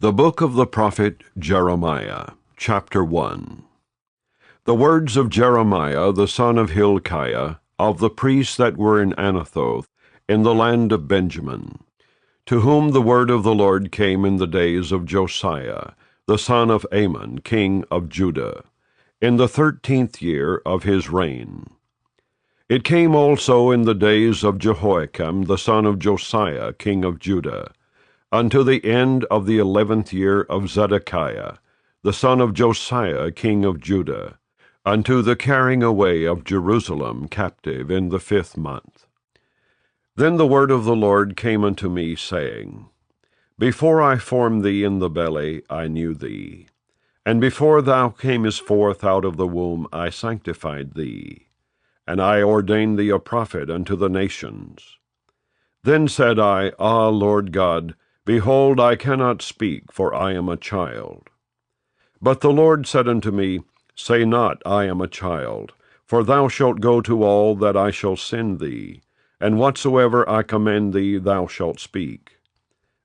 The book of the prophet Jeremiah, chapter 1. The words of Jeremiah the son of Hilkiah, of the priests that were in Anathoth, in the land of Benjamin, to whom the word of the Lord came in the days of Josiah, the son of Amon, king of Judah, in the 13th year of his reign. It came also in the days of Jehoiakim, the son of Josiah, king of Judah, unto the end of the 11th year of Zedekiah, the son of Josiah, king of Judah, unto the carrying away of Jerusalem captive in the 5th month. Then the word of the Lord came unto me, saying, Before I formed thee in the belly, I knew thee, and before thou camest forth out of the womb, I sanctified thee, and I ordained thee a prophet unto the nations. Then said I, Ah, Lord God, behold, I cannot speak, for I am a child. But the Lord said unto me, Say not, I am a child, for thou shalt go to all that I shall send thee, and whatsoever I command thee thou shalt speak.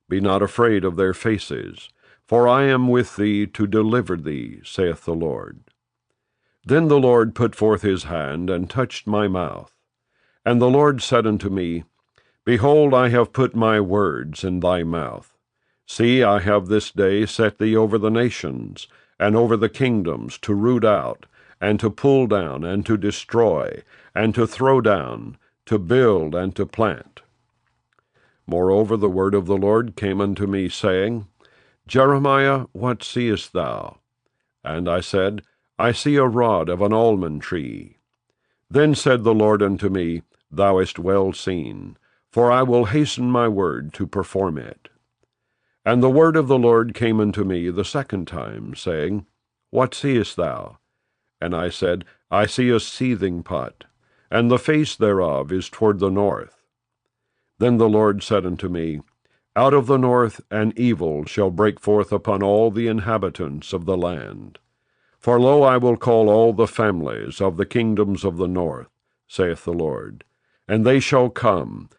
Be not afraid of their faces, for I am with thee to deliver thee, saith the Lord. Then the Lord put forth his hand, and touched my mouth. And the Lord said unto me, Behold, I have put my words in thy mouth. See, I have this day set thee over the nations, and over the kingdoms, to root out, and to pull down, and to destroy, and to throw down, to build, and to plant. Moreover, the word of the Lord came unto me, saying, Jeremiah, what seest thou? And I said, I see a rod of an almond tree. Then said the Lord unto me, Thou hast well seen, for I will hasten my word to perform it. And the word of the Lord came unto me the second time, saying, What seest thou? And I said, I see a seething pot, and the face thereof is toward the north. Then the Lord said unto me, Out of the north an evil shall break forth upon all the inhabitants of the land. For lo, I will call all the families of the kingdoms of the north, saith the Lord, and they shall come,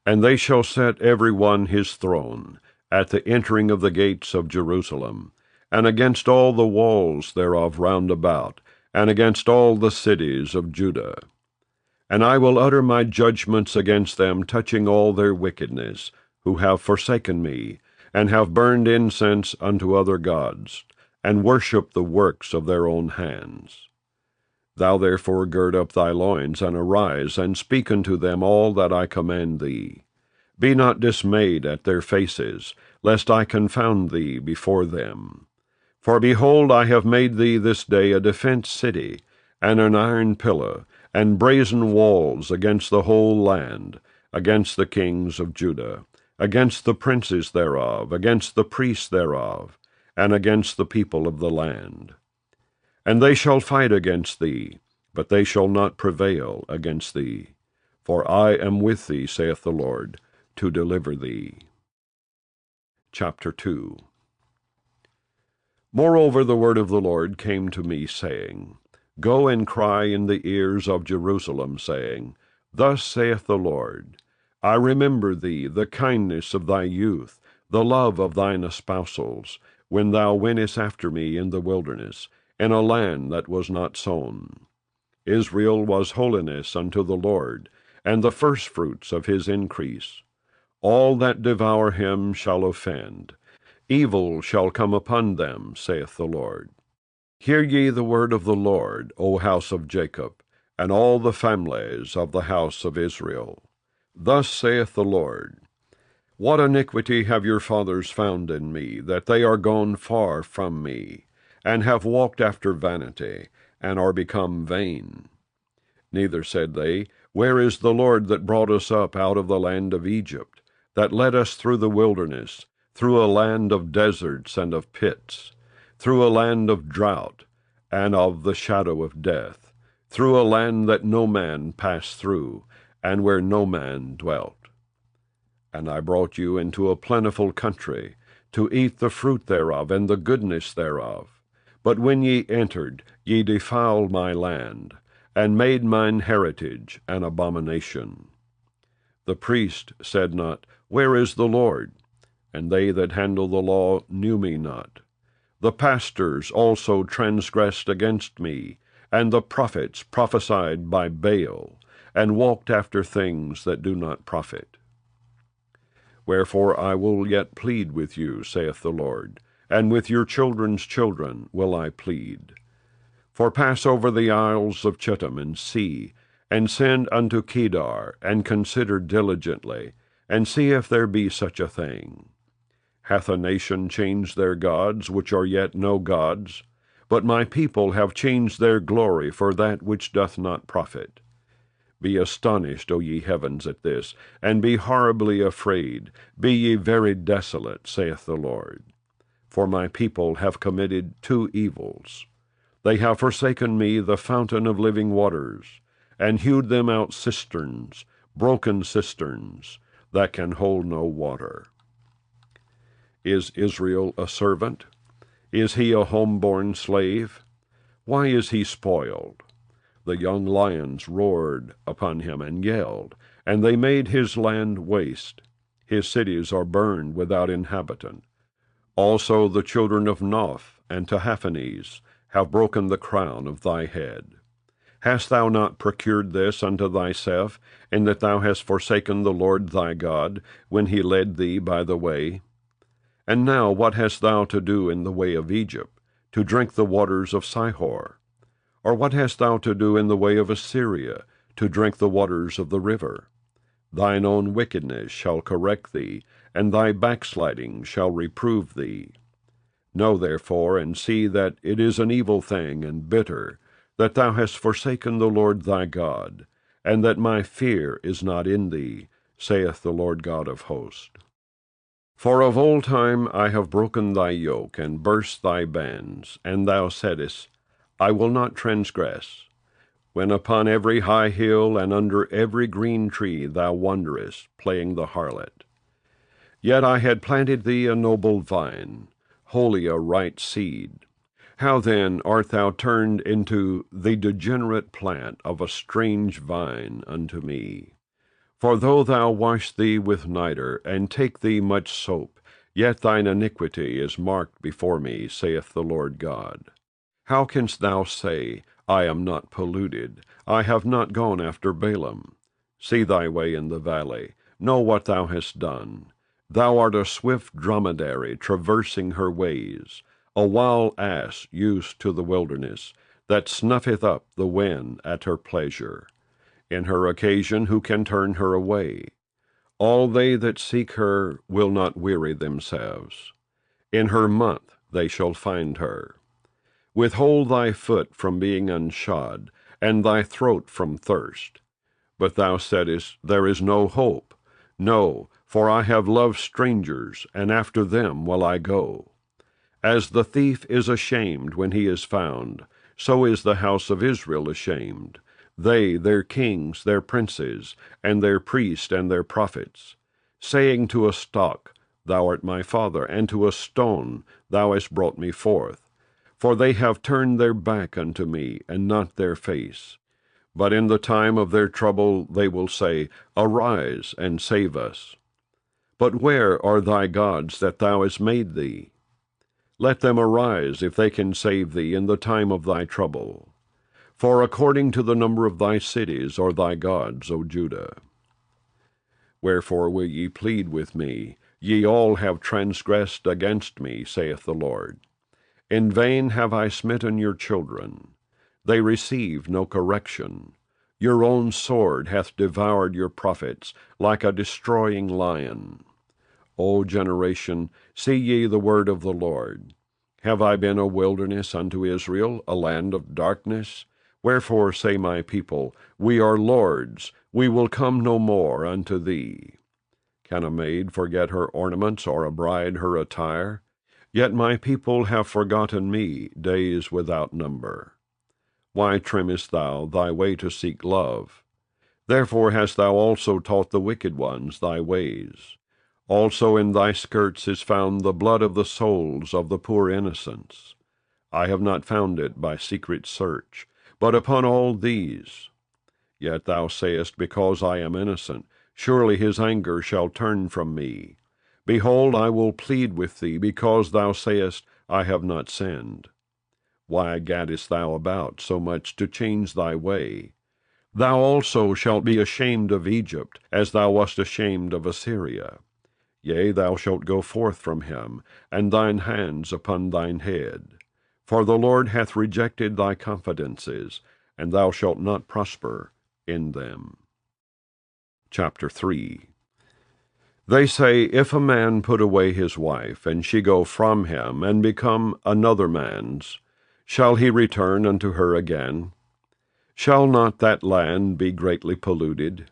and they shall set every one his throne at the entering of the gates of Jerusalem, and against all the walls thereof round about, and against all the cities of Judah. And I will utter my judgments against them touching all their wickedness, who have forsaken me, and have burned incense unto other gods, and worshipped the works of their own hands. Thou therefore gird up thy loins, and arise, and speak unto them all that I command thee. Be not dismayed at their faces, lest I confound thee before them. For behold, I have made thee this day a defence city, and an iron pillar, and brazen walls against the whole land, against the kings of Judah, against the princes thereof, against the priests thereof, and against the people of the land. And they shall fight against thee, but they shall not prevail against thee. For I am with thee, saith the Lord, to deliver thee. Chapter 2. Moreover, the word of the Lord came to me, saying, Go and cry in the ears of Jerusalem, saying, Thus saith the Lord, I remember thee, the kindness of thy youth, the love of thine espousals, when thou wentest after me in the wilderness, in a land that was not sown. Israel was holiness unto the Lord, and the firstfruits of his increase. All that devour him shall offend. Evil shall come upon them, saith the Lord. Hear ye the word of the Lord, O house of Jacob, and all the families of the house of Israel. Thus saith the Lord, What iniquity have your fathers found in me, that they are gone far from me, and have walked after vanity, and are become vain? Neither said they, Where is the Lord that brought us up out of the land of Egypt, that led us through the wilderness, through a land of deserts and of pits, through a land of drought, and of the shadow of death, through a land that no man passed through, and where no man dwelt? And I brought you into a plentiful country, to eat the fruit thereof, and the goodness thereof. But when ye entered, ye defiled my land, and made mine heritage an abomination. The priest said not, Where is the Lord? and they that handle the law knew me not. The pastors also transgressed against me, and the prophets prophesied by Baal, and walked after things that do not profit. Wherefore I will yet plead with you, saith the Lord, and with your children's children will I plead. For pass over the isles of Chittim, and see, and send unto Kedar, and consider diligently, and see if there be such a thing. Hath a nation changed their gods, which are yet no gods? But my people have changed their glory for that which doth not profit. Be astonished, O ye heavens, at this, and be horribly afraid. Be ye very desolate, saith the Lord. For my people have committed two evils. They have forsaken me, the fountain of living waters, and hewed them out cisterns, broken cisterns, that can hold no water. Is Israel a servant? Is he a home-born slave? Why is he spoiled? The young lions roared upon him and yelled, and they made his land waste. His cities are burned without inhabitant. Also the children of Noph and Tahaphanes have broken the crown of thy head. Hast thou not procured this unto thyself, in that thou hast forsaken the Lord thy God, when he led thee by the way? And now what hast thou to do in the way of Egypt, to drink the waters of Sihor? Or what hast thou to do in the way of Assyria, to drink the waters of the river? Thine own wickedness shall correct thee, and thy backsliding shall reprove thee. Know therefore, and see that it is an evil thing and bitter, that thou hast forsaken the Lord thy God, and that my fear is not in thee, saith the Lord God of hosts. For of old time I have broken thy yoke, and burst thy bands, and thou saidst, I will not transgress. When upon every high hill and under every green tree thou wanderest, playing the harlot. Yet I had planted thee a noble vine, wholly a right seed. How then art thou turned into the degenerate plant of a strange vine unto me? For though thou wash thee with nitre, and take thee much soap, yet thine iniquity is marked before me, saith the Lord God. How canst thou say, I am not polluted, I have not gone after Balaam? See thy way in the valley, know what thou hast done. Thou art a swift dromedary traversing her ways, a wild ass used to the wilderness, that snuffeth up the wind at her pleasure. In her occasion who can turn her away? All they that seek her will not weary themselves. In her month they shall find her. Withhold thy foot from being unshod, and thy throat from thirst. But thou saidst, There is no hope. No, for I have loved strangers, and after them will I go. As the thief is ashamed when he is found, so is the house of Israel ashamed. They, their kings, their princes, and their priests, and their prophets, saying to a stock, Thou art my father, and to a stone, Thou hast brought me forth. For they have turned their back unto me, and not their face. But in the time of their trouble they will say, Arise, and save us. But where are thy gods that thou hast made thee? Let them arise, if they can save thee in the time of thy trouble. For according to the number of thy cities are thy gods, O Judah. Wherefore will ye plead with me? Ye all have transgressed against me, saith the Lord. In vain have I smitten your children. They receive no correction. Your own sword hath devoured your prophets, like a destroying lion. O generation, see ye the word of the Lord. Have I been a wilderness unto Israel, a land of darkness? Wherefore say my people, We are lords, we will come no more unto thee. Can a maid forget her ornaments, or a bride her attire? Yet my people have forgotten me days without number. Why trimmest thou thy way to seek love? Therefore hast thou also taught the wicked ones thy ways. Also in thy skirts is found the blood of the souls of the poor innocents. I have not found it by secret search, but upon all these. Yet thou sayest, Because I am innocent, surely his anger shall turn from me. Behold, I will plead with thee, because thou sayest, I have not sinned. Why gaddest thou about so much to change thy way? Thou also shalt be ashamed of Egypt, as thou wast ashamed of Assyria. Yea, thou shalt go forth from him, and thine hands upon thine head. For the Lord hath rejected thy confidences, and thou shalt not prosper in them. Chapter 3. They say, if a man put away his wife, and she go from him, and become another man's, shall he return unto her again? Shall not that land be greatly polluted?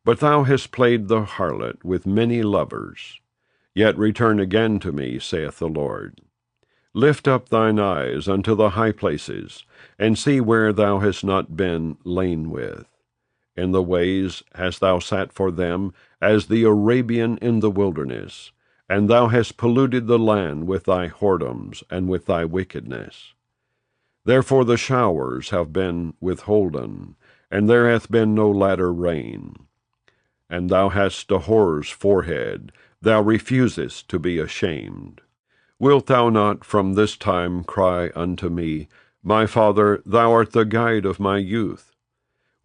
But thou hast played the harlot with many lovers. Yet return again to me, saith the Lord. Lift up thine eyes unto the high places, and see where thou hast not been lain with. In the ways hast thou sat for them, as the Arabian in the wilderness, and thou hast polluted the land with thy whoredoms and with thy wickedness. Therefore the showers have been withholden, and there hath been no latter rain. And thou hast a whore's forehead, thou refusest to be ashamed. Wilt thou not from this time cry unto me, My Father, thou art the guide of my youth?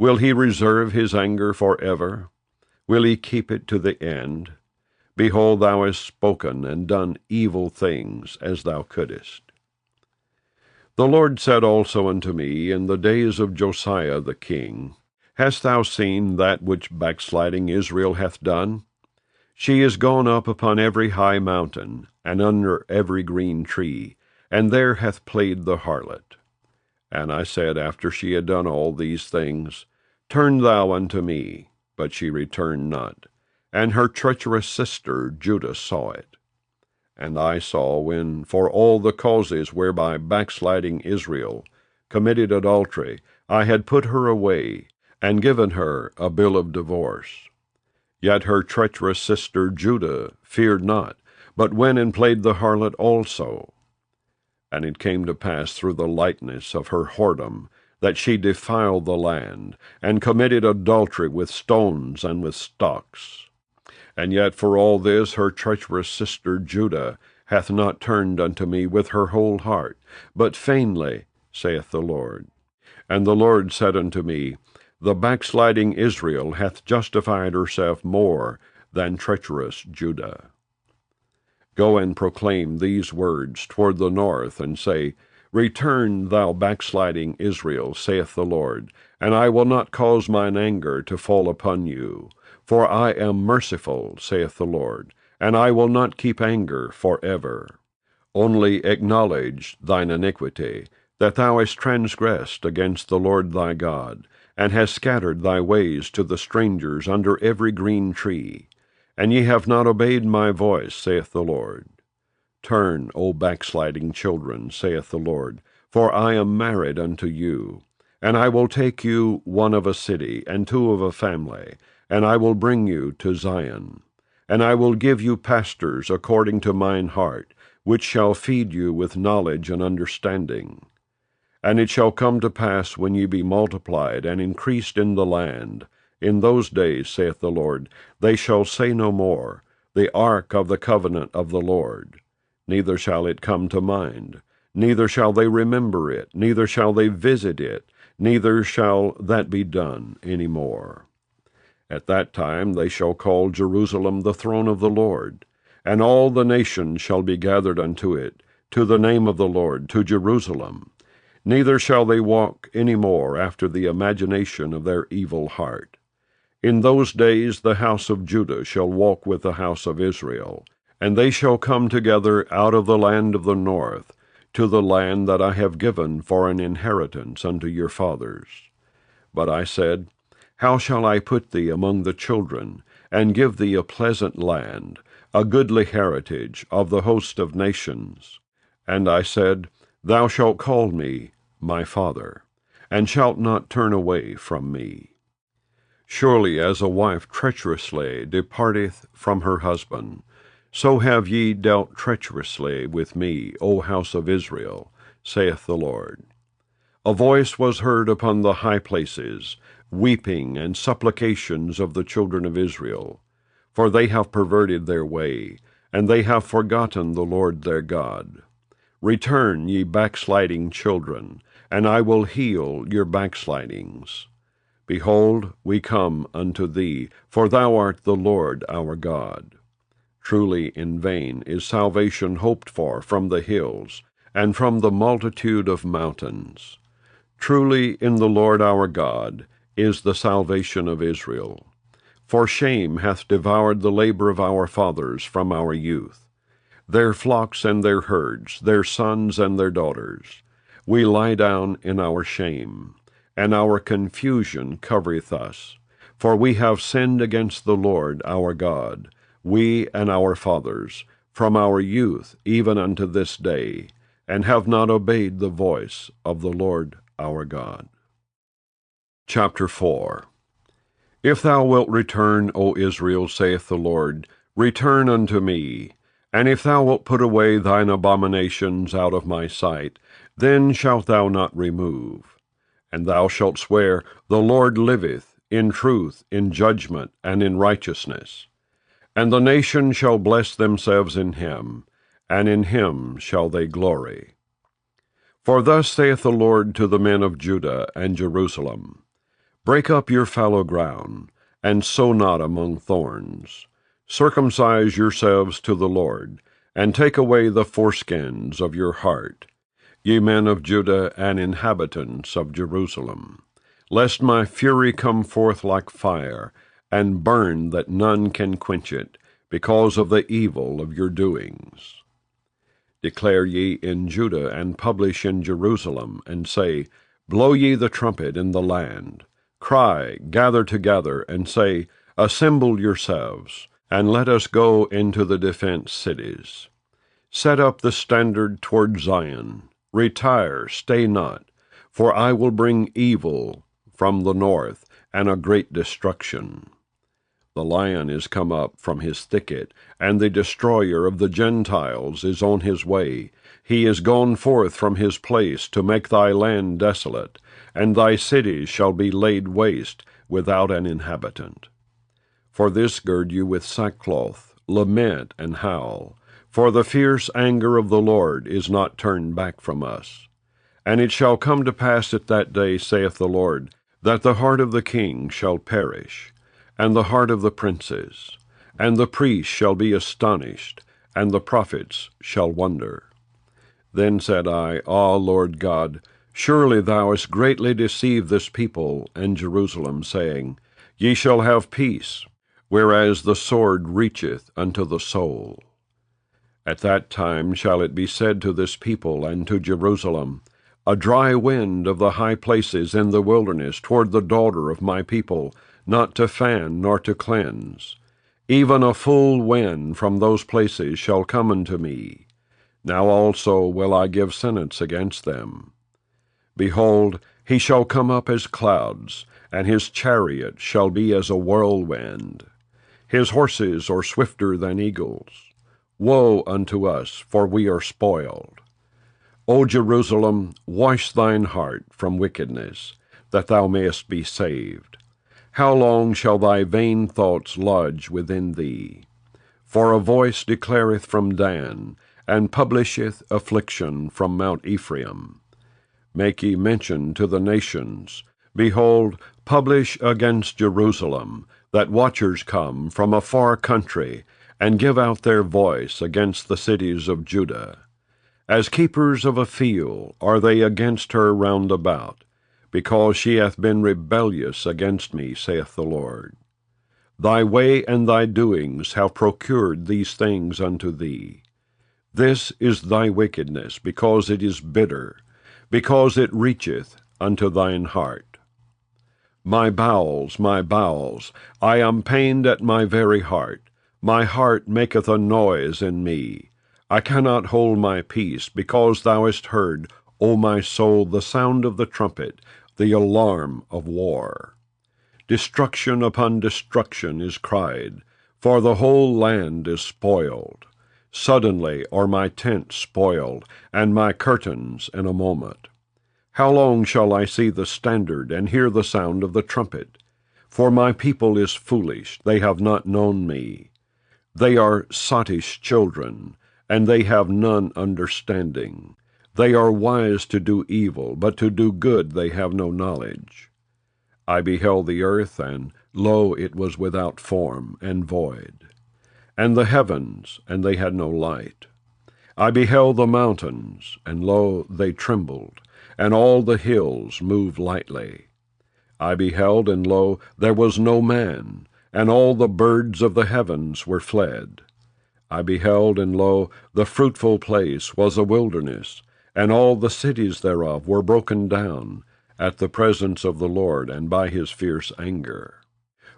Will he reserve his anger forever? Will he keep it to the end? Behold, thou hast spoken and done evil things as thou couldest. The Lord said also unto me in the days of Josiah the king, Hast thou seen that which backsliding Israel hath done? She is gone up upon every high mountain, and under every green tree, and there hath played the harlot. And I said, after she had done all these things, Turn thou unto me. But she returned not, and her treacherous sister Judah saw it. And I saw, when for all the causes whereby backsliding Israel committed adultery, I had put her away, and given her a bill of divorce. Yet her treacherous sister Judah feared not, but went and played the harlot also. And it came to pass through the lightness of her whoredom, that she defiled the land, and committed adultery with stones and with stocks. And yet for all this her treacherous sister Judah hath not turned unto me with her whole heart, but feignedly, saith the Lord. And the Lord said unto me, The backsliding Israel hath justified herself more than treacherous Judah. Go and proclaim these words toward the north, and say, Return, thou backsliding Israel, saith the Lord, and I will not cause mine anger to fall upon you. For I am merciful, saith the Lord, and I will not keep anger forever. Only acknowledge thine iniquity, that thou hast transgressed against the Lord thy God, and hast scattered thy ways to the strangers under every green tree. And ye have not obeyed my voice, saith the Lord. Turn, O backsliding children, saith the Lord, for I am married unto you. And I will take you one of a city, and two of a family, and I will bring you to Zion. And I will give you pastors according to mine heart, which shall feed you with knowledge and understanding. And it shall come to pass, when ye be multiplied and increased in the land, in those days, saith the Lord, they shall say no more, The ark of the covenant of the Lord. Neither shall it come to mind, neither shall they remember it, neither shall they visit it, neither shall that be done any more. At that time they shall call Jerusalem the throne of the Lord, and all the nations shall be gathered unto it, to the name of the Lord, to Jerusalem. Neither shall they walk any more after the imagination of their evil heart. In those days the house of Judah shall walk with the house of Israel, and they shall come together out of the land of the north, to the land that I have given for an inheritance unto your fathers. But I said, How shall I put thee among the children, and give thee a pleasant land, a goodly heritage of the host of nations? And I said, Thou shalt call me my Father, and shalt not turn away from me. Surely as a wife treacherously departeth from her husband, so have ye dealt treacherously with me, O house of Israel, saith the Lord. A voice was heard upon the high places, weeping and supplications of the children of Israel. for they have perverted their way, and they have forgotten the Lord their God. Return, ye backsliding children, and I will heal your backslidings. Behold, we come unto thee, for thou art the Lord our God. Truly in vain is salvation hoped for from the hills, and from the multitude of mountains. Truly in the Lord our God is the salvation of Israel. For shame hath devoured the labor of our fathers from our youth. Their flocks and their herds, their sons and their daughters. We lie down in our shame, and our confusion covereth us. For we have sinned against the Lord our God, we and our fathers, from our youth even unto this day, and have not obeyed the voice of the Lord our God. Chapter 4. If thou wilt return, O Israel, saith the Lord, return unto me. And if thou wilt put away thine abominations out of my sight, then shalt thou not remove. And thou shalt swear, The Lord liveth, in truth, in judgment, and in righteousness. And the nations shall bless themselves in him, and in him shall they glory. For thus saith the Lord to the men of Judah and Jerusalem, Break up your fallow ground, and sow not among thorns. Circumcise yourselves to the Lord, and take away the foreskins of your heart, ye men of Judah and inhabitants of Jerusalem, lest my fury come forth like fire, and burn that none can quench it, because of the evil of your doings. Declare ye in Judah, and publish in Jerusalem, and say, Blow ye the trumpet in the land. Cry, gather together, and say, Assemble yourselves, and let us go into the defense cities. Set up the standard toward Zion. Retire, stay not, for I will bring evil from the north, and a great destruction. The lion is come up from his thicket, and the destroyer of the Gentiles is on his way. He is gone forth from his place to make thy land desolate, and thy cities shall be laid waste without an inhabitant. For this gird you with sackcloth, lament and howl, for the fierce anger of the Lord is not turned back from us. And it shall come to pass at that day, saith the Lord, that the heart of the king shall perish, and the heart of the princes, and the priests shall be astonished, and the prophets shall wonder. Then said I, Ah, Lord God, surely thou hast greatly deceived this people and Jerusalem, saying, Ye shall have peace, whereas the sword reacheth unto the soul. At that time shall it be said to this people and to Jerusalem, A dry wind of the high places in the wilderness toward the daughter of my people, not to fan nor to cleanse. Even a full wind from those places shall come unto me. Now also will I give sentence against them. Behold, he shall come up as clouds, and his chariot shall be as a whirlwind. His horses are swifter than eagles. Woe unto us, for we are spoiled. O Jerusalem, wash thine heart from wickedness, that thou mayest be saved. How long shall thy vain thoughts lodge within thee? For a voice declareth from Dan, and publisheth affliction from Mount Ephraim. Make ye mention to the nations, Behold, publish against Jerusalem, that watchers come from a far country, and give out their voice against the cities of Judah. As keepers of a field are they against her round about, because she hath been rebellious against me, saith the Lord. Thy way and thy doings have procured these things unto thee. This is thy wickedness, because it is bitter, because it reacheth unto thine heart. My bowels, I am pained at my very heart. My heart maketh a noise in me. I cannot hold my peace, because thou hast heard, O my soul, the sound of the trumpet, the alarm of war. Destruction upon destruction is cried, for the whole land is spoiled. Suddenly are my tents spoiled, and my curtains in a moment. How long shall I see the standard, and hear the sound of the trumpet? For my people is foolish, they have not known me. They are sottish children, and they have none understanding. They are wise to do evil, but to do good they have no knowledge. I beheld the earth, and lo, it was without form and void, and the heavens, and they had no light. I beheld the mountains, and lo, they trembled, and all the hills moved lightly. I beheld, and lo, there was no man, and all the birds of the heavens were fled. I beheld, and lo, the fruitful place was a wilderness, and all the cities thereof were broken down, at the presence of the Lord, and by his fierce anger.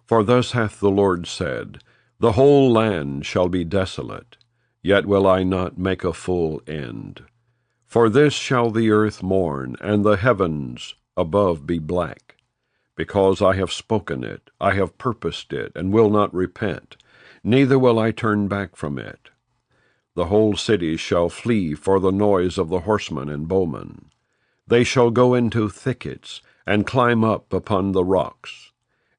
For thus hath the Lord said, The whole land shall be desolate, yet will I not make a full end. For this shall the earth mourn, and the heavens above be black, because I have spoken it, I have purposed it, and will not repent, neither will I turn back from it. The whole city shall flee for the noise of the horsemen and bowmen. They shall go into thickets, and climb up upon the rocks.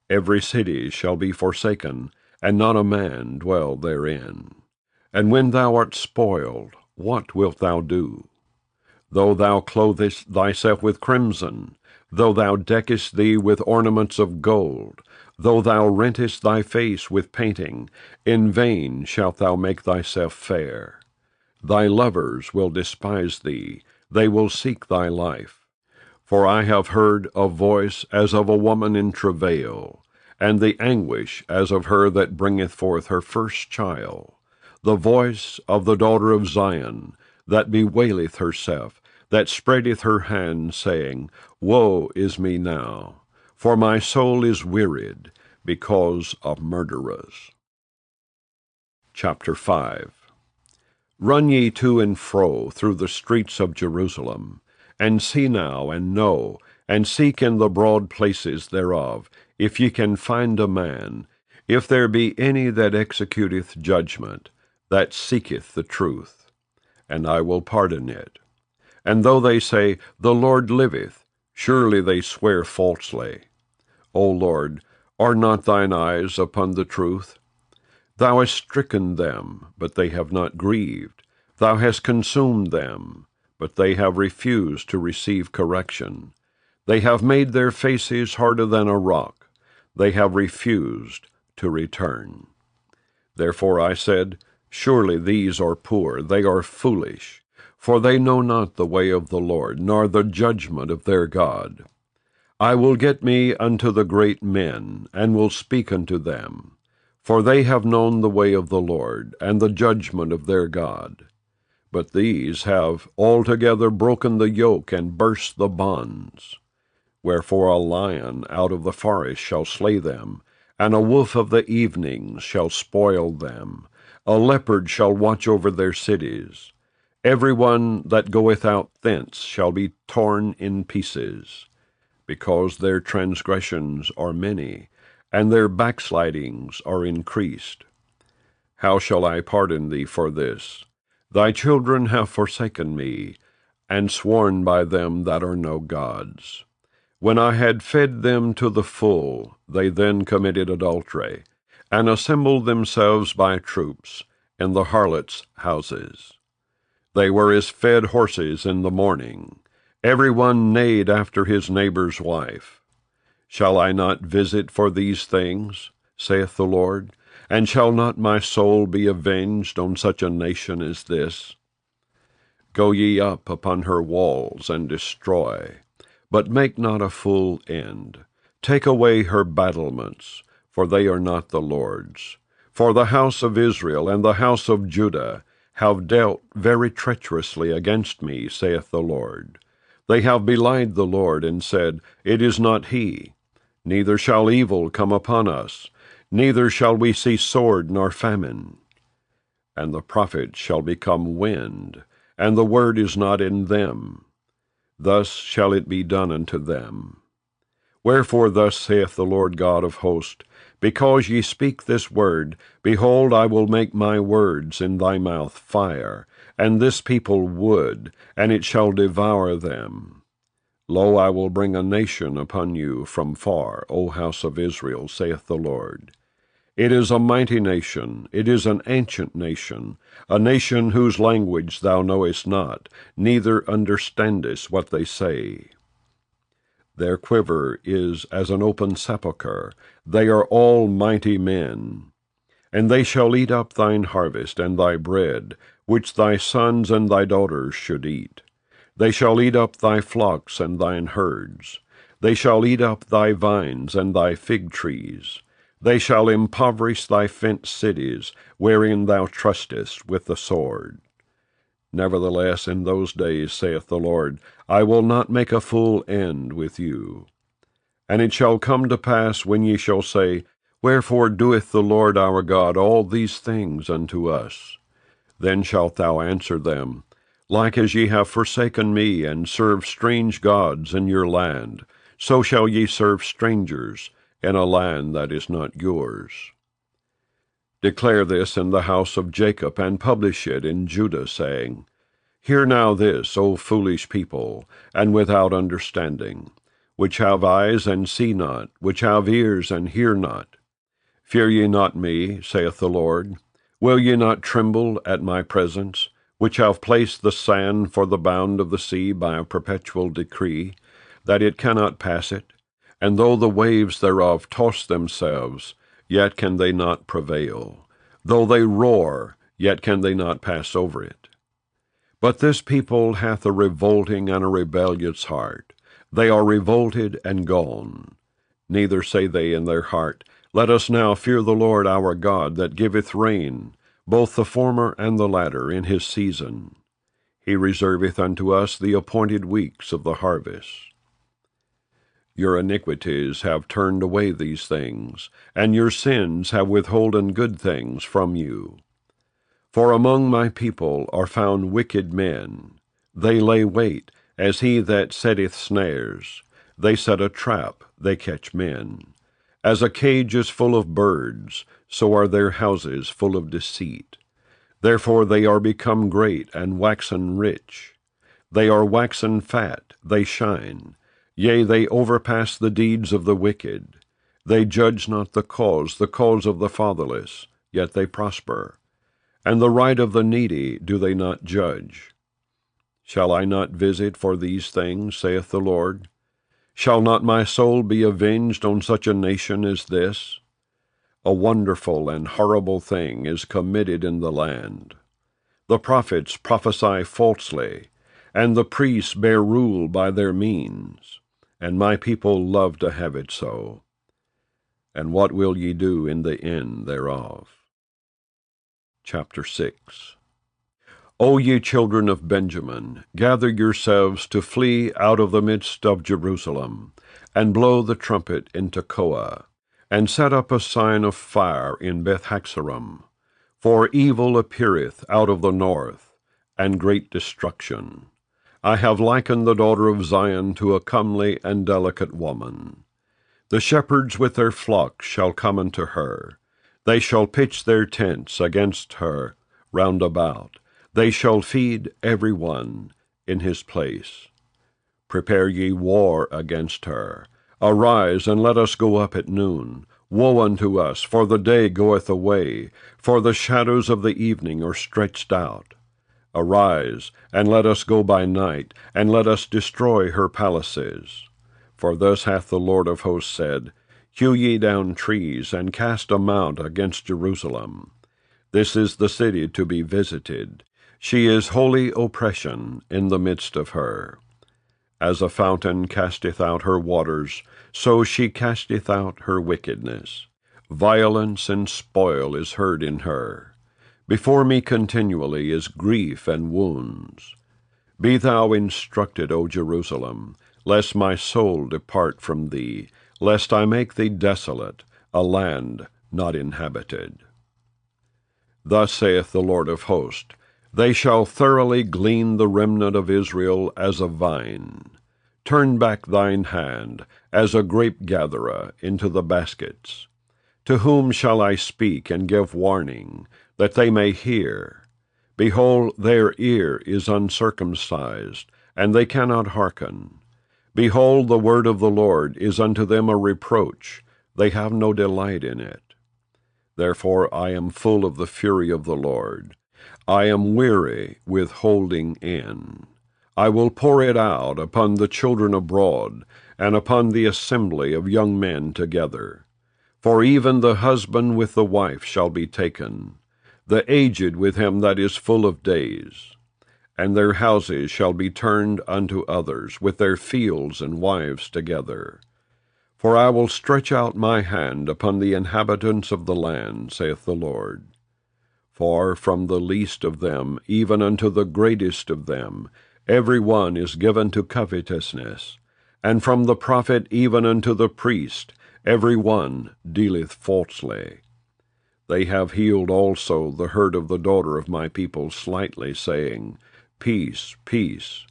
Every city shall be forsaken, and not a man dwell therein. And when thou art spoiled, what wilt thou do? Though thou clothest thyself with crimson, though thou deckest thee with ornaments of gold, though thou rentest thy face with painting, in vain shalt thou make thyself fair. Thy lovers will despise thee, they will seek thy life. For I have heard a voice as of a woman in travail, and the anguish as of her that bringeth forth her first child, the voice of the daughter of Zion, that bewaileth herself, that spreadeth her hand, saying, Woe is me now, for my soul is wearied, because of murderers. Chapter 5. Run ye to and fro through the streets of Jerusalem, and see now, and know, and seek in the broad places thereof, if ye can find a man, if there be any that executeth judgment, that seeketh the truth, and I will pardon it. And though they say, The Lord liveth, surely they swear falsely. O Lord, are not thine eyes upon the truth? Thou hast stricken them, but they have not grieved. Thou hast consumed them, but they have refused to receive correction. They have made their faces harder than a rock. They have refused to return. Therefore I said, Surely these are poor, they are foolish, for they know not the way of the Lord, nor the judgment of their God. I will get me unto the great men, and will speak unto them, for they have known the way of the Lord, and the judgment of their God. But these have altogether broken the yoke, and burst the bonds. Wherefore a lion out of the forest shall slay them, and a wolf of the evenings shall spoil them. A leopard shall watch over their cities. Every one that goeth out thence shall be torn in pieces, because their transgressions are many, and their backslidings are increased. How shall I pardon thee for this? Thy children have forsaken me, and sworn by them that are no gods. When I had fed them to the full, they then committed adultery, and assembled themselves by troops in the harlots' houses. They were as fed horses in the morning. Every one neighed after his neighbor's wife. Shall I not visit for these things, saith the Lord? And shall not my soul be avenged on such a nation as this? Go ye up upon her walls, and destroy, but make not a full end. Take away her battlements, for they are not the Lord's. For the house of Israel and the house of Judah have dealt very treacherously against me, saith the Lord. They have belied the Lord, and said, It is not he. Neither shall evil come upon us, neither shall we see sword nor famine. And the prophets shall become wind, and the word is not in them. Thus shall it be done unto them. Wherefore thus saith the Lord God of hosts, Because ye speak this word, behold, I will make my words in thy mouth fire, and this people wood, and it shall devour them. Lo, I will bring a nation upon you from far, O house of Israel, saith the Lord. It is a mighty nation, it is an ancient nation, a nation whose language thou knowest not, neither understandest what they say. Their quiver is as an open sepulchre, they are all mighty men. And they shall eat up thine harvest and thy bread, which thy sons and thy daughters should eat. They shall eat up thy flocks and thine herds. They shall eat up thy vines and thy fig trees. They shall impoverish thy fenced cities, wherein thou trustest, with the sword. Nevertheless, in those days, saith the Lord, I will not make a full end with you. And it shall come to pass, when ye shall say, Wherefore doeth the Lord our God all these things unto us? Then shalt thou answer them, Like as ye have forsaken me, and served strange gods in your land, so shall ye serve strangers in a land that is not yours. Declare this in the house of Jacob, and publish it in Judah, saying, Hear now this, O foolish people, and without understanding, which have eyes and see not, which have ears and hear not. Fear ye not me, saith the Lord. Will ye not tremble at my presence, which have placed the sand for the bound of the sea by a perpetual decree, that it cannot pass it? And though the waves thereof toss themselves, yet can they not prevail. Though they roar, yet can they not pass over it. But this people hath a revolting and a rebellious heart. They are revolted and gone. Neither say they in their heart, Let us now fear the Lord our God, that giveth rain, both the former and the latter, in his season. He reserveth unto us the appointed weeks of the harvest. Your iniquities have turned away these things, and your sins have withholden good things from you. For among my people are found wicked men. They lay wait, as he that setteth snares. They set a trap, they catch men. As a cage is full of birds, so are their houses full of deceit. Therefore they are become great, and waxen rich. They are waxen fat, they shine. Yea, they overpass the deeds of the wicked. They judge not the cause of the fatherless, yet they prosper. And the right of the needy do they not judge. Shall I not visit for these things, saith the Lord? Shall not my soul be avenged on such a nation as this? A wonderful and horrible thing is committed in the land. The prophets prophesy falsely, and the priests bear rule by their means, and my people love to have it so. And what will ye do in the end thereof? Chapter 6. O ye children of Benjamin, gather yourselves to flee out of the midst of Jerusalem, and blow the trumpet in Tekoa, and set up a sign of fire in Beth-Haxarim. For evil appeareth out of the north, and great destruction. I have likened the daughter of Zion to a comely and delicate woman. The shepherds with their flocks shall come unto her. They shall pitch their tents against her round about. They shall feed every one in his place. Prepare ye war against her. Arise, and let us go up at noon. Woe unto us, for the day goeth away, for the shadows of the evening are stretched out. Arise, and let us go by night, and let us destroy her palaces. For thus hath the Lord of hosts said, Hew ye down trees, and cast a mount against Jerusalem. This is the city to be visited. She is holy oppression in the midst of her. As a fountain casteth out her waters, so she casteth out her wickedness. Violence and spoil is heard in her. Before me continually is grief and wounds. Be thou instructed, O Jerusalem, lest my soul depart from thee, lest I make thee desolate, a land not inhabited. Thus saith the Lord of hosts, They shall thoroughly glean the remnant of Israel as a vine. Turn back thine hand, as a grape-gatherer, into the baskets. To whom shall I speak and give warning, that they may hear? Behold, their ear is uncircumcised, and they cannot hearken. Behold, the word of the Lord is unto them a reproach. They have no delight in it. Therefore I am full of the fury of the Lord. I am weary with holding in. I will pour it out upon the children abroad, and upon the assembly of young men together. For even the husband with the wife shall be taken, the aged with him that is full of days. And their houses shall be turned unto others, with their fields and wives together. For I will stretch out my hand upon the inhabitants of the land, saith the Lord. For from the least of them even unto the greatest of them every one is given to covetousness, and from the prophet even unto the priest every one dealeth falsely. They have healed also the hurt of the daughter of my people slightly, saying, Peace, peace,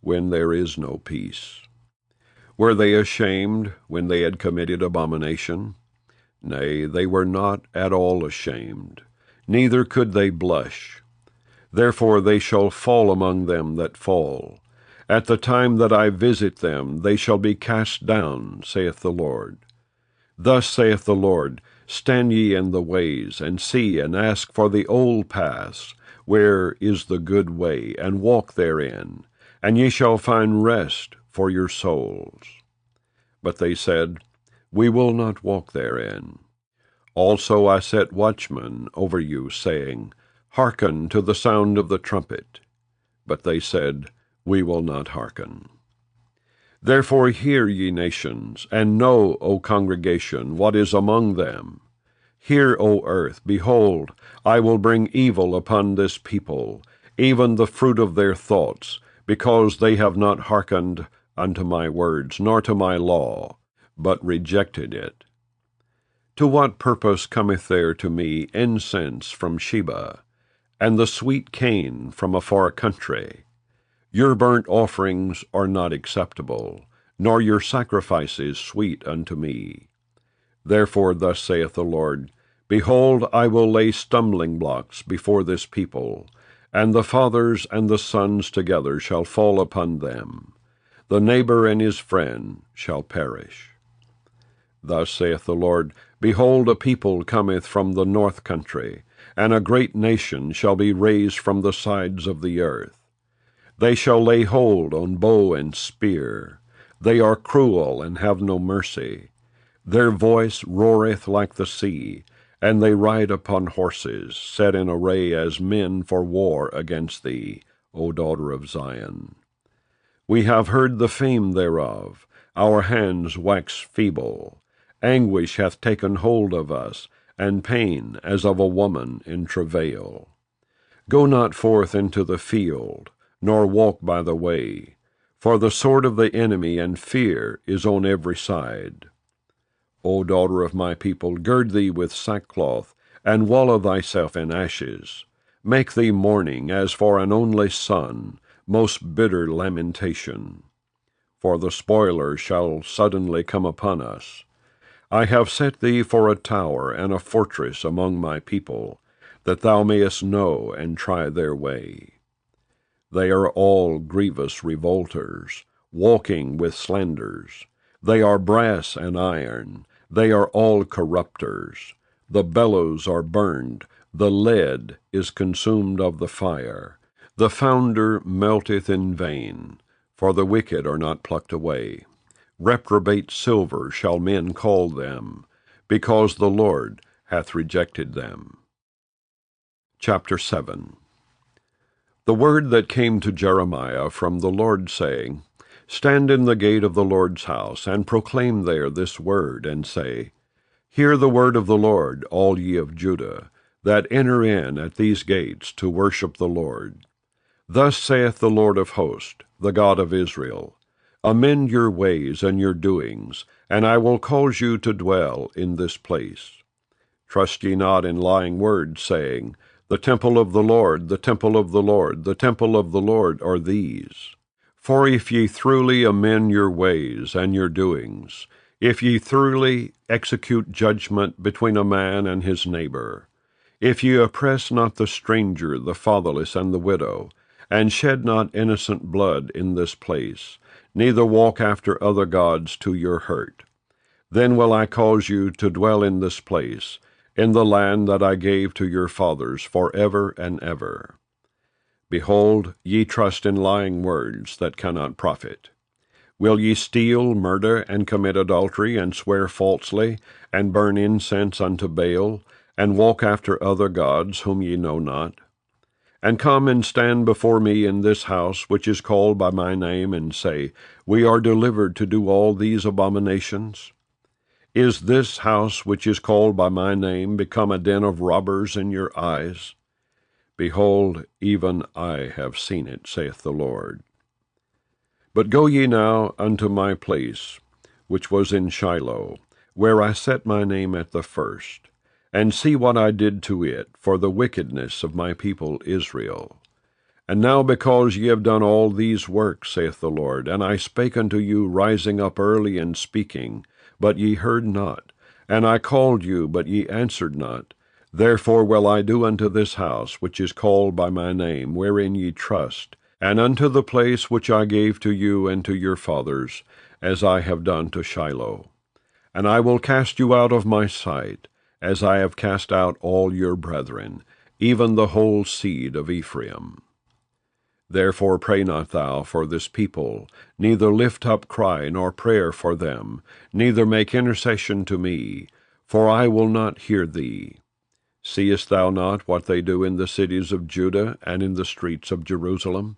when there is no peace. Were they ashamed when they had committed abomination? Nay, they were not at all ashamed, neither could they blush. Therefore they shall fall among them that fall. At the time that I visit them they shall be cast down, saith the Lord. Thus saith the Lord, Stand ye in the ways, and see, and ask for the old paths, where is the good way, and walk therein, and ye shall find rest for your souls. But they said, We will not walk therein. Also I set watchmen over you, saying, Hearken to the sound of the trumpet. But they said, We will not hearken. Therefore hear, ye nations, and know, O congregation, what is among them. Hear, O earth, behold, I will bring evil upon this people, even the fruit of their thoughts, because they have not hearkened unto my words, nor to my law, but rejected it. To what purpose cometh there to me incense from Sheba, and the sweet cane from a far country? Your burnt offerings are not acceptable, nor your sacrifices sweet unto me. Therefore thus saith the Lord, Behold, I will lay stumbling blocks before this people, and the fathers and the sons together shall fall upon them. The neighbor and his friend shall perish. Thus saith the Lord, Behold, a people cometh from the north country, and a great nation shall be raised from the sides of the earth. They shall lay hold on bow and spear. They are cruel and have no mercy. Their voice roareth like the sea, and they ride upon horses, set in array as men for war against thee, O daughter of Zion. We have heard the fame thereof, our hands wax feeble. Anguish hath taken hold of us, and pain as of a woman in travail. Go not forth into the field, nor walk by the way, for the sword of the enemy and fear is on every side. O daughter of my people, gird thee with sackcloth, and wallow thyself in ashes. Make thee mourning as for an only son, most bitter lamentation. For the spoiler shall suddenly come upon us. I have set thee for a tower and a fortress among my people, that thou mayest know and try their way. They are all grievous revolters, walking with slanders. They are brass and iron. They are all corrupters. The bellows are burned. The lead is consumed of the fire. The founder melteth in vain, for the wicked are not plucked away. Reprobate silver shall men call them, because the Lord hath rejected them. Chapter 7. The word that came to Jeremiah from the Lord, saying, Stand in the gate of the Lord's house, and proclaim there this word, and say, Hear the word of the Lord, all ye of Judah, that enter in at these gates to worship the Lord. Thus saith the Lord of hosts, the God of Israel, Amend your ways and your doings, and I will cause you to dwell in this place. Trust ye not in lying words, saying, The temple of the Lord, the temple of the Lord, the temple of the Lord are these. For if ye truly amend your ways and your doings, if ye truly execute judgment between a man and his neighbor, if ye oppress not the stranger, the fatherless, and the widow, and shed not innocent blood in this place, neither walk after other gods to your hurt. Then will I cause you to dwell in this place, in the land that I gave to your fathers forever and ever. Behold, ye trust in lying words that cannot profit. Will ye steal, murder, and commit adultery, and swear falsely, and burn incense unto Baal, and walk after other gods whom ye know not? And come and stand before me in this house which is called by my name, and say, We are delivered to do all these abominations? Is this house which is called by my name become a den of robbers in your eyes? Behold, even I have seen it, saith the Lord. But go ye now unto my place, which was in Shiloh, where I set my name at the first, and see what I did to it for the wickedness of my people Israel. And now because ye have done all these works, saith the Lord, and I spake unto you rising up early and speaking, but ye heard not, and I called you, but ye answered not, therefore will I do unto this house, which is called by my name, wherein ye trust, and unto the place which I gave to you and to your fathers, as I have done to Shiloh. And I will cast you out of my sight, as I have cast out all your brethren, even the whole seed of Ephraim. Therefore pray not thou for this people, neither lift up cry nor prayer for them, neither make intercession to me, for I will not hear thee. Seest thou not what they do in the cities of Judah and in the streets of Jerusalem?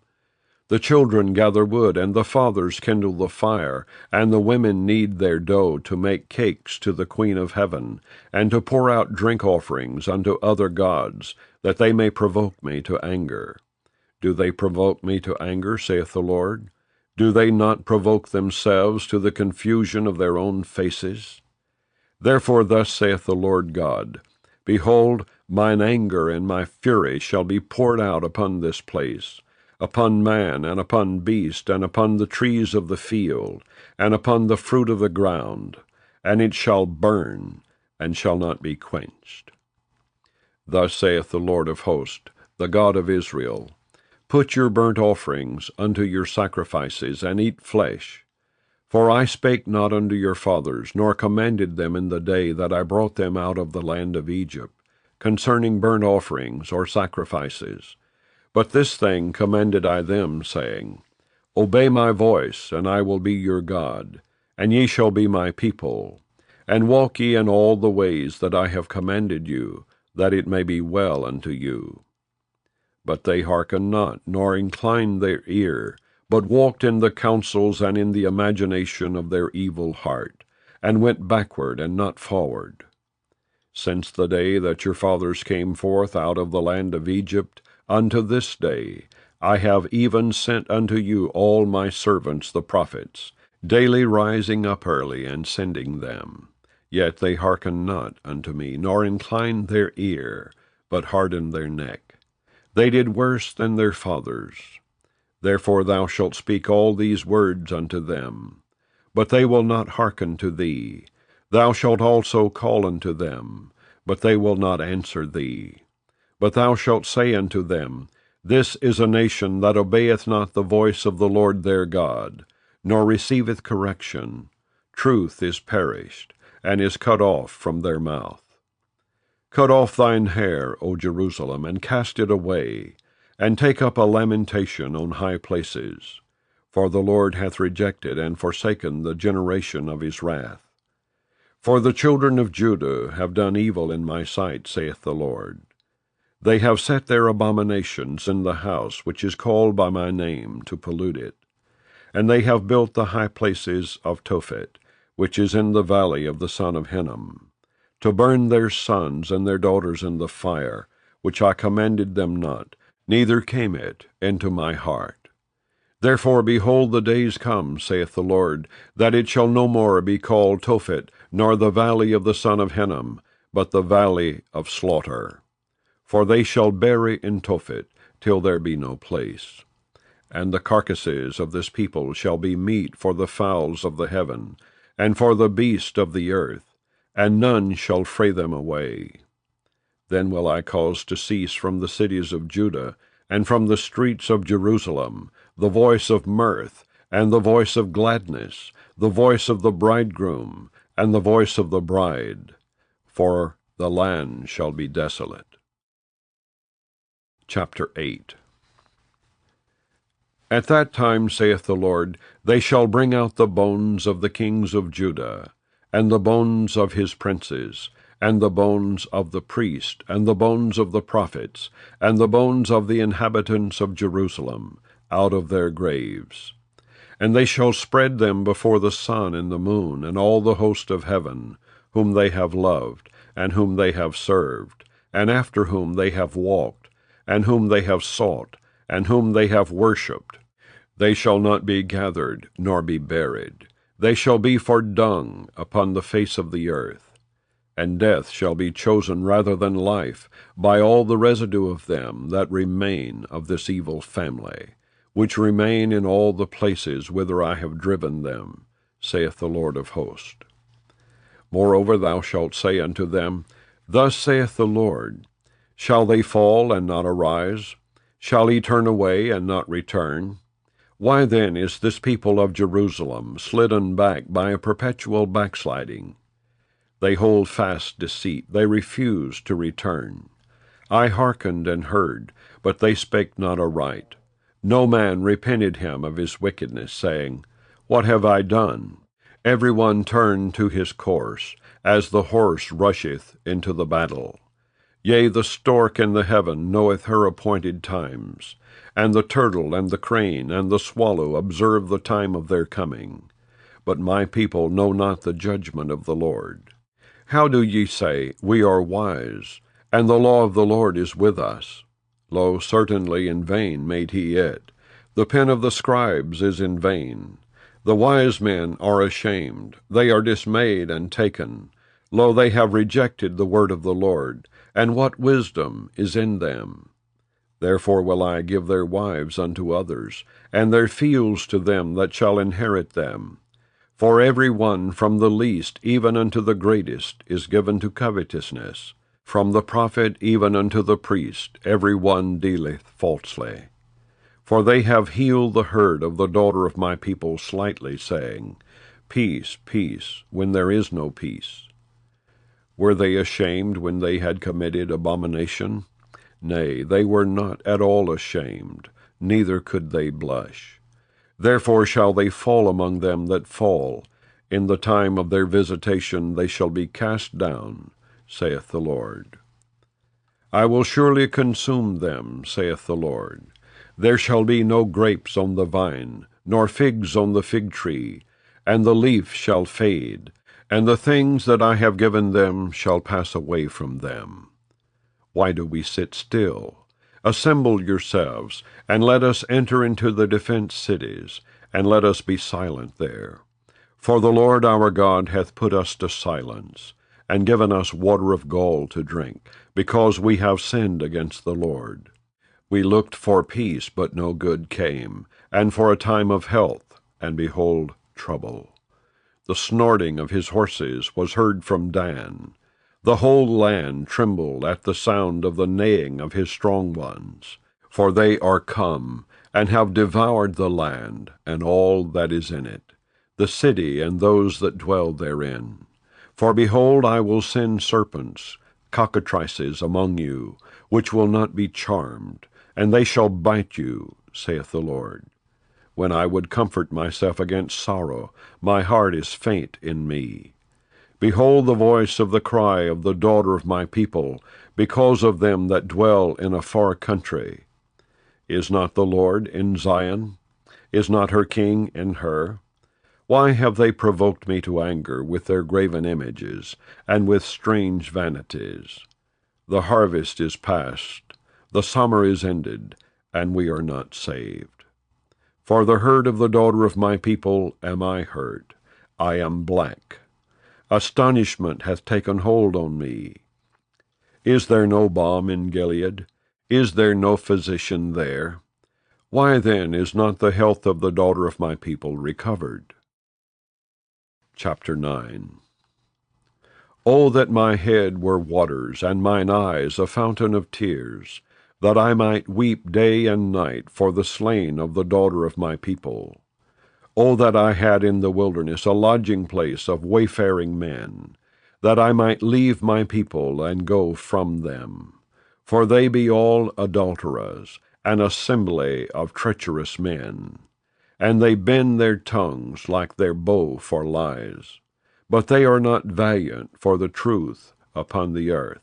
The children gather wood, and the fathers kindle the fire, and the women knead their dough to make cakes to the Queen of Heaven, and to pour out drink offerings unto other gods, that they may provoke me to anger. Do they provoke me to anger, saith the Lord? Do they not provoke themselves to the confusion of their own faces? Therefore thus saith the Lord God, Behold, mine anger and my fury shall be poured out upon this place, upon man, and upon beast, and upon the trees of the field, and upon the fruit of the ground, and it shall burn, and shall not be quenched. Thus saith the Lord of hosts, the God of Israel, Put your burnt offerings unto your sacrifices, and eat flesh. For I spake not unto your fathers, nor commanded them in the day that I brought them out of the land of Egypt, concerning burnt offerings or sacrifices. But this thing commanded I them, saying, Obey my voice, and I will be your God, and ye shall be my people. And walk ye in all the ways that I have commanded you, that it may be well unto you. But they hearkened not, nor inclined their ear, but walked in the counsels and in the imagination of their evil heart, and went backward and not forward. Since the day that your fathers came forth out of the land of Egypt, unto this day I have even sent unto you all my servants the prophets, daily rising up early and sending them. Yet they hearkened not unto me, nor inclined their ear, but hardened their neck. They did worse than their fathers. Therefore thou shalt speak all these words unto them. But they will not hearken to thee. Thou shalt also call unto them, but they will not answer thee. But thou shalt say unto them, This is a nation that obeyeth not the voice of the Lord their God, nor receiveth correction. Truth is perished, and is cut off from their mouth. Cut off thine hair, O Jerusalem, and cast it away, and take up a lamentation on high places. For the Lord hath rejected and forsaken the generation of his wrath. For the children of Judah have done evil in my sight, saith the Lord. They have set their abominations in the house which is called by my name, to pollute it. And they have built the high places of Tophet, which is in the valley of the son of Hinnom, to burn their sons and their daughters in the fire, which I commanded them not, neither came it into my heart. Therefore, behold, the days come, saith the Lord, that it shall no more be called Tophet, nor the valley of the son of Hinnom, but the valley of slaughter. For they shall bury in Tophet, till there be no place. And the carcasses of this people shall be meat for the fowls of the heaven, and for the beast of the earth, and none shall fray them away. Then will I cause to cease from the cities of Judah, and from the streets of Jerusalem, the voice of mirth, and the voice of gladness, the voice of the bridegroom, and the voice of the bride, for the land shall be desolate. Chapter 8. At that time, saith the Lord, they shall bring out the bones of the kings of Judah, and the bones of his princes, and the bones of the priest, and the bones of the prophets, and the bones of the inhabitants of Jerusalem, out of their graves. And they shall spread them before the sun and the moon, and all the host of heaven, whom they have loved, and whom they have served, and after whom they have walked, and whom they have sought, and whom they have worshipped. They shall not be gathered, nor be buried. They shall be for dung upon the face of the earth. And death shall be chosen rather than life by all the residue of them that remain of this evil family, which remain in all the places whither I have driven them, saith the Lord of hosts. Moreover thou shalt say unto them, Thus saith the Lord, Shall they fall and not arise? Shall he turn away and not return? Why then is this people of Jerusalem slidden back by a perpetual backsliding? They hold fast deceit, they refuse to return. I hearkened and heard, but they spake not aright. No man repented him of his wickedness, saying, What have I done? Every one turned to his course, as the horse rusheth into the battle. Yea, the stork in the heaven knoweth her appointed times, and the turtle and the crane and the swallow observe the time of their coming. But my people know not the judgment of the Lord. How do ye say, We are wise, and the law of the Lord is with us? Lo, certainly in vain made he it. The pen of the scribes is in vain. The wise men are ashamed, they are dismayed and taken. Lo, they have rejected the word of the Lord, and what wisdom is in them? Therefore will I give their wives unto others, and their fields to them that shall inherit them. For every one from the least even unto the greatest is given to covetousness. From the prophet even unto the priest every one dealeth falsely. For they have healed the herd of the daughter of my people slightly, saying, Peace, peace, when there is no peace. Were they ashamed when they had committed abomination? Nay, they were not at all ashamed, neither could they blush. Therefore shall they fall among them that fall. In the time of their visitation they shall be cast down, saith the Lord. I will surely consume them, saith the Lord. There shall be no grapes on the vine, nor figs on the fig tree, and the leaf shall fade, and the things that I have given them shall pass away from them. Why do we sit still? Assemble yourselves, and let us enter into the defenced cities, and let us be silent there. For the Lord our God hath put us to silence, and given us water of gall to drink, because we have sinned against the Lord. We looked for peace, but no good came, and for a time of health, and behold, trouble. The snorting of his horses was heard from Dan. The whole land trembled at the sound of the neighing of his strong ones. For they are come, and have devoured the land, and all that is in it, the city and those that dwell therein. For behold, I will send serpents, cockatrices among you, which will not be charmed, and they shall bite you, saith the Lord. When I would comfort myself against sorrow, my heart is faint in me. Behold the voice of the cry of the daughter of my people, because of them that dwell in a far country. Is not the Lord in Zion? Is not her king in her? Why have they provoked me to anger with their graven images, and with strange vanities? The harvest is past, the summer is ended, and we are not saved. For the hurt of the daughter of my people am I hurt. I am black. Astonishment hath taken hold on me. Is there no balm in Gilead? Is there no physician there? Why then is not the health of the daughter of my people recovered? Chapter 9. O that my head were waters, and mine eyes a fountain of tears, that I might weep day and night for the slain of the daughter of my people. O that I had in the wilderness a lodging place of wayfaring men, that I might leave my people and go from them. For they be all adulterers, an assembly of treacherous men. And they bend their tongues like their bow for lies. But they are not valiant for the truth upon the earth.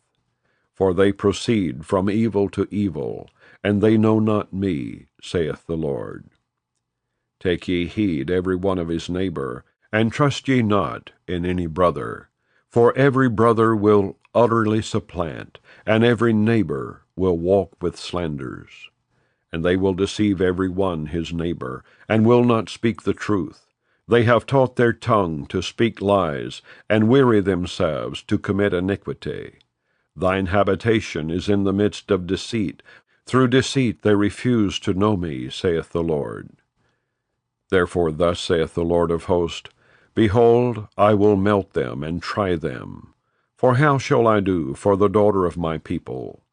For they proceed from evil to evil, and they know not me, saith the Lord. Take ye heed every one of his neighbor, and trust ye not in any brother. For every brother will utterly supplant, and every neighbor will walk with slanders. And they will deceive every one his neighbor, and will not speak the truth. They have taught their tongue to speak lies, and weary themselves to commit iniquity. Thine habitation is in the midst of deceit. Through deceit they refuse to know me, saith the Lord. Therefore thus saith the Lord of hosts, Behold, I will melt them and try them. For how shall I do for the daughter of my people?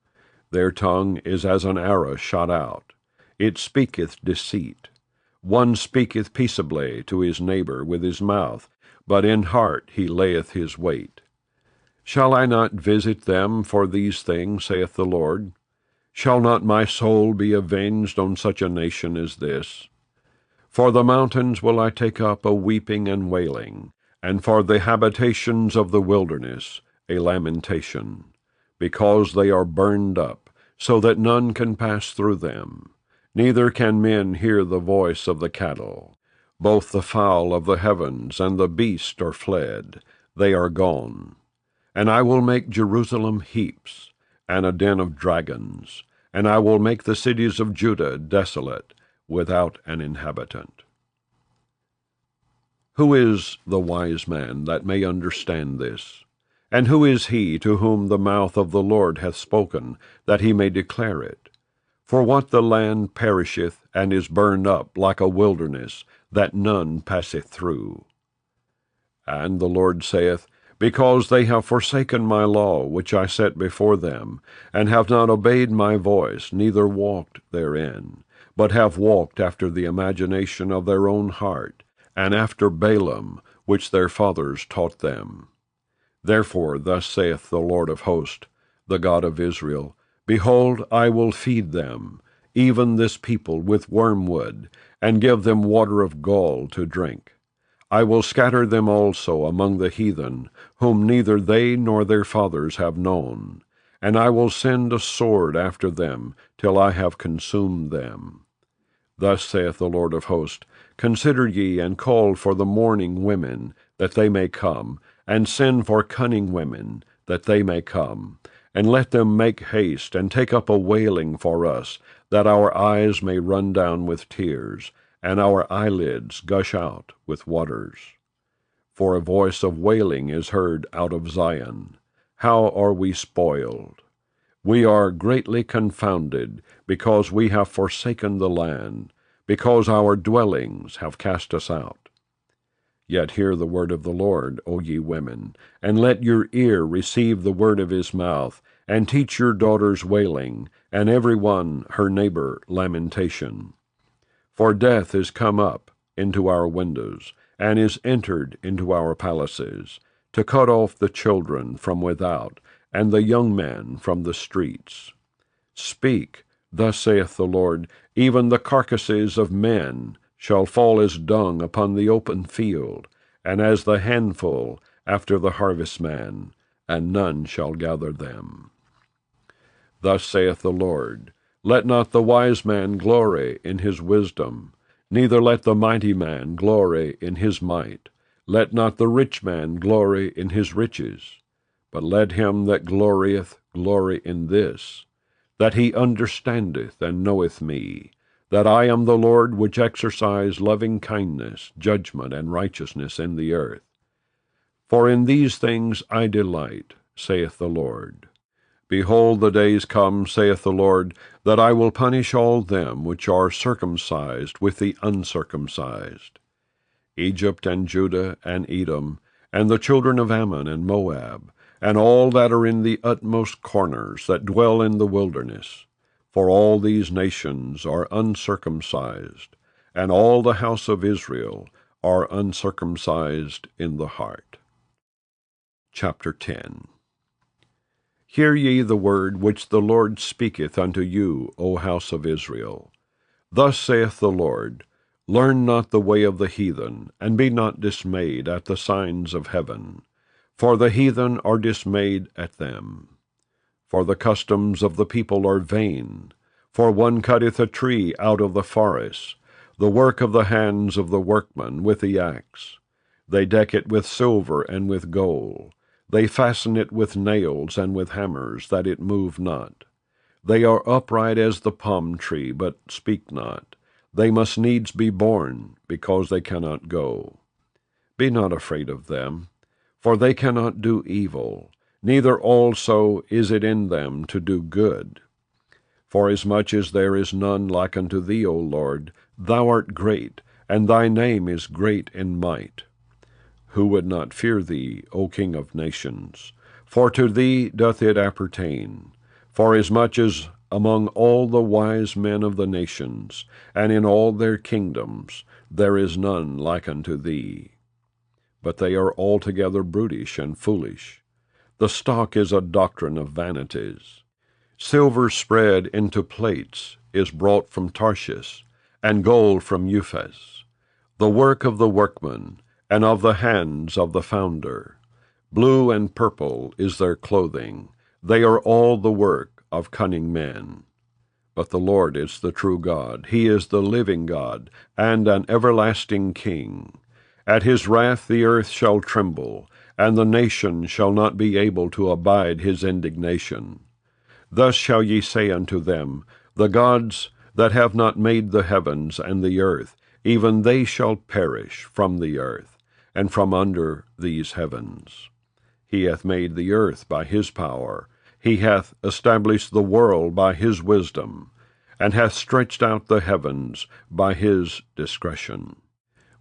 Their tongue is as an arrow shot out. It speaketh deceit. One speaketh peaceably to his neighbor with his mouth, but in heart he layeth his wait. Shall I not visit them for these things, saith the Lord? Shall not my soul be avenged on such a nation as this? For the mountains will I take up a weeping and wailing, and for the habitations of the wilderness a lamentation, because they are burned up, so that none can pass through them, neither can men hear the voice of the cattle. Both the fowl of the heavens and the beast are fled, they are gone. And I will make Jerusalem heaps, and a den of dragons, and I will make the cities of Judah desolate, without an inhabitant. Who is the wise man that may understand this? And who is he to whom the mouth of the Lord hath spoken, that he may declare it? For what the land perisheth, and is burned up like a wilderness, that none passeth through. And the Lord saith, Because they have forsaken my law which I set before them, and have not obeyed my voice, neither walked therein, but have walked after the imagination of their own heart, and after Balaam, which their fathers taught them. Therefore thus saith the Lord of hosts, the God of Israel, Behold, I will feed them, even this people, with wormwood, and give them water of gall to drink. I will scatter them also among the heathen, whom neither they nor their fathers have known, and I will send a sword after them, till I have consumed them. Thus saith the Lord of hosts, Consider ye, and call for the mourning women, that they may come, and send for cunning women, that they may come, and let them make haste, and take up a wailing for us, that our eyes may run down with tears, and our eyelids gush out with waters. For a voice of wailing is heard out of Zion. How are we spoiled? We are greatly confounded, because we have forsaken the land, because our dwellings have cast us out. Yet hear the word of the Lord, O ye women, and let your ear receive the word of his mouth, and teach your daughters wailing, and every one her neighbor lamentation. For death is come up into our windows, and is entered into our palaces, to cut off the children from without, and the young men from the streets. Speak, thus saith the Lord, even the carcasses of men shall fall as dung upon the open field, and as the handful after the harvestman, and none shall gather them. Thus saith the Lord, Let not the wise man glory in his wisdom, neither let the mighty man glory in his might. Let not the rich man glory in his riches, but let him that glorieth glory in this, that he understandeth and knoweth me, that I am the Lord which exercise loving kindness, judgment, and righteousness in the earth. For in these things I delight, saith the Lord. Behold, the days come, saith the Lord, that I will punish all them which are circumcised with the uncircumcised, Egypt and Judah and Edom, and the children of Ammon and Moab, and all that are in the utmost corners that dwell in the wilderness. For all these nations are uncircumcised, and all the house of Israel are uncircumcised in the heart. Chapter 10. Hear ye the word which the Lord speaketh unto you, O house of Israel. Thus saith the Lord, Learn not the way of the heathen, and be not dismayed at the signs of heaven. For the heathen are dismayed at them. For the customs of the people are vain. For one cutteth a tree out of the forest, the work of the hands of the workman with the axe. They deck it with silver and with gold. They fasten it with nails and with hammers, that it move not. They are upright as the palm tree, but speak not. They must needs be born, because they cannot go. Be not afraid of them, for they cannot do evil, neither also is it in them to do good. Forasmuch as there is none like unto thee, O Lord, thou art great, and thy name is great in might. Who would not fear thee, O King of nations? For to thee doth it appertain. Forasmuch as among all the wise men of the nations, and in all their kingdoms, there is none like unto thee. But they are altogether brutish and foolish. The stock is a doctrine of vanities. Silver spread into plates is brought from Tarshish, and gold from Uphaz. The work of the workman, and of the hands of the founder. Blue and purple is their clothing. They are all the work of cunning men. But the Lord is the true God. He is the living God, and an everlasting King. At his wrath the earth shall tremble, and the nation shall not be able to abide his indignation. Thus shall ye say unto them, The gods that have not made the heavens and the earth, even they shall perish from the earth, and from under these heavens. He hath made the earth by his power. He hath established the world by his wisdom, and hath stretched out the heavens by his discretion.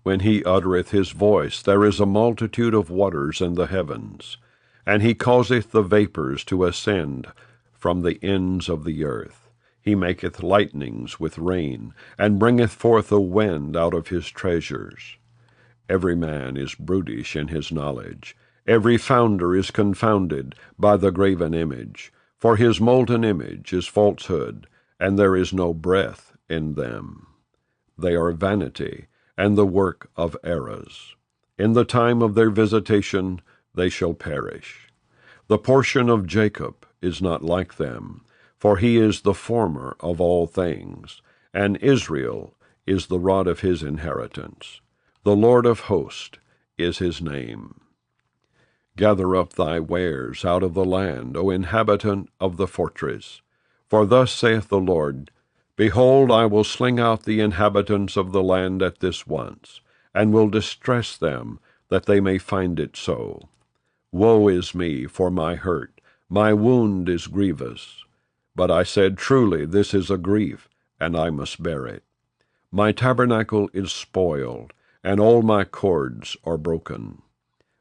When he uttereth his voice, there is a multitude of waters in the heavens, and he causeth the vapors to ascend from the ends of the earth. He maketh lightnings with rain, and bringeth forth a wind out of his treasures. Every man is brutish in his knowledge. Every founder is confounded by the graven image, for his molten image is falsehood, and there is no breath in them. They are vanity, and the work of errors. In the time of their visitation they shall perish. The portion of Jacob is not like them, for he is the former of all things, and Israel is the rod of his inheritance. The Lord of hosts is his name. Gather up thy wares out of the land, O inhabitant of the fortress. For thus saith the Lord, Behold, I will sling out the inhabitants of the land at this once, and will distress them, that they may find it so. Woe is me for my hurt, my wound is grievous. But I said, Truly this is a grief, and I must bear it. My tabernacle is spoiled, and all my cords are broken.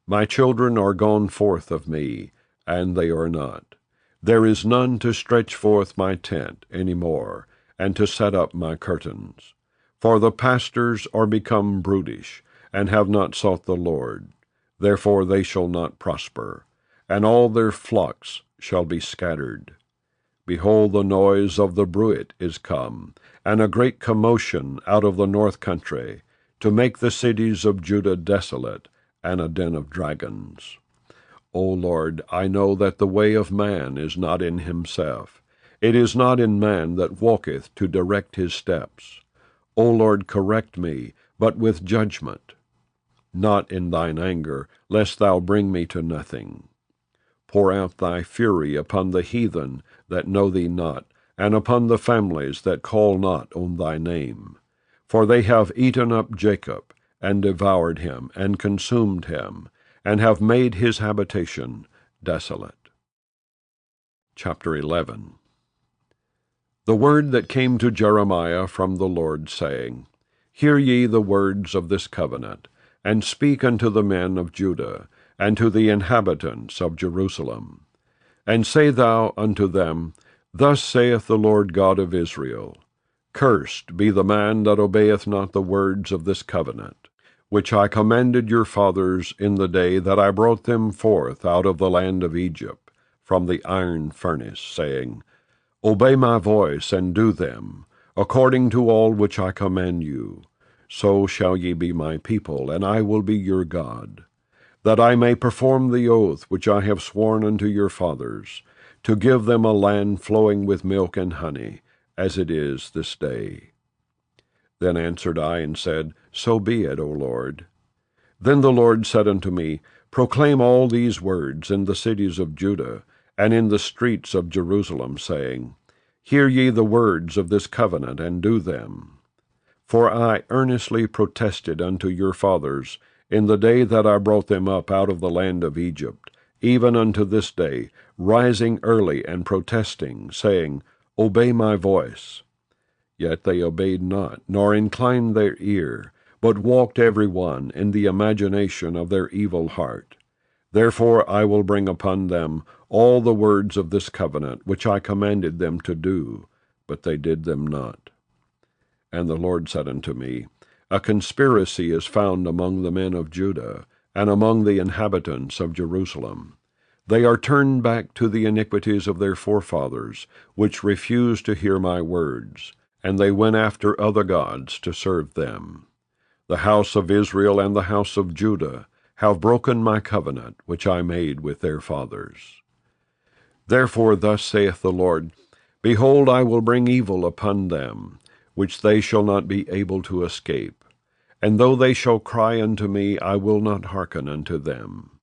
My children are gone forth of me, and they are not. There is none to stretch forth my tent any more, and to set up my curtains. For the pastors are become brutish, and have not sought the Lord. Therefore they shall not prosper, and all their flocks shall be scattered. Behold, the noise of the bruit is come, and a great commotion out of the north country, to make the cities of Judah desolate, and a den of dragons. O Lord, I know that the way of man is not in himself. It is not in man that walketh to direct his steps. O Lord, correct me, but with judgment. Not in thine anger, lest thou bring me to nothing. Pour out thy fury upon the heathen that know thee not, and upon the families that call not on thy name. For they have eaten up Jacob, and devoured him, and consumed him, and have made his habitation desolate. Chapter 11. The word that came to Jeremiah from the Lord, saying, Hear ye the words of this covenant, and speak unto the men of Judah, and to the inhabitants of Jerusalem. And say thou unto them, Thus saith the Lord God of Israel, Cursed be the man that obeyeth not the words of this covenant, which I commanded your fathers in the day that I brought them forth out of the land of Egypt, from the iron furnace, saying, Obey my voice, and do them, according to all which I command you. So shall ye be my people, and I will be your God, that I may perform the oath which I have sworn unto your fathers, to give them a land flowing with milk and honey, as it is this day. Then answered I and said, So be it, O Lord. Then the Lord said unto me, Proclaim all these words in the cities of Judah, and in the streets of Jerusalem, saying, Hear ye the words of this covenant, and do them. For I earnestly protested unto your fathers in the day that I brought them up out of the land of Egypt, even unto this day, rising early and protesting, saying, Obey my voice. Yet they obeyed not, nor inclined their ear, but walked every one in the imagination of their evil heart. Therefore I will bring upon them all the words of this covenant, which I commanded them to do, but they did them not. And the Lord said unto me, A conspiracy is found among the men of Judah, and among the inhabitants of Jerusalem. They are turned back to the iniquities of their forefathers, which refused to hear my words, and they went after other gods to serve them. The house of Israel and the house of Judah have broken my covenant, which I made with their fathers. Therefore thus saith the Lord, Behold, I will bring evil upon them, which they shall not be able to escape. And though they shall cry unto me, I will not hearken unto them.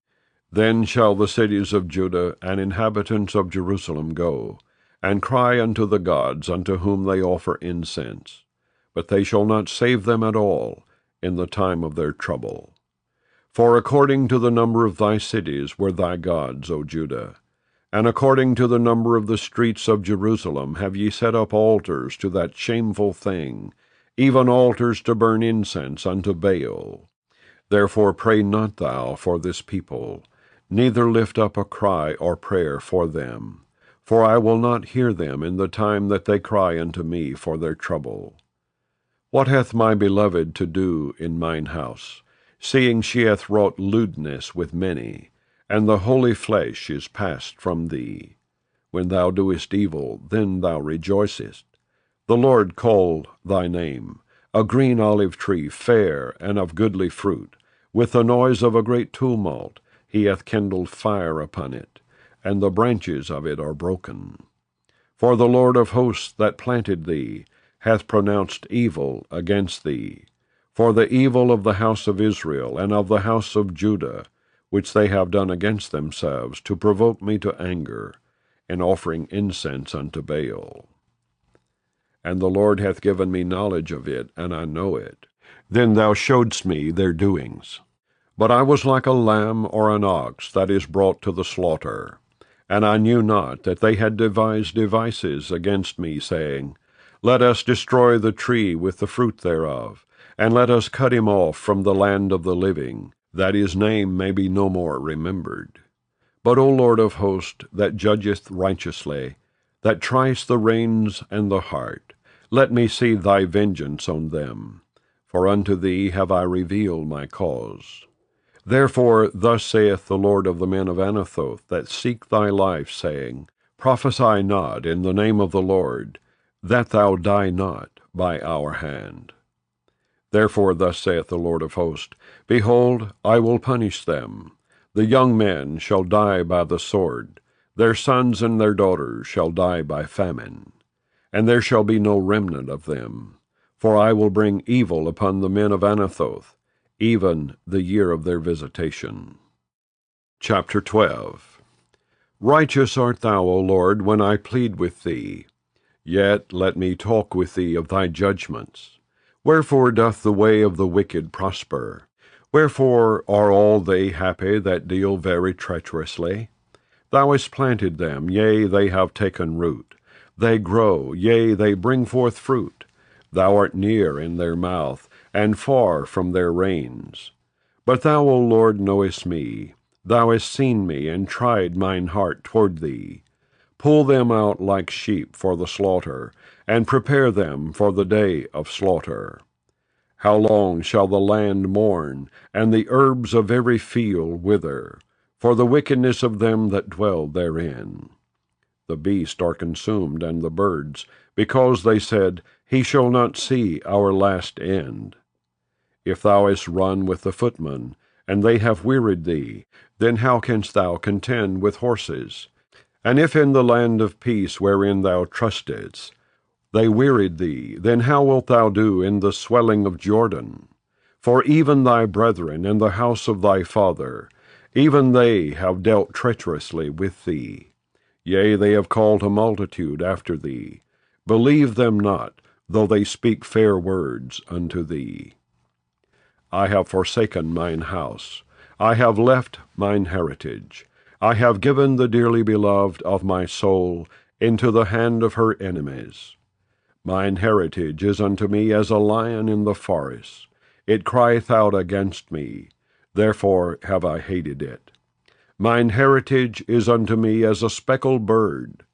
Then shall the cities of Judah and inhabitants of Jerusalem go, and cry unto the gods unto whom they offer incense. But they shall not save them at all in the time of their trouble. For according to the number of thy cities were thy gods, O Judah, and according to the number of the streets of Jerusalem have ye set up altars to that shameful thing, even altars to burn incense unto Baal. Therefore pray not thou for this people, neither lift up a cry or prayer for them, for I will not hear them in the time that they cry unto me for their trouble. What hath my beloved to do in mine house, seeing she hath wrought lewdness with many, and the holy flesh is passed from thee? When thou doest evil, then thou rejoicest. The Lord called thy name, a green olive tree, fair and of goodly fruit. With the noise of a great tumult he hath kindled fire upon it, and the branches of it are broken. For the Lord of hosts that planted thee hath pronounced evil against thee, for the evil of the house of Israel and of the house of Judah, which they have done against themselves, to provoke me to anger, in offering incense unto Baal. And the Lord hath given me knowledge of it, and I know it. Then thou showedst me their doings. But I was like a lamb or an ox that is brought to the slaughter, and I knew not that they had devised devices against me, saying, Let us destroy the tree with the fruit thereof, and let us cut him off from the land of the living, that his name may be no more remembered. But, O Lord of hosts, that judgest righteously, that triest the reins and the heart, let me see thy vengeance on them, for unto thee have I revealed my cause. Therefore thus saith the Lord of the men of Anathoth, that seek thy life, saying, Prophesy not in the name of the Lord, that thou die not by our hand. Therefore thus saith the Lord of hosts, Behold, I will punish them. The young men shall die by the sword, their sons and their daughters shall die by famine, and there shall be no remnant of them. For I will bring evil upon the men of Anathoth, even the year of their visitation. Chapter 12. Righteous art thou, O Lord, when I plead with thee. Yet let me talk with thee of thy judgments. Wherefore doth the way of the wicked prosper? Wherefore are all they happy that deal very treacherously? Thou hast planted them, yea, they have taken root. They grow, yea, they bring forth fruit. Thou art near in their mouth, and far from their reins. But thou, O Lord, knowest me. Thou hast seen me, and tried mine heart toward thee. Pull them out like sheep for the slaughter, and prepare them for the day of slaughter. How long shall the land mourn, and the herbs of every field wither, for the wickedness of them that dwell therein? The beasts are consumed, and the birds, because they said, He shall not see our last end. If thou hast run with the footmen, and they have wearied thee, then how canst thou contend with horses? And if in the land of peace wherein thou trustedst, they wearied thee, then how wilt thou do in the swelling of Jordan? For even thy brethren and the house of thy father, even they have dealt treacherously with thee. Yea, they have called a multitude after thee. Believe them not, though they speak fair words unto thee. I have forsaken mine house. I have left mine heritage. I have given the dearly beloved of my soul into the hand of her enemies. Mine heritage is unto me as a lion in the forest. It crieth out against me, therefore have I hated it. Mine heritage is unto me as a speckled bird.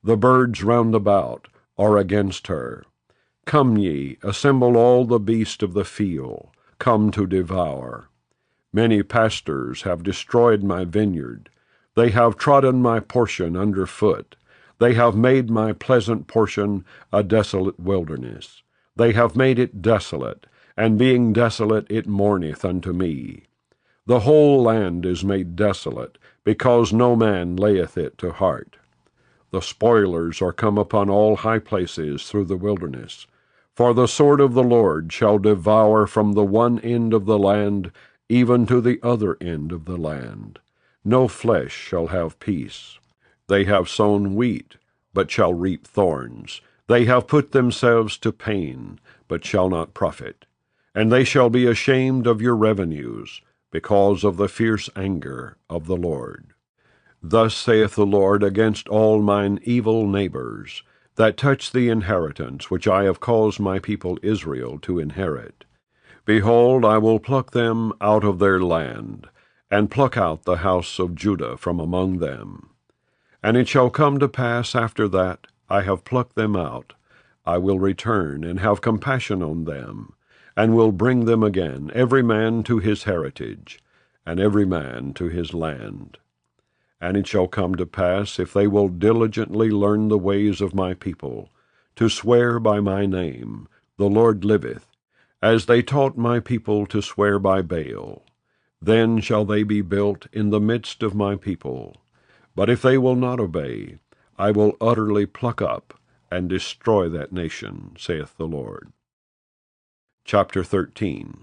The birds round about are against her. Come ye, assemble all the beasts of the field, come to devour. Many pastors have destroyed my vineyard. They have trodden my portion under foot. They have made my pleasant portion a desolate wilderness. They have made it desolate, and being desolate it mourneth unto me. The whole land is made desolate, because no man layeth it to heart. The spoilers are come upon all high places through the wilderness. For the sword of the Lord shall devour from the one end of the land even to the other end of the land. No flesh shall have peace. They have sown wheat, but shall reap thorns. They have put themselves to pain, but shall not profit. And they shall be ashamed of your revenues, because of the fierce anger of the Lord. Thus saith the Lord against all mine evil neighbors, that touch the inheritance which I have caused my people Israel to inherit. Behold, I will pluck them out of their land, and pluck out the house of Judah from among them. And it shall come to pass after that I have plucked them out, I will return and have compassion on them, and will bring them again, every man to his heritage, and every man to his land. And it shall come to pass, if they will diligently learn the ways of my people, to swear by my name, the Lord liveth, as they taught my people to swear by Baal, then shall they be built in the midst of my people. But if they will not obey, I will utterly pluck up and destroy that nation, saith the Lord. Chapter 13.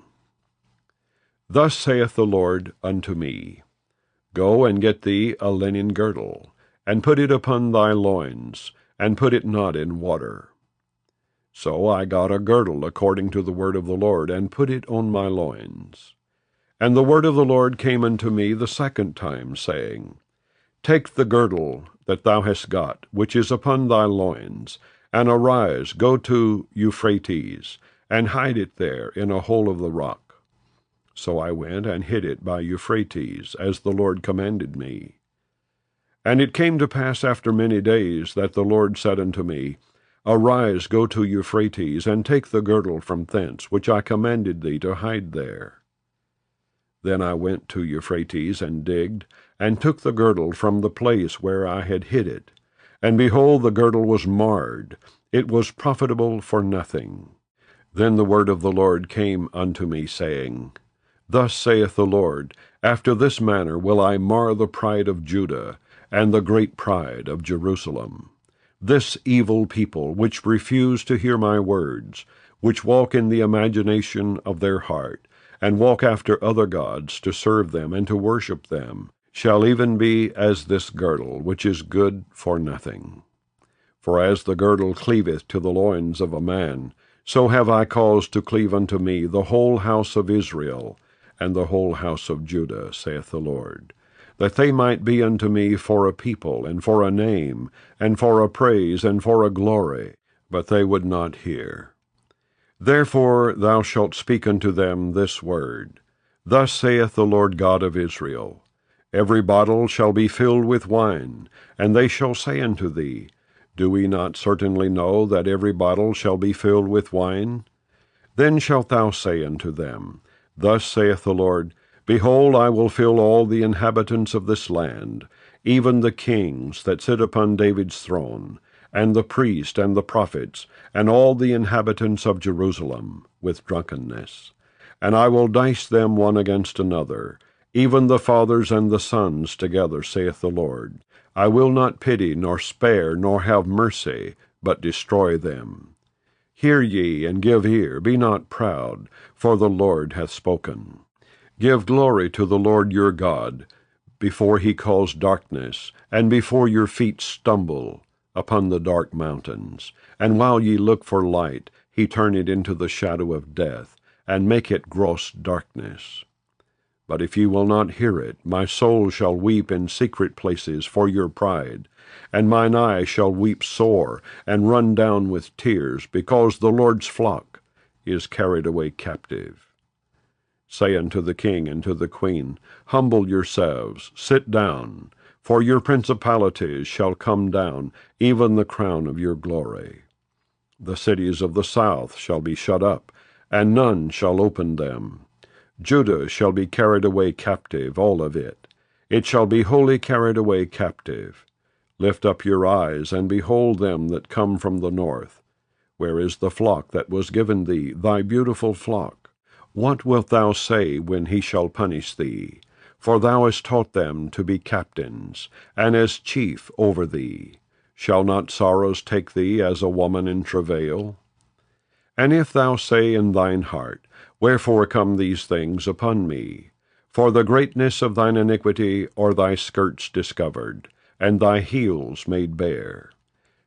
Thus saith the Lord unto me, Go and get thee a linen girdle, and put it upon thy loins, and put it not in water. So I got a girdle according to the word of the Lord, and put it on my loins. And the word of the Lord came unto me the second time, saying, Take the girdle that thou hast got, which is upon thy loins, and arise, go to Euphrates, and hide it there in a hole of the rock. So I went and hid it by Euphrates, as the Lord commanded me. And it came to pass after many days that the Lord said unto me, Arise, go to Euphrates, and take the girdle from thence, which I commanded thee to hide there. Then I went to Euphrates, and digged, and took the girdle from the place where I had hid it. And behold, the girdle was marred, it was profitable for nothing. Then the word of the Lord came unto me, saying, Thus saith the Lord, After this manner will I mar the pride of Judah, and the great pride of Jerusalem. This evil people, which refuse to hear my words, which walk in the imagination of their heart, and walk after other gods to serve them and to worship them, shall even be as this girdle, which is good for nothing. For as the girdle cleaveth to the loins of a man, so have I caused to cleave unto me the whole house of Israel, and the whole house of Judah, saith the Lord, that they might be unto me for a people, and for a name, and for a praise, and for a glory, but they would not hear. Therefore thou shalt speak unto them this word, Thus saith the Lord God of Israel, Every bottle shall be filled with wine, and they shall say unto thee, Do we not certainly know that every bottle shall be filled with wine? Then shalt thou say unto them, Thus saith the Lord, Behold, I will fill all the inhabitants of this land, even the kings that sit upon David's throne, and the priests and the prophets, and all the inhabitants of Jerusalem, with drunkenness. And I will dice them one against another, even the fathers and the sons together, saith the Lord. I will not pity, nor spare, nor have mercy, but destroy them. Hear ye, and give ear, be not proud, for the Lord hath spoken. Give glory to the Lord your God, before he calls darkness, and before your feet stumble upon the dark mountains. And while ye look for light, he turn it into the shadow of death, and make it gross darkness. But if ye will not hear it, my soul shall weep in secret places for your pride, and mine eye shall weep sore, and run down with tears, because the Lord's flock is carried away captive. Say unto the king and to the queen, Humble yourselves, sit down, for your principalities shall come down, even the crown of your glory. The cities of the south shall be shut up, and none shall open them. Judah shall be carried away captive, all of it. It shall be wholly carried away captive. Lift up your eyes, and behold them that come from the north. Where is the flock that was given thee, thy beautiful flock? What wilt thou say when he shall punish thee? For thou hast taught them to be captains, and as chief over thee. Shall not sorrows take thee as a woman in travail? And if thou say in thine heart, Wherefore come these things upon me? For the greatness of thine iniquity are thy skirts discovered, and thy heels made bare.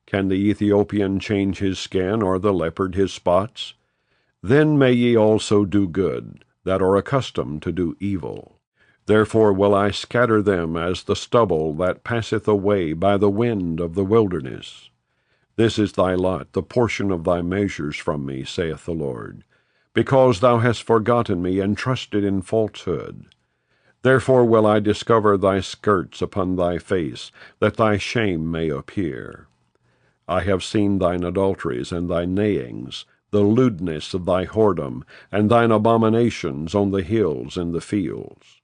Can the Ethiopian change his skin, or the leopard his spots? Then may ye also do good, that are accustomed to do evil. Therefore will I scatter them as the stubble that passeth away by the wind of the wilderness. This is thy lot, the portion of thy measures from me, saith the Lord, because thou hast forgotten me, and trusted in falsehood. Therefore will I discover thy skirts upon thy face, that thy shame may appear. I have seen thine adulteries and thy neighings, the lewdness of thy whoredom, and thine abominations on the hills and the fields.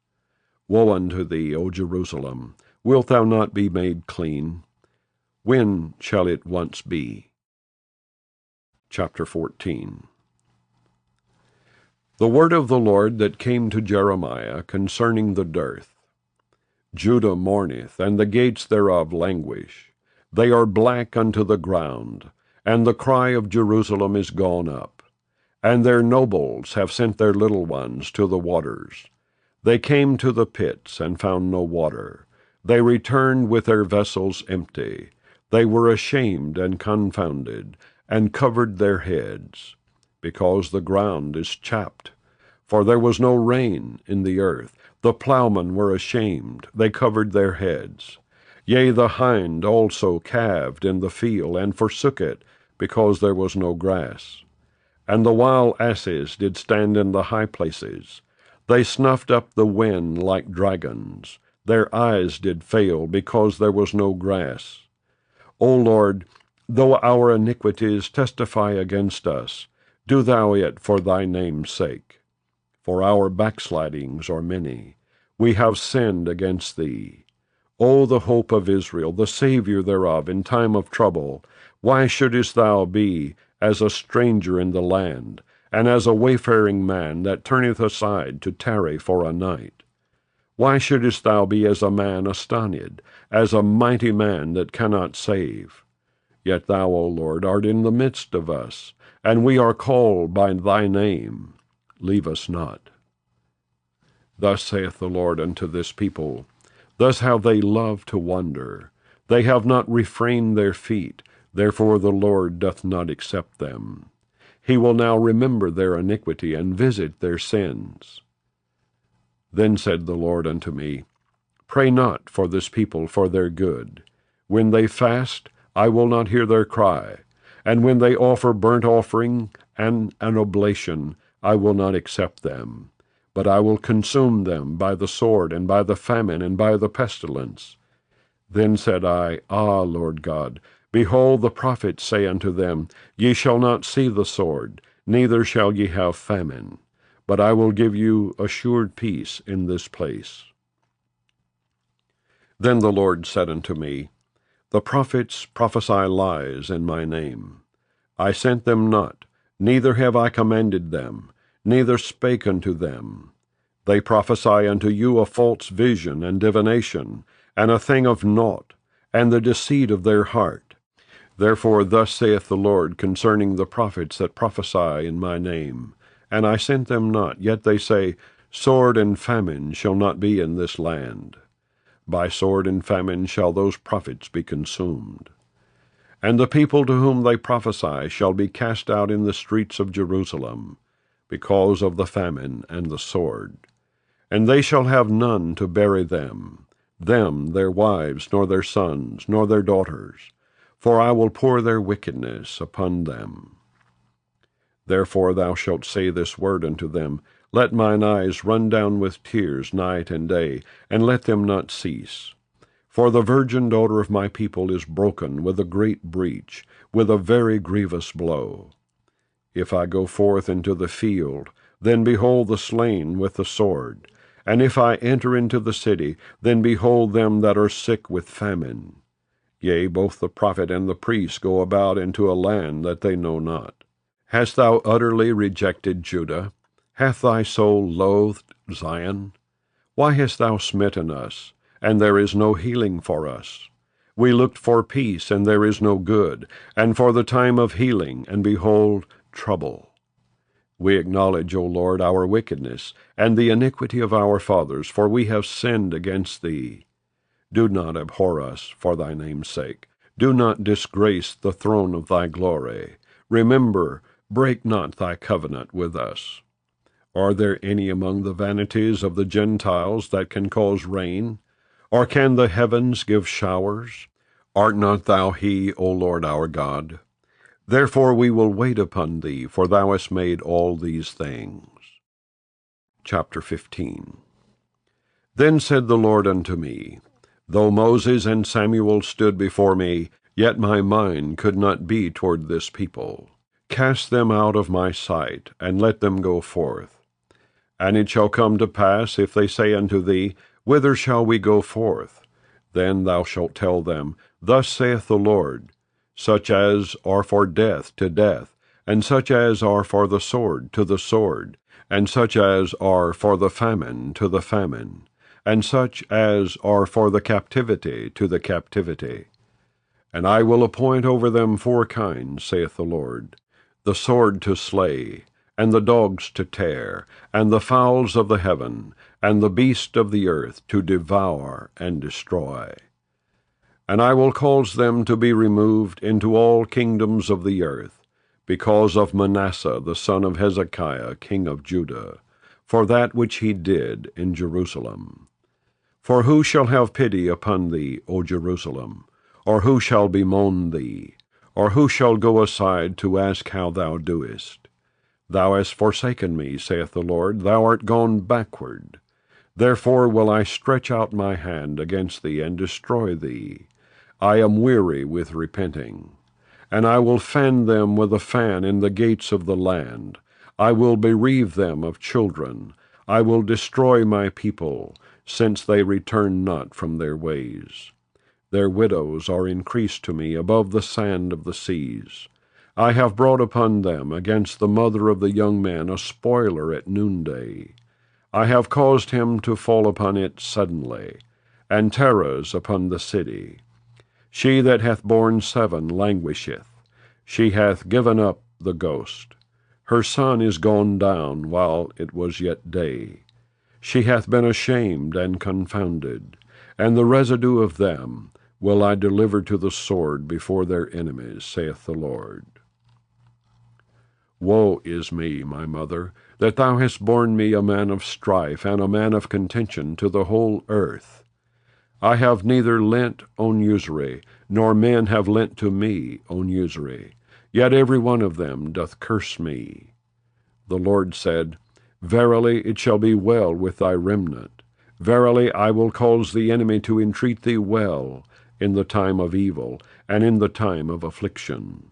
Woe unto thee, O Jerusalem! Wilt thou not be made clean? When shall it once be? Chapter 14. The word of the Lord that came to Jeremiah concerning the dearth. Judah mourneth, and the gates thereof languish. They are black unto the ground, and the cry of Jerusalem is gone up. And their nobles have sent their little ones to the waters. They came to the pits, and found no water. They returned with their vessels empty. They were ashamed and confounded, and covered their heads, because the ground is chapped. For there was no rain in the earth. The plowmen were ashamed, they covered their heads. Yea, the hind also calved in the field, and forsook it, because there was no grass. And the wild asses did stand in the high places. They snuffed up the wind like dragons. Their eyes did fail, because there was no grass. O Lord, though our iniquities testify against us, do thou it for thy name's sake. For our backslidings are many. We have sinned against thee. O the hope of Israel, the Savior thereof, in time of trouble, why shouldest thou be as a stranger in the land, and as a wayfaring man that turneth aside to tarry for a night? Why shouldest thou be as a man astonished, as a mighty man that cannot save? Yet thou, O Lord, art in the midst of us, and we are called by thy name. Leave us not. Thus saith the Lord unto this people, Thus have they loved to wander. They have not refrained their feet, therefore the Lord doth not accept them. He will now remember their iniquity, and visit their sins. Then said the Lord unto me, Pray not for this people for their good. When they fast, I will not hear their cry, and when they offer burnt offering and an oblation, I will not accept them. but I will consume them by the sword, and by the famine, and by the pestilence. Then said I, Ah, Lord God, behold, the prophets say unto them, Ye shall not see the sword, neither shall ye have famine, but I will give you assured peace in this place. Then the Lord said unto me, The prophets prophesy lies in my name. I sent them not, neither have I commanded them, neither spake unto them. They prophesy unto you a false vision and divination, and a thing of naught, and the deceit of their heart. Therefore thus saith the Lord concerning the prophets that prophesy in my name, and I sent them not, yet they say, Sword and famine shall not be in this land. By sword and famine shall those prophets be consumed. And the people to whom they prophesy shall be cast out in the streets of Jerusalem, because of the famine and the sword. And they shall have none to bury them, their wives, nor their sons, nor their daughters, for I will pour their wickedness upon them. Therefore thou shalt say this word unto them, Let mine eyes run down with tears night and day, and let them not cease. For the virgin daughter of my people is broken with a great breach, with a very grievous blow. If I go forth into the field, then behold the slain with the sword. And if I enter into the city, then behold them that are sick with famine. Yea, both the prophet and the priest go about into a land that they know not. Hast thou utterly rejected Judah? Hath thy soul loathed Zion? Why hast thou smitten us, and there is no healing for us? We looked for peace, and there is no good, and for the time of healing, and behold, trouble. We acknowledge, O Lord, our wickedness, and the iniquity of our fathers, for we have sinned against thee. Do not abhor us for thy name's sake. Do not disgrace the throne of thy glory. Remember, break not thy covenant with us. Are there any among the vanities of the Gentiles that can cause rain? Or can the heavens give showers? Art not thou he, O Lord our God? Therefore we will wait upon thee, for thou hast made all these things. Chapter 15. Then said the Lord unto me, Though Moses and Samuel stood before me, yet my mind could not be toward this people. Cast them out of my sight, and let them go forth. And it shall come to pass, if they say unto thee, Whither shall we go forth? Then thou shalt tell them, Thus saith the Lord, Such as are for death to death, and such as are for the sword to the sword, and such as are for the famine to the famine, and such as are for the captivity to the captivity. And I will appoint over them 4 kinds, saith the Lord, the sword to slay, and the dogs to tear, and the fowls of the heaven, and the beast of the earth to devour and destroy. And I will cause them to be removed into all kingdoms of the earth, because of Manasseh the son of Hezekiah king of Judah, for that which he did in Jerusalem. For who shall have pity upon thee, O Jerusalem? Or who shall bemoan thee? Or who shall go aside to ask how thou doest? Thou hast forsaken me, saith the Lord, thou art gone backward. Therefore will I stretch out my hand against thee, and destroy thee. I am weary with repenting. And I will fan them with a fan in the gates of the land. I will bereave them of children. I will destroy my people, since they return not from their ways. Their widows are increased to me above the sand of the seas. I have brought upon them against the mother of the young man a spoiler at noonday. I have caused him to fall upon it suddenly, and terrors upon the city. She that hath borne 7 languisheth. She hath given up the ghost. Her son is gone down while it was yet day. She hath been ashamed and confounded, and the residue of them will I deliver to the sword before their enemies, saith the Lord. Woe is me, my mother, that thou hast borne me a man of strife and a man of contention to the whole earth. I have neither lent on usury, nor men have lent to me on usury, yet every one of them doth curse me. The Lord said, Verily it shall be well with thy remnant. Verily I will cause the enemy to entreat thee well in the time of evil, and in the time of affliction.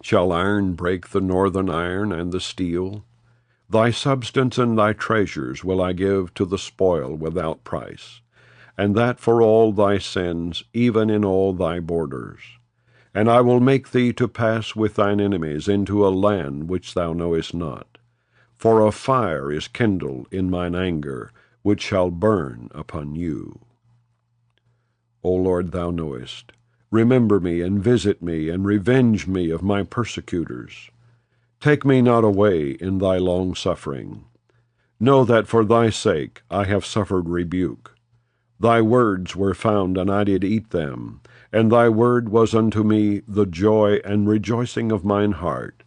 Shall iron break the northern iron and the steel? Thy substance and thy treasures will I give to the spoil without price, and that for all thy sins, even in all thy borders. And I will make thee to pass with thine enemies into a land which thou knowest not. For a fire is kindled in mine anger, which shall burn upon you. O Lord, thou knowest. Remember me, and visit me, and revenge me of my persecutors. Take me not away in thy long suffering. Know that for thy sake I have suffered rebuke. Thy words were found, and I did eat them, and thy word was unto me the joy and rejoicing of mine heart.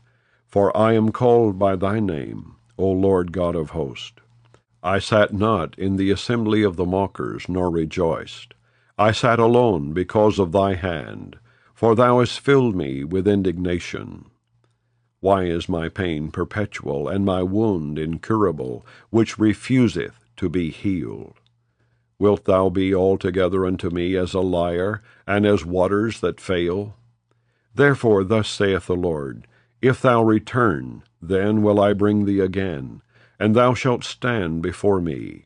For I am called by thy name, O Lord God of hosts. I sat not in the assembly of the mockers, nor rejoiced. I sat alone because of thy hand, for thou hast filled me with indignation. Why is my pain perpetual, and my wound incurable, which refuseth to be healed? Wilt thou be altogether unto me as a liar, and as waters that fail? Therefore thus saith the Lord, If thou return, then will I bring thee again, and thou shalt stand before me.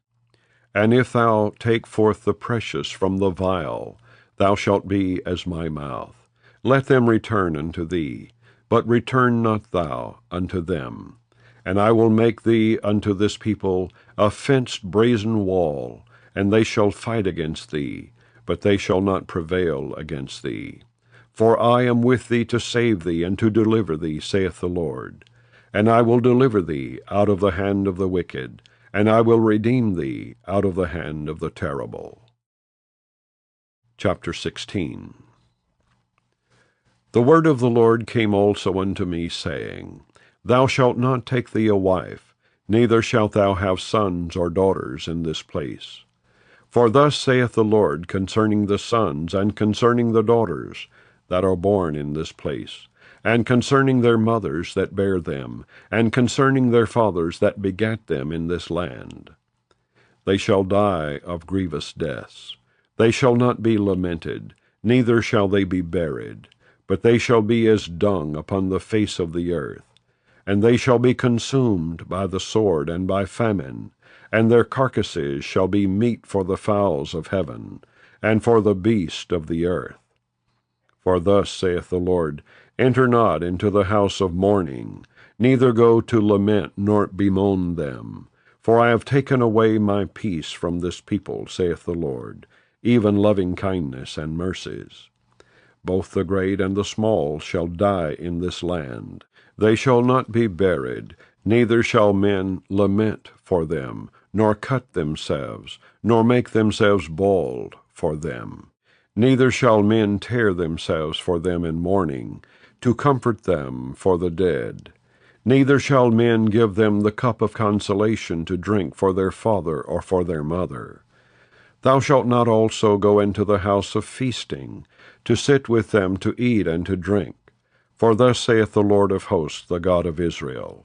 And if thou take forth the precious from the vile, thou shalt be as my mouth. Let them return unto thee, but return not thou unto them. And I will make thee unto this people a fenced brazen wall, and they shall fight against thee, but they shall not prevail against thee. For I am with thee to save thee and to deliver thee, saith the Lord. And I will deliver thee out of the hand of the wicked, and I will redeem thee out of the hand of the terrible. Chapter 16. The word of the Lord came also unto me, saying, Thou shalt not take thee a wife, neither shalt thou have sons or daughters in this place. For thus saith the Lord concerning the sons and concerning the daughters that are born in this place, and concerning their mothers that bare them, and concerning their fathers that begat them in this land. They shall die of grievous deaths. They shall not be lamented, neither shall they be buried, but they shall be as dung upon the face of the earth. And they shall be consumed by the sword and by famine, and their carcasses shall be meat for the fowls of heaven, and for the beast of the earth. For thus saith the Lord, Enter not into the house of mourning, neither go to lament nor bemoan them. For I have taken away my peace from this people, saith the Lord, even loving kindness and mercies. Both the great and the small shall die in this land. They shall not be buried, neither shall men lament for them, nor cut themselves, nor make themselves bald for them. Neither shall men tear themselves for them in mourning, to comfort them for the dead. Neither shall men give them the cup of consolation to drink for their father or for their mother. Thou shalt not also go into the house of feasting, to sit with them to eat and to drink. For thus saith the Lord of hosts, the God of Israel,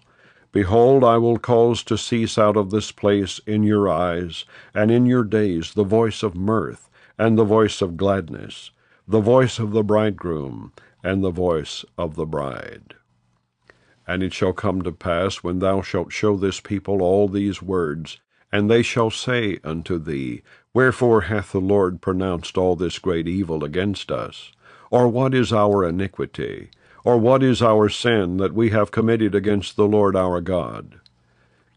Behold, I will cause to cease out of this place in your eyes, and in your days, the voice of mirth, and the voice of gladness, the voice of the bridegroom, and the voice of the bride. And it shall come to pass, when thou shalt show this people all these words, and they shall say unto thee, Wherefore hath the Lord pronounced all this great evil against us? Or what is our iniquity? Or what is our sin that we have committed against the Lord our God?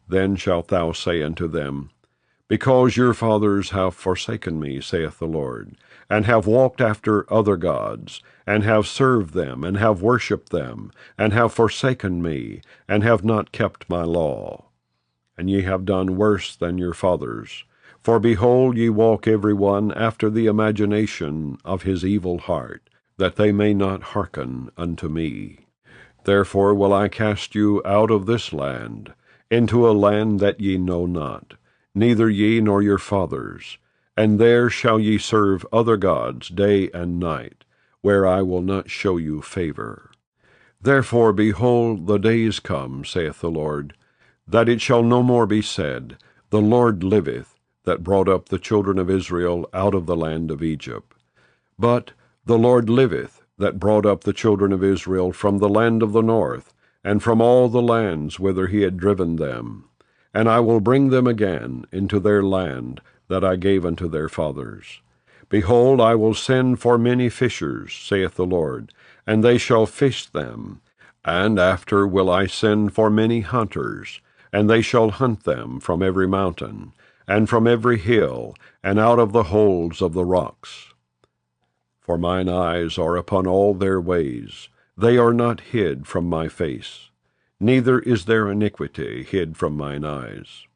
Then shalt thou say unto them, Because your fathers have forsaken me, saith the Lord, and have walked after other gods, and have served them, and have worshipped them, and have forsaken me, and have not kept my law. And ye have done worse than your fathers. For behold, ye walk every one after the imagination of his evil heart, that they may not hearken unto me. Therefore will I cast you out of this land, into a land that ye know not, neither ye nor your fathers, and there shall ye serve other gods day and night, where I will not show you favor. Therefore, behold, the days come, saith the Lord, that it shall no more be said, The Lord liveth, that brought up the children of Israel out of the land of Egypt. But the Lord liveth, that brought up the children of Israel from the land of the north, and from all the lands whither he had driven them. And I will bring them again into their land that I gave unto their fathers. Behold, I will send for many fishers, saith the Lord, and they shall fish them. And after will I send for many hunters, and they shall hunt them from every mountain, and from every hill, and out of the holes of the rocks. For mine eyes are upon all their ways, they are not hid from my face, neither is their iniquity hid from mine eyes.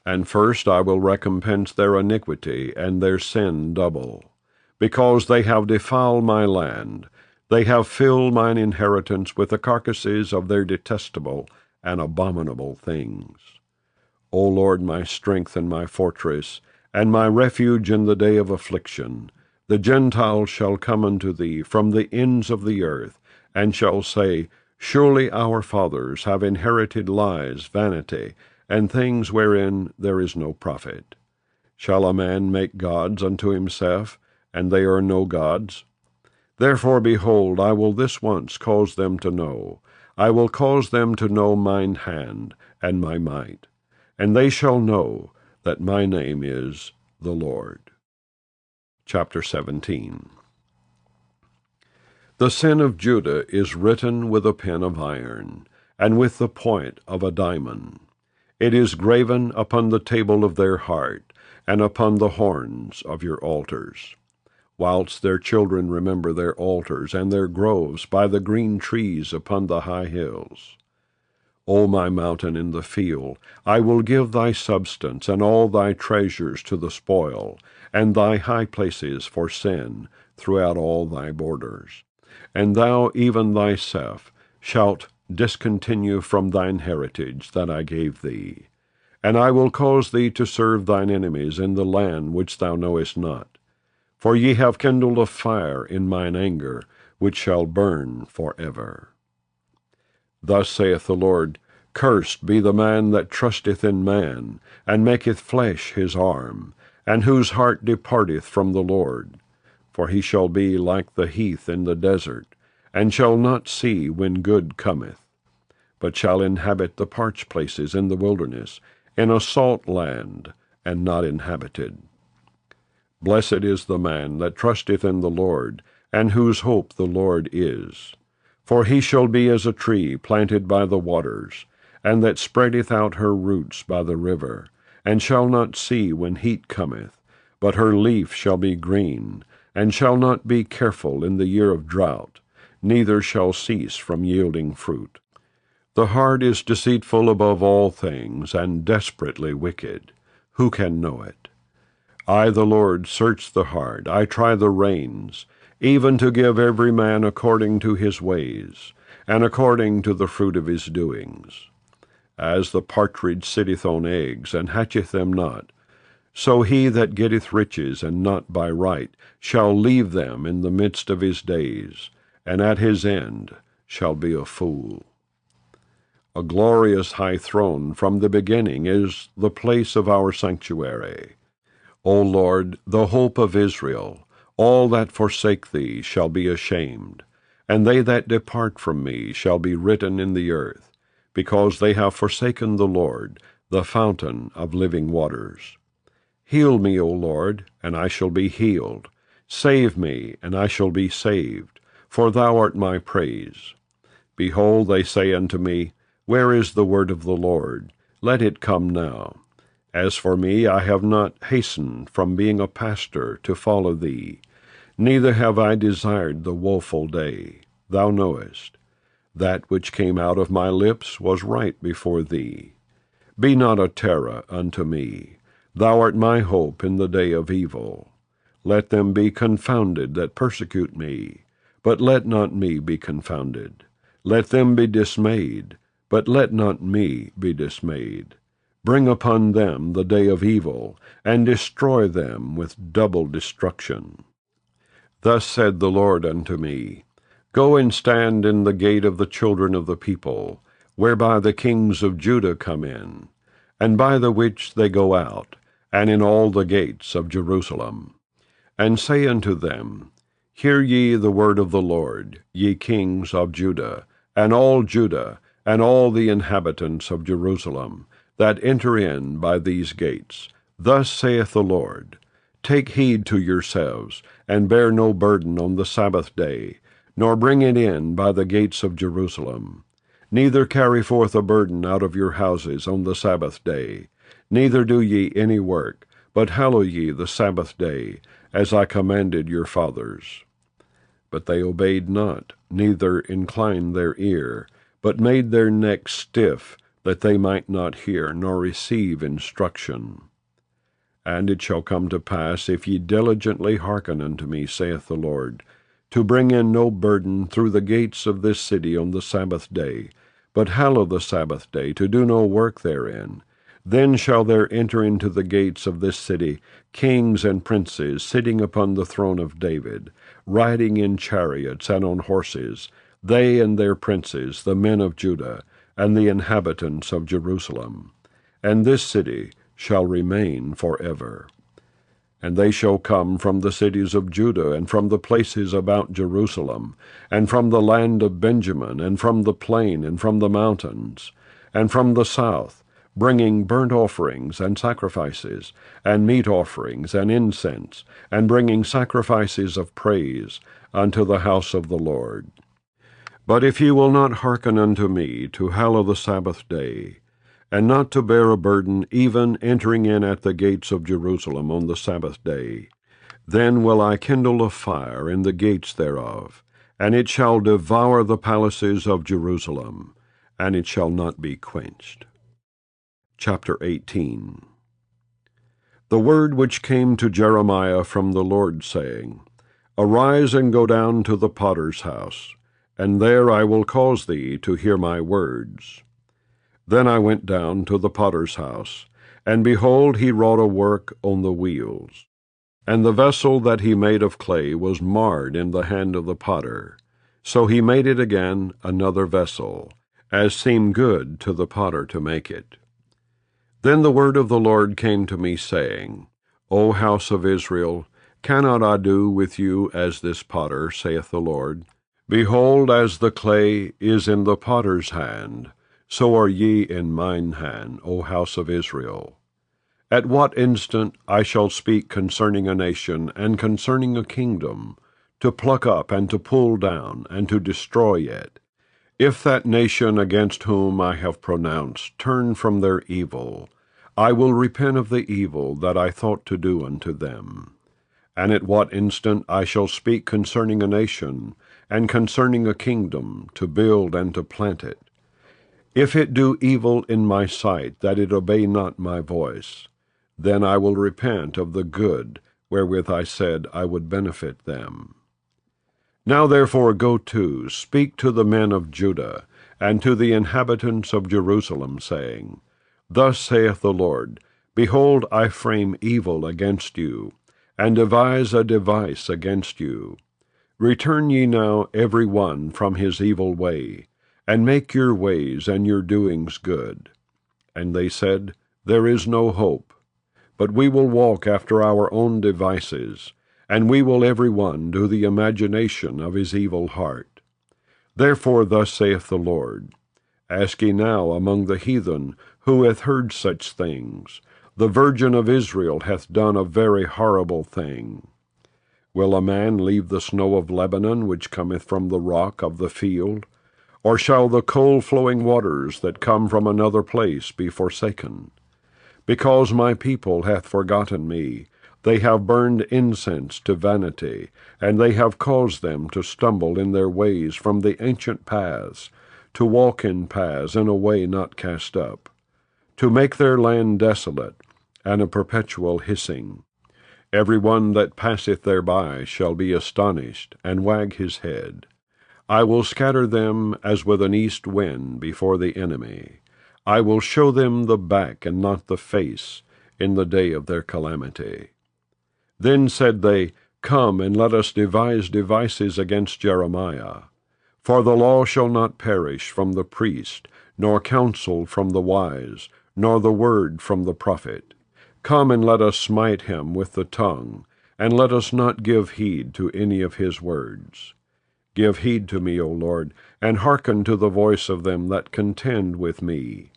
And first I will recompense their iniquity and their sin double, because they have defiled my land, they have filled mine inheritance with the carcasses of their detestable and abominable things. O Lord, my strength and my fortress, and my refuge in the day of affliction, the Gentiles shall come unto thee from the ends of the earth, and shall say, Surely our fathers have inherited lies, vanity, and things wherein there is no profit. Shall a man make gods unto himself, and they are no gods? Therefore, behold, I will this once cause them to know, I will cause them to know mine hand and my might, and they shall know that my name is the Lord. Chapter 17. The sin of Judah is written with a pen of iron, and with the point of a diamond. It is graven upon the table of their heart, and upon the horns of your altars. Whilst their children remember their altars and their groves by the green trees upon the high hills. O my mountain in the field, I will give thy substance and all thy treasures to the spoil, and thy high places for sin throughout all thy borders. And thou even thyself shalt discontinue from thine heritage that I gave thee. And I will cause thee to serve thine enemies in the land which thou knowest not. For ye have kindled a fire in mine anger, which shall burn for ever. Thus saith the Lord, Cursed be the man that trusteth in man, and maketh flesh his arm, and whose heart departeth from the Lord. For he shall be like the heath in the desert, and shall not see when good cometh, but shall inhabit the parched places in the wilderness, in a salt land, and not inhabited. Blessed is the man that trusteth in the Lord, and whose hope the Lord is. For he shall be as a tree planted by the waters, and that spreadeth out her roots by the river, and shall not see when heat cometh, but her leaf shall be green, and shall not be careful in the year of drought, neither shall cease from yielding fruit. The heart is deceitful above all things, and desperately wicked. Who can know it? I, the Lord, search the heart, I try the reins, even to give every man according to his ways, and according to the fruit of his doings. As the partridge sitteth on eggs, and hatcheth them not, so he that getteth riches, and not by right, shall leave them in the midst of his days, and at his end shall be a fool. A glorious high throne from the beginning is the place of our sanctuary. O Lord, the hope of Israel, all that forsake thee shall be ashamed, and they that depart from me shall be written in the earth, because they have forsaken the Lord, the fountain of living waters. Heal me, O Lord, and I shall be healed. Save me, and I shall be saved, for thou art my praise. Behold, they say unto me, Where is the word of the Lord? Let it come now. As for me, I have not hastened from being a pastor to follow thee, neither have I desired the woeful day. Thou knowest. That which came out of my lips was right before thee. Be not a terror unto me. Thou art my hope in the day of evil. Let them be confounded that persecute me, but let not me be confounded. Let them be dismayed, but let not me be dismayed. Bring upon them the day of evil, and destroy them with double destruction. Thus said the Lord unto me, Go and stand in the gate of the children of the people, whereby the kings of Judah come in, and by the which they go out, and in all the gates of Jerusalem. And say unto them, Hear ye the word of the Lord, ye kings of Judah, and all the inhabitants of Jerusalem, that enter in by these gates. Thus saith the Lord, Take heed to yourselves, and bear no burden on the Sabbath day, nor bring it in by the gates of Jerusalem. Neither carry forth a burden out of your houses on the Sabbath day, neither do ye any work, but hallow ye the Sabbath day, as I commanded your fathers. But they obeyed not, neither inclined their ear, but made their necks stiff, that they might not hear, nor receive instruction. And it shall come to pass, if ye diligently hearken unto me, saith the Lord, to bring in no burden through the gates of this city on the Sabbath day, but hallow the Sabbath day, to do no work therein, then shall there enter into the gates of this city kings and princes sitting upon the throne of David, riding in chariots and on horses, they and their princes, the men of Judah, and the inhabitants of Jerusalem. And this city shall remain forever. And they shall come from the cities of Judah, and from the places about Jerusalem, and from the land of Benjamin, and from the plain, and from the mountains, and from the south, bringing burnt offerings and sacrifices, and meat offerings and incense, and bringing sacrifices of praise unto the house of the Lord. But if ye will not hearken unto me to hallow the Sabbath day, and not to bear a burden, even entering in at the gates of Jerusalem on the Sabbath day, then will I kindle a fire in the gates thereof, and it shall devour the palaces of Jerusalem, and it shall not be quenched. Chapter 18. The word which came to Jeremiah from the Lord, saying, Arise and go down to the potter's house, and there I will cause thee to hear my words. Then I went down to the potter's house, and behold, he wrought a work on the wheels. And the vessel that he made of clay was marred in the hand of the potter. So he made it again another vessel, as seemed good to the potter to make it. Then the word of the Lord came to me, saying, O house of Israel, cannot I do with you as this potter, saith the Lord? Behold, as the clay is in the potter's hand, so are ye in mine hand, O house of Israel. At what instant I shall speak concerning a nation and concerning a kingdom, to pluck up and to pull down and to destroy it, if that nation against whom I have pronounced turn from their evil, I will repent of the evil that I thought to do unto them. And at what instant I shall speak concerning a nation and concerning a kingdom, to build and to plant it, if it do evil in my sight, that it obey not my voice, then I will repent of the good wherewith I said I would benefit them. Now therefore go to, speak to the men of Judah, and to the inhabitants of Jerusalem, saying, Thus saith the Lord, Behold, I frame evil against you, and devise a device against you. Return ye now every one from his evil way, and make your ways and your doings good. And they said, There is no hope, but we will walk after our own devices, and we will every one do the imagination of his evil heart. Therefore thus saith the Lord, Ask ye now among the heathen, who hath heard such things? The Virgin of Israel hath done a very horrible thing. Will a man leave the snow of Lebanon, which cometh from the rock of the field? Or shall the cold-flowing waters that come from another place be forsaken? Because my people hath forgotten me, they have burned incense to vanity, and they have caused them to stumble in their ways from the ancient paths, to walk in paths in a way not cast up, to make their land desolate, and a perpetual hissing. Every one that passeth thereby shall be astonished, and wag his head. I will scatter them as with an east wind before the enemy. I will show them the back and not the face in the day of their calamity. Then said they, Come, and let us devise devices against Jeremiah. For the law shall not perish from the priest, nor counsel from the wise, nor the word from the prophet. Come and let us smite him with the tongue, and let us not give heed to any of his words. Give heed to me, O Lord, and hearken to the voice of them that contend with me.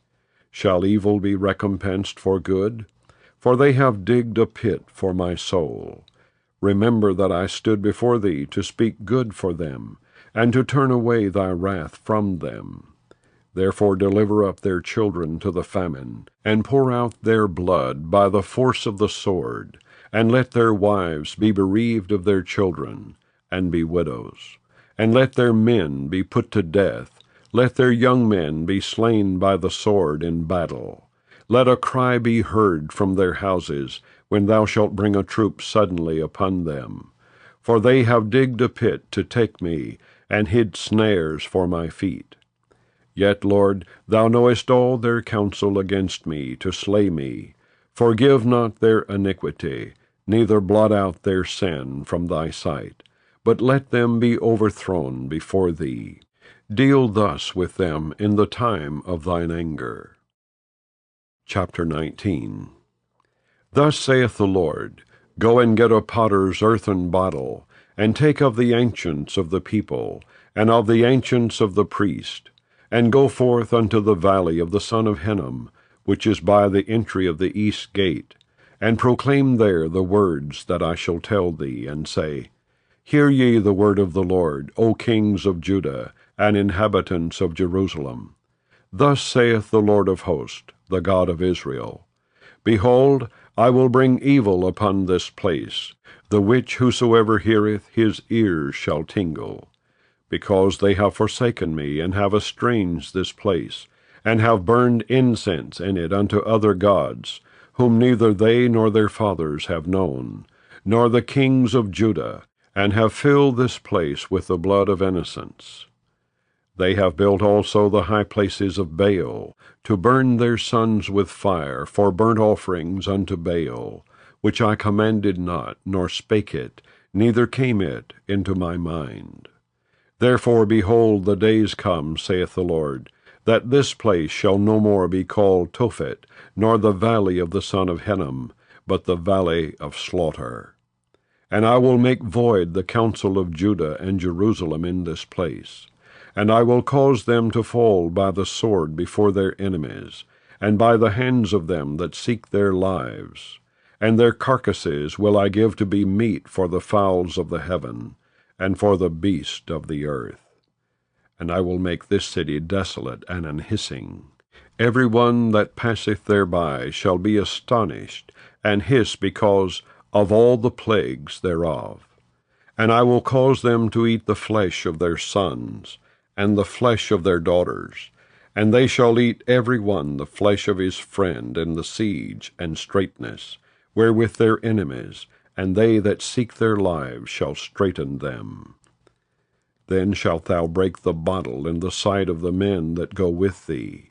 Shall evil be recompensed for good? For they have digged a pit for my soul. Remember that I stood before thee to speak good for them, and to turn away thy wrath from them. Therefore deliver up their children to the famine, and pour out their blood by the force of the sword, and let their wives be bereaved of their children, and be widows. And let their men be put to death, let their young men be slain by the sword in battle. Let a cry be heard from their houses, when thou shalt bring a troop suddenly upon them. For they have digged a pit to take me, and hid snares for my feet. Yet, Lord, thou knowest all their counsel against me, to slay me. Forgive not their iniquity, neither blot out their sin from thy sight, but let them be overthrown before thee. Deal thus with them in the time of thine anger. Chapter 19. Thus saith the Lord, Go and get a potter's earthen bottle, and take of the ancients of the people, and of the ancients of the priest, and go forth unto the valley of the son of Hinnom, which is by the entry of the east gate, and proclaim there the words that I shall tell thee, and say, Hear ye the word of the Lord, O kings of Judah, and inhabitants of Jerusalem. Thus saith the Lord of hosts, the God of Israel, Behold, I will bring evil upon this place, the which whosoever heareth his ears shall tingle. Because they have forsaken me, and have estranged this place, and have burned incense in it unto other gods, whom neither they nor their fathers have known, nor the kings of Judah, and have filled this place with the blood of innocents. They have built also the high places of Baal, to burn their sons with fire for burnt offerings unto Baal, which I commanded not, nor spake it, neither came it into my mind. Therefore, behold, the days come, saith the Lord, that this place shall no more be called Tophet, nor the valley of the son of Hinnom, but the valley of slaughter. And I will make void the counsel of Judah and Jerusalem in this place, and I will cause them to fall by the sword before their enemies, and by the hands of them that seek their lives. And their carcasses will I give to be meat for the fowls of the heaven, and for the beast of the earth. And I will make this city desolate and an hissing. Every one that passeth thereby shall be astonished, and hiss because of all the plagues thereof. And I will cause them to eat the flesh of their sons, and the flesh of their daughters, and they shall eat every one the flesh of his friend in the siege and straitness, wherewith their enemies, and they that seek their lives shall straiten them. Then shalt thou break the bottle in the sight of the men that go with thee,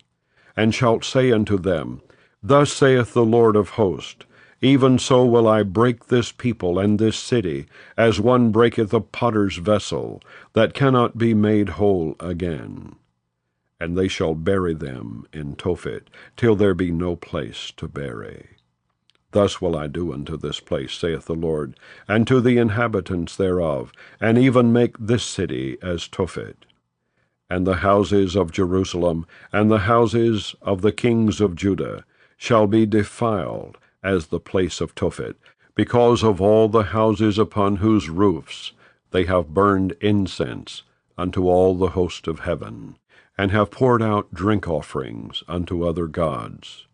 and shalt say unto them, Thus saith the Lord of hosts, Even so will I break this people and this city, as one breaketh a potter's vessel, that cannot be made whole again. And they shall bury them in Tophet, till there be no place to bury. Thus will I do unto this place, saith the Lord, and to the inhabitants thereof, and even make this city as Tophet. And the houses of Jerusalem, and the houses of the kings of Judah, shall be defiled as the place of Tophet, because of all the houses upon whose roofs they have burned incense unto all the host of heaven, and have poured out drink offerings unto other gods.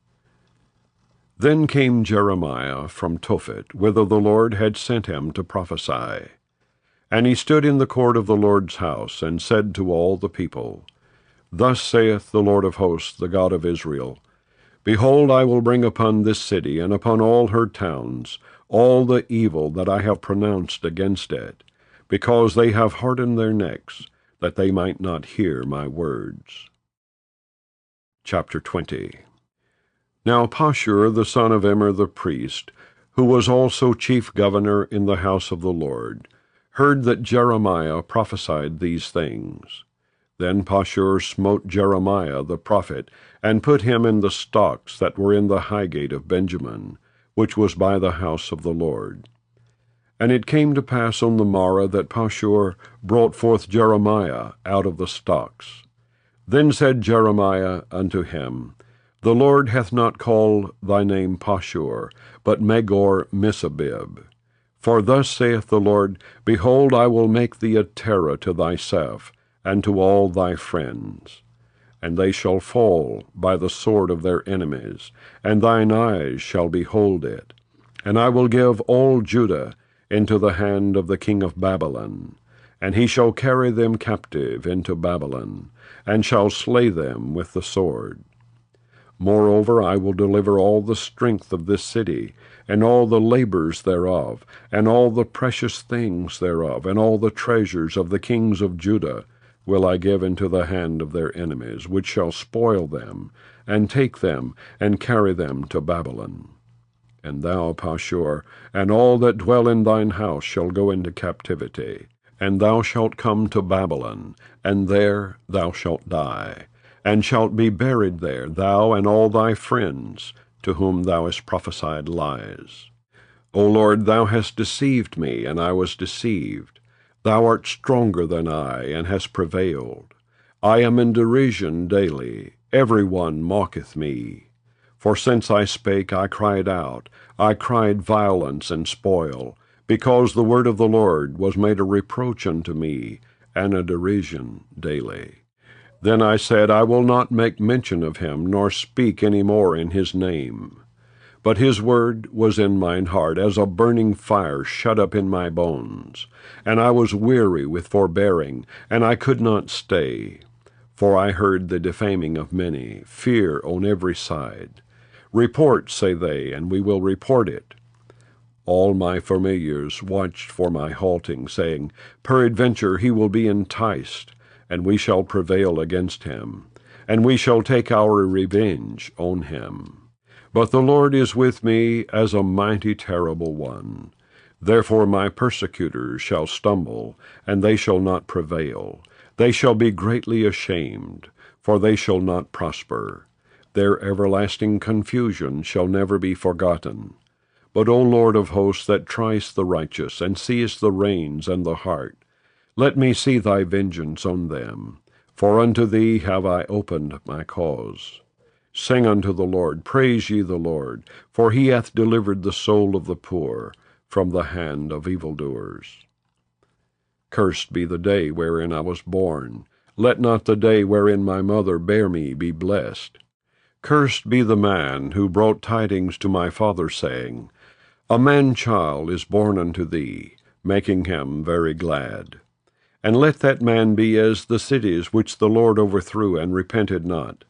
Then came Jeremiah from Tophet, whither the Lord had sent him to prophesy. And he stood in the court of the Lord's house, and said to all the people, Thus saith the Lord of hosts, the God of Israel, Behold, I will bring upon this city, and upon all her towns, all the evil that I have pronounced against it, because they have hardened their necks, that they might not hear my words. Chapter 20. Now Pashur the son of Immer the priest, who was also chief governor in the house of the Lord, heard that Jeremiah prophesied these things. Then Pashur smote Jeremiah the prophet, and put him in the stocks that were in the high gate of Benjamin, which was by the house of the Lord. And it came to pass on the morrow that Pashur brought forth Jeremiah out of the stocks. Then said Jeremiah unto him, The Lord hath not called thy name Pashur, but Magor-Missabib. For thus saith the Lord, Behold, I will make thee a terror to thyself, and to all thy friends. And they shall fall by the sword of their enemies, and thine eyes shall behold it. And I will give all Judah into the hand of the king of Babylon, and he shall carry them captive into Babylon, and shall slay them with the sword. Moreover, I will deliver all the strength of this city, and all the labors thereof, and all the precious things thereof, and all the treasures of the kings of Judah will I give into the hand of their enemies, which shall spoil them, and take them, and carry them to Babylon. And thou, Pashur, and all that dwell in thine house shall go into captivity, and thou shalt come to Babylon, and there thou shalt die, and shalt be buried there, thou and all thy friends, to whom thou hast prophesied lies. O Lord, thou hast deceived me, and I was deceived. Thou art stronger than I, and hast prevailed. I am in derision daily. Every one mocketh me. For since I spake, I cried out. I cried violence and spoil, because the word of the Lord was made a reproach unto me, and a derision daily. Then I said, I will not make mention of him, nor speak any more in his name. But his word was in mine heart, as a burning fire shut up in my bones. And I was weary with forbearing, and I could not stay. For I heard the defaming of many, fear on every side. Report, say they, and we will report it. All my familiars watched for my halting, saying, Peradventure he will be enticed, and we shall prevail against him, and we shall take our revenge on him. But the Lord is with me as a mighty terrible one. Therefore my persecutors shall stumble, and they shall not prevail. They shall be greatly ashamed, for they shall not prosper. Their everlasting confusion shall never be forgotten. But, O Lord of hosts, that triest the righteous, and seest the reins and the heart, let me see thy vengeance on them, for unto thee have I opened my cause. Sing unto the Lord, praise ye the Lord, for he hath delivered the soul of the poor from the hand of evildoers. Cursed be the day wherein I was born. Let not the day wherein my mother bare me be blessed. Cursed be the man who brought tidings to my father, saying, A man-child is born unto thee, making him very glad. And let that man be as the cities which the Lord overthrew and repented not.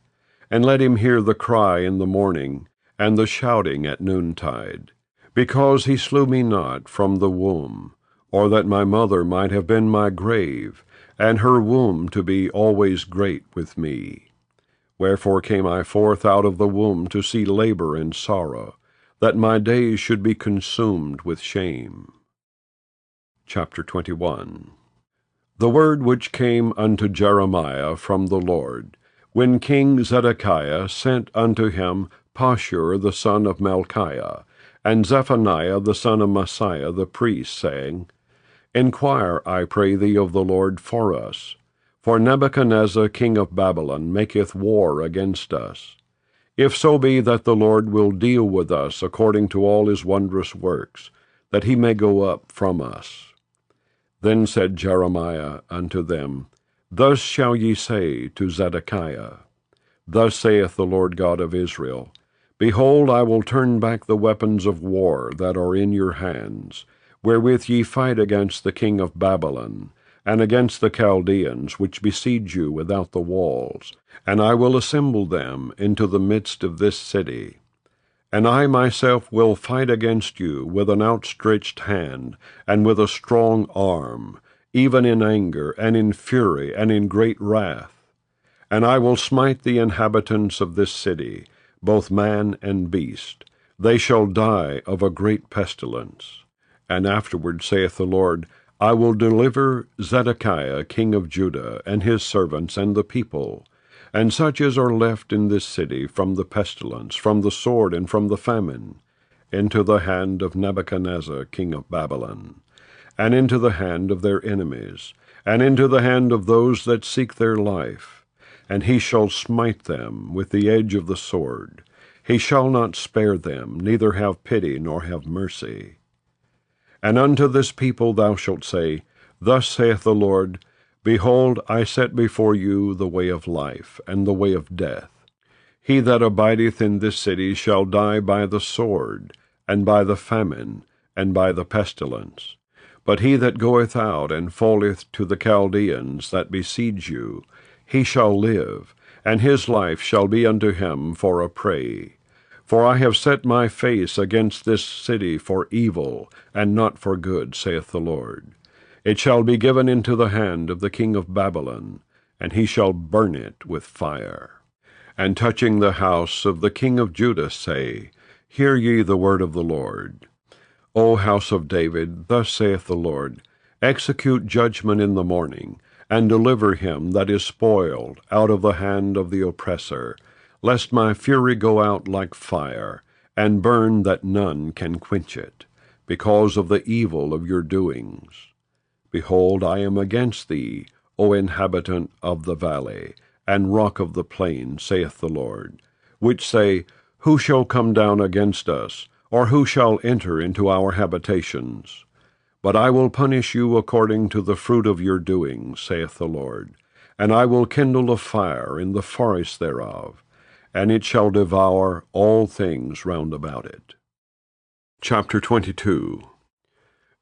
And let him hear the cry in the morning, and the shouting at noontide, because he slew me not from the womb, or that my mother might have been my grave, and her womb to be always great with me. Wherefore came I forth out of the womb to see labor and sorrow, that my days should be consumed with shame. Chapter 21. The word which came unto Jeremiah from the Lord, when King Zedekiah sent unto him Pashur the son of Malchiah, and Zephaniah the son of Maaseiah the priest, saying, Inquire, I pray thee, of the Lord for us, for Nebuchadnezzar king of Babylon maketh war against us. If so be that the Lord will deal with us according to all his wondrous works, that he may go up from us. Then said Jeremiah unto them, Thus shall ye say to Zedekiah, Thus saith the Lord God of Israel, Behold, I will turn back the weapons of war that are in your hands, wherewith ye fight against the king of Babylon, and against the Chaldeans which besiege you without the walls, and I will assemble them into the midst of this city. And I myself will fight against you with an outstretched hand, and with a strong arm, even in anger, and in fury, and in great wrath. And I will smite the inhabitants of this city, both man and beast. They shall die of a great pestilence. And afterward, saith the Lord, I will deliver Zedekiah king of Judah, and his servants, and the people, and such as are left in this city, from the pestilence, from the sword, and from the famine, into the hand of Nebuchadnezzar king of Babylon, and into the hand of their enemies, and into the hand of those that seek their life. And he shall smite them with the edge of the sword. He shall not spare them, neither have pity, nor have mercy. And unto this people thou shalt say, Thus saith the Lord, Behold, I set before you the way of life, and the way of death. He that abideth in this city shall die by the sword, and by the famine, and by the pestilence. But he that goeth out and falleth to the Chaldeans that besiege you, he shall live, and his life shall be unto him for a prey. For I have set my face against this city for evil, and not for good, saith the Lord. It shall be given into the hand of the king of Babylon, and he shall burn it with fire. And touching the house of the king of Judah say, Hear ye the word of the Lord. O house of David, thus saith the Lord, Execute judgment in the morning, and deliver him that is spoiled out of the hand of the oppressor, lest my fury go out like fire, and burn that none can quench it, because of the evil of your doings. Behold, I am against thee, O inhabitant of the valley, and rock of the plain, saith the Lord, which say, Who shall come down against us, or who shall enter into our habitations? But I will punish you according to the fruit of your doings, saith the Lord, and I will kindle a fire in the forest thereof, and it shall devour all things round about it. Chapter 22.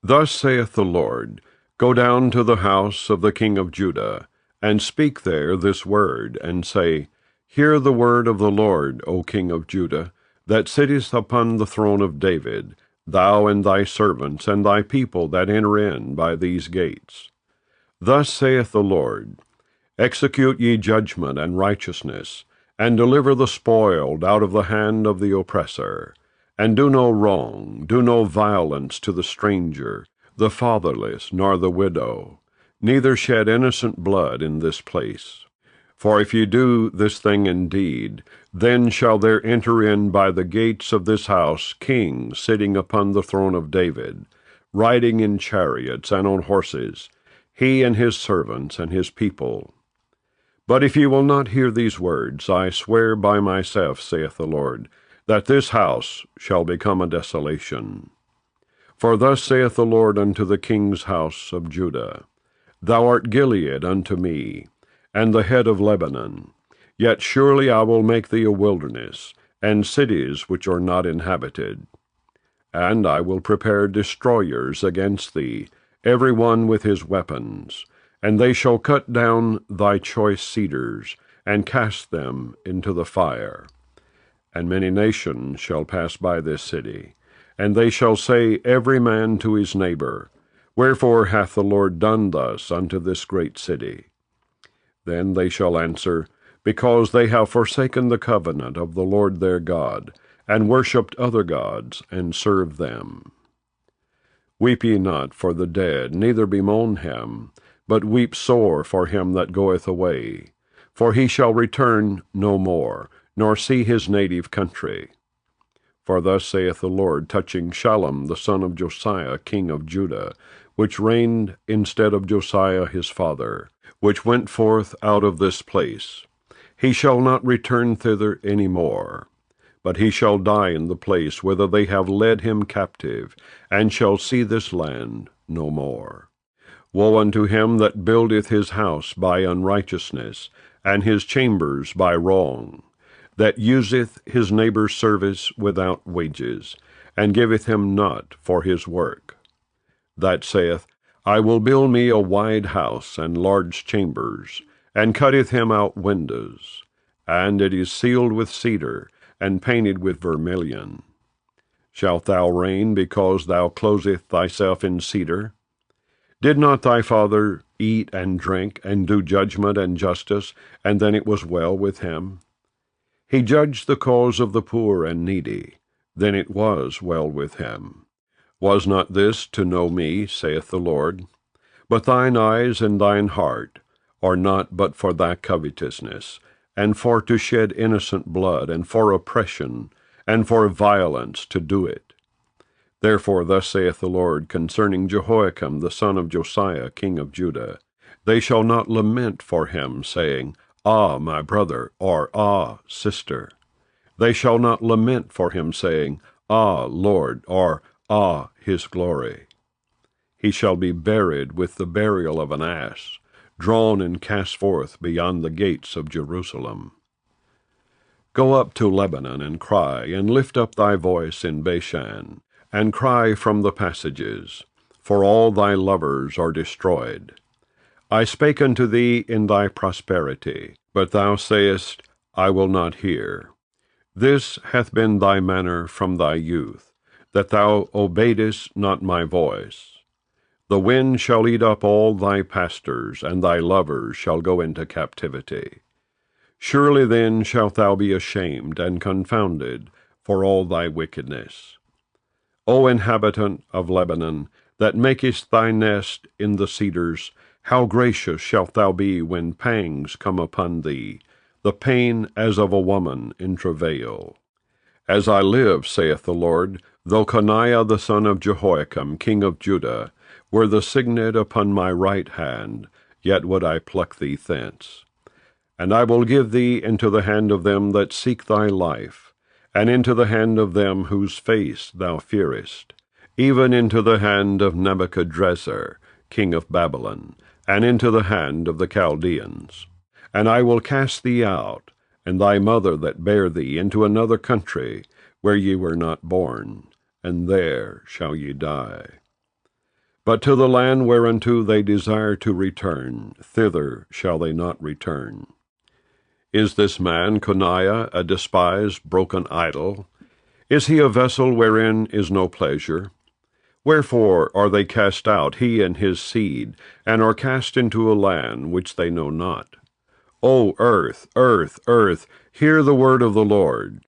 Thus saith the Lord, Go down to the house of the king of Judah, and speak there this word, and say, Hear the word of the Lord, O king of Judah, that sittest upon the throne of David, thou and thy servants, and thy people that enter in by these gates. Thus saith the Lord, Execute ye judgment and righteousness, and deliver the spoiled out of the hand of the oppressor, and do no wrong, do no violence to the stranger, the fatherless, nor the widow, neither shed innocent blood in this place. For if ye do this thing indeed, then shall there enter in by the gates of this house kings sitting upon the throne of David, riding in chariots and on horses, he and his servants and his people. But if ye will not hear these words, I swear by myself, saith the Lord, that this house shall become a desolation. For thus saith the Lord unto the king's house of Judah, Thou art Gilead unto me, and the head of Lebanon. Yet surely I will make thee a wilderness, and cities which are not inhabited. And I will prepare destroyers against thee, every one with his weapons, and they shall cut down thy choice cedars, and cast them into the fire. And many nations shall pass by this city, and they shall say every man to his neighbor, Wherefore hath the Lord done thus unto this great city? Then they shall answer, Because they have forsaken the covenant of the Lord their God, and worshipped other gods, and served them. Weep ye not for the dead, neither bemoan him, but weep sore for him that goeth away, for he shall return no more, nor see his native country. For thus saith the Lord touching Shallum the son of Josiah king of Judah, which reigned instead of Josiah his father, which went forth out of this place. He shall not return thither any more, but he shall die in the place whither they have led him captive, and shall see this land no more. Woe unto him that buildeth his house by unrighteousness, and his chambers by wrong, that useth his neighbor's service without wages, and giveth him not for his work. That saith, I will build me a wide house and large chambers, and cutteth him out windows, and it is sealed with cedar, and painted with vermilion. Shalt thou reign because thou closeth thyself in cedar? Did not thy father eat and drink, and do judgment and justice, and then it was well with him? He judged the cause of the poor and needy, then it was well with him. Was not this to know me, saith the Lord? But thine eyes and thine heart are not but for thy covetousness, and for to shed innocent blood, and for oppression, and for violence to do it. Therefore thus saith the Lord concerning Jehoiakim the son of Josiah king of Judah, They shall not lament for him, saying, Ah, my brother, or Ah, sister. They shall not lament for him, saying, Ah, Lord, or Ah, his glory. He shall be buried with the burial of an ass, drawn and cast forth beyond the gates of Jerusalem. Go up to Lebanon, and cry, and lift up thy voice in Bashan, and cry from the passages, for all thy lovers are destroyed. I spake unto thee in thy prosperity, but thou sayest, I will not hear. This hath been thy manner from thy youth, that thou obeyedest not my voice. The wind shall eat up all thy pastors, and thy lovers shall go into captivity. Surely then shalt thou be ashamed and confounded for all thy wickedness. O inhabitant of Lebanon, that makest thy nest in the cedars, how gracious shalt thou be when pangs come upon thee, the pain as of a woman in travail. As I live, saith the Lord, though Coniah the son of Jehoiakim king of Judah were the signet upon my right hand, yet would I pluck thee thence. And I will give thee into the hand of them that seek thy life, and into the hand of them whose face thou fearest, even into the hand of Nebuchadrezzar, king of Babylon, and into the hand of the Chaldeans. And I will cast thee out, and thy mother that bare thee, into another country, where ye were not born, and there shall ye die. But to the land whereunto they desire to return, thither shall they not return. Is this man Coniah a despised, broken idol? Is he a vessel wherein is no pleasure? Wherefore are they cast out, he and his seed, and are cast into a land which they know not? O earth, earth, earth, hear the word of the Lord.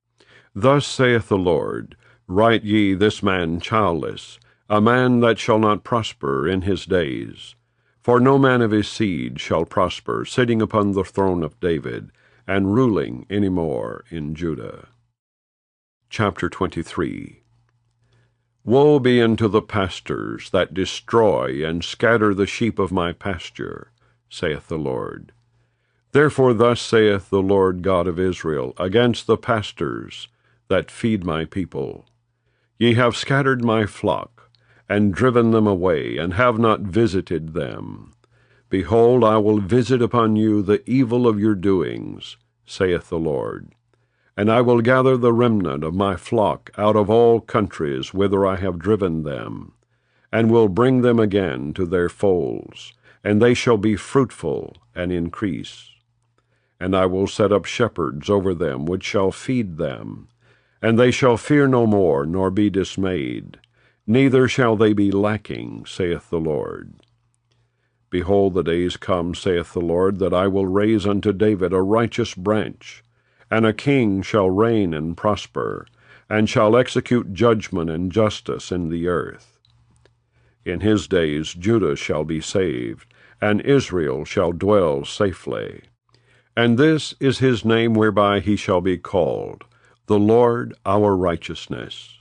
Thus saith the Lord, Write ye this man childless, a man that shall not prosper in his days. For no man of his seed shall prosper, sitting upon the throne of David, and ruling any more in Judah. Chapter 23. Woe be unto the pastors that destroy and scatter the sheep of my pasture, saith the Lord. Therefore thus saith the Lord God of Israel against the pastors that feed my people, Ye have scattered my flock, and driven them away, and have not visited them. Behold, I will visit upon you the evil of your doings, saith the Lord. And I will gather the remnant of my flock out of all countries whither I have driven them, and will bring them again to their folds, and they shall be fruitful and increase. And I will set up shepherds over them which shall feed them, and they shall fear no more, nor be dismayed, neither shall they be lacking, saith the Lord. Behold, the days come, saith the Lord, that I will raise unto David a righteous branch, and a king shall reign and prosper, and shall execute judgment and justice in the earth. In his days Judah shall be saved, and Israel shall dwell safely. And this is his name whereby he shall be called, the Lord our righteousness.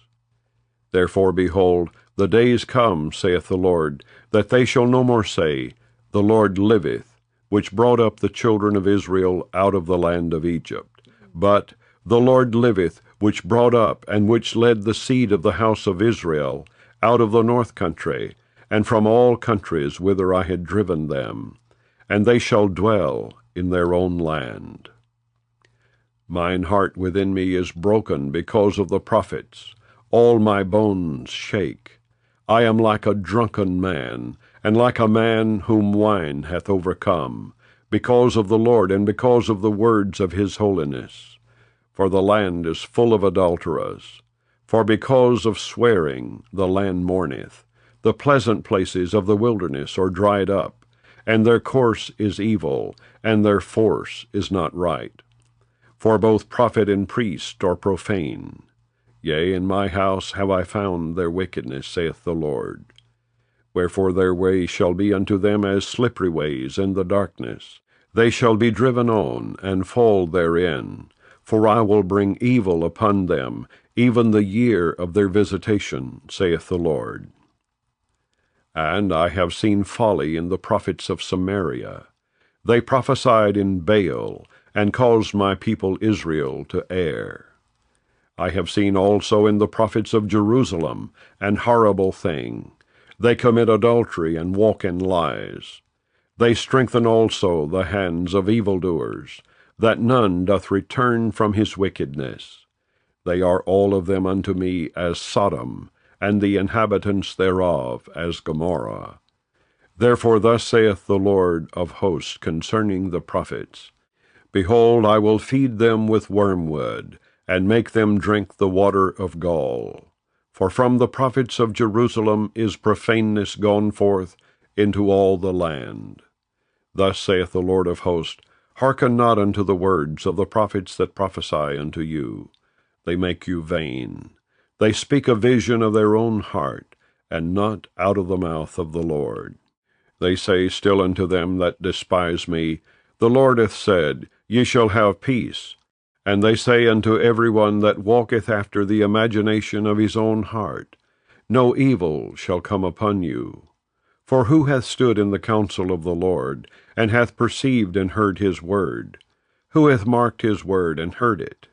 Therefore, behold, the days come, saith the Lord, that they shall no more say, The Lord liveth, which brought up the children of Israel out of the land of Egypt. But, The Lord liveth, which brought up, and which led the seed of the house of Israel out of the north country, and from all countries whither I had driven them, and they shall dwell in their own land. Mine heart within me is broken because of the prophets. All my bones shake. I am like a drunken man, and like a man whom wine hath overcome, because of the Lord, and because of the words of his holiness. For the land is full of adulterers. For because of swearing the land mourneth. The pleasant places of the wilderness are dried up, and their course is evil, and their force is not right. For both prophet and priest are profane. Yea, in my house have I found their wickedness, saith the Lord. Wherefore their way shall be unto them as slippery ways in the darkness. They shall be driven on, and fall therein. For I will bring evil upon them, even the year of their visitation, saith the Lord. And I have seen folly in the prophets of Samaria. They prophesied in Baal, and caused my people Israel to err. I have seen also in the prophets of Jerusalem an horrible thing. They commit adultery and walk in lies. They strengthen also the hands of evildoers, that none doth return from his wickedness. They are all of them unto me as Sodom, and the inhabitants thereof as Gomorrah. Therefore thus saith the Lord of hosts concerning the prophets, Behold, I will feed them with wormwood, and make them drink the water of gall. For from the prophets of Jerusalem is profaneness gone forth into all the land. Thus saith the Lord of hosts, Hearken not unto the words of the prophets that prophesy unto you. They make you vain. They speak a vision of their own heart, and not out of the mouth of the Lord. They say still unto them that despise me, The Lord hath said, Ye shall have peace. And they say unto every one that walketh after the imagination of his own heart, No evil shall come upon you. For who hath stood in the counsel of the Lord, and hath perceived and heard his word? Who hath marked his word and heard it?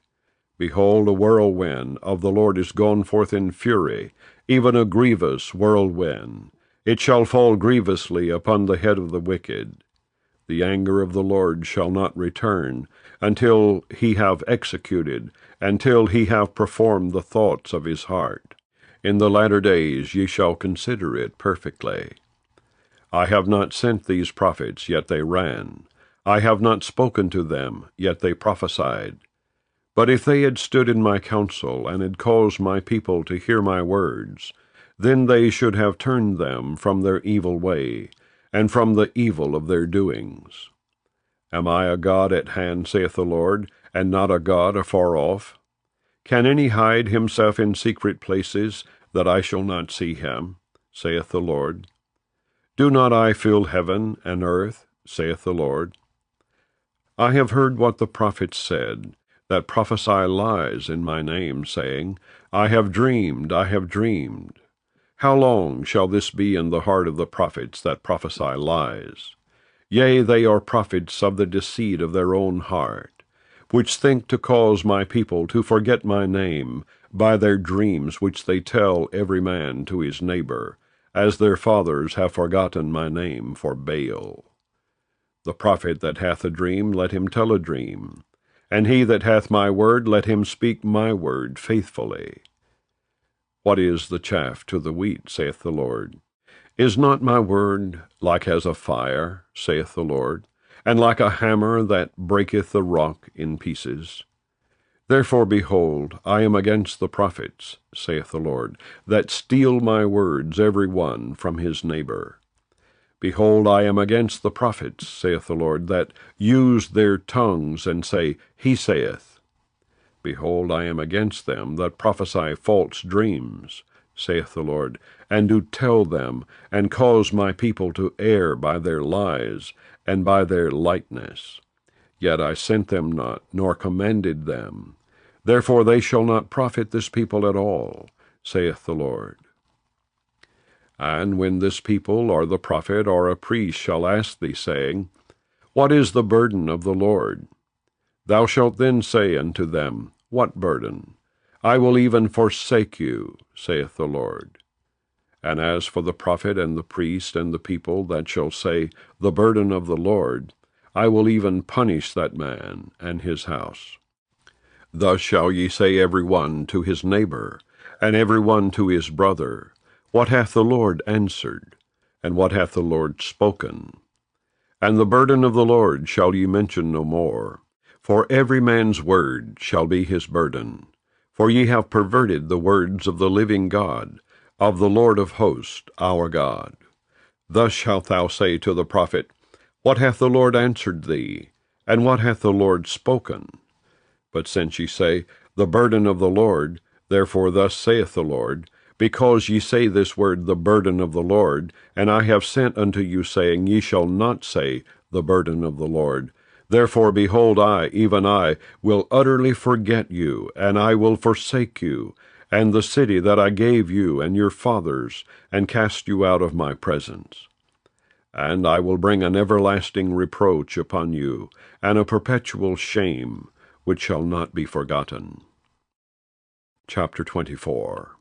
Behold, a whirlwind of the Lord is gone forth in fury, even a grievous whirlwind. It shall fall grievously upon the head of the wicked. The anger of the Lord shall not return, until he have executed, until he have performed the thoughts of his heart. In the latter days ye shall consider it perfectly. I have not sent these prophets, yet they ran. I have not spoken to them, yet they prophesied. But if they had stood in my counsel, and had caused my people to hear my words, then they should have turned them from their evil way, and from the evil of their doings. Am I a God at hand, saith the Lord, and not a God afar off? Can any hide himself in secret places, that I shall not see him, saith the Lord? Do not I fill heaven and earth, saith the Lord? I have heard what the prophets said, that prophesy lies in my name, saying, I have dreamed, I have dreamed. How long shall this be in the heart of the prophets that prophesy lies? Yea, they are prophets of the deceit of their own heart, which think to cause my people to forget my name by their dreams which they tell every man to his neighbor, as their fathers have forgotten my name for Baal. The prophet that hath a dream, let him tell a dream, and he that hath my word, let him speak my word faithfully. What is the chaff to the wheat, saith the Lord? Is not my word like as a fire, saith the Lord, and like a hammer that breaketh the rock in pieces? Therefore, behold, I am against the prophets, saith the Lord, that steal my words every one from his neighbor. Behold, I am against the prophets, saith the Lord, that use their tongues, and say, He saith. Behold, I am against them that prophesy false dreams, saith the Lord, and do tell them, and cause my people to err by their lies, and by their lightness. Yet I sent them not, nor commanded them. Therefore they shall not profit this people at all, saith the Lord. And when this people, or the prophet, or a priest shall ask thee, saying, What is the burden of the Lord? Thou shalt then say unto them, What burden? I will even forsake you, saith the Lord. And as for the prophet and the priest and the people that shall say, The burden of the Lord, I will even punish that man and his house. Thus shall ye say every one to his neighbor, and every one to his brother, What hath the Lord answered? And what hath the Lord spoken? And the burden of the Lord shall ye mention no more, for every man's word shall be his burden. For ye have perverted the words of the living God, of the Lord of hosts, our God. Thus shalt thou say to the prophet, What hath the Lord answered thee? And what hath the Lord spoken? But since ye say, The burden of the Lord, therefore thus saith the Lord, because ye say this word, the burden of the Lord, and I have sent unto you, saying, Ye shall not say, the burden of the Lord. Therefore, behold, I, even I, will utterly forget you, and I will forsake you, and the city that I gave you and your fathers, and cast you out of my presence. And I will bring an everlasting reproach upon you, and a perpetual shame, which shall not be forgotten. Chapter 24.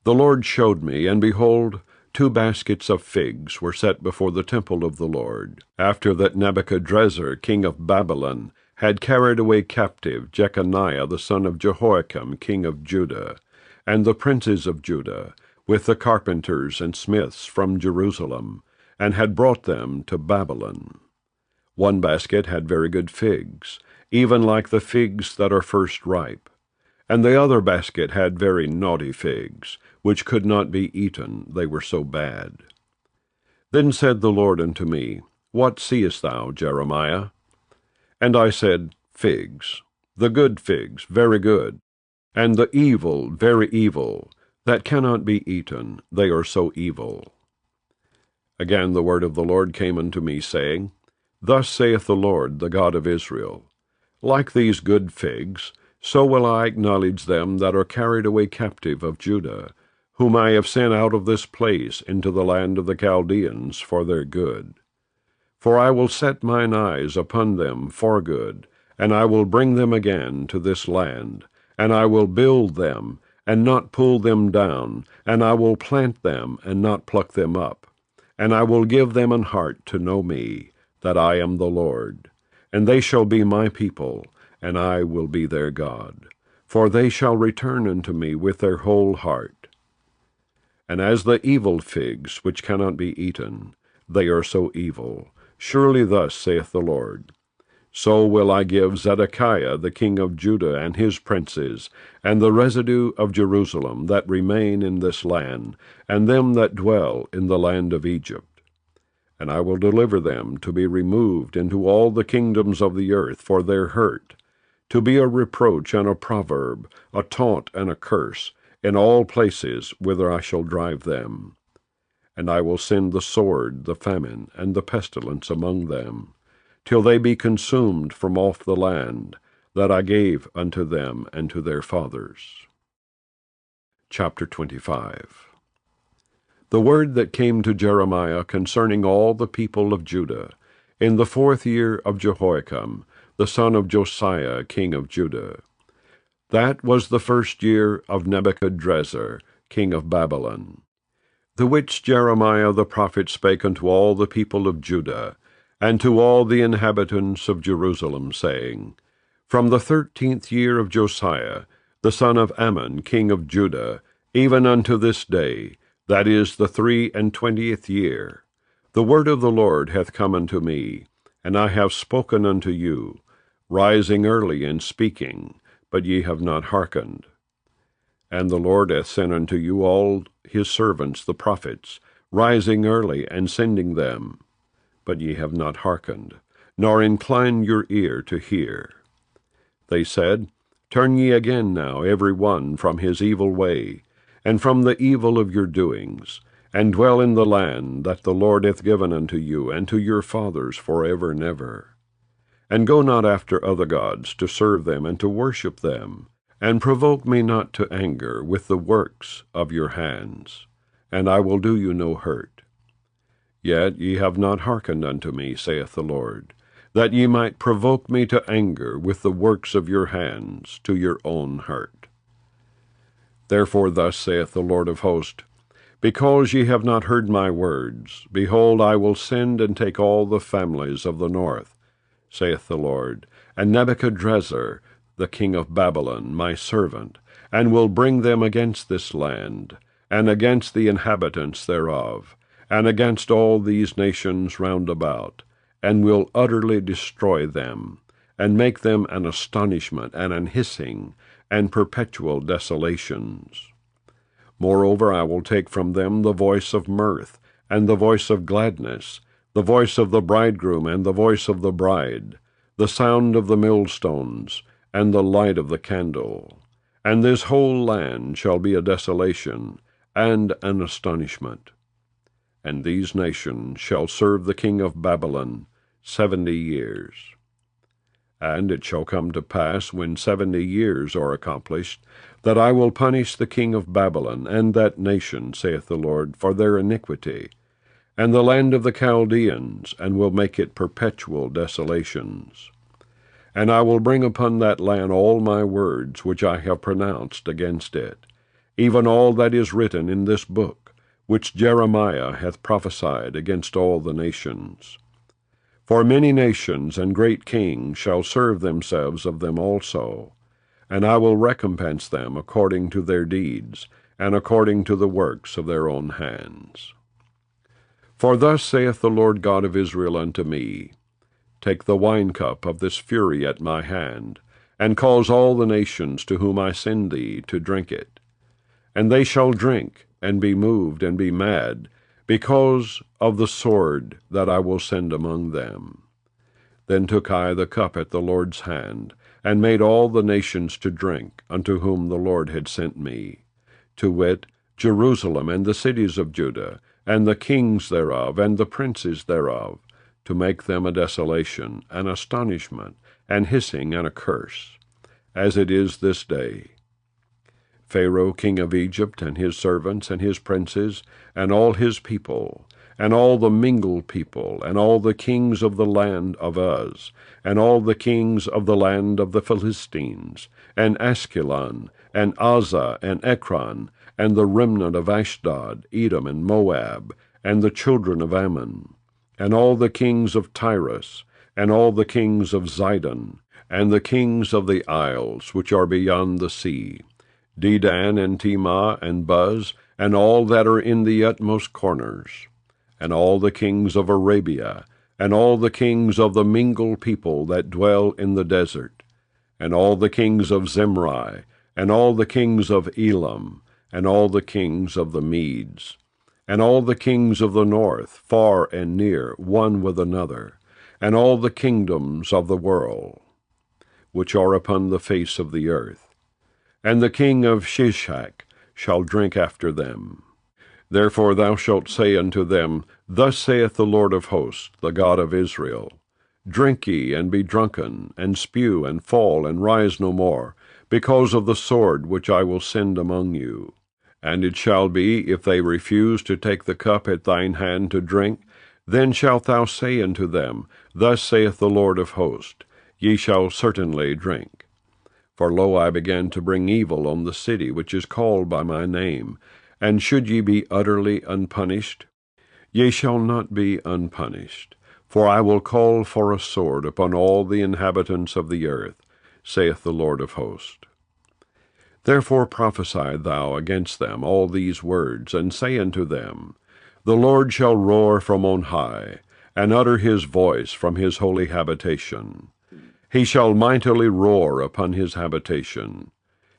The Lord showed me, and behold, 2 baskets of figs were set before the temple of the Lord, after that Nebuchadrezzar king of Babylon had carried away captive Jeconiah the son of Jehoiakim king of Judah, and the princes of Judah, with the carpenters and smiths from Jerusalem, and had brought them to Babylon. 1 basket had very good figs, even like the figs that are first ripe. And the other basket had very naughty figs, which could not be eaten, they were so bad. Then said the Lord unto me, What seest thou, Jeremiah? And I said, Figs, the good figs, very good, and the evil, very evil, that cannot be eaten, they are so evil. Again the word of the Lord came unto me, saying, Thus saith the Lord, the God of Israel, Like these good figs, so will I acknowledge them that are carried away captive of Judah, whom I have sent out of this place into the land of the Chaldeans for their good. For I will set mine eyes upon them for good, and I will bring them again to this land, and I will build them, and not pull them down, and I will plant them, and not pluck them up. And I will give them an heart to know me, that I am the Lord. And they shall be my people, and I will be their God. For they shall return unto me with their whole heart. And as the evil figs, which cannot be eaten, they are so evil. Surely thus saith the Lord, So will I give Zedekiah the king of Judah and his princes, and the residue of Jerusalem that remain in this land, and them that dwell in the land of Egypt. And I will deliver them to be removed into all the kingdoms of the earth for their hurt, to be a reproach and a proverb, a taunt and a curse, in all places whither I shall drive them. And I will send the sword, the famine, and the pestilence among them, till they be consumed from off the land that I gave unto them and to their fathers. Chapter 25. The word that came to Jeremiah concerning all the people of Judah, in the 4th year of Jehoiakim, the son of Josiah, king of Judah. That was the 1st year of Nebuchadrezzar, king of Babylon. The which Jeremiah the prophet spake unto all the people of Judah, and to all the inhabitants of Jerusalem, saying, From the 13th year of Josiah, the son of Ammon, king of Judah, even unto this day, that is the 23 year, the word of the Lord hath come unto me, and I have spoken unto you, rising early and speaking, but ye have not hearkened. And the Lord hath sent unto you all his servants the prophets, rising early and sending them, but ye have not hearkened, nor inclined your ear to hear. They said, Turn ye again now every one from his evil way, and from the evil of your doings, and dwell in the land that the Lord hath given unto you and to your fathers for ever and ever. And go not after other gods to serve them and to worship them, and provoke me not to anger with the works of your hands, and I will do you no hurt. Yet ye have not hearkened unto me, saith the Lord, that ye might provoke me to anger with the works of your hands to your own hurt. Therefore thus saith the Lord of hosts, Because ye have not heard my words, behold, I will send and take all the families of the north, saith the Lord, and Nebuchadrezzar, the king of Babylon, my servant, and will bring them against this land, and against the inhabitants thereof, and against all these nations round about, and will utterly destroy them, and make them an astonishment and an hissing, and perpetual desolations. Moreover, I will take from them the voice of mirth, and the voice of gladness, the voice of the bridegroom and the voice of the bride, the sound of the millstones, and the light of the candle. And this whole land shall be a desolation, and an astonishment. And these nations shall serve the king of Babylon 70 years. And it shall come to pass, when 70 years are accomplished, that I will punish the king of Babylon and that nation, saith the Lord, for their iniquity, and the land of the Chaldeans, and will make it perpetual desolations. And I will bring upon that land all my words which I have pronounced against it, even all that is written in this book, which Jeremiah hath prophesied against all the nations. For many nations and great kings shall serve themselves of them also, and I will recompense them according to their deeds, and according to the works of their own hands. For thus saith the Lord God of Israel unto me, Take the wine-cup of this fury at my hand, and cause all the nations to whom I send thee to drink it. And they shall drink, and be moved, and be mad, because of the sword that I will send among them. Then took I the cup at the Lord's hand, and made all the nations to drink, unto whom the Lord had sent me, to wit, Jerusalem and the cities of Judah, and the kings thereof, and the princes thereof, to make them a desolation, an astonishment, an hissing, and a curse, as it is this day. Pharaoh king of Egypt, and his servants, and his princes, and all his people, and all the mingled people, and all the kings of the land of Uz, and all the kings of the land of the Philistines, and Askelon, and Azah, and Ekron, and the remnant of Ashdod, Edom, and Moab, and the children of Ammon, and all the kings of Tyrus, and all the kings of Zidon, and the kings of the isles which are beyond the sea, Dedan, and Temah, and Buz, and all that are in the utmost corners, and all the kings of Arabia, and all the kings of the mingled people that dwell in the desert, and all the kings of Zimri, and all the kings of Elam, and all the kings of the Medes, and all the kings of the north, far and near, one with another, and all the kingdoms of the world, which are upon the face of the earth. And the king of Shishak shall drink after them. Therefore thou shalt say unto them, Thus saith the Lord of hosts, the God of Israel, Drink ye, and be drunken, and spew, and fall, and rise no more, because of the sword which I will send among you. And it shall be, if they refuse to take the cup at thine hand to drink, then shalt thou say unto them, Thus saith the Lord of hosts, Ye shall certainly drink. For lo, I began to bring evil on the city which is called by my name, and should ye be utterly unpunished? Ye shall not be unpunished, for I will call for a sword upon all the inhabitants of the earth, saith the Lord of hosts. Therefore prophesy thou against them all these words, and say unto them, The Lord shall roar from on high, and utter his voice from his holy habitation. He shall mightily roar upon his habitation.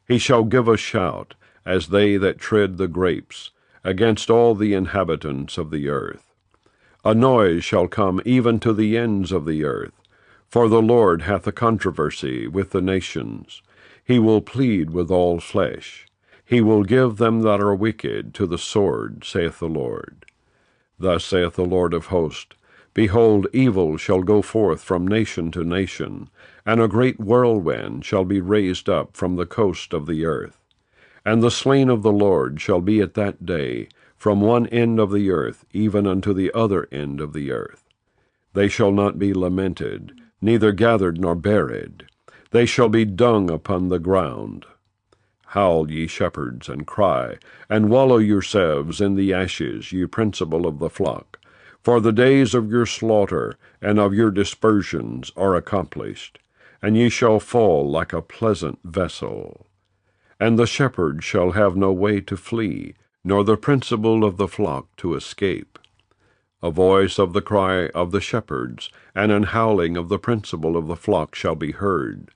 He shall give a shout, as they that tread the grapes, against all the inhabitants of the earth. A noise shall come even to the ends of the earth, for the Lord hath a controversy with the nations. He will plead with all flesh. He will give them that are wicked to the sword, saith the Lord. Thus saith the Lord of hosts, Behold, evil shall go forth from nation to nation, and a great whirlwind shall be raised up from the coast of the earth. And the slain of the Lord shall be at that day from one end of the earth even unto the other end of the earth. They shall not be lamented, neither gathered nor buried. They shall be dung upon the ground. Howl, ye shepherds, and cry, and wallow yourselves in the ashes, ye principal of the flock. For the days of your slaughter and of your dispersions are accomplished, and ye shall fall like a pleasant vessel. And the shepherd shall have no way to flee, nor the principal of the flock to escape. A voice of the cry of the shepherds, and an howling of the principal of the flock shall be heard.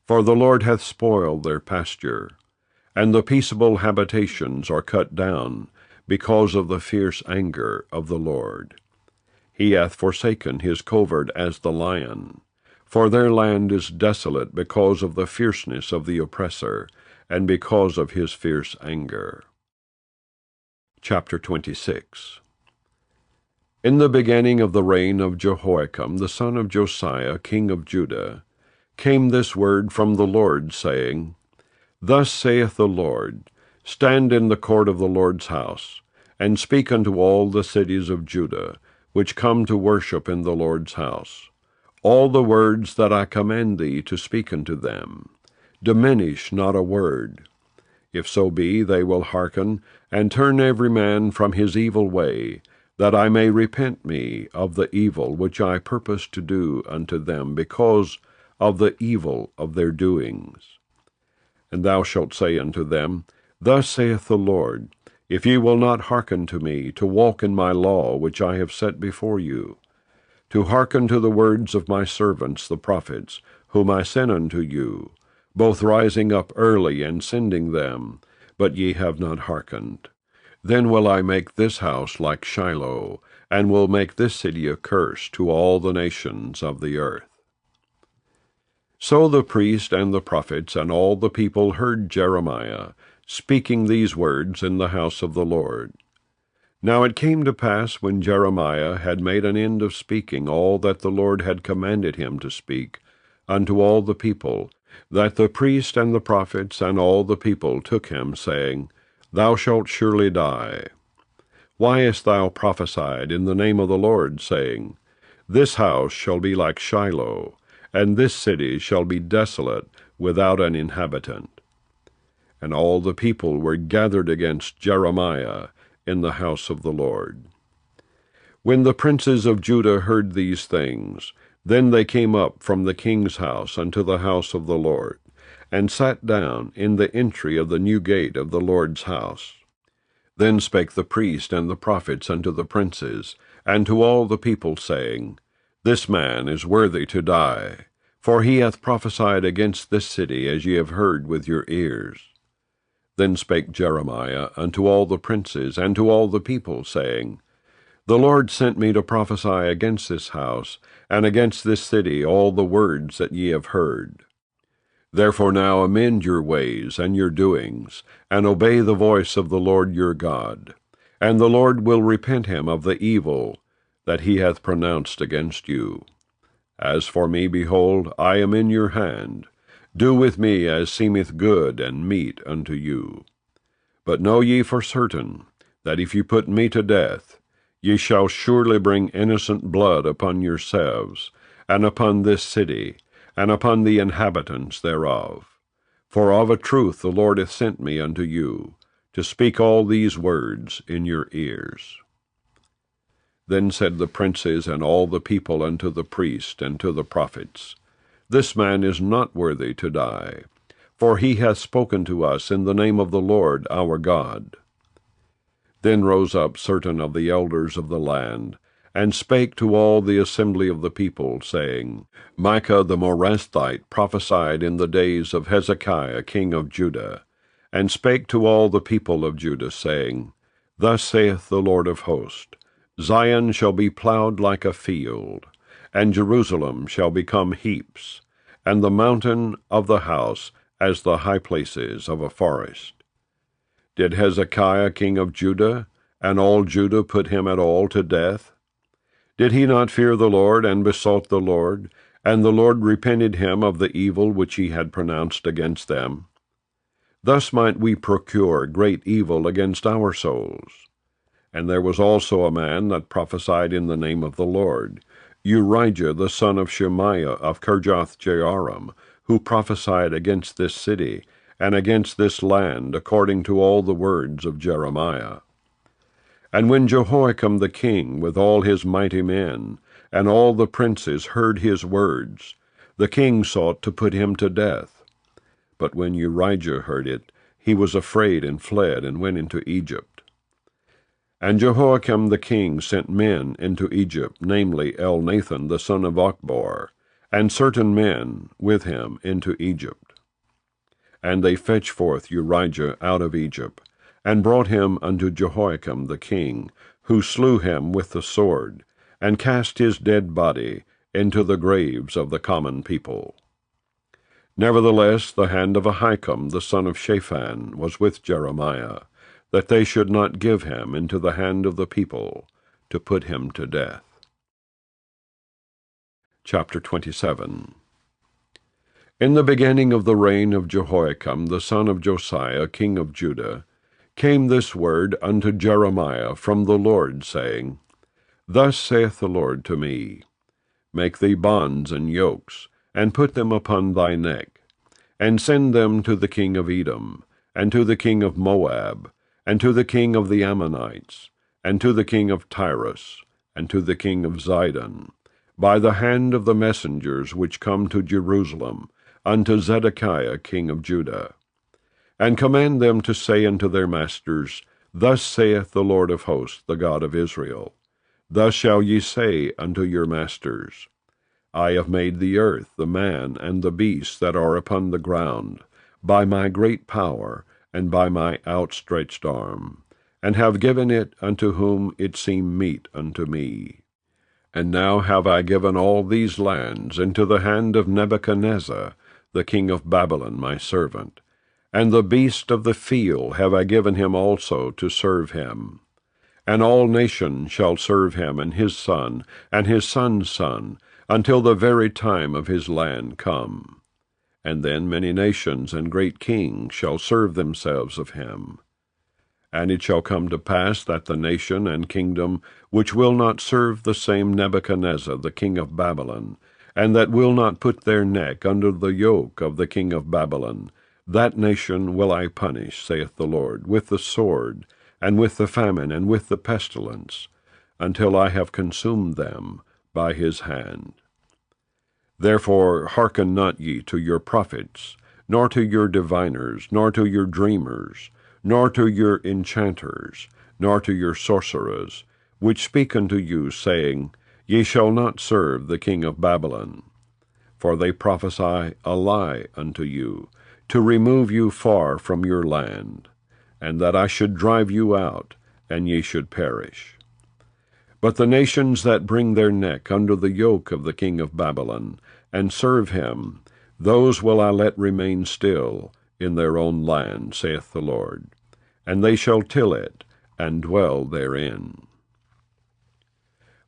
For the Lord hath spoiled their pasture, and the peaceable habitations are cut down, because of the fierce anger of the Lord. He hath forsaken his covert as the lion. For their land is desolate because of the fierceness of the oppressor, and because of his fierce anger. Chapter 26. In the beginning of the reign of Jehoiakim the son of Josiah, king of Judah, came this word from the Lord, saying, Thus saith the Lord, Stand in the court of the Lord's house, and speak unto all the cities of Judah, which come to worship in the Lord's house, all the words that I command thee to speak unto them. Diminish not a word. If so be they will hearken, and turn every man from his evil way, that I may repent me of the evil which I purpose to do unto them because of the evil of their doings. And thou shalt say unto them, Thus saith the Lord, If ye will not hearken to me, to walk in my law which I have set before you, to hearken to the words of my servants the prophets, whom I sent unto you, both rising up early and sending them, but ye have not hearkened, then will I make this house like Shiloh, and will make this city a curse to all the nations of the earth. So the priest and the prophets and all the people heard Jeremiah speaking these words in the house of the Lord. Now it came to pass, when Jeremiah had made an end of speaking all that the Lord had commanded him to speak unto all the people, that the priest and the prophets and all the people took him, saying, Thou shalt surely die. Why hast thou prophesied in the name of the Lord, saying, This house shall be like Shiloh, and this city shall be desolate, without an inhabitant? And all the people were gathered against Jeremiah in the house of the Lord. When the princes of Judah heard these things, then they came up from the king's house unto the house of the Lord, and sat down in the entry of the new gate of the Lord's house. Then spake the priest and the prophets unto the princes, and to all the people, saying, This man is worthy to die, for he hath prophesied against this city, as ye have heard with your ears. Then spake Jeremiah unto all the princes and to all the people, saying, The Lord sent me to prophesy against this house, and against this city all the words that ye have heard. Therefore now amend your ways and your doings, and obey the voice of the Lord your God, and the Lord will repent him of the evil that he hath pronounced against you. As for me, behold, I am in your hand. Do with me as seemeth good and meet unto you. But know ye for certain, that if ye put me to death, ye shall surely bring innocent blood upon yourselves, and upon this city, and upon the inhabitants thereof. For of a truth the Lord hath sent me unto you, to speak all these words in your ears. Then said the princes and all the people unto the priest and to the prophets, This man is not worthy to die, for he hath spoken to us in the name of the Lord our God. Then rose up certain of the elders of the land, and spake to all the assembly of the people, saying, Micah the Morasthite prophesied in the days of Hezekiah king of Judah, and spake to all the people of Judah, saying, Thus saith the Lord of hosts, Zion shall be plowed like a field, and Jerusalem shall become heaps, and the mountain of the house as the high places of a forest. Did Hezekiah king of Judah and all Judah put him at all to death? Did he not fear the Lord, and besought the Lord, and the Lord repented him of the evil which he had pronounced against them? Thus might we procure great evil against our souls. And there was also a man that prophesied in the name of the Lord, Urijah the son of Shemaiah of Kirjath-jearim, who prophesied against this city, and against this land, according to all the words of Jeremiah. And when Jehoiakim the king, with all his mighty men, and all the princes heard his words, the king sought to put him to death. But when Urijah heard it, he was afraid, and fled, and went into Egypt. And Jehoiakim the king sent men into Egypt, namely Elnathan the son of Achbor, and certain men with him into Egypt. And they fetched forth Urijah out of Egypt, and brought him unto Jehoiakim the king, who slew him with the sword, and cast his dead body into the graves of the common people. Nevertheless the hand of Ahikam the son of Shaphan was with Jeremiah, that they should not give him into the hand of the people, to put him to death. Chapter 27. In the beginning of the reign of Jehoiakim the son of Josiah king of Judah came this word unto Jeremiah from the Lord, saying, Thus saith the Lord to me, Make thee bonds and yokes, and put them upon thy neck, and send them to the king of Edom, and to the king of Moab, and to the king of the Ammonites, and to the king of Tyrus, and to the king of Zidon, by the hand of the messengers which come to Jerusalem, unto Zedekiah king of Judah. And command them to say unto their masters, Thus saith the Lord of hosts, the God of Israel, Thus shall ye say unto your masters, I have made the earth, the man, and the beasts that are upon the ground, by my great power, and by my outstretched arm, and have given it unto whom it seemed meet unto me. And now have I given all these lands into the hand of Nebuchadnezzar, the king of Babylon, my servant, and the beast of the field have I given him also to serve him. And all nations shall serve him, and his son, and his son's son, until the very time of his land come. And then many nations and great kings shall serve themselves of him. And it shall come to pass that the nation and kingdom which will not serve the same Nebuchadnezzar the king of Babylon, and that will not put their neck under the yoke of the king of Babylon, that nation will I punish, saith the Lord, with the sword, and with the famine, and with the pestilence, until I have consumed them by his hand. Therefore hearken not ye to your prophets, nor to your diviners, nor to your dreamers, nor to your enchanters, nor to your sorcerers, which speak unto you, saying, Ye shall not serve the king of Babylon. For they prophesy a lie unto you, to remove you far from your land, and that I should drive you out, and ye should perish. But the nations that bring their neck under the yoke of the king of Babylon, and serve him, those will I let remain still in their own land, saith the Lord, and they shall till it, and dwell therein.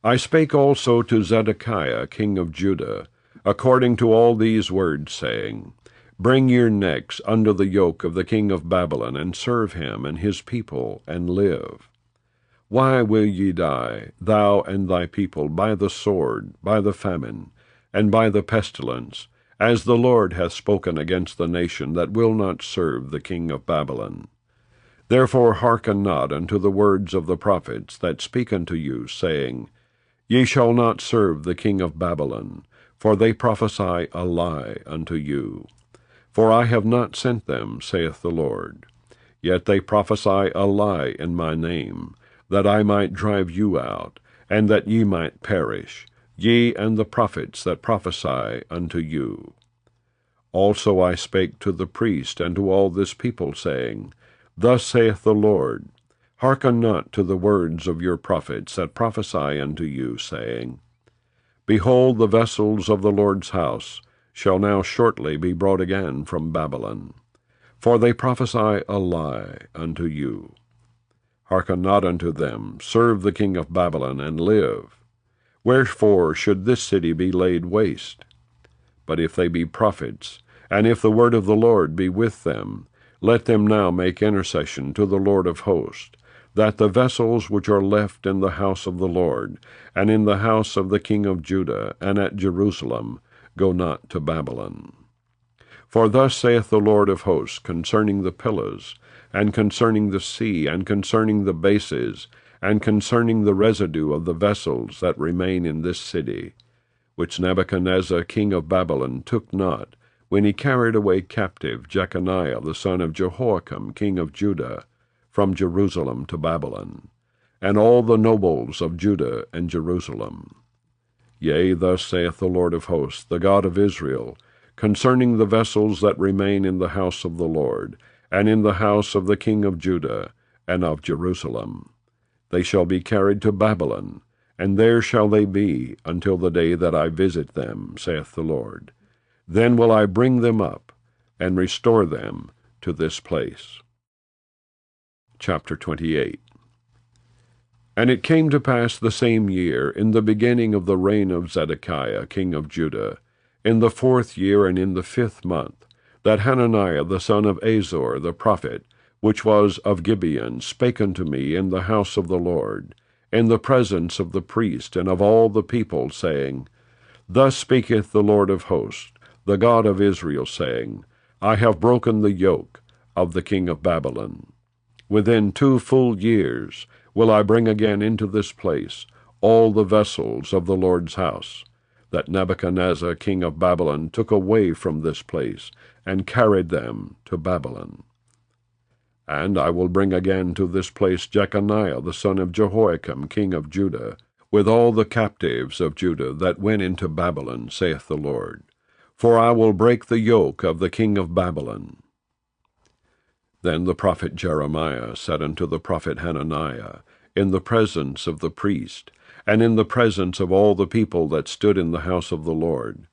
I spake also to Zedekiah king of Judah, according to all these words, saying, Bring your necks under the yoke of the king of Babylon, and serve him and his people, and live. Why will ye die, thou and thy people, by the sword, by the famine, and by the pestilence, as the Lord hath spoken against the nation that will not serve the king of Babylon? Therefore hearken not unto the words of the prophets that speak unto you, saying, Ye shall not serve the king of Babylon, for they prophesy a lie unto you. For I have not sent them, saith the Lord. Yet they prophesy a lie in my name, that I might drive you out, and that ye might perish, ye and the prophets that prophesy unto you. Also I spake to the priest and to all this people, saying, Thus saith the Lord, Hearken not to the words of your prophets that prophesy unto you, saying, Behold, the vessels of the Lord's house shall now shortly be brought again from Babylon. For they prophesy a lie unto you. Hearken not unto them, serve the king of Babylon, and live. Wherefore should this city be laid waste? But if they be prophets, and if the word of the Lord be with them, let them now make intercession to the Lord of hosts, that the vessels which are left in the house of the Lord, and in the house of the king of Judah, and at Jerusalem, go not to Babylon. For thus saith the Lord of hosts concerning the pillars, and concerning the sea, and concerning the bases, and concerning the residue of the vessels that remain in this city, which Nebuchadnezzar king of Babylon took not, when he carried away captive Jeconiah the son of Jehoiakim king of Judah from Jerusalem to Babylon, and all the nobles of Judah and Jerusalem. Yea, thus saith the Lord of hosts, the God of Israel, concerning the vessels that remain in the house of the Lord, and in the house of the king of Judah, and of Jerusalem. They shall be carried to Babylon, and there shall they be until the day that I visit them, saith the Lord. then will I bring them up, and restore them to this place. Chapter 28. And it came to pass the same year, in the beginning of the reign of Zedekiah king of Judah, in the 4th year and in the 5th month, that Hananiah the son of Azor the prophet, which was of Gibeon, spake unto me in the house of the Lord, in the presence of the priest and of all the people, saying, Thus speaketh the Lord of hosts, the God of Israel, saying, I have broken the yoke of the king of Babylon. Within 2 full years will I bring again into this place all the vessels of the Lord's house, that Nebuchadnezzar king of Babylon took away from this place, and carried them to Babylon. And I will bring again to this place Jeconiah the son of Jehoiakim king of Judah, with all the captives of Judah that went into Babylon, saith the Lord. For I will break the yoke of the king of Babylon. Then the prophet Jeremiah said unto the prophet Hananiah, in the presence of the priest, and in the presence of all the people that stood in the house of the Lord,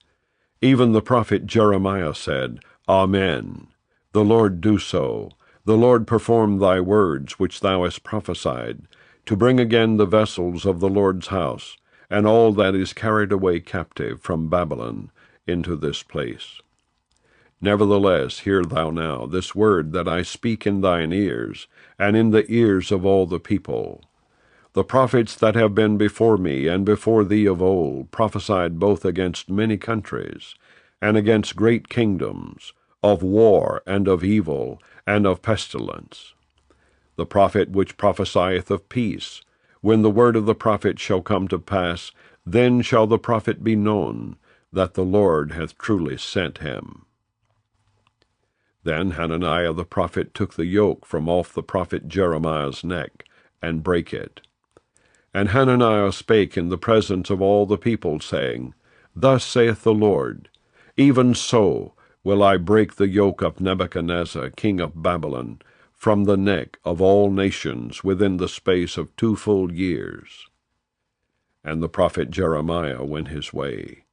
even the prophet Jeremiah said, Amen. The Lord do so. The Lord perform thy words which thou hast prophesied, to bring again the vessels of the Lord's house, and all that is carried away captive from Babylon into this place. Nevertheless, hear thou now this word that I speak in thine ears, and in the ears of all the people. The prophets that have been before me and before thee of old prophesied both against many countries, and against great kingdoms, of war, and of evil, and of pestilence. The prophet which prophesieth of peace, when the word of the prophet shall come to pass, then shall the prophet be known, that the Lord hath truly sent him. Then Hananiah the prophet took the yoke from off the prophet Jeremiah's neck, and brake it. And Hananiah spake in the presence of all the people, saying, Thus saith the Lord, Even so will I break the yoke of Nebuchadnezzar king of Babylon from the neck of all nations within the space of 2 full years. And the prophet Jeremiah went his way.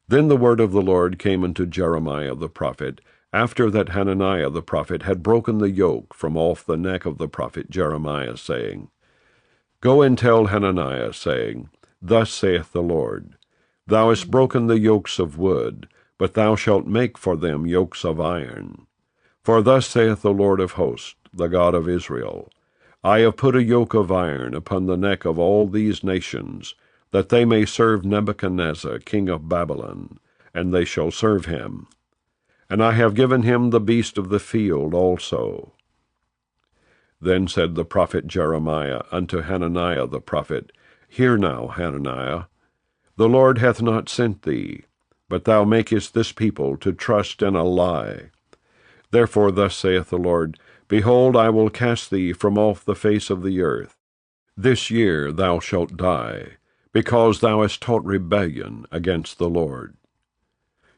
Then the word of the Lord came unto Jeremiah the prophet, after that Hananiah the prophet had broken the yoke from off the neck of the prophet Jeremiah, saying, Go and tell Hananiah, saying, Thus saith the Lord, Thou hast broken the yokes of wood, but thou shalt make for them yokes of iron. For thus saith the Lord of hosts, the God of Israel, I have put a yoke of iron upon the neck of all these nations, that they may serve Nebuchadnezzar king of Babylon, and they shall serve him. And I have given him the beast of the field also. Then said the prophet Jeremiah unto Hananiah the prophet, Hear now, Hananiah, the Lord hath not sent thee, but thou makest this people to trust in a lie. Therefore thus saith the Lord, Behold, I will cast thee from off the face of the earth. This year thou shalt die, because thou hast taught rebellion against the Lord.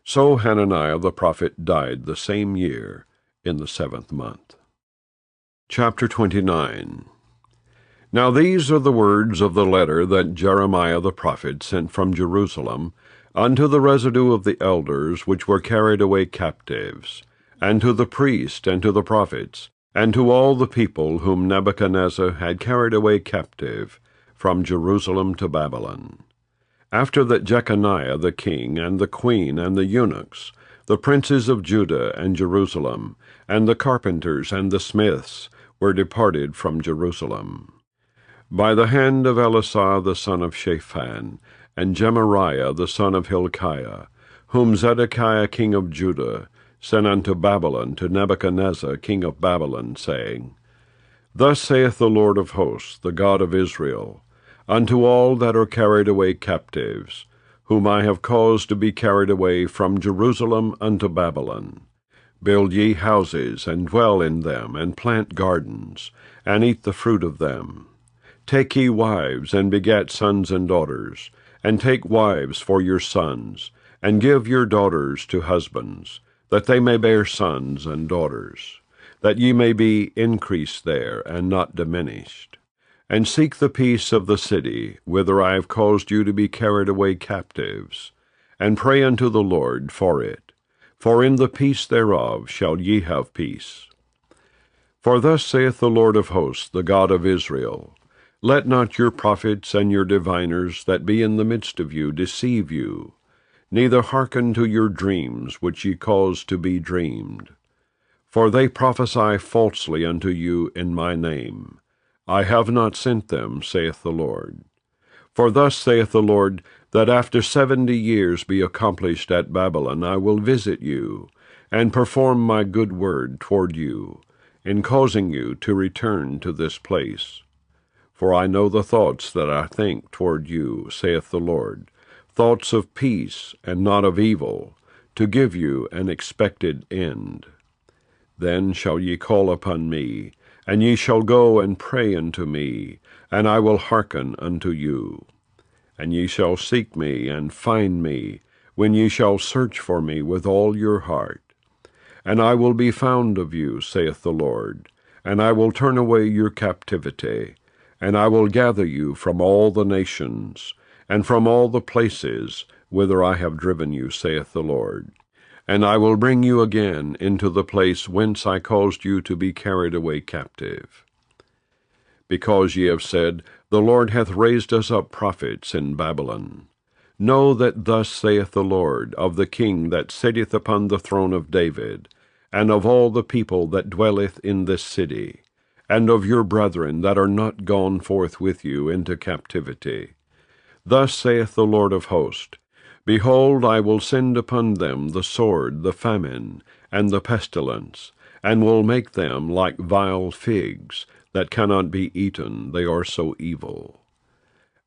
So Hananiah the prophet died the same year, in the 7th month. Chapter 29. Now these are the words of the letter that Jeremiah the prophet sent from Jerusalem unto the residue of the elders which were carried away captives, and to the priests, and to the prophets, and to all the people whom Nebuchadnezzar had carried away captive from Jerusalem to Babylon. After that Jeconiah the king, and the queen, and the eunuchs, the princes of Judah and Jerusalem, and the carpenters and the smiths, were departed from Jerusalem, by the hand of Elisah the son of Shaphan, and Gemariah the son of Hilkiah, whom Zedekiah king of Judah sent unto Babylon to Nebuchadnezzar king of Babylon, saying, Thus saith the Lord of hosts, the God of Israel, unto all that are carried away captives, whom I have caused to be carried away from Jerusalem unto Babylon, Build ye houses, and dwell in them, and plant gardens, and eat the fruit of them. Take ye wives, and beget sons and daughters, and take wives for your sons, and give your daughters to husbands, that they may bear sons and daughters, that ye may be increased there, and not diminished. And seek the peace of the city, whither I have caused you to be carried away captives, and pray unto the Lord for it. For in the peace thereof shall ye have peace. For thus saith the Lord of hosts, the God of Israel, Let not your prophets and your diviners that be in the midst of you deceive you, neither hearken to your dreams which ye cause to be dreamed. For they prophesy falsely unto you in my name. I have not sent them, saith the Lord. For thus saith the Lord, that after 70 years be accomplished at Babylon, I will visit you, and perform my good word toward you, in causing you to return to this place. For I know the thoughts that I think toward you, saith the Lord, thoughts of peace and not of evil, to give you an expected end. Then shall ye call upon me, and ye shall go and pray unto me, and I will hearken unto you. And ye shall seek me and find me, when ye shall search for me with all your heart. And I will be found of you, saith the Lord, and I will turn away your captivity, and I will gather you from all the nations, and from all the places whither I have driven you, saith the Lord. And I will bring you again into the place whence I caused you to be carried away captive. Because ye have said, The Lord hath raised us up prophets in Babylon. Know that thus saith the Lord of the king that sitteth upon the throne of David, and of all the people that dwelleth in this city, and of your brethren that are not gone forth with you into captivity. Thus saith the Lord of hosts, Behold, I will send upon them the sword, the famine, and the pestilence, and will make them like vile figs, that cannot be eaten, they are so evil.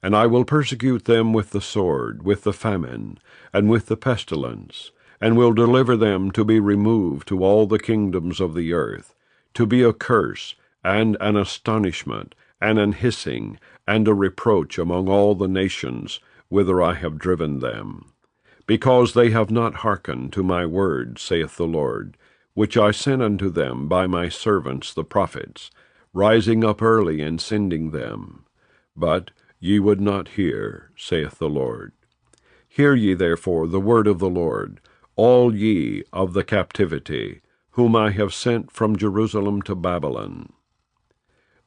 And I will persecute them with the sword, with the famine, and with the pestilence, and will deliver them to be removed to all the kingdoms of the earth, to be a curse, and an astonishment, and an hissing, and a reproach among all the nations whither I have driven them. Because they have not hearkened to my word, saith the Lord, which I sent unto them by my servants the prophets, rising up early and sending them. But ye would not hear, saith the Lord. Hear ye therefore the word of the Lord, all ye of the captivity, whom I have sent from Jerusalem to Babylon.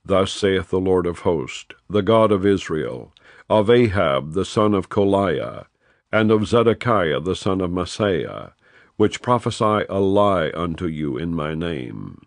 Thus saith the Lord of hosts, the God of Israel, of Ahab the son of Koliah, and of Zedekiah the son of Maaseiah, which prophesy a lie unto you in my name.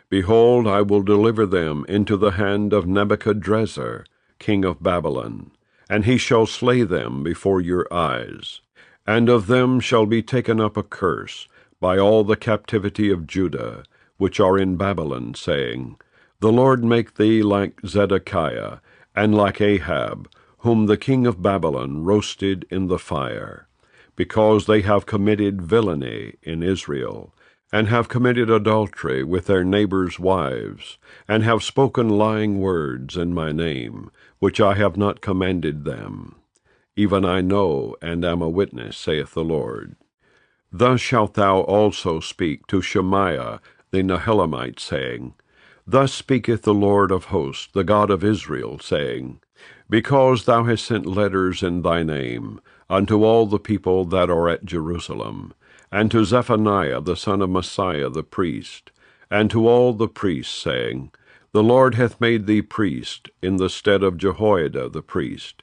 Behold, I will deliver them into the hand of Nebuchadrezzar, king of Babylon, and he shall slay them before your eyes. And of them shall be taken up a curse by all the captivity of Judah, which are in Babylon, saying, The Lord make thee like Zedekiah, and like Ahab, whom the king of Babylon roasted in the fire, because they have committed villainy in Israel, and have committed adultery with their neighbors' wives, and have spoken lying words in my name, which I have not commanded them. Even I know, and am a witness, saith the Lord. Thus shalt thou also speak to Shemaiah the Nehelamite, saying, Thus speaketh the Lord of hosts, the God of Israel, saying, Because thou hast sent letters in thy name unto all the people that are at Jerusalem, and to Zephaniah the son of Maaseiah the priest, and to all the priests, saying, The Lord hath made thee priest in the stead of Jehoiada the priest,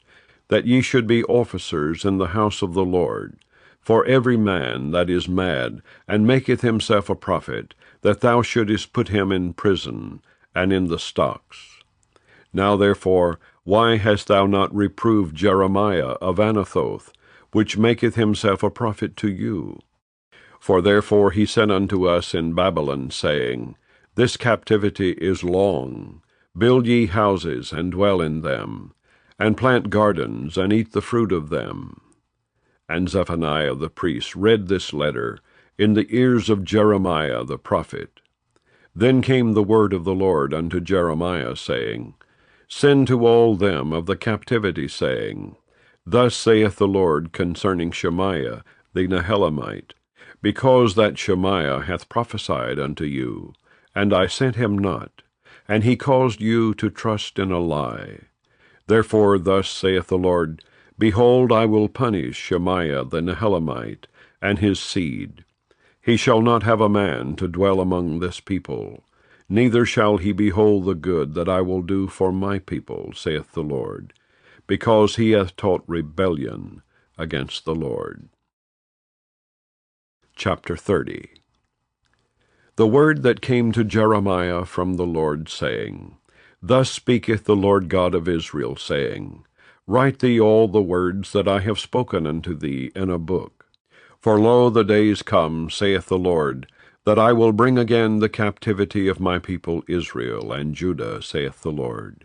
that ye should be officers in the house of the Lord, for every man that is mad, and maketh himself a prophet, that thou shouldest put him in prison, and in the stocks. Now therefore, why hast thou not reproved Jeremiah of Anathoth, which maketh himself a prophet to you? For therefore he said unto us in Babylon, saying, This captivity is long. Build ye houses, and dwell in them, and plant gardens, and eat the fruit of them. And Zephaniah the priest read this letter in the ears of Jeremiah the prophet. Then came the word of the Lord unto Jeremiah, saying, Send to all them of the captivity, saying, Thus saith the Lord concerning Shemaiah the Nehelamite, because that Shemaiah hath prophesied unto you, and I sent him not, and he caused you to trust in a lie. Therefore thus saith the Lord, Behold, I will punish Shemaiah the Nehelamite and his seed. He shall not have a man to dwell among this people, neither shall he behold the good that I will do for my people, saith the Lord, because he hath taught rebellion against the Lord. Chapter 30. The word that came to Jeremiah from the Lord, saying, Thus speaketh the Lord God of Israel, saying, Write thee all the words that I have spoken unto thee in a book. For lo, the days come, saith the Lord, that I will bring again the captivity of my people Israel and Judah, saith the Lord.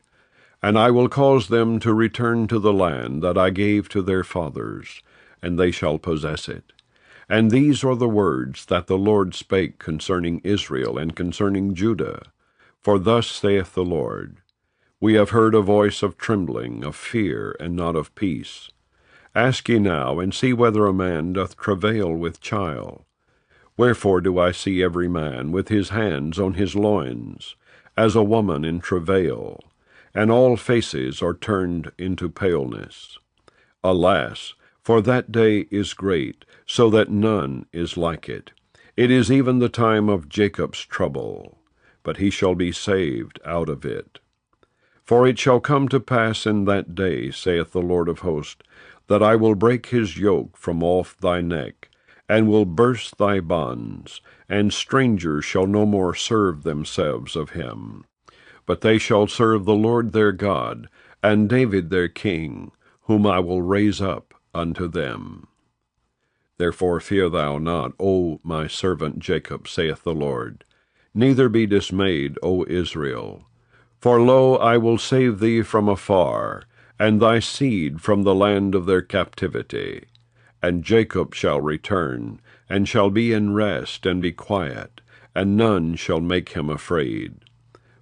And I will cause them to return to the land that I gave to their fathers, and they shall possess it. And these are the words that the Lord spake concerning Israel and concerning Judah. For thus saith the Lord, We have heard a voice of trembling, of fear, and not of peace. Ask ye now, and see whether a man doth travail with child. Wherefore do I see every man with his hands on his loins, as a woman in travail, and all faces are turned into paleness. Alas, for that day is great, so that none is like it. It is even the time of Jacob's trouble, but he shall be saved out of it. For it shall come to pass in that day, saith the Lord of hosts, that I will break his yoke from off thy neck, and will burst thy bonds, and strangers shall no more serve themselves of him. But they shall serve the Lord their God, and David their king, whom I will raise up unto them. Therefore fear thou not, O my servant Jacob, saith the Lord, neither be dismayed, O Israel. For lo, I will save thee from afar, and thy seed from the land of their captivity. And Jacob shall return, and shall be in rest, and be quiet, and none shall make him afraid.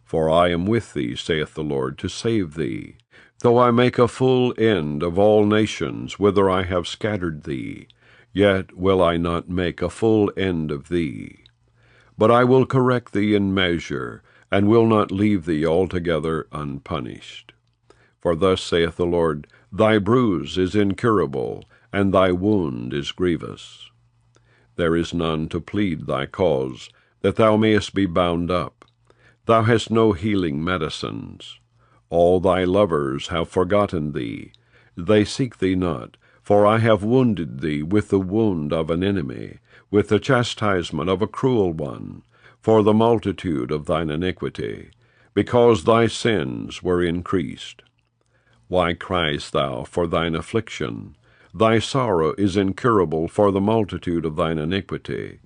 For I am with thee, saith the Lord, to save thee, though I make a full end of all nations whither I have scattered thee, yet will I not make a full end of thee. But I will correct thee in measure, and will not leave thee altogether unpunished. For thus saith the Lord, Thy bruise is incurable, and thy wound is grievous. There is none to plead thy cause, that thou mayest be bound up. Thou hast no healing medicines. All thy lovers have forgotten thee. They seek thee not, for I have wounded thee with the wound of an enemy, with the chastisement of a cruel one, for the multitude of thine iniquity, because thy sins were increased. Why criest thou for thine affliction? Thy sorrow is incurable for the multitude of thine iniquity.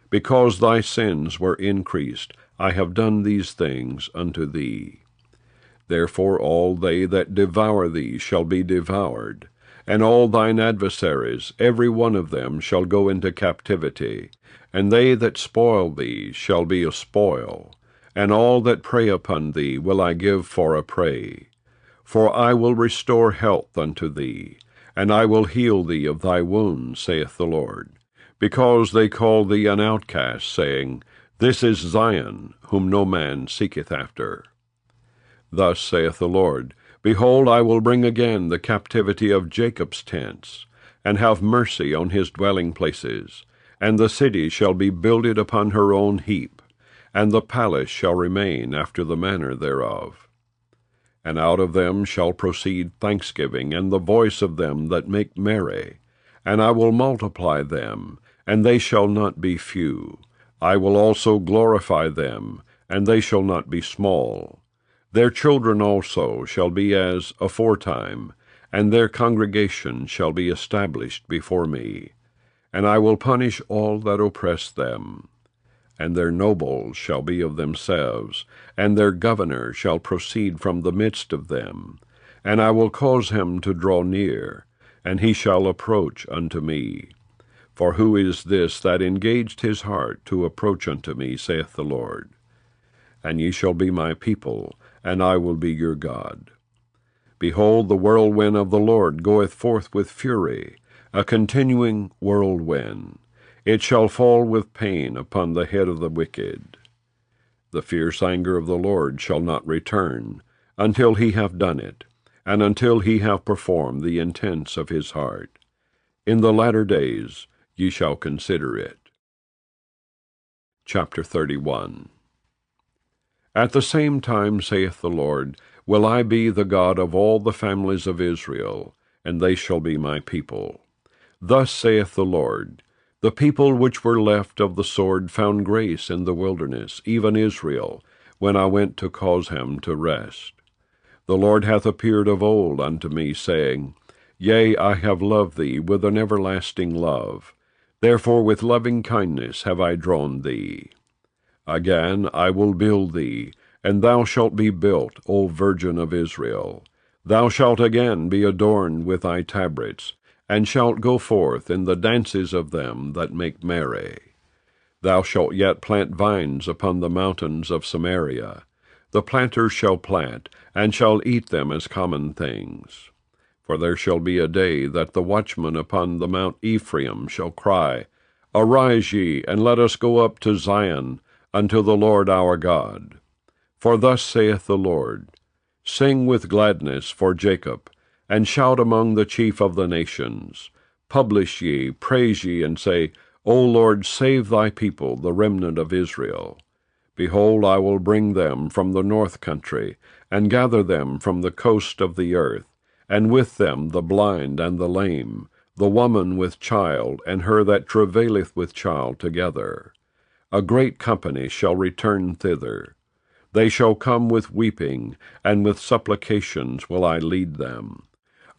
Because thy sins were increased, I have done these things unto thee. Therefore all they that devour thee shall be devoured, and all thine adversaries, every one of them, shall go into captivity, and they that spoil thee shall be a spoil, and all that prey upon thee will I give for a prey. For I will restore health unto thee, and I will heal thee of thy wounds, saith the Lord, because they call thee an outcast, saying, This is Zion, whom no man seeketh after. Thus saith the Lord, Behold, I will bring again the captivity of Jacob's tents, and have mercy on his dwelling places, and the city shall be builded upon her own heap, and the palace shall remain after the manner thereof. And out of them shall proceed thanksgiving, and the voice of them that make merry. And I will multiply them, and they shall not be few. I will also glorify them, and they shall not be small. Their children also shall be as aforetime, and their congregation shall be established before me. And I will punish all that oppress them. And their nobles shall be of themselves, and their governor shall proceed from the midst of them. And I will cause him to draw near, and he shall approach unto me. For who is this that engaged his heart to approach unto me, saith the Lord? And ye shall be my people, and I will be your God. Behold, the whirlwind of the Lord goeth forth with fury, a continuing whirlwind. It shall fall with pain upon the head of the wicked. The fierce anger of the Lord shall not return, until he have done it, and until he have performed the intents of his heart. In the latter days ye shall consider it. Chapter 31. At the same time, saith the Lord, will I be the God of all the families of Israel, and they shall be my people. Thus saith the Lord, the people which were left of the sword found grace in the wilderness, even Israel, when I went to cause him to rest. The Lord hath appeared of old unto me, saying, Yea, I have loved thee with an everlasting love. Therefore with loving kindness have I drawn thee. Again I will build thee, and thou shalt be built, O Virgin of Israel. Thou shalt again be adorned with thy tabrets, and shalt go forth in the dances of them that make merry. Thou shalt yet plant vines upon the mountains of Samaria. The planters shall plant, and shall eat them as common things. For there shall be a day that the watchmen upon the Mount Ephraim shall cry, Arise ye, and let us go up to Zion, unto the Lord our God. For thus saith the Lord, Sing with gladness for Jacob, and shout among the chief of the nations. Publish ye, praise ye, and say, O Lord, save thy people, the remnant of Israel. Behold, I will bring them from the north country, and gather them from the coast of the earth, and with them the blind and the lame, the woman with child, and her that travaileth with child together. A great company shall return thither. They shall come with weeping, and with supplications will I lead them.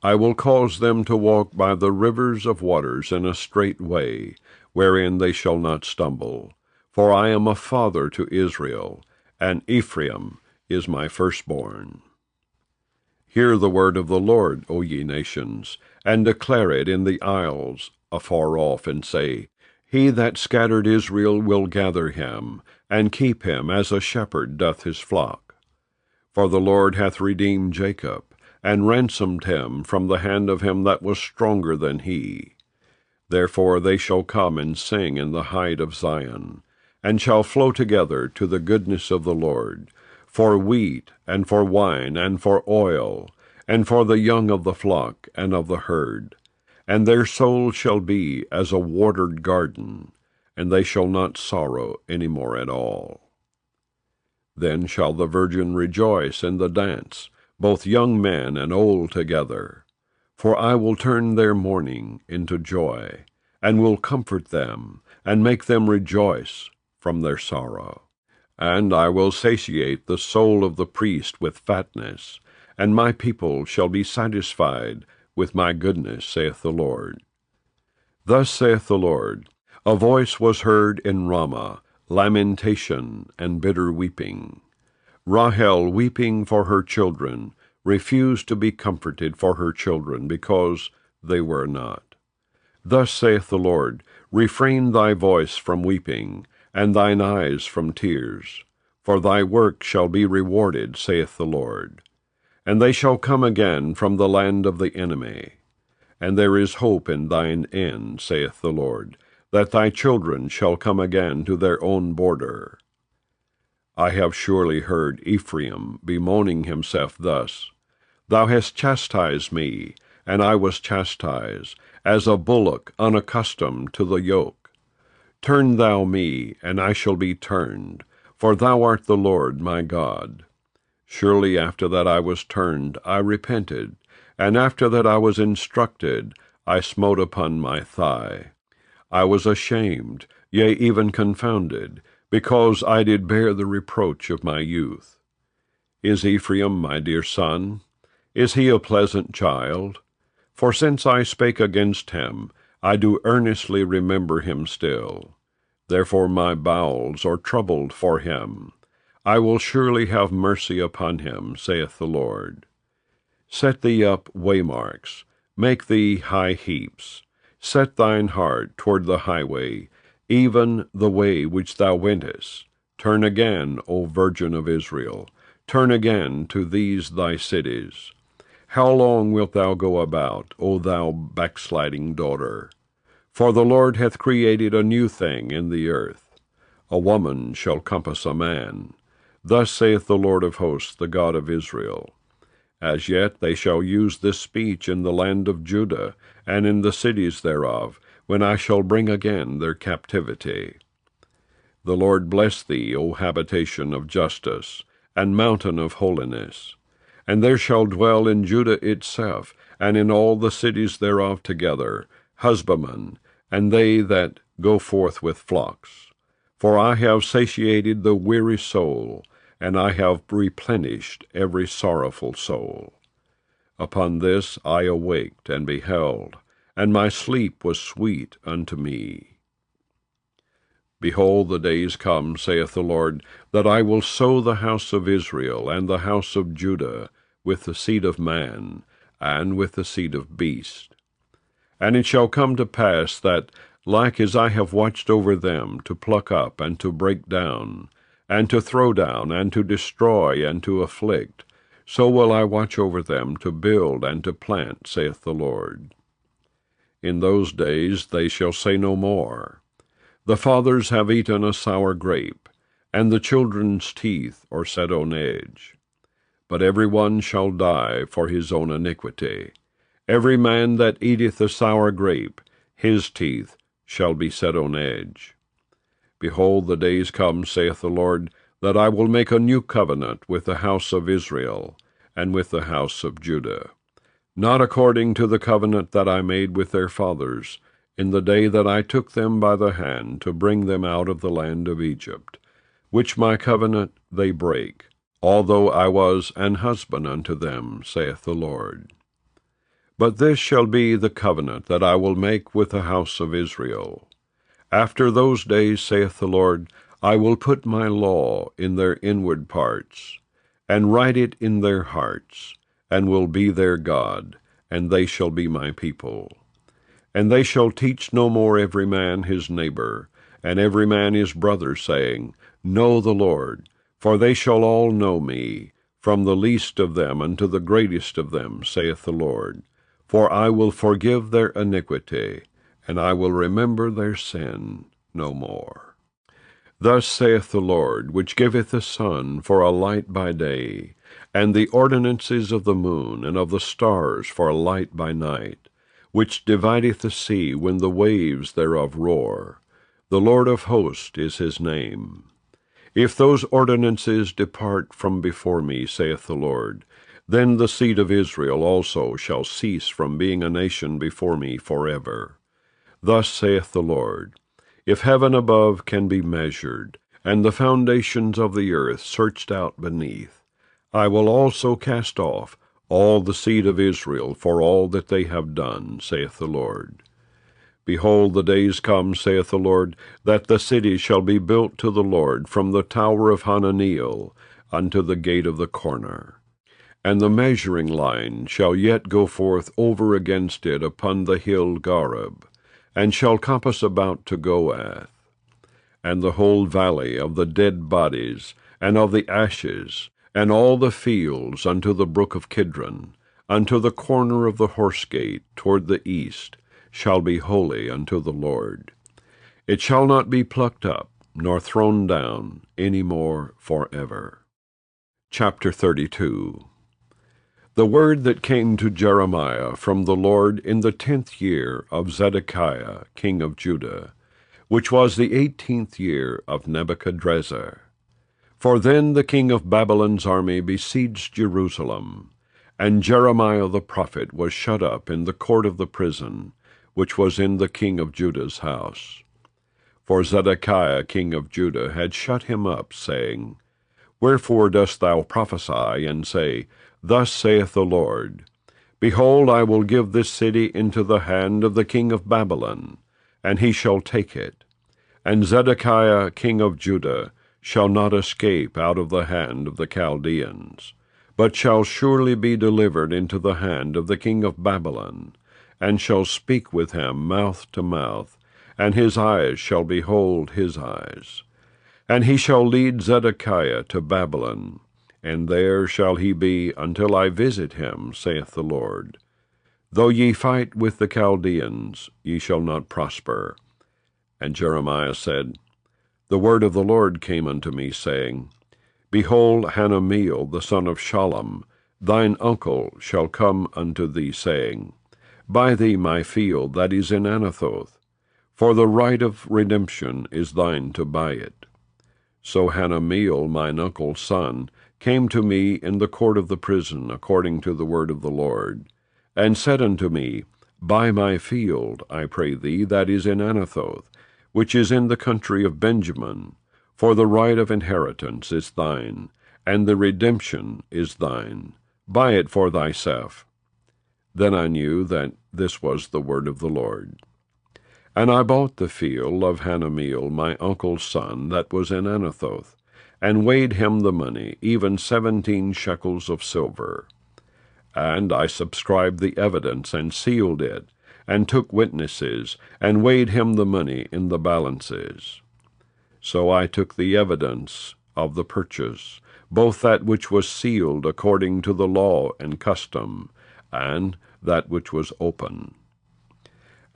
I will cause them to walk by the rivers of waters in a straight way, wherein they shall not stumble. For I am a father to Israel, and Ephraim is my firstborn. Hear the word of the Lord, O ye nations, and declare it in the isles afar off, and say, He that scattered Israel will gather him, and keep him as a shepherd doth his flock. For the Lord hath redeemed Jacob, and ransomed him from the hand of him that was stronger than he. Therefore they shall come and sing in the height of Zion, and shall flow together to the goodness of the Lord, for wheat, and for wine, and for oil, and for the young of the flock and of the herd. And their soul shall be as a watered garden, and they shall not sorrow any more at all. Then shall the virgin rejoice in the dance, both young men and old together. For I will turn their mourning into joy, and will comfort them, and make them rejoice from their sorrow. And I will satiate the soul of the priest with fatness, and my people shall be satisfied with my goodness, saith the Lord. Thus saith the Lord, a voice was heard in Ramah, lamentation and bitter weeping. Rahel weeping for her children, refused to be comforted for her children, because they were not. Thus saith the Lord, refrain thy voice from weeping, and thine eyes from tears, for thy work shall be rewarded, saith the Lord. And they shall come again from the land of the enemy. And there is hope in thine end, saith the Lord, that thy children shall come again to their own border. I have surely heard Ephraim bemoaning himself thus, Thou hast chastised me, and I was chastised, as a bullock unaccustomed to the yoke. Turn thou me, and I shall be turned, for thou art the Lord my God. Surely after that I was turned, I repented, and after that I was instructed, I smote upon my thigh. I was ashamed, yea, even confounded, because I did bear the reproach of my youth. Is Ephraim my dear son? Is he a pleasant child? For since I spake against him, I do earnestly remember him still. Therefore my bowels are troubled for him. I will surely have mercy upon him, saith the Lord. Set thee up waymarks, make thee high heaps. Set thine heart toward the highway, even the way which thou wentest. Turn again, O Virgin of Israel, turn again to these thy cities. How long wilt thou go about, O thou backsliding daughter? For the Lord hath created a new thing in the earth. A woman shall compass a man. Thus saith the Lord of hosts, the God of Israel. As yet they shall use this speech in the land of Judah, and in the cities thereof, when I shall bring again their captivity. The Lord bless thee, O habitation of justice, and mountain of holiness. And there shall dwell in Judah itself, and in all the cities thereof together, husbandmen, and they that go forth with flocks. For I have satiated the weary soul, and I have replenished every sorrowful soul. Upon this I awaked and beheld, and my sleep was sweet unto me. Behold, the days come, saith the Lord, that I will sow the house of Israel and the house of Judah with the seed of man, and with the seed of beast. And it shall come to pass that, like as I have watched over them, to pluck up and to break down, and to throw down, and to destroy, and to afflict, so will I watch over them to build and to plant, saith the Lord. In those days they shall say no more, The fathers have eaten a sour grape, and the children's teeth are set on edge. But every one shall die for his own iniquity. Every man that eateth a sour grape, his teeth shall be set on edge. Behold, the days come, saith the Lord, that I will make a new covenant with the house of Israel, and with the house of Judah, not according to the covenant that I made with their fathers, in the day that I took them by the hand to bring them out of the land of Egypt, which my covenant they break, although I was an husband unto them, saith the Lord. But this shall be the covenant that I will make with the house of Israel. After those days, saith the Lord, I will put my law in their inward parts, and write it in their hearts, and will be their God, and they shall be my people. And they shall teach no more every man his neighbor, and every man his brother, saying, Know the Lord, for they shall all know me, from the least of them unto the greatest of them, saith the Lord. For I will forgive their iniquity, and I will remember their sin no more. Thus saith the Lord, which giveth the sun for a light by day, and the ordinances of the moon and of the stars for a light by night, which divideth the sea when the waves thereof roar. The Lord of hosts is his name. If those ordinances depart from before me, saith the Lord, then the seed of Israel also shall cease from being a nation before me forever. Thus saith the Lord, If heaven above can be measured, and the foundations of the earth searched out beneath, I will also cast off all the seed of Israel for all that they have done, saith the Lord. Behold, the days come, saith the Lord, that the city shall be built to the Lord from the tower of Hananeel unto the gate of the corner. And the measuring line shall yet go forth over against it upon the hill Gareb, and shall compass about to Goath. And the whole valley of the dead bodies, and of the ashes, and all the fields unto the brook of Kidron, unto the corner of the horse gate toward the east, shall be holy unto the Lord. It shall not be plucked up, nor thrown down any more forever. Chapter 32. The word that came to Jeremiah from the Lord in the 10th year of Zedekiah king of Judah, which was the 18th year of Nebuchadrezzar. For then the king of Babylon's army besieged Jerusalem, and Jeremiah the prophet was shut up in the court of the prison, which was in the king of Judah's house. For Zedekiah king of Judah had shut him up, saying, Wherefore dost thou prophesy, and say, Thus saith the Lord, Behold, I will give this city into the hand of the king of Babylon, and he shall take it. And Zedekiah king of Judah shall not escape out of the hand of the Chaldeans, but shall surely be delivered into the hand of the king of Babylon, and shall speak with him mouth to mouth, and his eyes shall behold his eyes. And he shall lead Zedekiah to Babylon, and there shall he be until I visit him, saith the Lord. Though ye fight with the Chaldeans, ye shall not prosper. And Jeremiah said, The word of the Lord came unto me, saying, Behold, Hanameel the son of Shallum, thine uncle shall come unto thee, saying, Buy thee my field that is in Anathoth, for the right of redemption is thine to buy it. So Hanameel, mine uncle's son, came to me in the court of the prison, according to the word of the Lord, and said unto me, Buy my field, I pray thee, that is in Anathoth, which is in the country of Benjamin, for the right of inheritance is thine, and the redemption is thine. Buy it for thyself. Then I knew that this was the word of the Lord. And I bought the field of Hanameel, my uncle's son, that was in Anathoth, and weighed him the money, even 17 shekels of silver. And I subscribed the evidence, and sealed it, and took witnesses, and weighed him the money in the balances. So I took the evidence of the purchase, both that which was sealed according to the law and custom, and that which was open.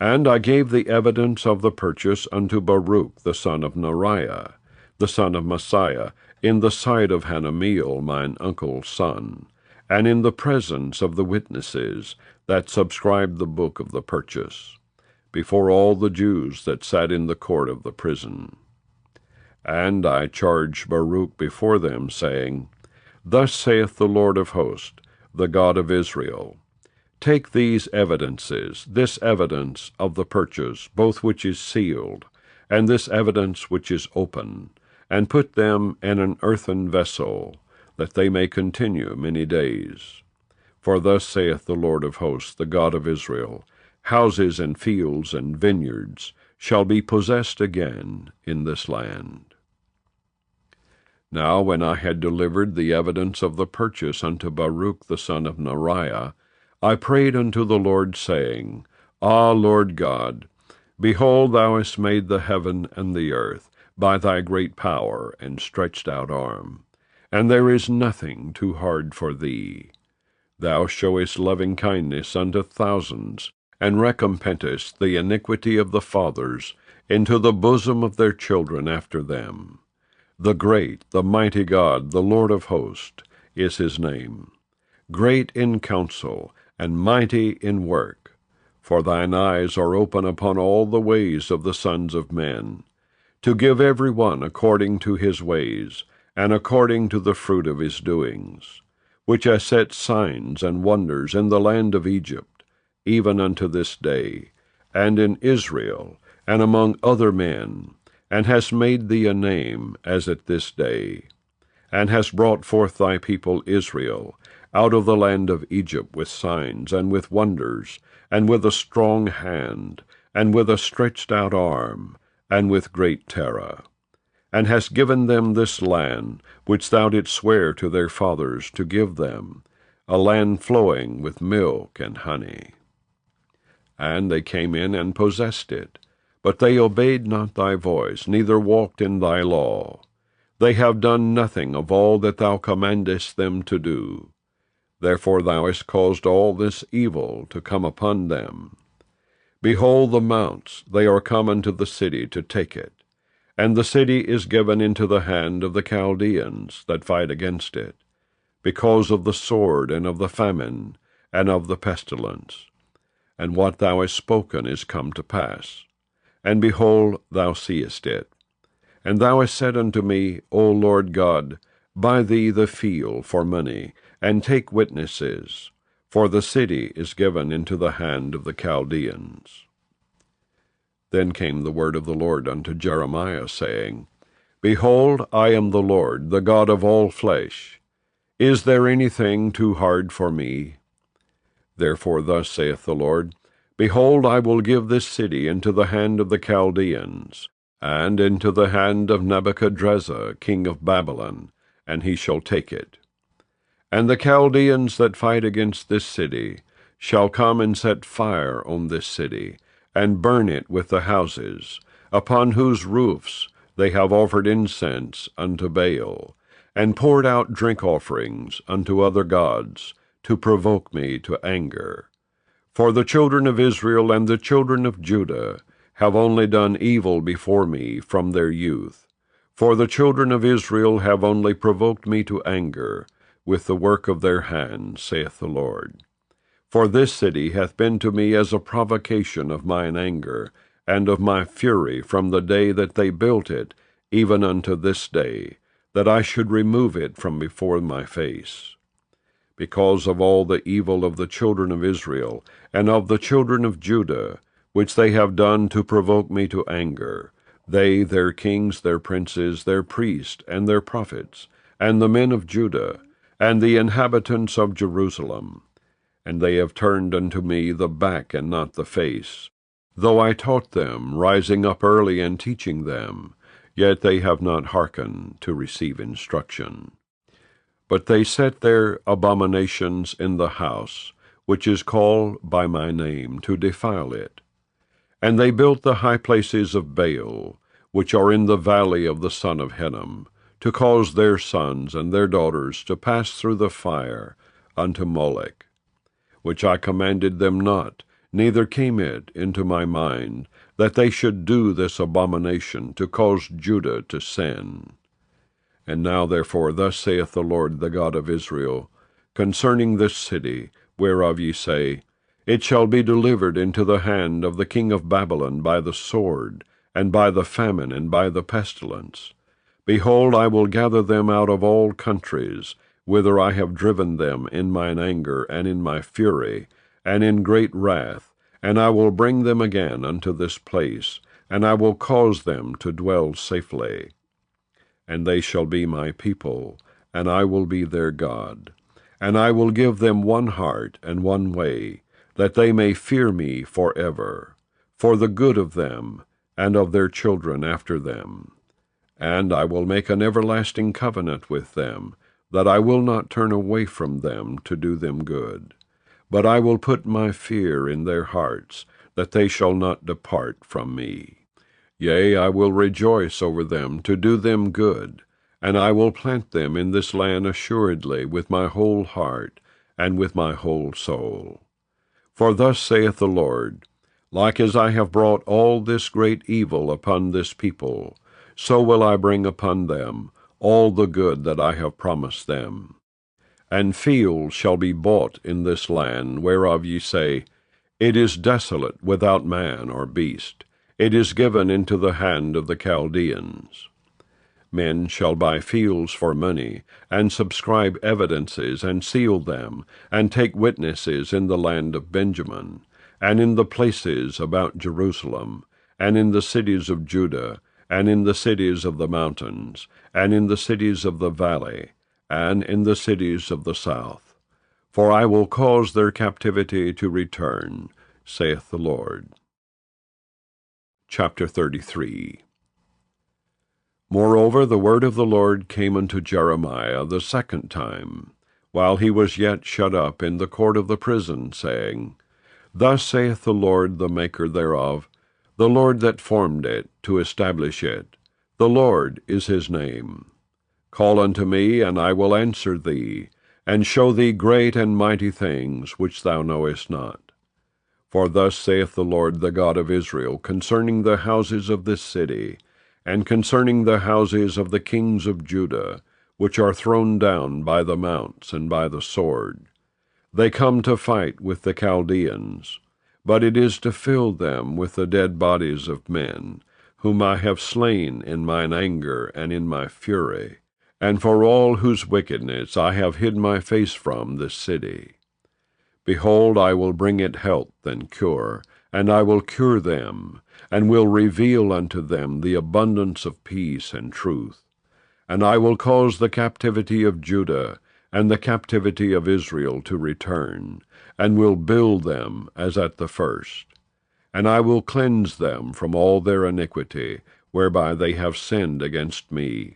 And I gave the evidence of the purchase unto Baruch the son of Neriah, the son of Messiah, in the sight of Hanameel mine uncle's son, and in the presence of the witnesses that subscribed the book of the purchase, before all the Jews that sat in the court of the prison. And I charged Baruch before them, saying, Thus saith the Lord of hosts, the God of Israel, Take these evidences, this evidence of the purchase, both which is sealed, and this evidence which is open, and put them in an earthen vessel, that they may continue many days. For thus saith the Lord of hosts, the God of Israel, Houses and fields and vineyards shall be possessed again in this land. Now when I had delivered the evidence of the purchase unto Baruch the son of Neriah, I prayed unto the Lord, saying, Ah, Lord God, behold, thou hast made the heaven and the earth by thy great power and stretched out arm, and there is nothing too hard for thee. Thou showest loving kindness unto thousands, and recompensest the iniquity of the fathers into the bosom of their children after them. The great, the mighty God, the Lord of hosts, is his name. Great in counsel, and mighty in work. For thine eyes are open upon all the ways of the sons of men, to give every one according to his ways, and according to the fruit of his doings, which hast set signs and wonders in the land of Egypt, even unto this day, and in Israel, and among other men, and hast made thee a name, as at this day, and hast brought forth thy people Israel out of the land of Egypt with signs, and with wonders, and with a strong hand, and with a stretched out arm, and with great terror, and hast given them this land, which thou didst swear to their fathers to give them, a land flowing with milk and honey. And they came in and possessed it, but they obeyed not thy voice, neither walked in thy law. They have done nothing of all that thou commandest them to do. Therefore thou hast caused all this evil to come upon them. Behold the mounts, they are come unto the city to take it, and the city is given into the hand of the Chaldeans that fight against it, because of the sword, and of the famine, and of the pestilence. And what thou hast spoken is come to pass. And behold, thou seest it. And thou hast said unto me, O Lord God, buy thee the field for money, and take witnesses, for the city is given into the hand of the Chaldeans. Then came the word of the Lord unto Jeremiah, saying, Behold, I am the Lord, the God of all flesh. Is there anything too hard for me? Therefore thus saith the Lord, Behold, I will give this city into the hand of the Chaldeans, and into the hand of Nebuchadrezzar king of Babylon, and he shall take it. And the Chaldeans that fight against this city shall come and set fire on this city, and burn it with the houses, upon whose roofs they have offered incense unto Baal, and poured out drink offerings unto other gods, to provoke me to anger. For the children of Israel and the children of Judah have only done evil before me from their youth. For the children of Israel have only provoked me to anger, with the work of their hands, saith the Lord. For this city hath been to me as a provocation of mine anger, and of my fury from the day that they built it, even unto this day, that I should remove it from before my face. Because of all the evil of the children of Israel, and of the children of Judah, which they have done to provoke me to anger, they, their kings, their princes, their priests, and their prophets, and the men of Judah, and the inhabitants of Jerusalem. And they have turned unto me the back and not the face. Though I taught them, rising up early and teaching them, yet they have not hearkened to receive instruction. But they set their abominations in the house, which is called by my name, to defile it. And they built the high places of Baal, which are in the valley of the son of Hinnom, to cause their sons and their daughters to pass through the fire unto Molech, which I commanded them not, neither came it into my mind, that they should do this abomination, to cause Judah to sin. And now therefore thus saith the Lord, the God of Israel, concerning this city, whereof ye say, It shall be delivered into the hand of the king of Babylon by the sword, and by the famine, and by the pestilence. Behold, I will gather them out of all countries, whither I have driven them in mine anger, and in my fury, and in great wrath, and I will bring them again unto this place, and I will cause them to dwell safely. And they shall be my people, and I will be their God. And I will give them one heart and one way, that they may fear me for ever, for the good of them, and of their children after them. And I will make an everlasting covenant with them, that I will not turn away from them to do them good. But I will put my fear in their hearts, that they shall not depart from me. Yea, I will rejoice over them to do them good, and I will plant them in this land assuredly with my whole heart, and with my whole soul. For thus saith the Lord, Like as I have brought all this great evil upon this people, so will I bring upon them all the good that I have promised them. And fields shall be bought in this land, whereof ye say, It is desolate without man or beast. It is given into the hand of the Chaldeans. Men shall buy fields for money, and subscribe evidences, and seal them, and take witnesses in the land of Benjamin, and in the places about Jerusalem, and in the cities of Judah, and in the cities of the mountains, and in the cities of the valley, and in the cities of the south. For I will cause their captivity to return, saith the Lord. Chapter 33. Moreover, the word of the Lord came unto Jeremiah the second time, while he was yet shut up in the court of the prison, saying, Thus saith the Lord, the Maker thereof, the Lord that formed it, to establish it. The Lord is his name. Call unto me, and I will answer thee, and show thee great and mighty things which thou knowest not. For thus saith the Lord, the God of Israel, concerning the houses of this city, and concerning the houses of the kings of Judah, which are thrown down by the mounts and by the sword. They come to fight with the Chaldeans, but it is to fill them with the dead bodies of men, whom I have slain in mine anger and in my fury, and for all whose wickedness I have hid my face from this city. Behold, I will bring it health and cure, and I will cure them, and will reveal unto them the abundance of peace and truth. And I will cause the captivity of Judah and the captivity of Israel to return, and will build them as at the first. And I will cleanse them from all their iniquity, whereby they have sinned against me.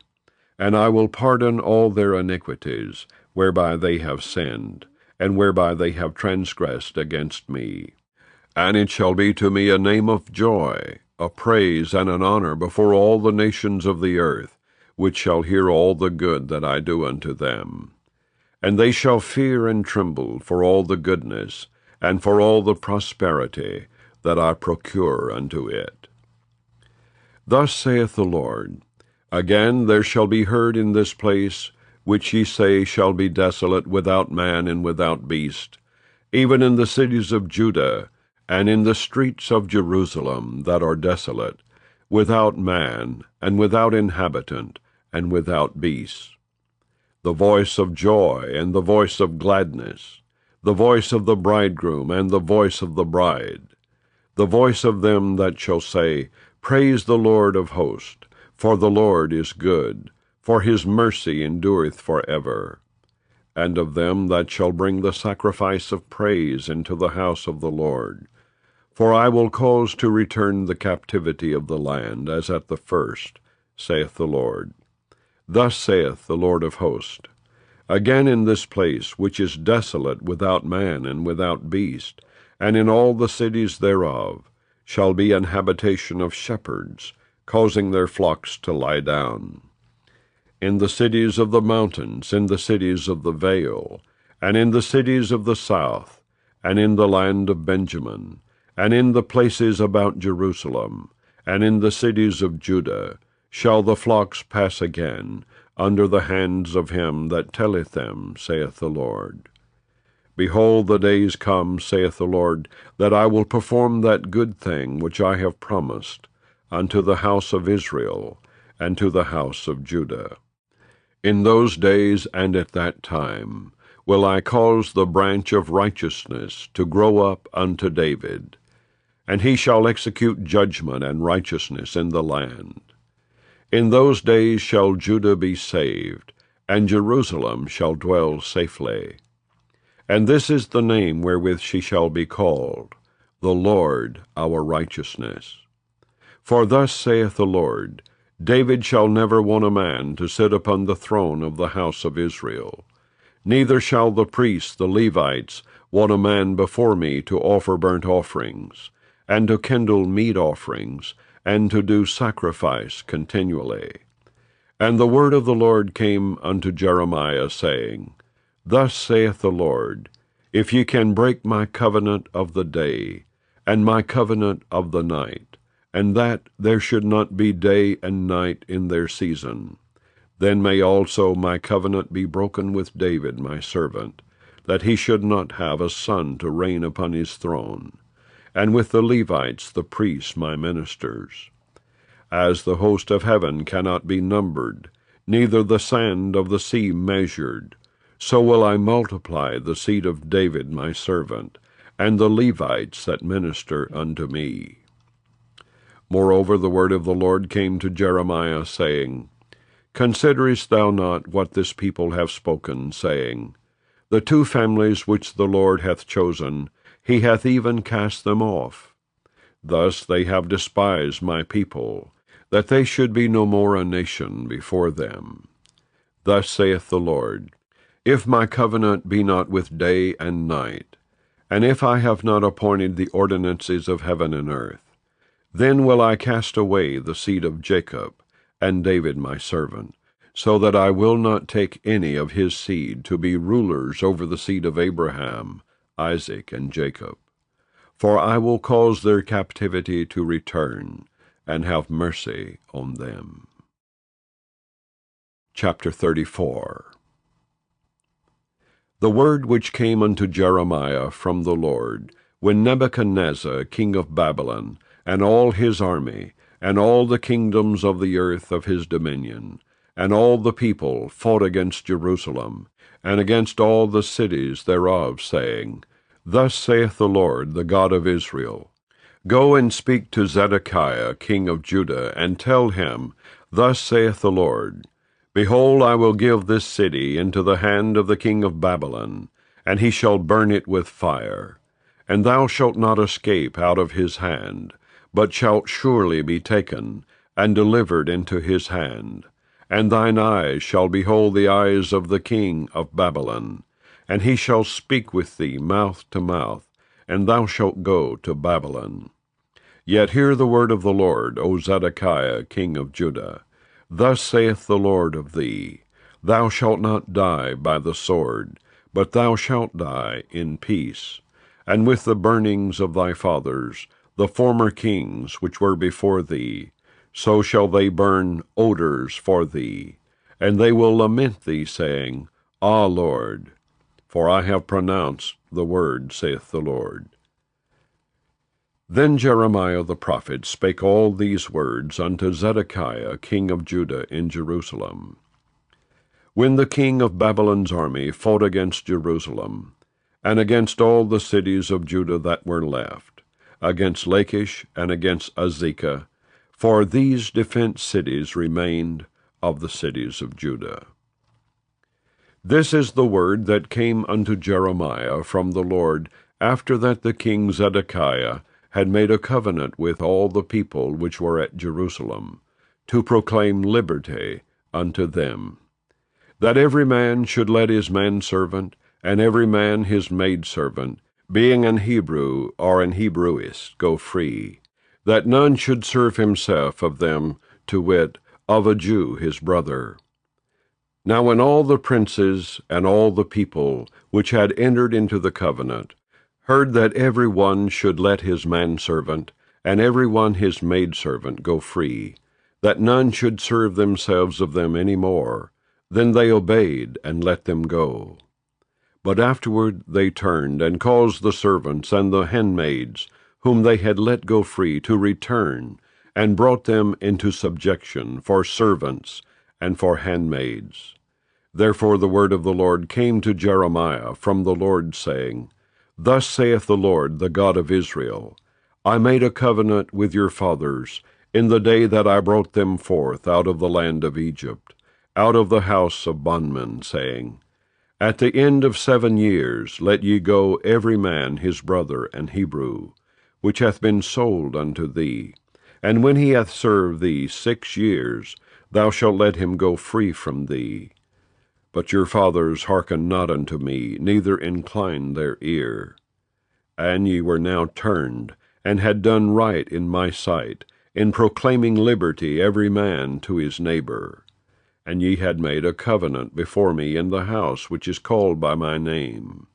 And I will pardon all their iniquities, whereby they have sinned, and whereby they have transgressed against me. And it shall be to me a name of joy, a praise and an honor before all the nations of the earth, which shall hear all the good that I do unto them. And they shall fear and tremble for all the goodness, and for all the prosperity that I procure unto it. Thus saith the Lord, Again there shall be heard in this place which ye say shall be desolate, without man and without beast, even in the cities of Judah, and in the streets of Jerusalem that are desolate, without man, and without inhabitant, and without beast. The voice of joy and the voice of gladness, the voice of the bridegroom and the voice of the bride, the voice of them that shall say, Praise the Lord of hosts, for the Lord is good, for his mercy endureth for ever. And of them that shall bring the sacrifice of praise into the house of the Lord. For I will cause to return the captivity of the land, as at the first, saith the Lord. Thus saith the Lord of hosts, Again in this place, which is desolate without man and without beast, and in all the cities thereof, shall be an habitation of shepherds, causing their flocks to lie down. In the cities of the mountains, in the cities of the vale, and in the cities of the south, and in the land of Benjamin, and in the places about Jerusalem, and in the cities of Judah, shall the flocks pass again, under the hands of him that telleth them, saith the Lord. Behold, the days come, saith the Lord, that I will perform that good thing which I have promised unto the house of Israel, and to the house of Judah. In those days and at that time will I cause the branch of righteousness to grow up unto David, and he shall execute judgment and righteousness in the land. In those days shall Judah be saved, and Jerusalem shall dwell safely. And this is the name wherewith she shall be called, the Lord our righteousness. For thus saith the Lord, David shall never want a man to sit upon the throne of the house of Israel. Neither shall the priests, the Levites, want a man before me to offer burnt offerings, and to kindle meat offerings, and to do sacrifice continually. And the word of the Lord came unto Jeremiah, saying, Thus saith the Lord, If ye can break my covenant of the day, and my covenant of the night, and that there should not be day and night in their season, then may also my covenant be broken with David my servant, that he should not have a son to reign upon his throne, and with the Levites the priests my ministers. As the host of heaven cannot be numbered, neither the sand of the sea measured, so will I multiply the seed of David my servant, and the Levites that minister unto me. Moreover, the word of the Lord came to Jeremiah, saying, Considerest thou not what this people have spoken, saying, The two families which the Lord hath chosen, he hath even cast them off. Thus they have despised my people, that they should be no more a nation before them. Thus saith the Lord, If my covenant be not with day and night, and if I have not appointed the ordinances of heaven and earth, then will I cast away the seed of Jacob, and David my servant, so that I will not take any of his seed to be rulers over the seed of Abraham, Isaac, and Jacob. For I will cause their captivity to return, and have mercy on them. Chapter 34. The word which came unto Jeremiah from the Lord, when Nebuchadnezzar king of Babylon, and all his army, and all the kingdoms of the earth of his dominion, and all the people fought against Jerusalem, and against all the cities thereof, saying, Thus saith the Lord, the God of Israel, Go and speak to Zedekiah king of Judah, and tell him, Thus saith the Lord, Behold, I will give this city into the hand of the king of Babylon, and he shall burn it with fire. And thou shalt not escape out of his hand, but shalt surely be taken, and delivered into his hand. And thine eyes shall behold the eyes of the king of Babylon, and he shall speak with thee mouth to mouth, and thou shalt go to Babylon. Yet hear the word of the Lord, O Zedekiah king of Judah. Thus saith the Lord of thee, Thou shalt not die by the sword, but thou shalt die in peace. And with the burnings of thy fathers, the former kings which were before thee, so shall they burn odors for thee, and they will lament thee, saying, Ah, Lord, for I have pronounced the word, saith the Lord. Then Jeremiah the prophet spake all these words unto Zedekiah king of Judah in Jerusalem. When the king of Babylon's army fought against Jerusalem, and against all the cities of Judah that were left, against Lachish and against Azekah, for these defenced cities remained of the cities of Judah. This is the word that came unto Jeremiah from the Lord, after that the king Zedekiah had made a covenant with all the people which were at Jerusalem, to proclaim liberty unto them, that every man should let his manservant, and every man his maidservant, being an Hebrew or an Hebrewist, go free, that none should serve himself of them, to wit, of a Jew his brother. Now when all the princes and all the people which had entered into the covenant heard that every one should let his manservant, and every one his maidservant, go free, that none should serve themselves of them any more, then they obeyed and let them go. But afterward they turned, and caused the servants and the handmaids, whom they had let go free, to return, and brought them into subjection for servants and for handmaids. Therefore the word of the Lord came to Jeremiah from the Lord, saying, Thus saith the Lord, the God of Israel, I made a covenant with your fathers in the day that I brought them forth out of the land of Egypt, out of the house of bondmen, saying, At the end of 7 years let ye go every man his brother and Hebrew, which hath been sold unto thee, and when he hath served thee 6 years, thou shalt let him go free from thee. But your fathers hearkened not unto me, neither inclined their ear. And ye were now turned, and had done right in my sight, in proclaiming liberty every man to his neighbor. And ye had made a covenant before me in the house which is called by my name.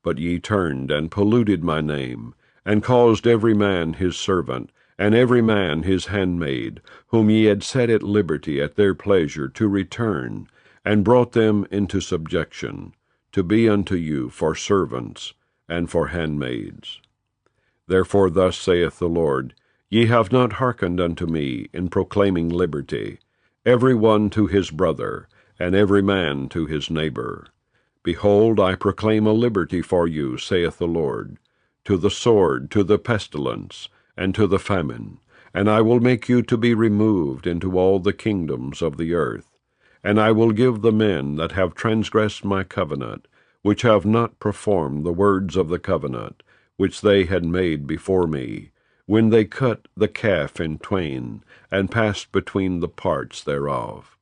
But ye turned and polluted my name, and caused every man his servant, and every man his handmaid, whom ye had set at liberty at their pleasure, to return, and brought them into subjection, to be unto you for servants and for handmaids. Therefore thus saith the Lord, Ye have not hearkened unto me in proclaiming liberty, every one to his brother, and every man to his neighbor. Behold, I proclaim a liberty for you, saith the Lord, to the sword, to the pestilence, and to the famine, and I will make you to be removed into all the kingdoms of the earth. And I will give the men that have transgressed my covenant, which have not performed the words of the covenant, which they had made before me, when they cut the calf in twain, and passed between the parts thereof.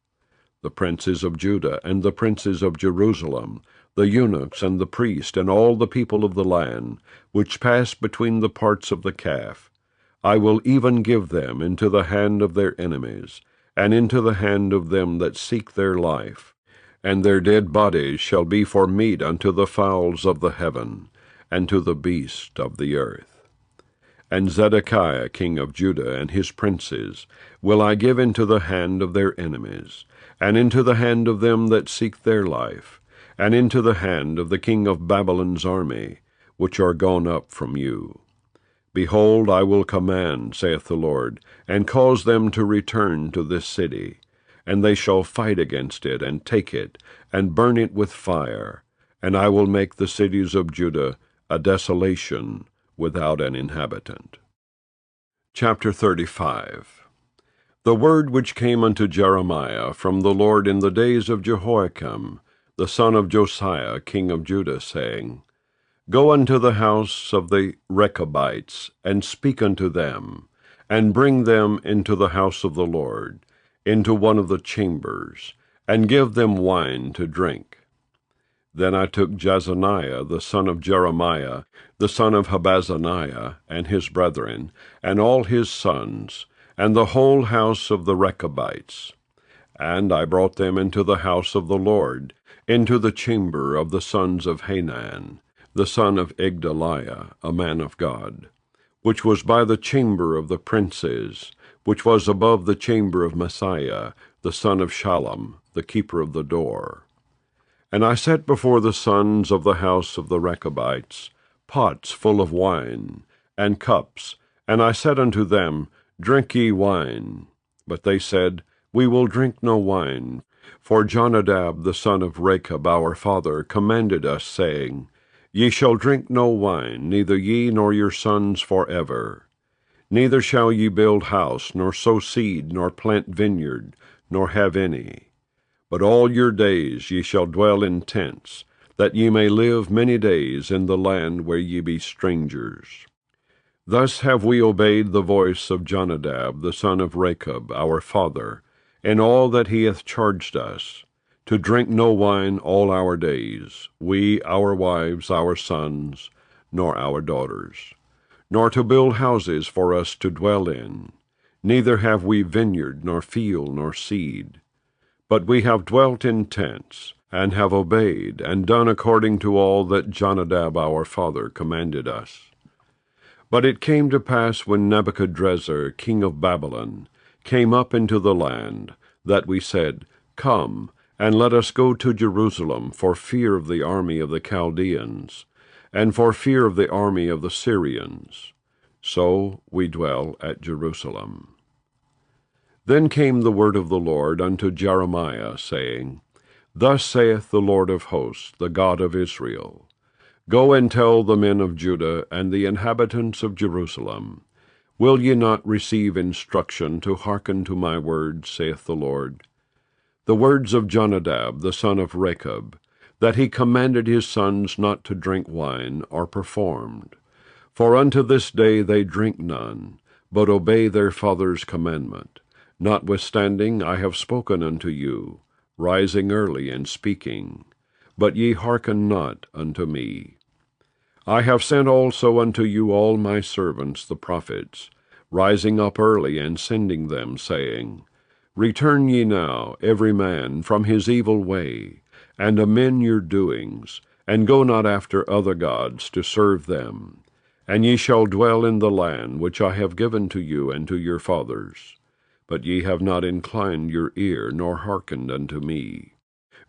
The princes of Judah and the princes of Jerusalem, the eunuchs and the priests, and all the people of the land, which passed between the parts of the calf, I will even give them into the hand of their enemies, and into the hand of them that seek their life, and their dead bodies shall be for meat unto the fowls of the heaven, and to the beasts of the earth. And Zedekiah king of Judah and his princes will I give into the hand of their enemies, and into the hand of them that seek their life, and into the hand of the king of Babylon's army, which are gone up from you. Behold, I will command, saith the Lord, and cause them to return to this city, and they shall fight against it, and take it, and burn it with fire, and I will make the cities of Judah a desolation without an inhabitant. Chapter 35. The word which came unto Jeremiah from the Lord in the days of Jehoiakim, the son of Josiah, king of Judah, saying, Go unto the house of the Rechabites, and speak unto them, and bring them into the house of the Lord, into one of the chambers, and give them wine to drink. Then I took Jezaniah the son of Jeremiah, the son of Habazaniah, and his brethren, and all his sons, and the whole house of the Rechabites. And I brought them into the house of the Lord, into the chamber of the sons of Hanan, the son of Igdaliah, a man of God, which was by the chamber of the princes, which was above the chamber of Messiah, the son of Shallum, the keeper of the door. And I set before the sons of the house of the Rechabites pots full of wine, and cups, and I said unto them, Drink ye wine. But they said, We will drink no wine, for Jonadab the son of Rechab our father commanded us, saying, Ye shall drink no wine, neither ye nor your sons forever. Neither shall ye build house, nor sow seed, nor plant vineyard, nor have any. But all your days ye shall dwell in tents, that ye may live many days in the land where ye be strangers. Thus have we obeyed the voice of Jonadab the son of Rechab our father, in all that he hath charged us, to drink no wine all our days, we, our wives, our sons, nor our daughters, nor to build houses for us to dwell in. Neither have we vineyard, nor field, nor seed. But we have dwelt in tents, and have obeyed, and done according to all that Jonadab our father commanded us. But it came to pass, when Nebuchadrezzar king of Babylon came up into the land, that we said, Come, and let us go to Jerusalem, for fear of the army of the Chaldeans, and for fear of the army of the Syrians. So we dwell at Jerusalem. Then came the word of the Lord unto Jeremiah, saying, Thus saith the Lord of hosts, the God of Israel, Go and tell the men of Judah and the inhabitants of Jerusalem, Will ye not receive instruction to hearken to my words, saith the Lord? The words of Jonadab the son of Rechab, that he commanded his sons not to drink wine, are performed. For unto this day they drink none, but obey their father's commandment. Notwithstanding I have spoken unto you, rising early and speaking, but ye hearken not unto me. I have sent also unto you all my servants the prophets, rising up early and sending them, saying, Return ye now, every man, from his evil way, and amend your doings, and go not after other gods to serve them. And ye shall dwell in the land which I have given to you and to your fathers. But ye have not inclined your ear, nor hearkened unto me.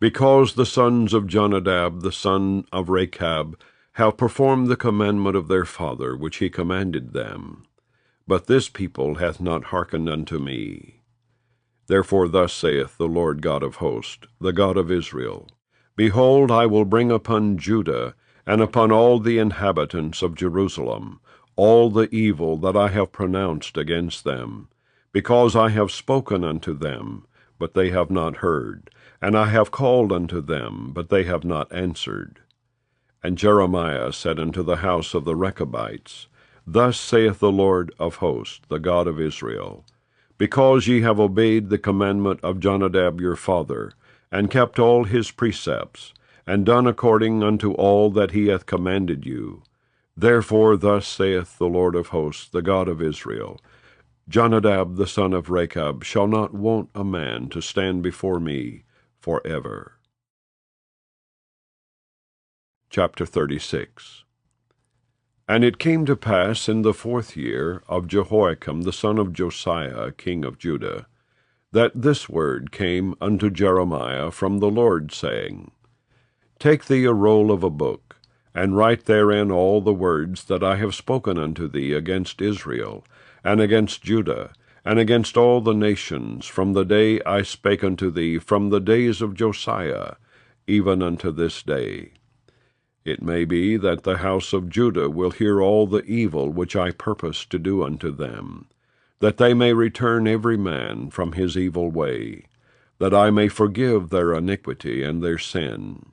Because the sons of Jonadab the son of Rechab have performed the commandment of their father which he commanded them. But this people hath not hearkened unto me. Therefore thus saith the Lord God of hosts, the God of Israel, Behold, I will bring upon Judah, and upon all the inhabitants of Jerusalem, all the evil that I have pronounced against them, because I have spoken unto them, but they have not heard, and I have called unto them, but they have not answered. And Jeremiah said unto the house of the Rechabites, Thus saith the Lord of hosts, the God of Israel, Because ye have obeyed the commandment of Jonadab your father, and kept all his precepts, and done according unto all that he hath commanded you, therefore thus saith the Lord of hosts, the God of Israel, Jonadab the son of Rechab shall not want a man to stand before me forever. Chapter 36. And it came to pass in the 4th year of Jehoiakim the son of Josiah king of Judah, that this word came unto Jeremiah from the Lord, saying, Take thee a roll of a book, and write therein all the words that I have spoken unto thee against Israel, and against Judah, and against all the nations, from the day I spake unto thee, from the days of Josiah, even unto this day. It may be that the house of Judah will hear all the evil which I purpose to do unto them, that they may return every man from his evil way, that I may forgive their iniquity and their sin.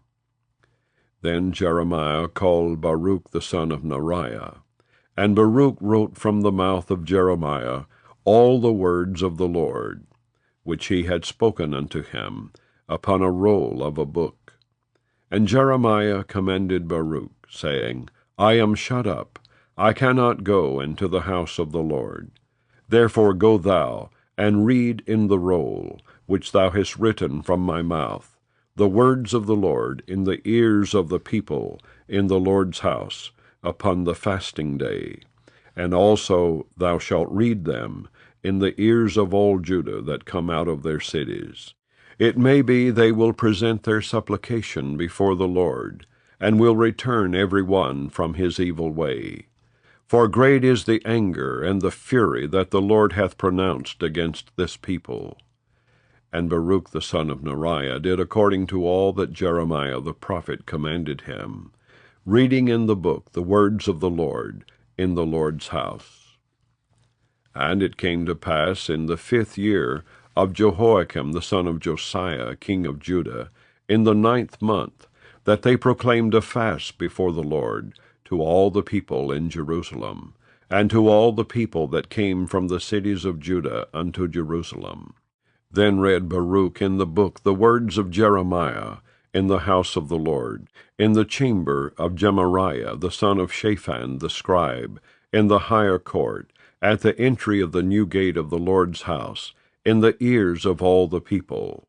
Then Jeremiah called Baruch the son of Neriah, and Baruch wrote from the mouth of Jeremiah all the words of the Lord, which he had spoken unto him, upon a roll of a book. And Jeremiah commended Baruch, saying, I am shut up, I cannot go into the house of the Lord. Therefore go thou, and read in the roll, which thou hast written from my mouth, the words of the Lord in the ears of the people in the Lord's house, upon the fasting day. And also thou shalt read them in the ears of all Judah that come out of their cities. It may be they will present their supplication before the Lord, and will return every one from his evil way. For great is the anger and the fury that the Lord hath pronounced against this people. And Baruch the son of Neriah did according to all that Jeremiah the prophet commanded him, reading in the book the words of the Lord in the Lord's house. And it came to pass in the 5th year of Jehoiakim the son of Josiah king of Judah, in the 9th month, that they proclaimed a fast before the Lord to all the people in Jerusalem, and to all the people that came from the cities of Judah unto Jerusalem. Then read Baruch in the book the words of Jeremiah in the house of the Lord, in the chamber of Gemariah the son of Shaphan the scribe, in the higher court, at the entry of the new gate of the Lord's house, in the ears of all the people.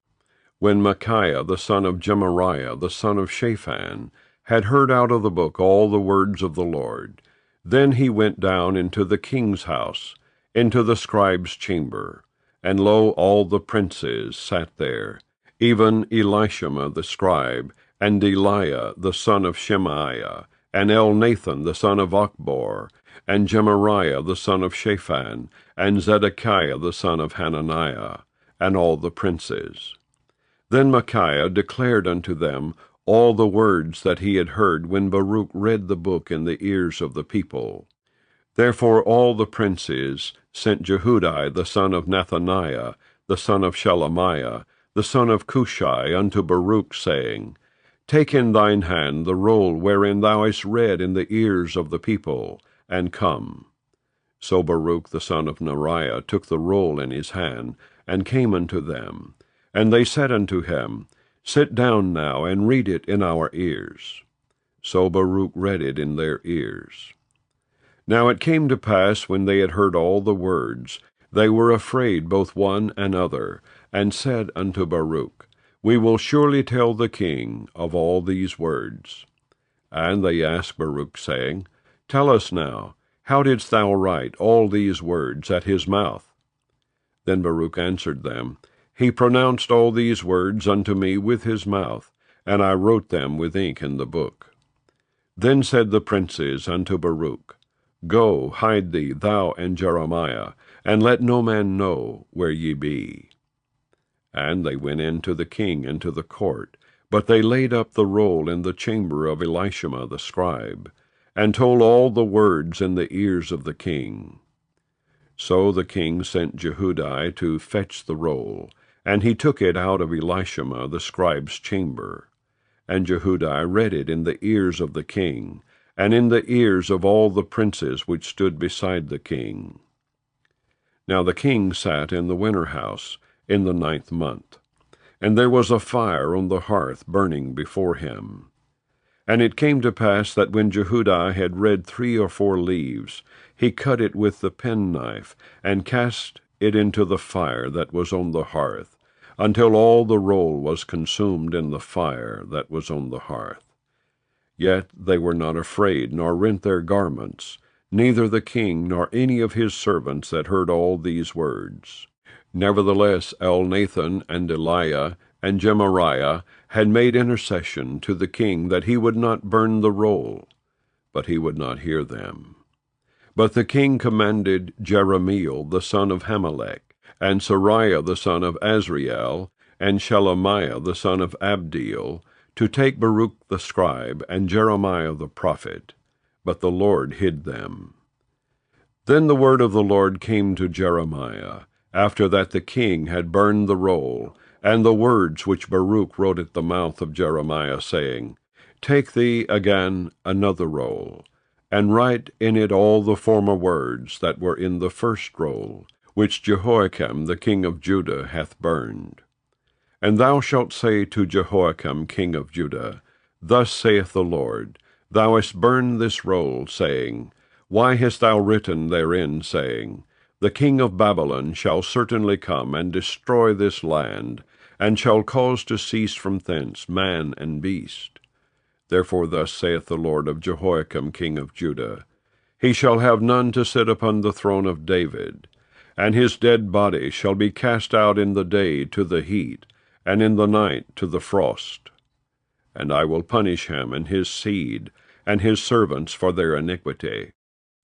When Micaiah the son of Gemariah the son of Shaphan had heard out of the book all the words of the Lord, then he went down into the king's house, into the scribe's chamber. And lo, all the princes sat there, even Elishama the scribe, and Delaiah the son of Shemaiah, and Elnathan the son of Achbor, and Gemariah the son of Shaphan, and Zedekiah the son of Hananiah, and all the princes. Then Micaiah declared unto them all the words that he had heard when Baruch read the book in the ears of the people. Therefore all the princes sent Jehudi the son of Nethaniah, the son of Shelemiah, the son of Cushai, unto Baruch, saying, Take in thine hand the roll wherein thou hast read in the ears of the people, and come. So Baruch the son of Neriah took the roll in his hand, and came unto them. And they said unto him, Sit down now, and read it in our ears. So Baruch read it in their ears. Now it came to pass, when they had heard all the words, they were afraid both one and other, and said unto Baruch, We will surely tell the king of all these words. And they asked Baruch, saying, Tell us now, how didst thou write all these words at his mouth? Then Baruch answered them, He pronounced all these words unto me with his mouth, and I wrote them with ink in the book. Then said the princes unto Baruch, Go, hide thee, thou and Jeremiah, and let no man know where ye be. And they went in to the king into the court, but they laid up the roll in the chamber of Elishama the scribe, and told all the words in the ears of the king. So the king sent Jehudi to fetch the roll, and he took it out of Elishama the scribe's chamber. And Jehudi read it in the ears of the king, and in the ears of all the princes which stood beside the king. Now the king sat in the winter house in the 9th month, and there was a fire on the hearth burning before him. And it came to pass that when Jehudi had read 3 or 4 leaves, he cut it with the penknife, and cast it into the fire that was on the hearth, until all the roll was consumed in the fire that was on the hearth. Yet they were not afraid, nor rent their garments, neither the king nor any of his servants that heard all these words. Nevertheless Elnathan and Delaiah and Gemariah had made intercession to the king that he would not burn the roll, but he would not hear them. But the king commanded Jerahmeel the son of Hamelech, and Seraiah the son of Azriel, and Shelemiah the son of Abdeel, to take Baruch the scribe and Jeremiah the prophet, but the Lord hid them. Then the word of the Lord came to Jeremiah, after that the king had burned the roll, and the words which Baruch wrote at the mouth of Jeremiah, saying, Take thee again another roll, and write in it all the former words that were in the first roll, which Jehoiakim the king of Judah hath burned. And thou shalt say to Jehoiakim king of Judah, Thus saith the Lord, Thou hast burned this roll, saying, Why hast thou written therein, saying, The king of Babylon shall certainly come and destroy this land, and shall cause to cease from thence man and beast? Therefore thus saith the Lord of Jehoiakim king of Judah, He shall have none to sit upon the throne of David, and his dead body shall be cast out in the day to the heat, and in the night to the frost. And I will punish him and his seed, and his servants for their iniquity.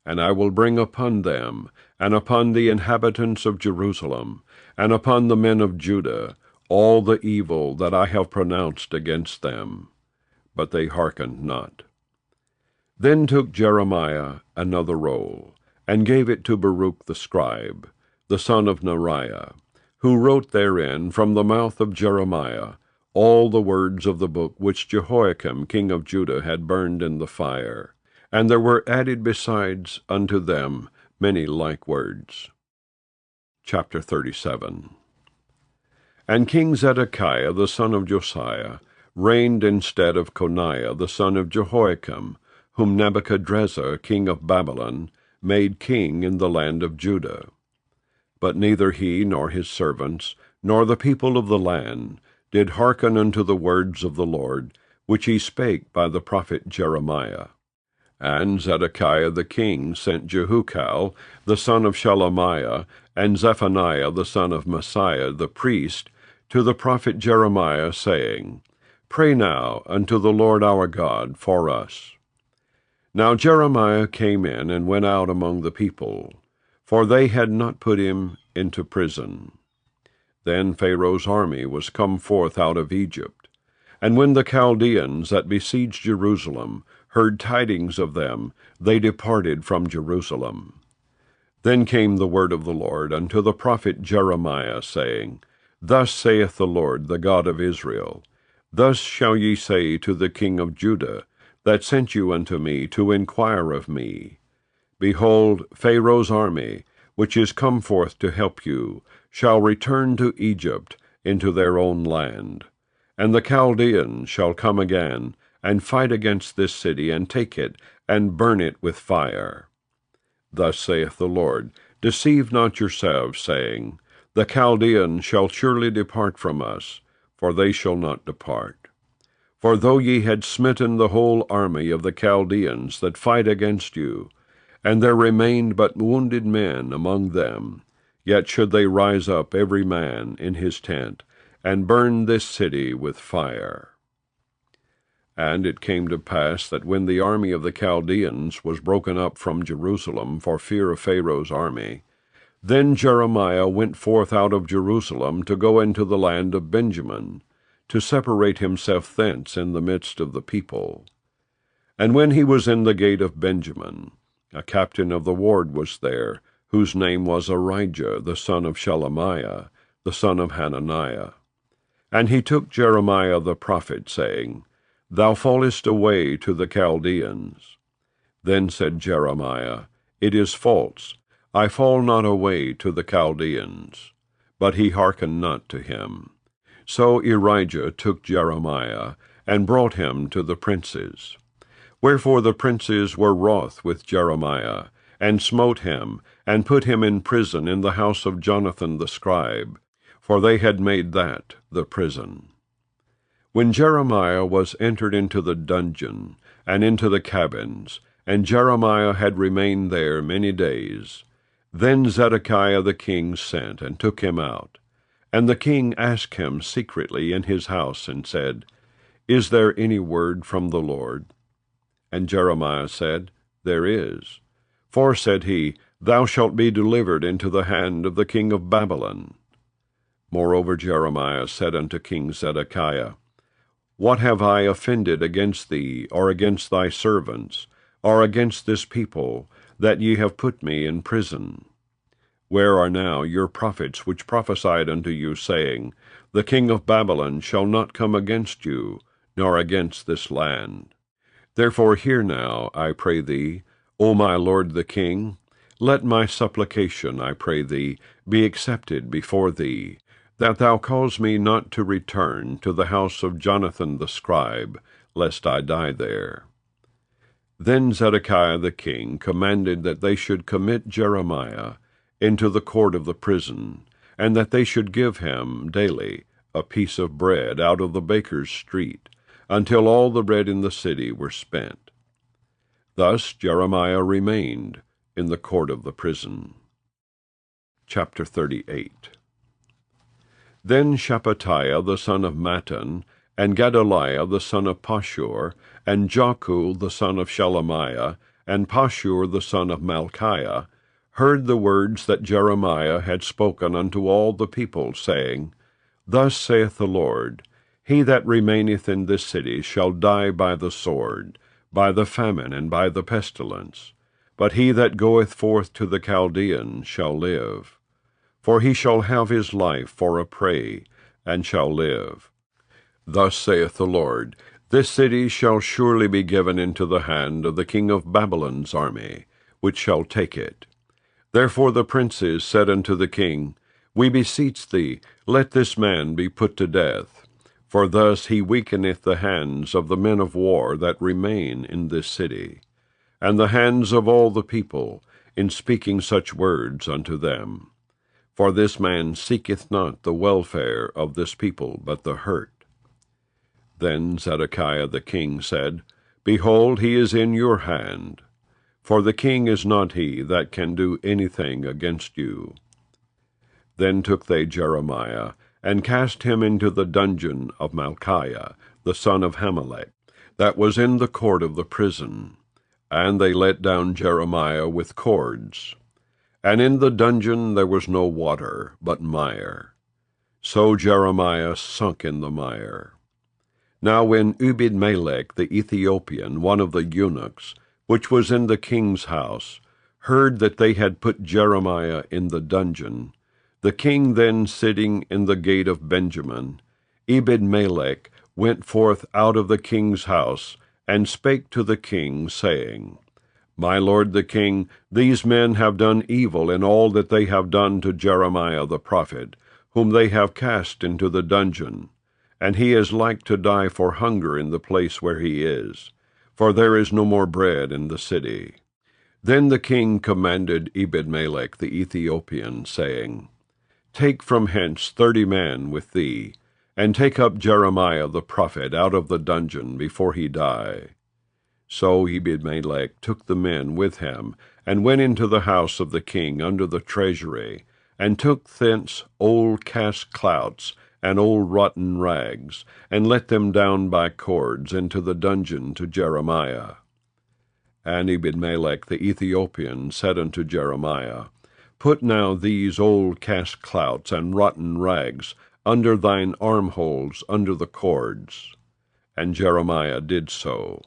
And I will bring upon them, and upon the inhabitants of Jerusalem, and upon the men of Judah, all the evil that I have pronounced against them. But they hearkened not. Then took Jeremiah another roll, and gave it to Baruch the scribe, the son of Neriah, who wrote therein from the mouth of Jeremiah all the words of the book which Jehoiakim king of Judah had burned in the fire. And there were added besides unto them many like words. Chapter 37. And King Zedekiah the son of Josiah reigned instead of Coniah the son of Jehoiakim, whom Nebuchadrezzar king of Babylon made king in the land of Judah. But neither he nor his servants, nor the people of the land, did hearken unto the words of the Lord, which he spake by the prophet Jeremiah. And Zedekiah the king sent Jehukal the son of Shelemiah, and Zephaniah the son of Messiah the priest, to the prophet Jeremiah, saying, Pray now unto the Lord our God for us. Now Jeremiah came in and went out among the people, for they had not put him into prison. Then Pharaoh's army was come forth out of Egypt. And when the Chaldeans that besieged Jerusalem heard tidings of them, they departed from Jerusalem. Then came the word of the Lord unto the prophet Jeremiah, saying, Thus saith the Lord, the God of Israel, Thus shall ye say to the king of Judah, that sent you unto me to inquire of me, Behold, Pharaoh's army, which is come forth to help you, shall return to Egypt, into their own land. And the Chaldeans shall come again, and fight against this city, and take it, and burn it with fire. Thus saith the Lord, Deceive not yourselves, saying, The Chaldeans shall surely depart from us, for they shall not depart. For though ye had smitten the whole army of the Chaldeans that fight against you, and there remained but wounded men among them, yet should they rise up every man in his tent, and burn this city with fire. And it came to pass that when the army of the Chaldeans was broken up from Jerusalem for fear of Pharaoh's army, then Jeremiah went forth out of Jerusalem to go into the land of Benjamin, to separate himself thence in the midst of the people. And when he was in the gate of Benjamin, a captain of the ward was there, whose name was Arijah, the son of Shelemiah, the son of Hananiah. And he took Jeremiah the prophet, saying, Thou fallest away to the Chaldeans. Then said Jeremiah, It is false, I fall not away to the Chaldeans. But he hearkened not to him. So Arijah took Jeremiah, and brought him to the princes. Wherefore the princes were wroth with Jeremiah, and smote him, and put him in prison in the house of Jonathan the scribe, for they had made that the prison. When Jeremiah was entered into the dungeon, and into the cabins, and Jeremiah had remained there many days, then Zedekiah the king sent, and took him out. And the king asked him secretly in his house, and said, Is there any word from the Lord? And Jeremiah said, There is. For, said he, Thou shalt be delivered into the hand of the king of Babylon. Moreover Jeremiah said unto King Zedekiah, What have I offended against thee, or against thy servants, or against this people, that ye have put me in prison? Where are now your prophets which prophesied unto you, saying, The king of Babylon shall not come against you, nor against this land? Therefore hear now, I pray thee, O my lord the king, let my supplication, I pray thee, be accepted before thee, that thou cause me not to return to the house of Jonathan the scribe, lest I die there. Then Zedekiah the king commanded that they should commit Jeremiah into the court of the prison, and that they should give him daily a piece of bread out of the baker's street, until all the bread in the city were spent. Thus Jeremiah remained in the court of the prison. Chapter 38. Then Shephatiah the son of Mattan, and Gedaliah the son of Pashur, and Jacu the son of Shelemiah, and Pashur the son of Malchiah, heard the words that Jeremiah had spoken unto all the people, saying, Thus saith the Lord, He that remaineth in this city shall die by the sword, by the famine, and by the pestilence. But he that goeth forth to the Chaldeans shall live. For he shall have his life for a prey, and shall live. Thus saith the Lord, This city shall surely be given into the hand of the king of Babylon's army, which shall take it. Therefore the princes said unto the king, We beseech thee, let this man be put to death. For thus he weakeneth the hands of the men of war that remain in this city, and the hands of all the people, in speaking such words unto them. For this man seeketh not the welfare of this people, but the hurt. Then Zedekiah the king said, Behold, he is in your hand. For the king is not he that can do anything against you. Then took they Jeremiah, and cast him into the dungeon of Malchiah, the son of Hamelech, that was in the court of the prison. And they let down Jeremiah with cords. And in the dungeon there was no water, but mire. So Jeremiah sunk in the mire. Now when Ebed-melech the Ethiopian, one of the eunuchs, which was in the king's house, heard that they had put Jeremiah in the dungeon, the king then sitting in the gate of Benjamin, Ebed-melech went forth out of the king's house, and spake to the king, saying, My lord the king, these men have done evil in all that they have done to Jeremiah the prophet, whom they have cast into the dungeon, and he is like to die for hunger in the place where he is, for there is no more bread in the city. Then the king commanded Ebed-melech the Ethiopian, saying, Take from hence 30 men with thee, and take up Jeremiah the prophet out of the dungeon before he die. So Ebed-melech took the men with him, and went into the house of the king under the treasury, and took thence old cast clouts and old rotten rags, and let them down by cords into the dungeon to Jeremiah. And Ebed-melech the Ethiopian said unto Jeremiah, Put now these old cast clouts and rotten rags under thine armholes under the cords. And Jeremiah did so.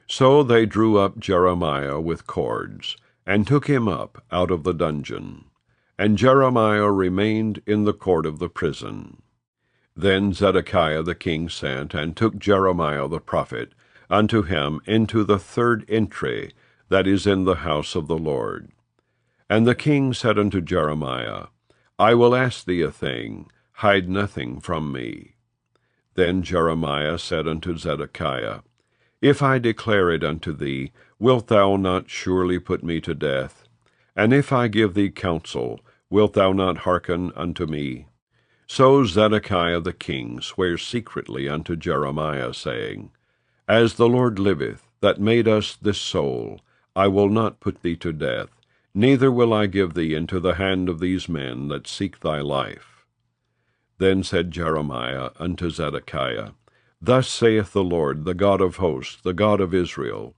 So they drew up Jeremiah with cords, and took him up out of the dungeon. And Jeremiah remained in the court of the prison. Then Zedekiah the king sent, and took Jeremiah the prophet unto him into the 3rd entry, that is in the house of the Lord. And the king said unto Jeremiah, I will ask thee a thing, hide nothing from me. Then Jeremiah said unto Zedekiah, If I declare it unto thee, wilt thou not surely put me to death? And if I give thee counsel, wilt thou not hearken unto me? So Zedekiah the king sware secretly unto Jeremiah, saying, As the Lord liveth, that made us this soul, I will not put thee to death, neither will I give thee into the hand of these men that seek thy life. Then said Jeremiah unto Zedekiah, Thus saith the Lord, the God of hosts, the God of Israel,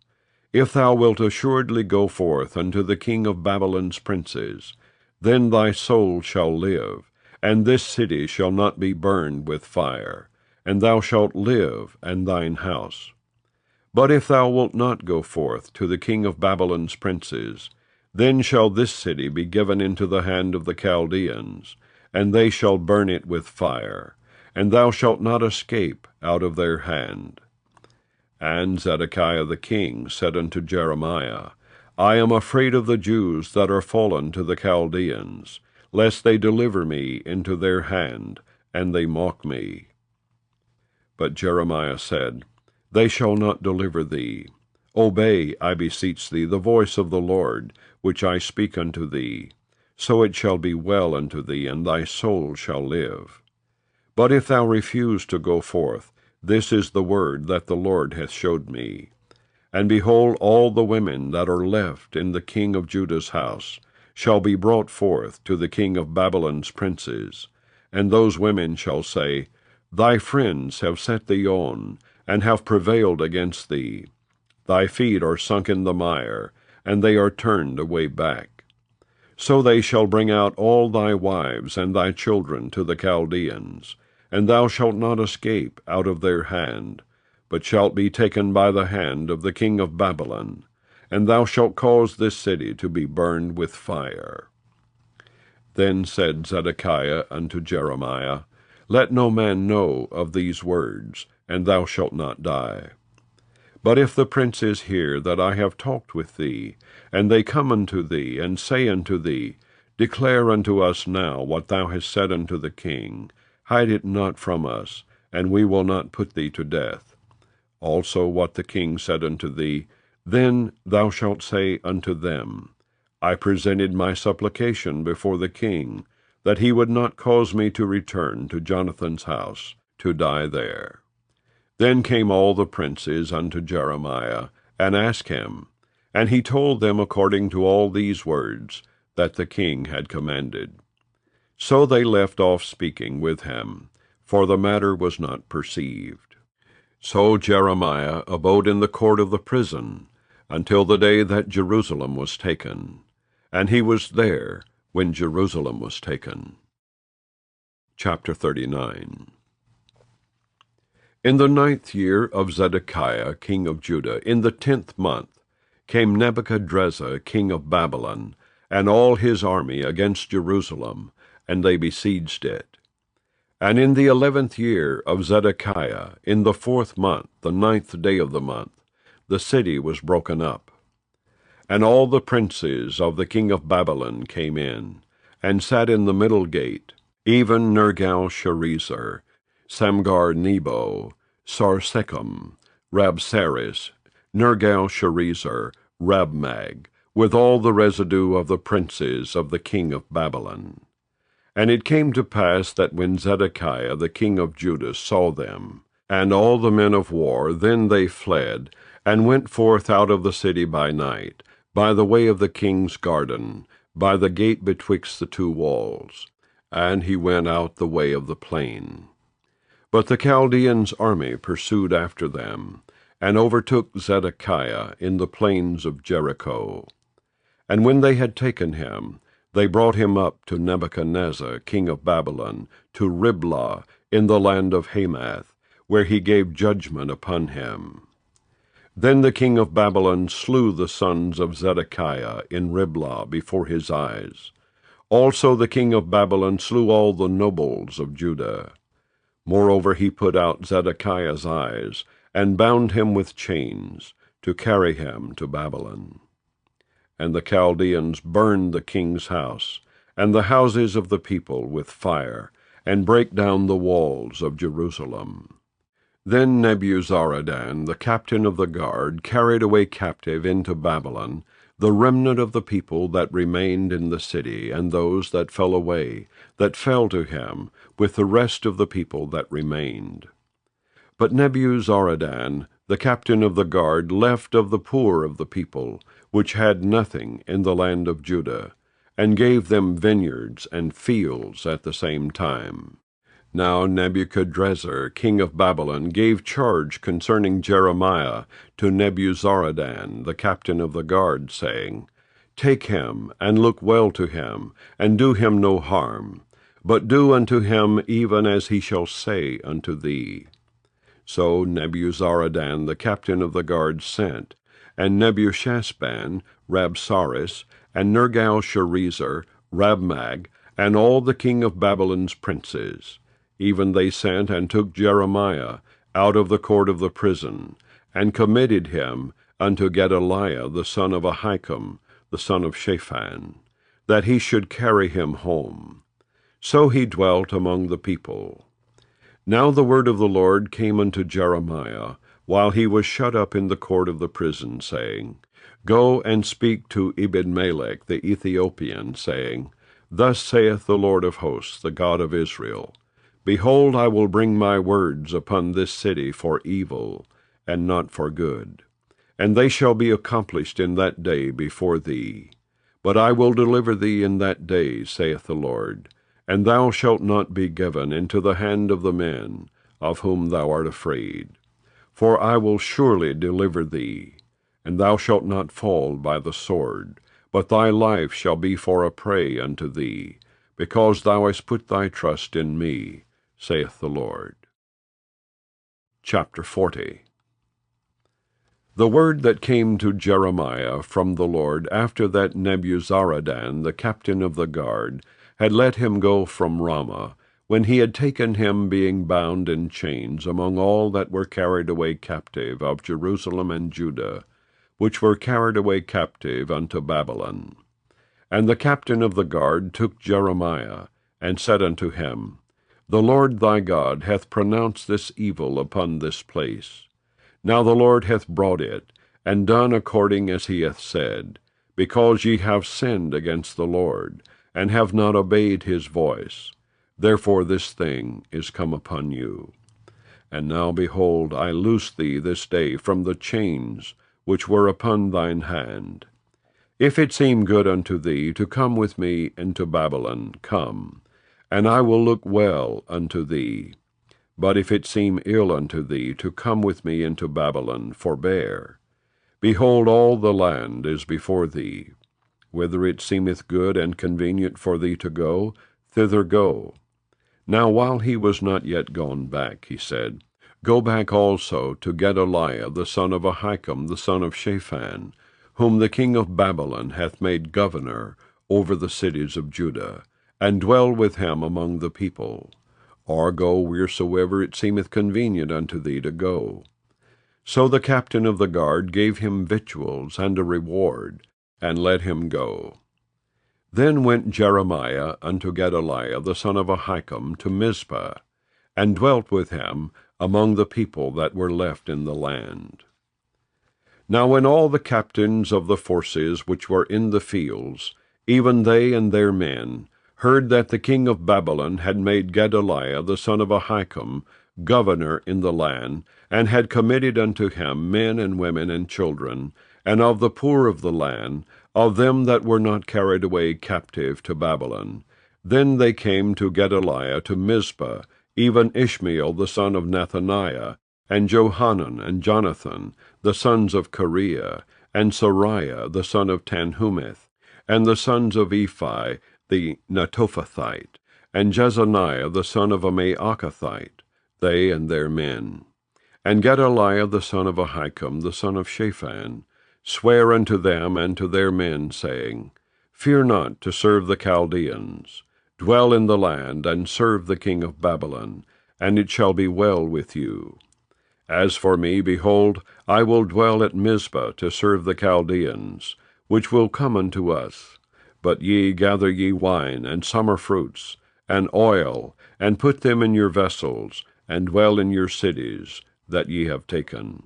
If thou wilt assuredly go forth unto the king of Babylon's princes, then thy soul shall live, and this city shall not be burned with fire, and thou shalt live, and thine house. But if thou wilt not go forth to the king of Babylon's princes, then shall this city be given into the hand of the Chaldeans, and they shall burn it with fire, and thou shalt not escape out of their hand. And Zedekiah the king said unto Jeremiah, I am afraid of the Jews that are fallen to the Chaldeans, lest they deliver me into their hand, and they mock me. But Jeremiah said, They shall not deliver thee. Obey, I beseech thee, the voice of the Lord, which I speak unto thee. So it shall be well unto thee, and thy soul shall live. But if thou refuse to go forth, this is the word that the Lord hath showed me. And behold, all the women that are left in the king of Judah's house shall be brought forth to the king of Babylon's princes, and those women shall say, Thy friends have set thee on, and have prevailed against thee. Thy feet are sunk in the mire, and they are turned away back. So they shall bring out all thy wives and thy children to the Chaldeans, and thou shalt not escape out of their hand, but shalt be taken by the hand of the king of Babylon, and thou shalt cause this city to be burned with fire. Then said Zedekiah unto Jeremiah, Let no man know of these words, and thou shalt not die. But if the princes hear that I have talked with thee, and they come unto thee, and say unto thee, Declare unto us now what thou hast said unto the king, hide it not from us, and we will not put thee to death. Also what the king said unto thee, then thou shalt say unto them, I presented my supplication before the king, that he would not cause me to return to Jonathan's house, to die there. Then came all the princes unto Jeremiah, and asked him, and he told them according to all these words that the king had commanded. So they left off speaking with him, for the matter was not perceived. So Jeremiah abode in the court of the prison, until the day that Jerusalem was taken, and he was there when Jerusalem was taken. Chapter 39. In the 9th year of Zedekiah king of Judah, in the 10th month, came Nebuchadrezzar king of Babylon, and all his army against Jerusalem, and they besieged it. And in the 11th year of Zedekiah, in the 4th month, the 9th day of the month, the city was broken up. And all the princes of the king of Babylon came in, and sat in the middle gate, even Nergal-Sharezer, Samgar-Nebo, Sarsechim, Rabsaris, Nergal-Sharezer, Rabmag, with all the residue of the princes of the king of Babylon. And it came to pass that when Zedekiah the king of Judah saw them, and all the men of war, then they fled, and went forth out of the city by night, by the way of the king's garden, by the gate betwixt the two walls. And he went out the way of the plain. But the Chaldeans' army pursued after them, and overtook Zedekiah in the plains of Jericho. And when they had taken him, they brought him up to Nebuchadnezzar king of Babylon, to Riblah in the land of Hamath, where he gave judgment upon him. Then the king of Babylon slew the sons of Zedekiah in Riblah before his eyes. Also the king of Babylon slew all the nobles of Judah. Moreover he put out Zedekiah's eyes, and bound him with chains, to carry him to Babylon. And the Chaldeans burned the king's house, and the houses of the people with fire, and brake down the walls of Jerusalem. Then Nebuzaradan, the captain of the guard, carried away captive into Babylon the remnant of the people that remained in the city, and those that fell away, that fell to him, with the rest of the people that remained. But Nebuzaradan, the captain of the guard, left of the poor of the people, which had nothing in the land of Judah, and gave them vineyards and fields at the same time. Now Nebuchadrezzar king of Babylon gave charge concerning Jeremiah to Nebuzaradan the captain of the guard, saying, Take him, and look well to him, and do him no harm, but do unto him even as he shall say unto thee. So Nebuzaradan the captain of the guard sent, and Nebushazban, Rabsaris, and Nergal-Sharezer, Rabmag, and all the king of Babylon's princes. Even they sent and took Jeremiah out of the court of the prison, and committed him unto Gedaliah the son of Ahikam, the son of Shaphan, that he should carry him home. So he dwelt among the people. Now the word of the Lord came unto Jeremiah, while he was shut up in the court of the prison, saying, Go and speak to Ebed-melech the Ethiopian, saying, Thus saith the Lord of hosts, the God of Israel, Behold, I will bring my words upon this city for evil, and not for good, and they shall be accomplished in that day before thee. But I will deliver thee in that day, saith the Lord, and thou shalt not be given into the hand of the men of whom thou art afraid. For I will surely deliver thee, and thou shalt not fall by the sword, but thy life shall be for a prey unto thee, because thou hast put thy trust in me, saith the Lord. Chapter 40. The word that came to Jeremiah from the Lord after that Nebuzaradan, the captain of the guard, had let him go from Ramah, when he had taken him being bound in chains among all that were carried away captive of Jerusalem and Judah, which were carried away captive unto Babylon. And the captain of the guard took Jeremiah, and said unto him, The Lord thy God hath pronounced this evil upon this place. Now the Lord hath brought it, and done according as he hath said, because ye have sinned against the Lord, and have not obeyed his voice. Therefore this thing is come upon you. And now, behold, I loose thee this day from the chains which were upon thine hand. If it seem good unto thee to come with me into Babylon, come, and I will look well unto thee. But if it seem ill unto thee to come with me into Babylon, forbear. Behold, all the land is before thee. Whither it seemeth good and convenient for thee to go, thither go. Now while he was not yet gone back, he said, Go back also to Gedaliah the son of Ahikam the son of Shaphan, whom the king of Babylon hath made governor over the cities of Judah, and dwell with him among the people. Or go wheresoever it seemeth convenient unto thee to go. So the captain of the guard gave him victuals and a reward, and let him go. Then went Jeremiah unto Gedaliah the son of Ahikam to Mizpah, and dwelt with him among the people that were left in the land. Now when all the captains of the forces which were in the fields, even they and their men, heard that the king of Babylon had made Gedaliah the son of Ahikam governor in the land, and had committed unto him men and women and children, and of the poor of the land, of them that were not carried away captive to Babylon, then they came to Gedaliah to Mizpah, even Ishmael the son of Nethaniah, and Johanan and Jonathan, the sons of Kareah, and Sariah the son of Tanhumeth, and the sons of Ephi the Netophathite, and Jezaniah the son of a Maacathite, they and their men. And Gedaliah the son of Ahikam the son of Shaphan sware unto them and to their men, saying, Fear not to serve the Chaldeans. Dwell in the land, and serve the king of Babylon, and it shall be well with you. As for me, behold, I will dwell at Mizpah to serve the Chaldeans, which will come unto us. But ye gather ye wine, and summer fruits, and oil, and put them in your vessels, and dwell in your cities that ye have taken.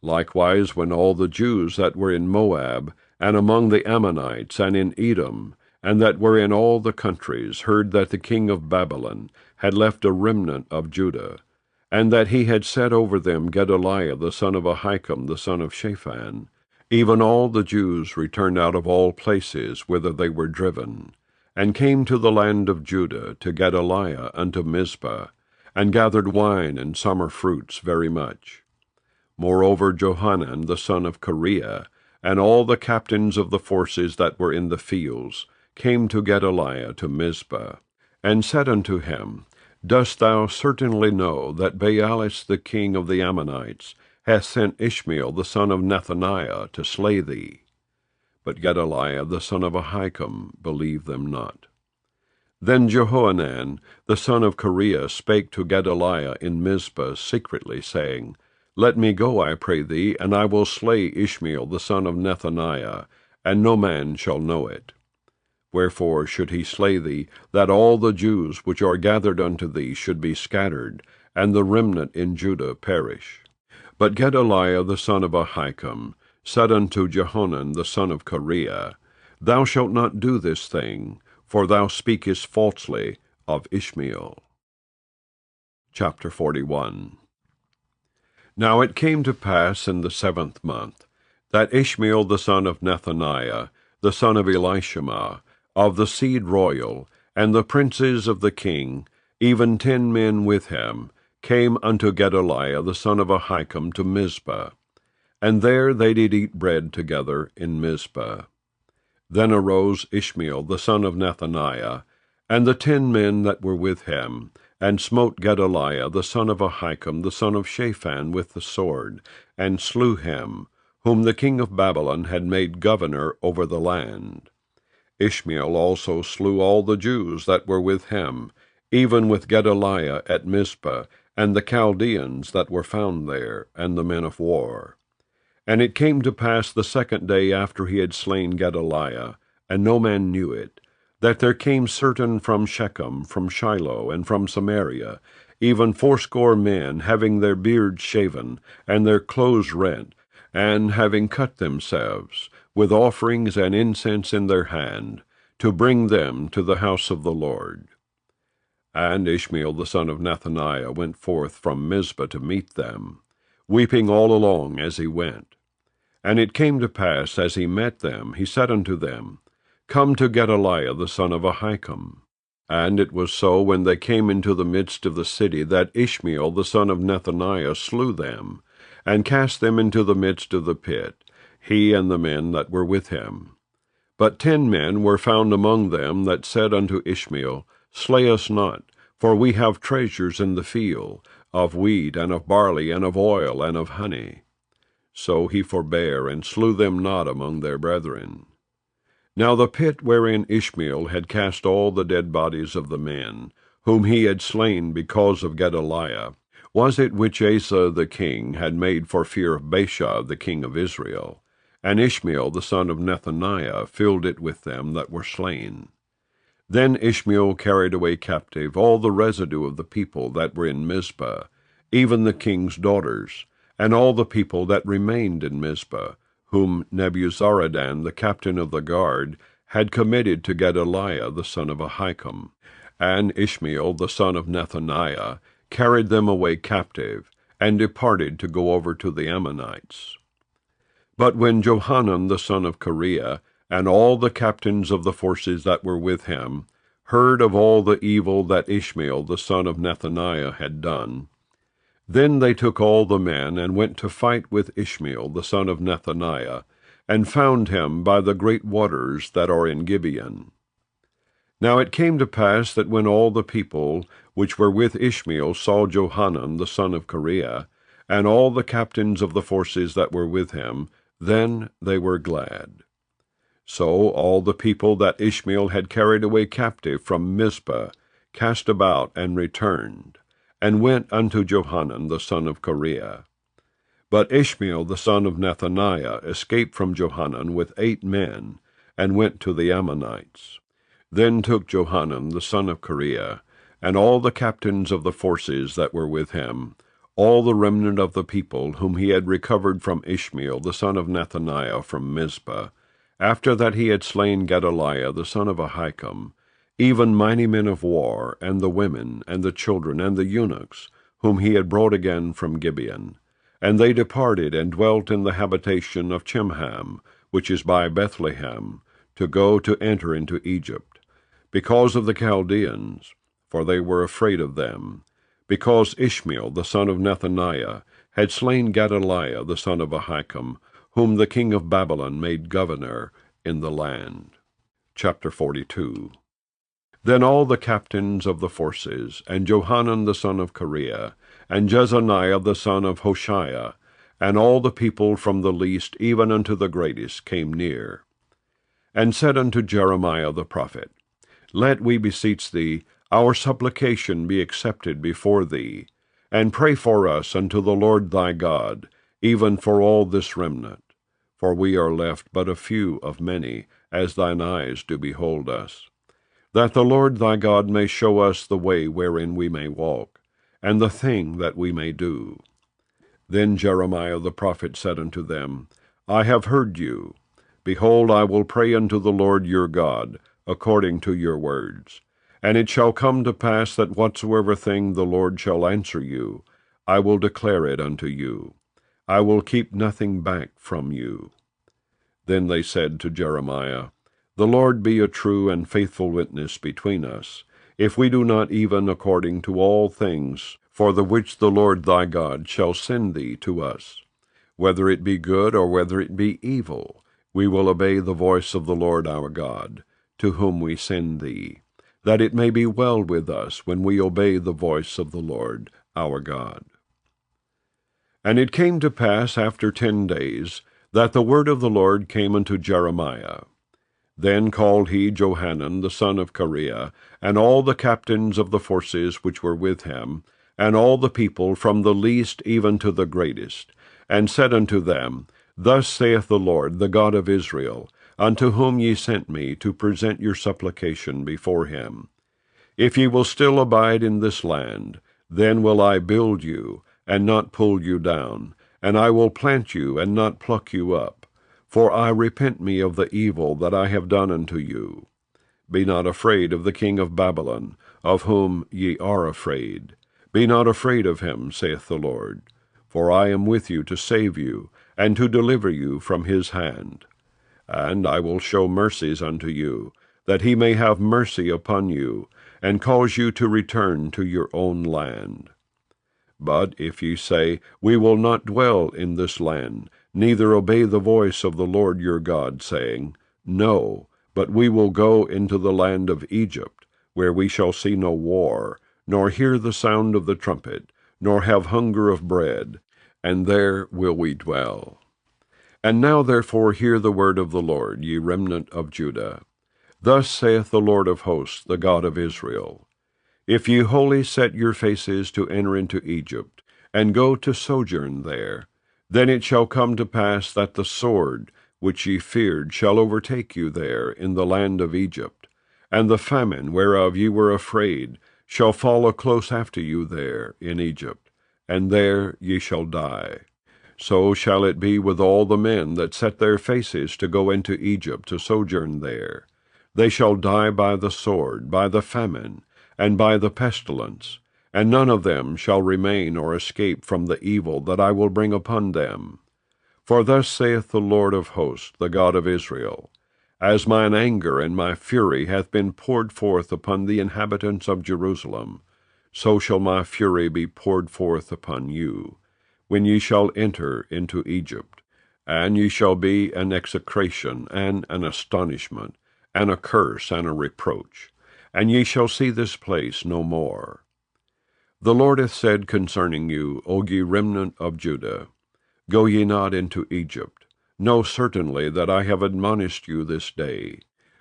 Likewise, when all the Jews that were in Moab, and among the Ammonites, and in Edom, and that were in all the countries, heard that the king of Babylon had left a remnant of Judah, and that he had set over them Gedaliah the son of Ahikam the son of Shaphan, even all the Jews returned out of all places whither they were driven, and came to the land of Judah to Gedaliah unto Mizpah, and gathered wine and summer fruits very much. Moreover, Johanan the son of Kareah, and all the captains of the forces that were in the fields, came to Gedaliah to Mizpah, and said unto him, Dost thou certainly know that Baalis the king of the Ammonites hath sent Ishmael the son of Nethaniah to slay thee? But Gedaliah the son of Ahikam believed them not. Then Jehohanan the son of Kareah spake to Gedaliah in Mizpah secretly, saying, Let me go, I pray thee, and I will slay Ishmael the son of Nethaniah, and no man shall know it. Wherefore should he slay thee, that all the Jews which are gathered unto thee should be scattered, and the remnant in Judah perish? But Gedaliah the son of Ahikam said unto Johanan the son of Kareah, Thou shalt not do this thing, for thou speakest falsely of Ishmael. Chapter 41. Now it came to pass in the 7th month, that Ishmael the son of Nethaniah, the son of Elishama, of the seed royal, and the princes of the king, even 10 men with him, came unto Gedaliah the son of Ahikam to Mizpah. And there they did eat bread together in Mizpah. Then arose Ishmael the son of Nethaniah, and the 10 men that were with him, and smote Gedaliah the son of Ahikam the son of Shaphan with the sword, and slew him, whom the king of Babylon had made governor over the land. Ishmael also slew all the Jews that were with him, even with Gedaliah at Mizpah, and the Chaldeans that were found there, and the men of war. And it came to pass the 2nd day after he had slain Gedaliah, and no man knew it, that there came certain from Shechem, from Shiloh, and from Samaria, even 80 men, having their beards shaven, and their clothes rent, and having cut themselves, with offerings and incense in their hand, to bring them to the house of the Lord. And Ishmael the son of Nethaniah went forth from Mizpah to meet them, weeping all along as he went. And it came to pass, as he met them, he said unto them, Come to Gedaliah the son of Ahikam. And it was so, when they came into the midst of the city, that Ishmael the son of Nethaniah slew them, and cast them into the midst of the pit, he and the men that were with him. But 10 men were found among them that said unto Ishmael, Slay us not, for we have treasures in the field, of wheat, and of barley, and of oil, and of honey. So he forbare, and slew them not among their brethren. Now the pit wherein Ishmael had cast all the dead bodies of the men, whom he had slain because of Gedaliah, was it which Asa the king had made for fear of Baasha the king of Israel, and Ishmael the son of Nethaniah filled it with them that were slain. Then Ishmael carried away captive all the residue of the people that were in Mizpah, even the king's daughters, and all the people that remained in Mizpah, whom Nebuzaradan the captain of the guard had committed to Gedaliah the son of Ahikam. And Ishmael the son of Nethaniah carried them away captive, and departed to go over to the Ammonites. But when Johanan the son of Kareah, and all the captains of the forces that were with him, heard of all the evil that Ishmael the son of Nethaniah had done, then they took all the men, and went to fight with Ishmael the son of Nethaniah, and found him by the great waters that are in Gibeon. Now it came to pass that when all the people which were with Ishmael saw Johanan the son of Kareah, and all the captains of the forces that were with him, then they were glad. So all the people that Ishmael had carried away captive from Mizpah cast about and returned, and went unto Johanan the son of Kareah. But Ishmael the son of Nethaniah escaped from Johanan with 8 men, and went to the Ammonites. Then took Johanan the son of Kareah, and all the captains of the forces that were with him, all the remnant of the people whom he had recovered from Ishmael the son of Nethaniah from Mizpah, after that he had slain Gedaliah the son of Ahikam, even mighty men of war, and the women, and the children, and the eunuchs, whom he had brought again from Gibeon. And they departed, and dwelt in the habitation of Chimham, which is by Bethlehem, to go to enter into Egypt, because of the Chaldeans, for they were afraid of them, because Ishmael the son of Nethaniah had slain Gedaliah the son of Ahikam, whom the king of Babylon made governor in the land. Chapter 42. Then all the captains of the forces, and Johanan the son of Kareah, and Jezaniah the son of Hoshaiah, and all the people from the least even unto the greatest came near, and said unto Jeremiah the prophet, Let, we beseech thee, our supplication be accepted before thee, and pray for us unto the Lord thy God, even for all this remnant. For we are left but a few of many, as thine eyes do behold us. That the Lord thy God may show us the way wherein we may walk, and the thing that we may do. Then Jeremiah the prophet said unto them, I have heard you. Behold, I will pray unto the Lord your God, according to your words. And it shall come to pass that whatsoever thing the Lord shall answer you, I will declare it unto you. I will keep nothing back from you. Then they said to Jeremiah, The Lord be a true and faithful witness between us, if we do not even according to all things for the which the Lord thy God shall send thee to us. Whether it be good or whether it be evil, we will obey the voice of the Lord our God, to whom we send thee, that it may be well with us when we obey the voice of the Lord our God. And it came to pass after 10 days, that the word of the Lord came unto Jeremiah. Then called he Johanan the son of Kareah, and all the captains of the forces which were with him, and all the people from the least even to the greatest, and said unto them, Thus saith the Lord, the God of Israel, unto whom ye sent me to present your supplication before him. If ye will still abide in this land, then will I build you, and not pull you down, and I will plant you, and not pluck you up. For I repent me of the evil that I have done unto you. Be not afraid of the king of Babylon, of whom ye are afraid. Be not afraid of him, saith the Lord. For I am with you to save you, and to deliver you from his hand. And I will show mercies unto you, that he may have mercy upon you, and cause you to return to your own land. But if ye say, We will not dwell in this land, neither obey the voice of the Lord your God, saying, No, but we will go into the land of Egypt, where we shall see no war, nor hear the sound of the trumpet, nor have hunger of bread, and there will we dwell. And now therefore hear the word of the Lord, ye remnant of Judah. Thus saith the Lord of hosts, the God of Israel, If ye wholly set your faces to enter into Egypt, and go to sojourn there, then it shall come to pass that the sword, which ye feared, shall overtake you there in the land of Egypt, and the famine, whereof ye were afraid, shall follow close after you there in Egypt, and there ye shall die. So shall it be with all the men that set their faces to go into Egypt to sojourn there. They shall die by the sword, by the famine, and by the pestilence, and none of them shall remain or escape from the evil that I will bring upon them. For thus saith the Lord of hosts, the God of Israel, As mine anger and my fury hath been poured forth upon the inhabitants of Jerusalem, so shall my fury be poured forth upon you, when ye shall enter into Egypt, and ye shall be an execration and an astonishment, and a curse and a reproach, and ye shall see this place no more. The Lord hath said concerning you, O ye remnant of Judah, Go ye not into Egypt. Know certainly that I have admonished you this day.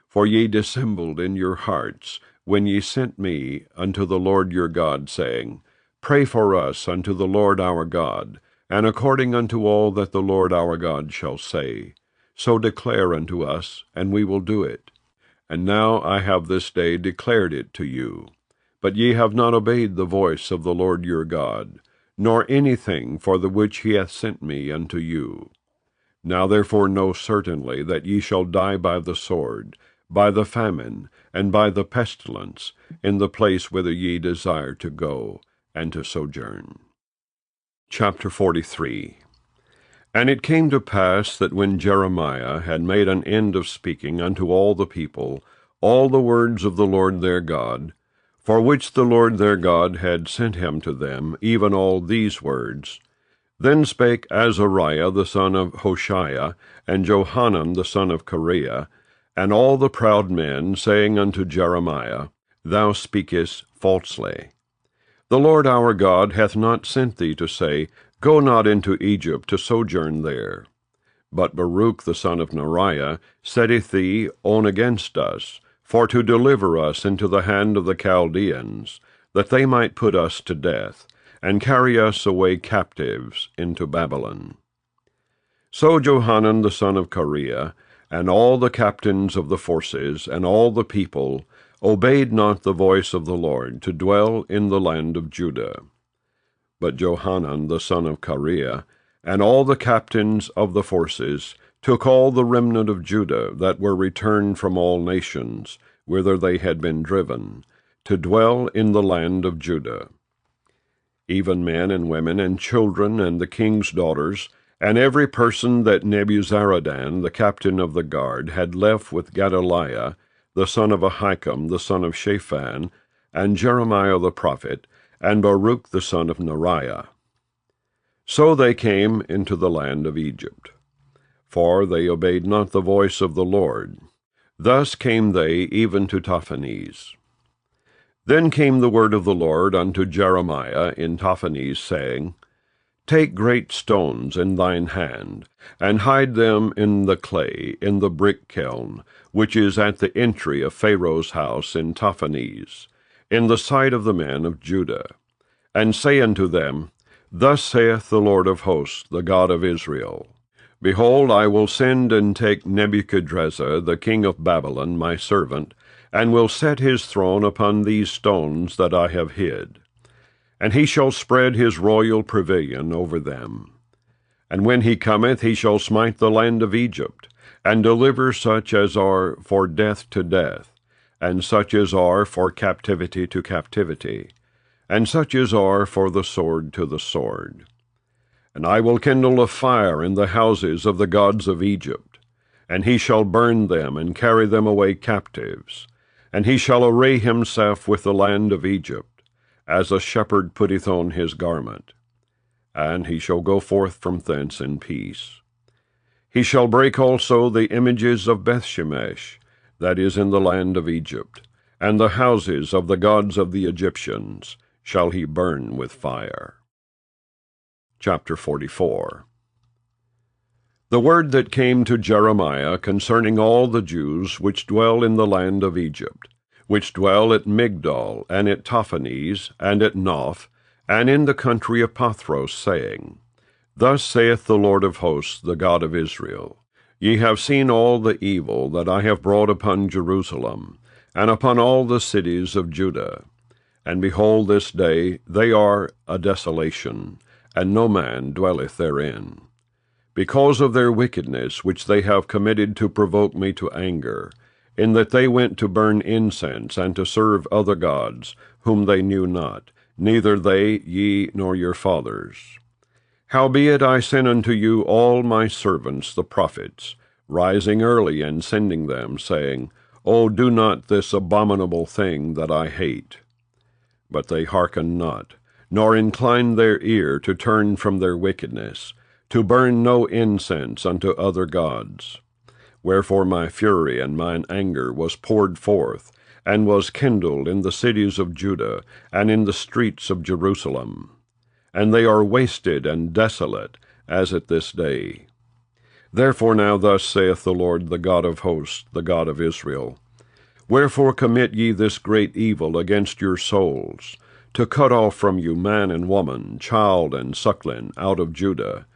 For ye dissembled in your hearts, when ye sent me unto the Lord your God, saying, Pray for us unto the Lord our God, and according unto all that the Lord our God shall say. So declare unto us, and we will do it. And now I have this day declared it to you. But ye have not obeyed the voice of the Lord your God, nor anything for the which he hath sent me unto you. Now therefore know certainly that ye shall die by the sword, by the famine, and by the pestilence, in the place whither ye desire to go, and to sojourn. Chapter 43. And it came to pass that when Jeremiah had made an end of speaking unto all the people all the words of the Lord their God, for which the Lord their God had sent him to them, even all these words, then spake Azariah the son of Hoshaiah, and Johanan the son of Kareah, and all the proud men, saying unto Jeremiah, Thou speakest falsely. The Lord our God hath not sent thee to say, Go not into Egypt to sojourn there. But Baruch the son of Neriah setteth thee on against us, for to deliver us into the hand of the Chaldeans, that they might put us to death, and carry us away captives into Babylon. So Johanan the son of Kareah, and all the captains of the forces, and all the people, obeyed not the voice of the Lord, to dwell in the land of Judah. But Johanan the son of Kareah, and all the captains of the forces, took all the remnant of Judah that were returned from all nations, whither they had been driven, to dwell in the land of Judah. Even men and women and children and the king's daughters, And every person that Nebuzaradan, the captain of the guard, had left with Gedaliah, the son of Ahikam, the son of Shaphan, and Jeremiah the prophet, and Baruch the son of Neriah. So they came into the land of Egypt, for they obeyed not the voice of the Lord. Thus came they even to Tahpanhes. Then came the word of the Lord unto Jeremiah in Tahpanhes, saying, Take great stones in thine hand, and hide them in the clay, in the brick kiln, which is at the entry of Pharaoh's house in Tahpanhes, in the sight of the men of Judah. And say unto them, Thus saith the Lord of hosts, the God of Israel, Behold, I will send and take Nebuchadrezzar, the king of Babylon, my servant, and will set his throne upon these stones that I have hid. And he shall spread his royal pavilion over them. And when he cometh, he shall smite the land of Egypt, and deliver such as are for death to death, and such as are for captivity to captivity, and such as are for the sword to the sword. And I will kindle a fire in the houses of the gods of Egypt, and he shall burn them and carry them away captives, and he shall array himself with the land of Egypt, as a shepherd putteth on his garment, and he shall go forth from thence in peace. He shall break also the images of Bethshemesh, that is in the land of Egypt, and the houses of the gods of the Egyptians shall he burn with fire. Chapter 44. The word that came to Jeremiah concerning all the Jews which dwell in the land of Egypt, which dwell at Migdol, and at Tahpanhes, and at Noph, and in the country of Pathros, saying, Thus saith the Lord of hosts, the God of Israel, Ye have seen all the evil that I have brought upon Jerusalem, and upon all the cities of Judah. And behold, this day they are a desolation, and no man dwelleth therein. Because of their wickedness which they have committed to provoke me to anger, in that they went to burn incense, and to serve other gods, whom they knew not, neither they, ye, nor your fathers. Howbeit I sent unto you all my servants the prophets, rising early and sending them, saying, O do not this abominable thing that I hate. But they hearkened not, nor inclined their ear to turn from their wickedness, to burn no incense unto other gods. Wherefore my fury and mine anger was poured forth, and was kindled in the cities of Judah, and in the streets of Jerusalem. And they are wasted and desolate, as at this day. Therefore now thus saith the Lord, the God of hosts, the God of Israel, Wherefore commit ye this great evil against your souls, to cut off from you man and woman, child and suckling, out of Judah,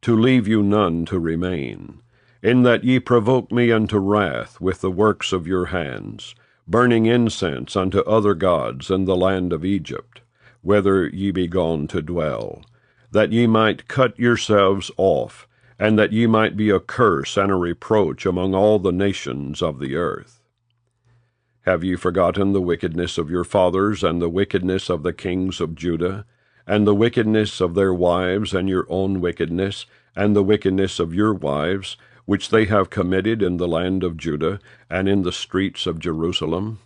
to leave you none to remain, in that ye provoke me unto wrath with the works of your hands, burning incense unto other gods in the land of Egypt, whither ye be gone to dwell, that ye might cut yourselves off, and that ye might be a curse and a reproach among all the nations of the earth. Have ye forgotten the wickedness of your fathers, and the wickedness of the kings of Judah, and the wickedness of their wives, and your own wickedness, and the wickedness of your wives, which they have committed in the land of Judah, and in the streets of Jerusalem?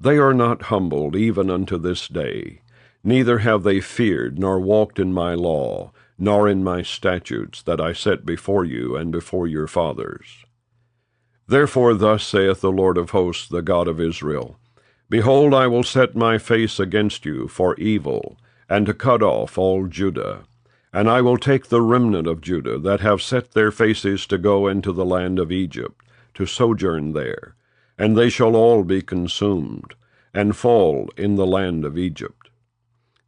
They are not humbled even unto this day, neither have they feared, nor walked in my law, nor in my statutes that I set before you and before your fathers. Therefore thus saith the Lord of hosts, the God of Israel, Behold, I will set my face against you for evil, and to cut off all Judah. And I will take the remnant of Judah that have set their faces to go into the land of Egypt, to sojourn there, and they shall all be consumed, and fall in the land of Egypt.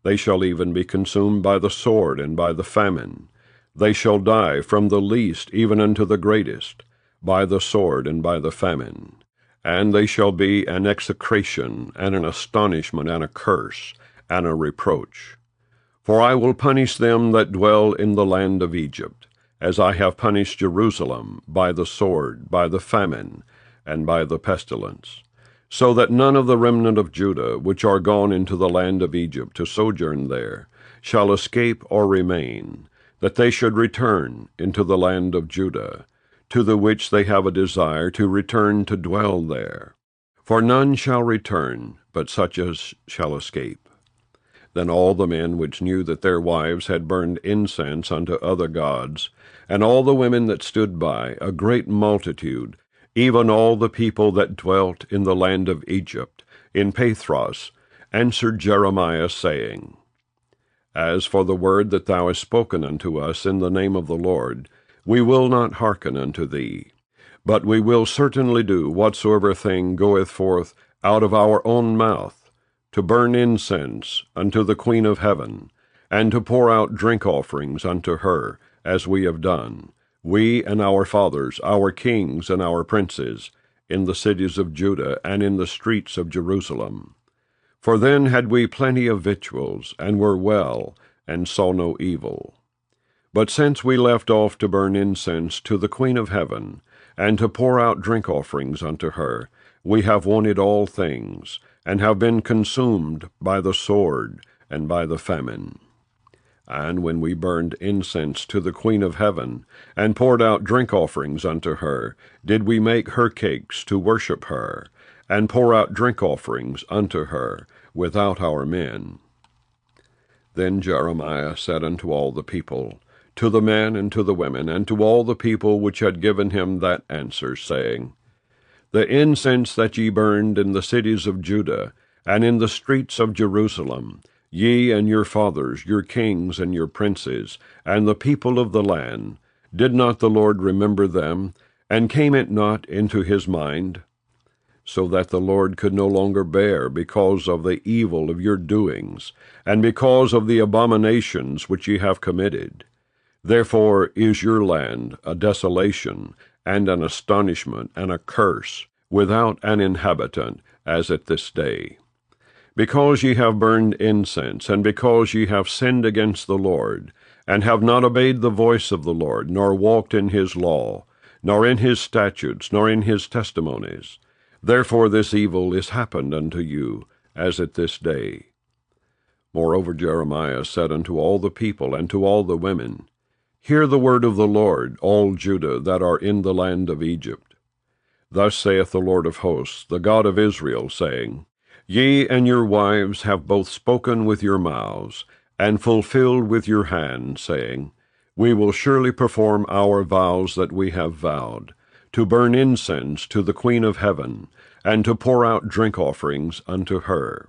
They shall even be consumed by the sword and by the famine. They shall die from the least even unto the greatest, by the sword and by the famine. And they shall be an execration, and an astonishment, and a curse, and a reproach. For I will punish them that dwell in the land of Egypt, as I have punished Jerusalem, by the sword, by the famine, and by the pestilence, so that none of the remnant of Judah, which are gone into the land of Egypt to sojourn there, shall escape or remain, that they should return into the land of Judah, to the which they have a desire to return to dwell there. For none shall return, but such as shall escape. Then all the men which knew that their wives had burned incense unto other gods, and all the women that stood by, a great multitude, even all the people that dwelt in the land of Egypt, in Pathros, answered Jeremiah, saying, As for the word that thou hast spoken unto us in the name of the Lord, we will not hearken unto thee, but we will certainly do whatsoever thing goeth forth out of our own mouth, to burn incense unto the Queen of heaven, and to pour out drink offerings unto her, as we have done, we and our fathers, our kings and our princes, in the cities of Judah and in the streets of Jerusalem. For then had we plenty of victuals, and were well, and saw no evil. But since we left off to burn incense to the Queen of heaven, and to pour out drink offerings unto her, we have wanted all things, and have been consumed by the sword and by the famine. And when we burned incense to the Queen of heaven, and poured out drink offerings unto her, did we make her cakes to worship her, and pour out drink offerings unto her, without our men. Then Jeremiah said unto all the people, to the men and to the women, and to all the people which had given him that answer, saying, The incense that ye burned in the cities of Judah, and in the streets of Jerusalem, ye and your fathers, your kings and your princes, and the people of the land, did not the Lord remember them, and came it not into his mind? So that the Lord could no longer bear because of the evil of your doings, and because of the abominations which ye have committed. Therefore is your land a desolation, and an astonishment, and a curse, without an inhabitant, as at this day. Because ye have burned incense, and because ye have sinned against the Lord, and have not obeyed the voice of the Lord, nor walked in his law, nor in his statutes, nor in his testimonies. Therefore this evil is happened unto you, as at this day. Moreover Jeremiah said unto all the people and to all the women, Hear the word of the Lord, all Judah that are in the land of Egypt. Thus saith the Lord of hosts, the God of Israel, saying, Ye and your wives have both spoken with your mouths, and fulfilled with your hands, saying, We will surely perform our vows that we have vowed, to burn incense to the Queen of heaven, and to pour out drink offerings unto her.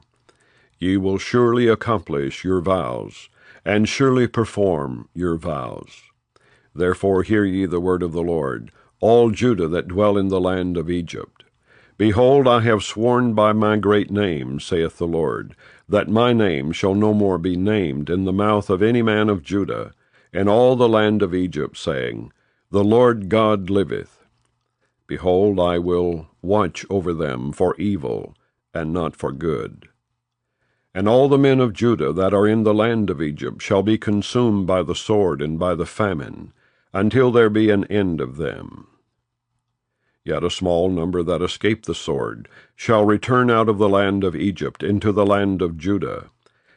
Ye will surely accomplish your vows, and surely perform your vows. Therefore hear ye the word of the Lord, all Judah that dwell in the land of Egypt. Behold, I have sworn by my great name, saith the Lord, that my name shall no more be named in the mouth of any man of Judah, in all the land of Egypt, saying, The Lord God liveth. Behold, I will watch over them for evil, and not for good. And all the men of Judah that are in the land of Egypt shall be consumed by the sword and by the famine, until there be an end of them. Yet a small number that escape the sword shall return out of the land of Egypt into the land of Judah,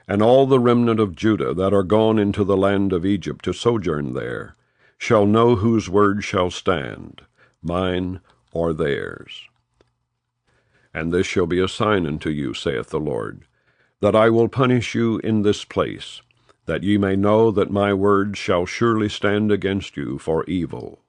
and all the remnant of Judah that are gone into the land of Egypt to sojourn there shall know whose word shall stand, mine or theirs. And this shall be a sign unto you, saith the Lord, that I will punish you in this place, that ye may know that my word shall surely stand against you for evil.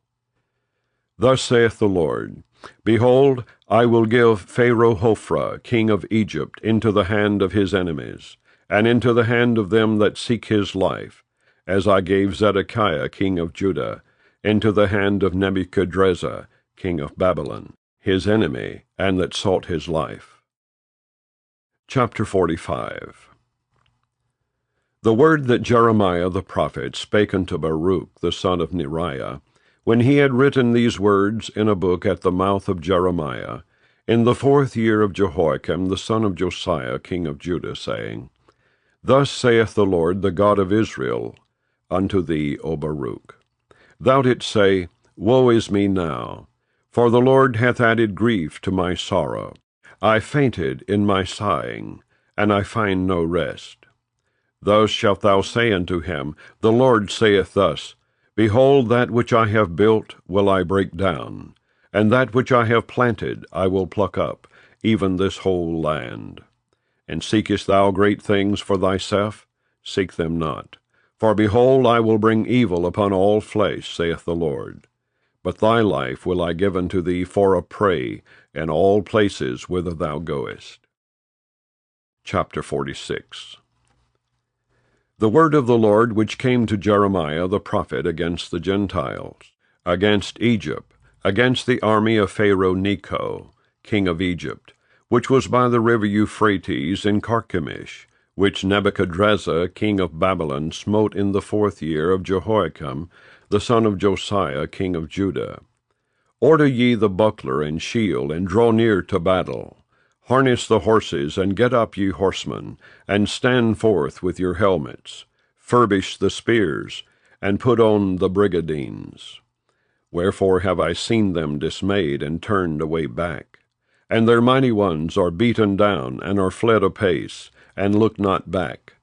Thus saith the Lord, Behold, I will give Pharaoh Hophra, king of Egypt, into the hand of his enemies, and into the hand of them that seek his life, as I gave Zedekiah, king of Judah, into the hand of Nebuchadrezzar, king of Babylon, his enemy, and that sought his life. Chapter 45. The word that Jeremiah the prophet spake unto Baruch the son of Neriah, when he had written these words in a book at the mouth of Jeremiah, in the 4th year of Jehoiakim the son of Josiah king of Judah, saying, Thus saith the Lord, the God of Israel, unto thee, O Baruch. Thou didst say, Woe is me now, for the Lord hath added grief to my sorrow. I fainted in my sighing, and I find no rest. Thus shalt thou say unto him, The Lord saith thus, Behold, that which I have built will I break down, and that which I have planted I will pluck up, even this whole land. And seekest thou great things for thyself? Seek them not. For behold, I will bring evil upon all flesh, saith the Lord. But thy life will I give unto thee for a prey in all places whither thou goest. Chapter 46. The word of the Lord which came to Jeremiah the prophet against the Gentiles, against Egypt, against the army of Pharaoh Necho, king of Egypt, which was by the river Euphrates in Carchemish, which Nebuchadrezzar king of Babylon smote in the 4th year of Jehoiakim, the son of Josiah king of Judah. Order ye the buckler and shield, and draw near to battle. Harness the horses, and get up, ye horsemen, and stand forth with your helmets. Furbish the spears, and put on the brigadines. Wherefore have I seen them dismayed, and turned away back? And their mighty ones are beaten down, and are fled apace, and look not back.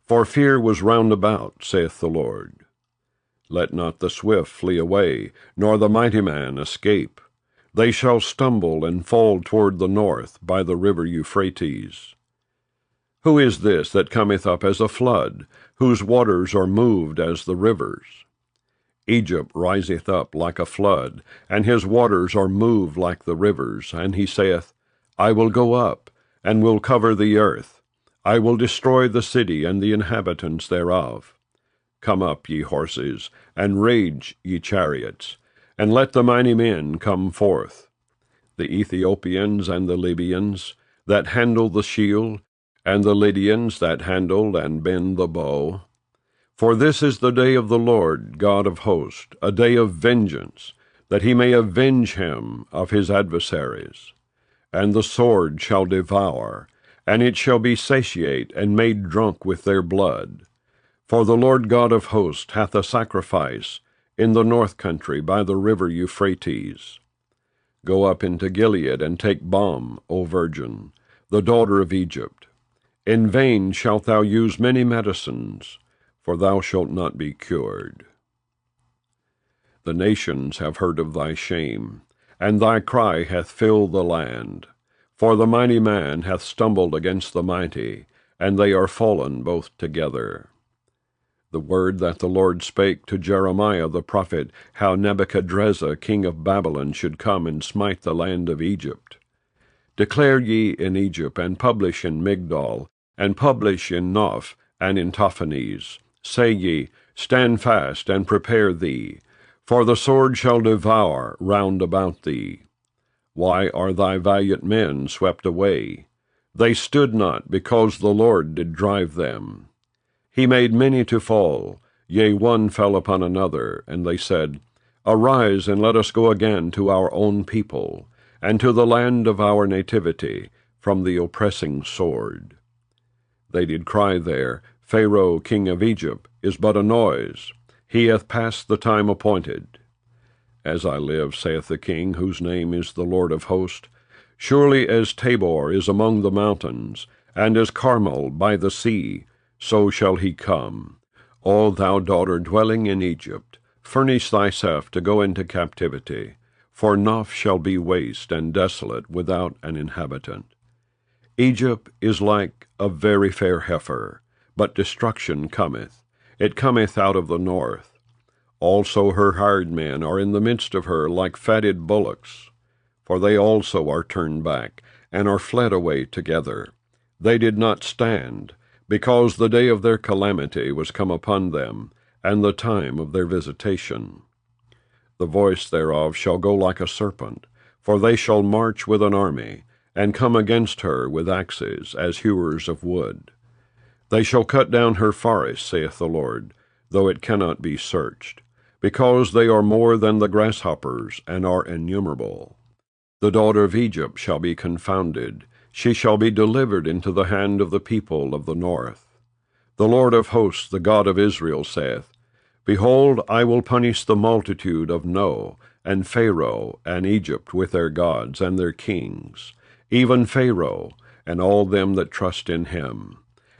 For fear was round about, saith the Lord. Let not the swift flee away, nor the mighty man escape. They shall stumble and fall toward the north, by the river Euphrates. Who is this that cometh up as a flood, whose waters are moved as the rivers? Egypt riseth up like a flood, and his waters are moved like the rivers. And he saith, I will go up, and will cover the earth. I will destroy the city and the inhabitants thereof. Come up, ye horses, and rage, ye chariots, and let the mighty men come forth, the Ethiopians and the Libyans, that handle the shield, and the Lydians that handle and bend the bow. For this is the day of the Lord God of hosts, a day of vengeance, that he may avenge him of his adversaries. And the sword shall devour, and it shall be satiate and made drunk with their blood. For the Lord God of hosts hath a sacrifice in the north country by the river Euphrates. Go up into Gilead, and take balm, O virgin, the daughter of Egypt. In vain shalt thou use many medicines, for thou shalt not be cured. The nations have heard of thy shame, and thy cry hath filled the land. For the mighty man hath stumbled against the mighty, and they are fallen both together. The word that the Lord spake to Jeremiah the prophet, how Nebuchadrezzar king of Babylon should come and smite the land of Egypt. Declare ye in Egypt, and publish in Migdol, and publish in Noph, and in Tahpanhes. Say ye, Stand fast, and prepare thee, for the sword shall devour round about thee. Why are thy valiant men swept away? They stood not, because the Lord did drive them. He made many to fall, yea, one fell upon another, and they said, Arise, and let us go again to our own people, and to the land of our nativity, from the oppressing sword. They did cry there, Pharaoh king of Egypt is but a noise, he hath passed the time appointed. As I live, saith the King, whose name is the Lord of hosts, surely as Tabor is among the mountains, and as Carmel by the sea, so shall he come. O thou daughter dwelling in Egypt, furnish thyself to go into captivity, for Noph shall be waste and desolate without an inhabitant. Egypt is like a very fair heifer, but destruction cometh. It cometh out of the north. Also her hired men are in the midst of her like fatted bullocks, for they also are turned back, and are fled away together. They did not stand, because the day of their calamity was come upon them, and the time of their visitation. The voice thereof shall go like a serpent, for they shall march with an army, and come against her with axes, as hewers of wood. They shall cut down her forest, saith the Lord, though it cannot be searched, because they are more than the grasshoppers, and are innumerable. The daughter of Egypt shall be confounded, she shall be delivered into the hand of the people of the north. The Lord of hosts, the God of Israel, saith, Behold, I will punish the multitude of No, and Pharaoh, and Egypt with their gods and their kings, even Pharaoh, and all them that trust in him.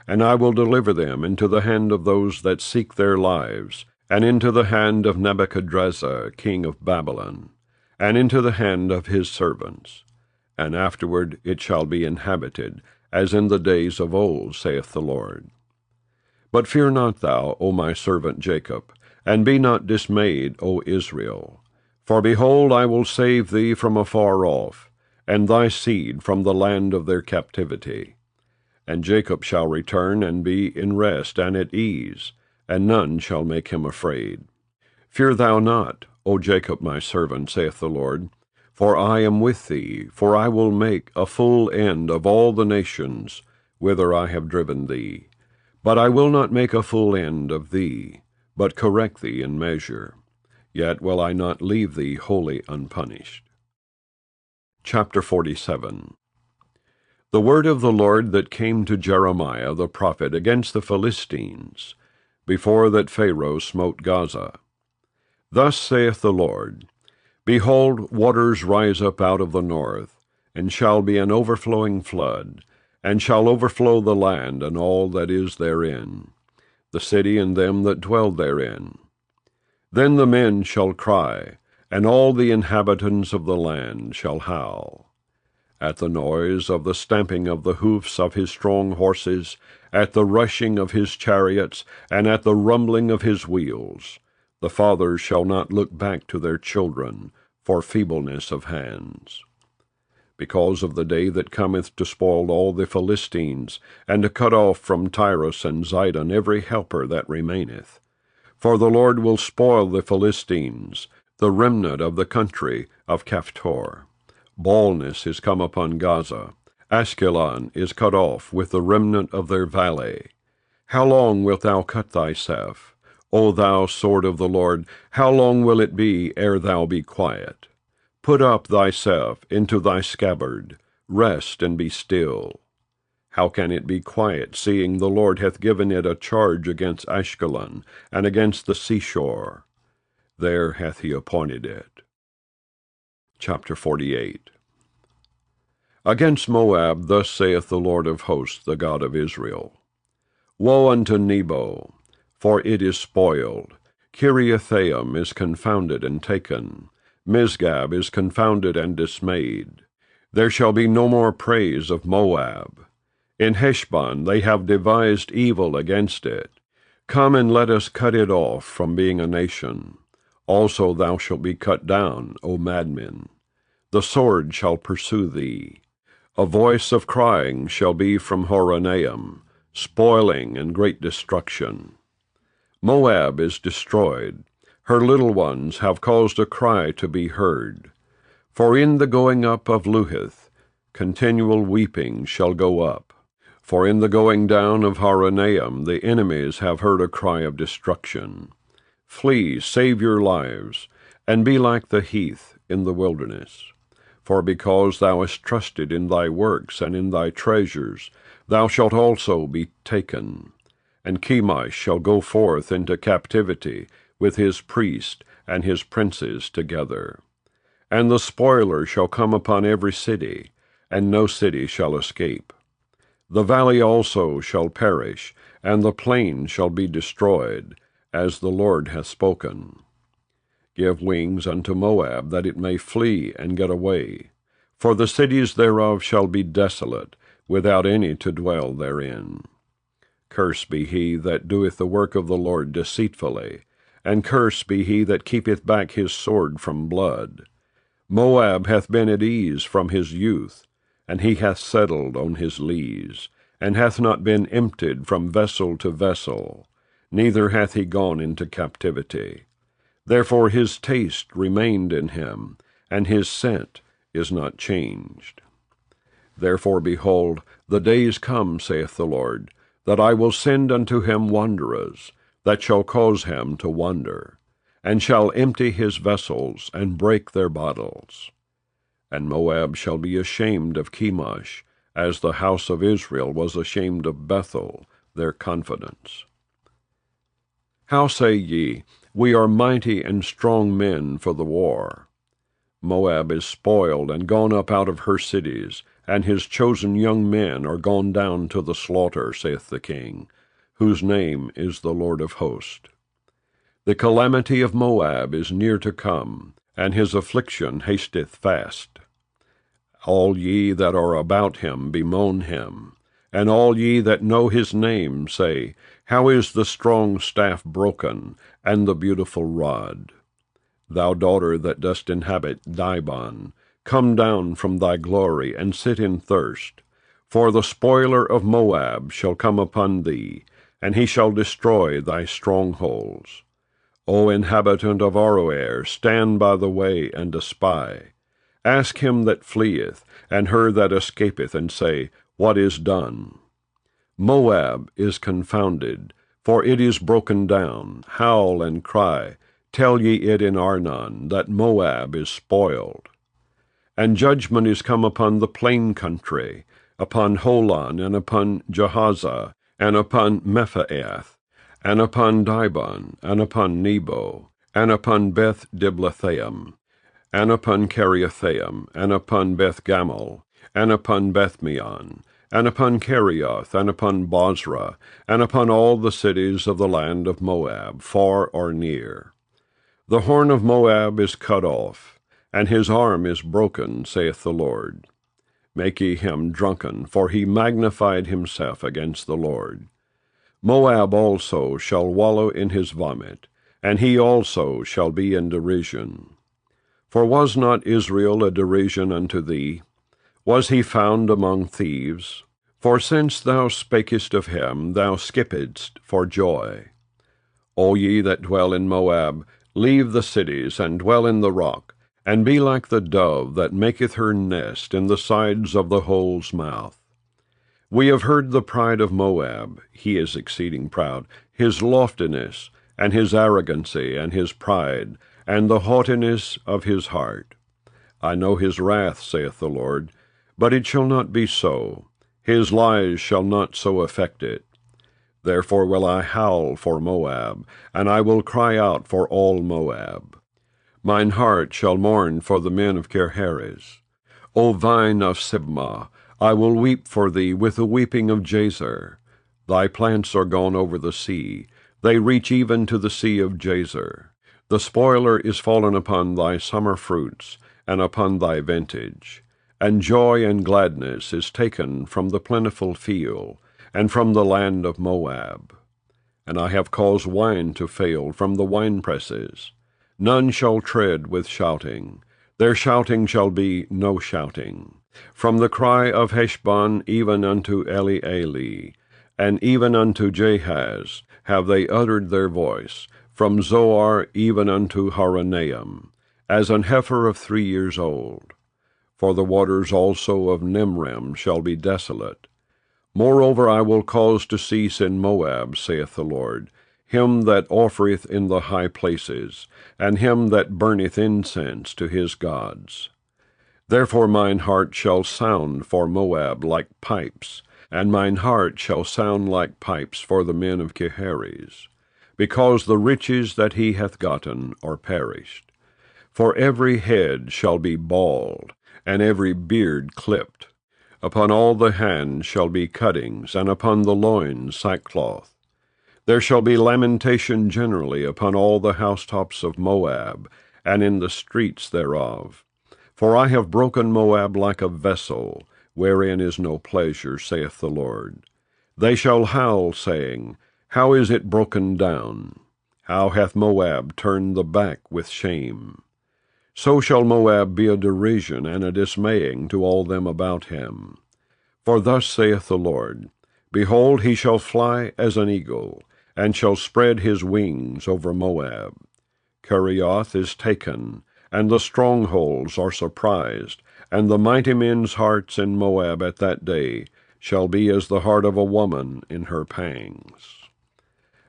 and I will deliver them into the hand of those that seek their lives, and into the hand of Nebuchadrezzar king of Babylon, and into the hand of his servants. And afterward it shall be inhabited, as in the days of old, saith the Lord. But fear not thou, O my servant Jacob, and be not dismayed, O Israel. For behold, I will save thee from afar off, and thy seed from the land of their captivity. And Jacob shall return and be in rest and at ease, and none shall make him afraid. Fear thou not, O Jacob my servant, saith the Lord, for I am with thee, for I will make a full end of all the nations whither I have driven thee. But I will not make a full end of thee, but correct thee in measure. Yet will I not leave thee wholly unpunished. Chapter 47. The word of the Lord that came to Jeremiah the prophet against the Philistines, before that Pharaoh smote Gaza. Thus saith the Lord, Behold, waters rise up out of the north, and shall be an overflowing flood, and shall overflow the land and all that is therein, the city and them that dwell therein. Then the men shall cry, and all the inhabitants of the land shall howl. At the noise of the stamping of the hoofs of his strong horses, at the rushing of his chariots, and at the rumbling of his wheels, the fathers shall not look back to their children for feebleness of hands. Because of the day that cometh to spoil all the Philistines, and to cut off from Tyrus and Zidon every helper that remaineth. For the Lord will spoil the Philistines, the remnant of the country of Caphtor. Baldness is come upon Gaza. Ashkelon is cut off with the remnant of their valley. How long wilt thou cut thyself, O thou sword of the Lord? How long will it be ere thou be quiet? Put up thyself into thy scabbard, rest and be still. How can it be quiet, seeing the Lord hath given it a charge against Ashkelon, and against the seashore? There hath he appointed it. Chapter 48. Against Moab thus saith the Lord of hosts, the God of Israel. Woe unto Nebo, for it is spoiled. Kiriathaim is confounded and taken. Misgab is confounded and dismayed. There shall be no more praise of Moab. In Heshbon they have devised evil against it. Come and let us cut it off from being a nation. Also thou shalt be cut down, O madmen. The sword shall pursue thee. A voice of crying shall be from Horonaim, spoiling and great destruction. Moab is destroyed. Her little ones have caused a cry to be heard. For in the going up of Luhith, continual weeping shall go up. For in the going down of Horonaim the enemies have heard a cry of destruction. Flee, save your lives, and be like the heath in the wilderness. For because thou hast trusted in thy works and in thy treasures, thou shalt also be taken. And Chemosh shall go forth into captivity with his priest and his princes together. And the spoiler shall come upon every city, and no city shall escape. The valley also shall perish, and the plain shall be destroyed, as the Lord hath spoken. Give wings unto Moab, that it may flee and get away. For the cities thereof shall be desolate, without any to dwell therein. Cursed be he that doeth the work of the Lord deceitfully, and cursed be he that keepeth back his sword from blood. Moab hath been at ease from his youth, and he hath settled on his lees, and hath not been emptied from vessel to vessel, neither hath he gone into captivity. Therefore his taste remained in him, and his scent is not changed. Therefore, behold, the days come, saith the Lord, that I will send unto him wanderers, that shall cause him to wander, and shall empty his vessels, and break their bottles. And Moab shall be ashamed of Chemosh, as the house of Israel was ashamed of Bethel, their confidence. How say ye, We are mighty and strong men for the war? Moab is spoiled and gone up out of her cities, and his chosen young men are gone down to the slaughter, saith the King, whose name is the Lord of hosts. The calamity of Moab is near to come, and his affliction hasteth fast. All ye that are about him bemoan him, and all ye that know his name say, How is the strong staff broken, and the beautiful rod? Thou daughter that dost inhabit Dibon, come down from thy glory, and sit in thirst. For the spoiler of Moab shall come upon thee, and he shall destroy thy strongholds. O inhabitant of Aroer, stand by the way and espy. Ask him that fleeth, and her that escapeth, and say, What is done? Moab is confounded, for it is broken down. Howl and cry, tell ye it in Arnon, that Moab is spoiled. And judgment is come upon the plain country, upon Holon, and upon Jahaza, and upon Mephaath, and upon Dibon, and upon Nebo, and upon Beth Diblathaim, and upon Kiriathaim, and upon Beth Gamel, and upon Bethmeon, and upon Kerioth, and upon Bozrah, and upon all the cities of the land of Moab, far or near. The horn of Moab is cut off, and his arm is broken, saith the Lord. Make ye him drunken, for he magnified himself against the Lord. Moab also shall wallow in his vomit, and he also shall be in derision. For was not Israel a derision unto thee? Was he found among thieves? For since thou spakest of him, thou skippedst for joy. O ye that dwell in Moab, leave the cities, and dwell in the rock, and be like the dove that maketh her nest in the sides of the hole's mouth. We have heard the pride of Moab, he is exceeding proud, his loftiness, and his arrogancy, and his pride, and the haughtiness of his heart. I know his wrath, saith the Lord, but it shall not be so. His lies shall not so affect it. Therefore will I howl for Moab, and I will cry out for all Moab. Mine heart shall mourn for the men of Kirhares. O vine of Sibmah, I will weep for thee with the weeping of Jazer. Thy plants are gone over the sea, they reach even to the sea of Jazer. The spoiler is fallen upon thy summer fruits, and upon thy vintage. And joy and gladness is taken from the plentiful field, and from the land of Moab. And I have caused wine to fail from the winepresses. None shall tread with shouting. Their shouting shall be no shouting. From the cry of Heshbon even unto Elealeh, and even unto Jahaz, have they uttered their voice, from Zoar even unto Horonaim, as an heifer of 3 years old. For the waters also of Nimrim shall be desolate. Moreover I will cause to cease in Moab, saith the Lord, him that offereth in the high places, and him that burneth incense to his gods. Therefore mine heart shall sound for Moab like pipes, and mine heart shall sound like pipes for the men of Kirhares, because the riches that he hath gotten are perished. For every head shall be bald, and every beard clipped. Upon all the hands shall be cuttings, and upon the loins sackcloth. There shall be lamentation generally upon all the housetops of Moab, and in the streets thereof. For I have broken Moab like a vessel, wherein is no pleasure, saith the Lord. They shall howl, saying, How is it broken down? How hath Moab turned the back with shame? So shall Moab be a derision and a dismaying to all them about him. For thus saith the Lord, Behold, he shall fly as an eagle, and shall spread his wings over Moab. Kerioth is taken, and the strongholds are surprised, and the mighty men's hearts in Moab at that day shall be as the heart of a woman in her pangs.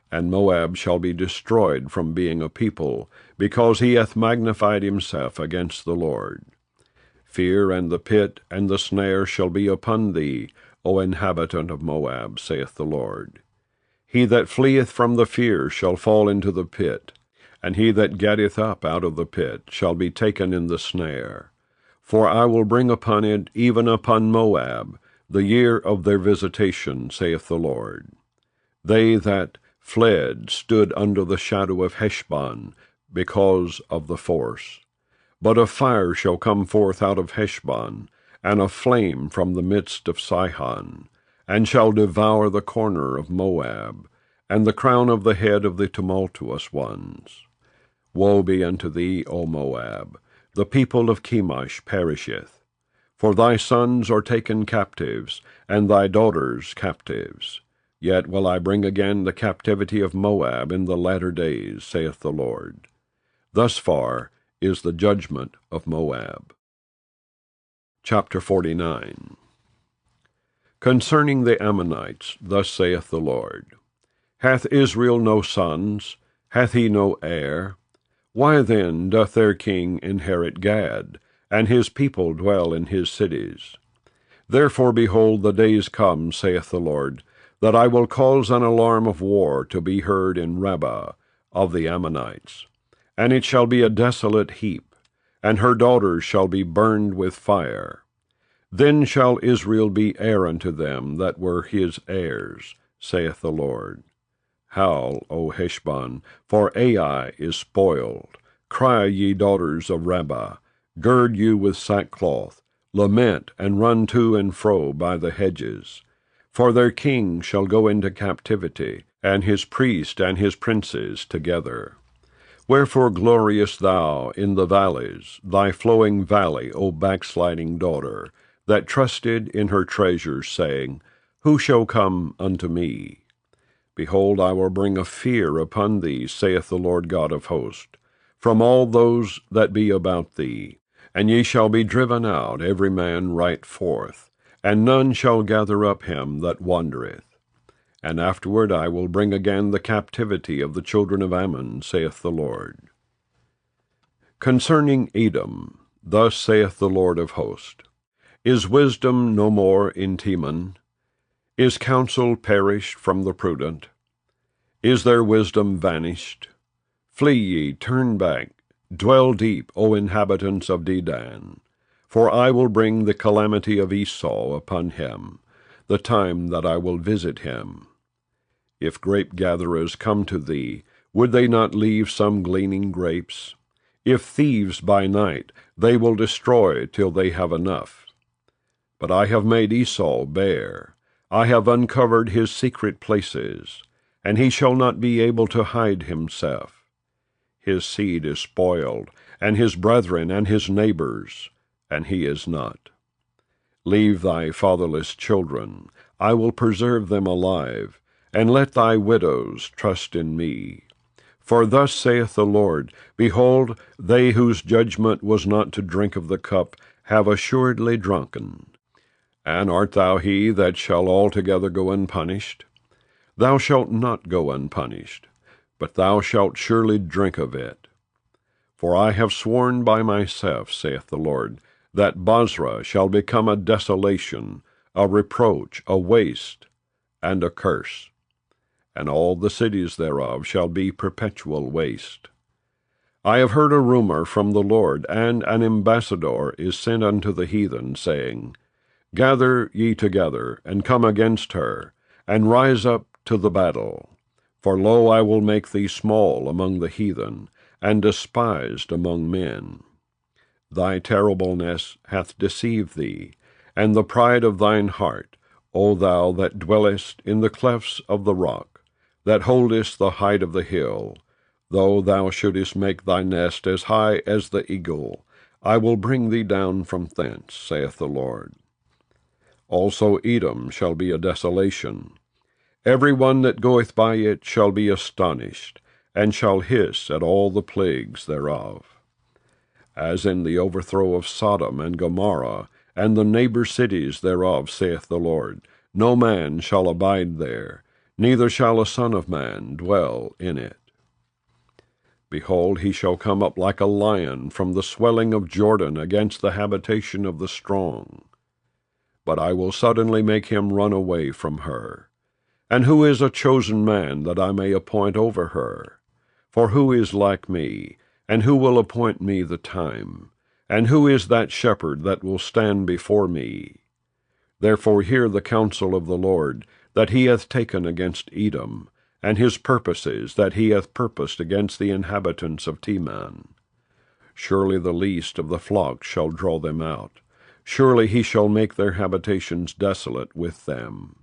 And Moab shall be destroyed from being a people, because he hath magnified himself against the Lord. Fear and the pit and the snare shall be upon thee, O inhabitant of Moab, saith the Lord. He that fleeth from the fear shall fall into the pit, and he that getteth up out of the pit shall be taken in the snare. For I will bring upon it, even upon Moab, the year of their visitation, saith the Lord. They that fled stood under the shadow of Heshbon, because of the force. But a fire shall come forth out of Heshbon, and a flame from the midst of Sihon, and shall devour the corner of Moab, and the crown of the head of the tumultuous ones. Woe be unto thee, O Moab! The people of Chemosh perisheth. For thy sons are taken captives, and thy daughters captives. Yet will I bring again the captivity of Moab in the latter days, saith the Lord. Thus far is the judgment of Moab. Chapter 49. Concerning the Ammonites, thus saith the Lord. Hath Israel no sons? Hath he no heir? Why then doth their king inherit Gad, and his people dwell in his cities? Therefore, behold, the days come, saith the Lord, that I will cause an alarm of war to be heard in Rabbah of the Ammonites. And it shall be a desolate heap, and her daughters shall be burned with fire. Then shall Israel be heir unto them that were his heirs, saith the Lord. Howl, O Heshbon, for Ai is spoiled. Cry, ye daughters of Rabbah, gird you with sackcloth, lament, and run to and fro by the hedges. For their king shall go into captivity, and his priest and his princes together. Wherefore gloriest thou in the valleys, thy flowing valley, O backsliding daughter, that trusted in her treasures, saying, Who shall come unto me? Behold, I will bring a fear upon thee, saith the Lord God of hosts, from all those that be about thee, and ye shall be driven out, every man right forth, and none shall gather up him that wandereth. And afterward I will bring again the captivity of the children of Ammon, saith the Lord. Concerning Edom, thus saith the Lord of hosts, Is wisdom no more in Teman? Is counsel perished from the prudent? Is their wisdom vanished? Flee ye, turn back, dwell deep, O inhabitants of Dedan. For I will bring the calamity of Esau upon him, the time that I will visit him. If grape-gatherers come to thee, would they not leave some gleaning grapes? If thieves by night, they will destroy till they have enough. But I have made Esau bare. I have uncovered his secret places, and he shall not be able to hide himself. His seed is spoiled, and his brethren and his neighbors, and he is not. Leave thy fatherless children, I will preserve them alive, and let thy widows trust in me. For thus saith the Lord, Behold, they whose judgment was not to drink of the cup have assuredly drunken. And art thou he that shall altogether go unpunished? Thou shalt not go unpunished, but thou shalt surely drink of it. For I have sworn by myself, saith the Lord, that Bozrah shall become a desolation, a reproach, a waste, and a curse, and all the cities thereof shall be perpetual waste. I have heard a rumor from the Lord, and an ambassador is sent unto the heathen, saying, Gather ye together, and come against her, and rise up to the battle. For lo, I will make thee small among the heathen, and despised among men. Thy terribleness hath deceived thee, and the pride of thine heart, O thou that dwellest in the clefts of the rock, that holdest the height of the hill. Though thou shouldest make thy nest as high as the eagle, I will bring thee down from thence, saith the Lord. Also Edom shall be a desolation. Every one that goeth by it shall be astonished, and shall hiss at all the plagues thereof. As in the overthrow of Sodom and Gomorrah, and the neighbor cities thereof, saith the Lord, no man shall abide there, neither shall a son of man dwell in it. Behold, he shall come up like a lion from the swelling of Jordan against the habitation of the strong. But I will suddenly make him run away from her. And who is a chosen man that I may appoint over her? For who is like me, and who will appoint me the time? And who is that shepherd that will stand before me? Therefore hear the counsel of the Lord, that he hath taken against Edom, and his purposes that he hath purposed against the inhabitants of Teman. Surely the least of the flock shall draw them out. Surely he shall make their habitations desolate with them.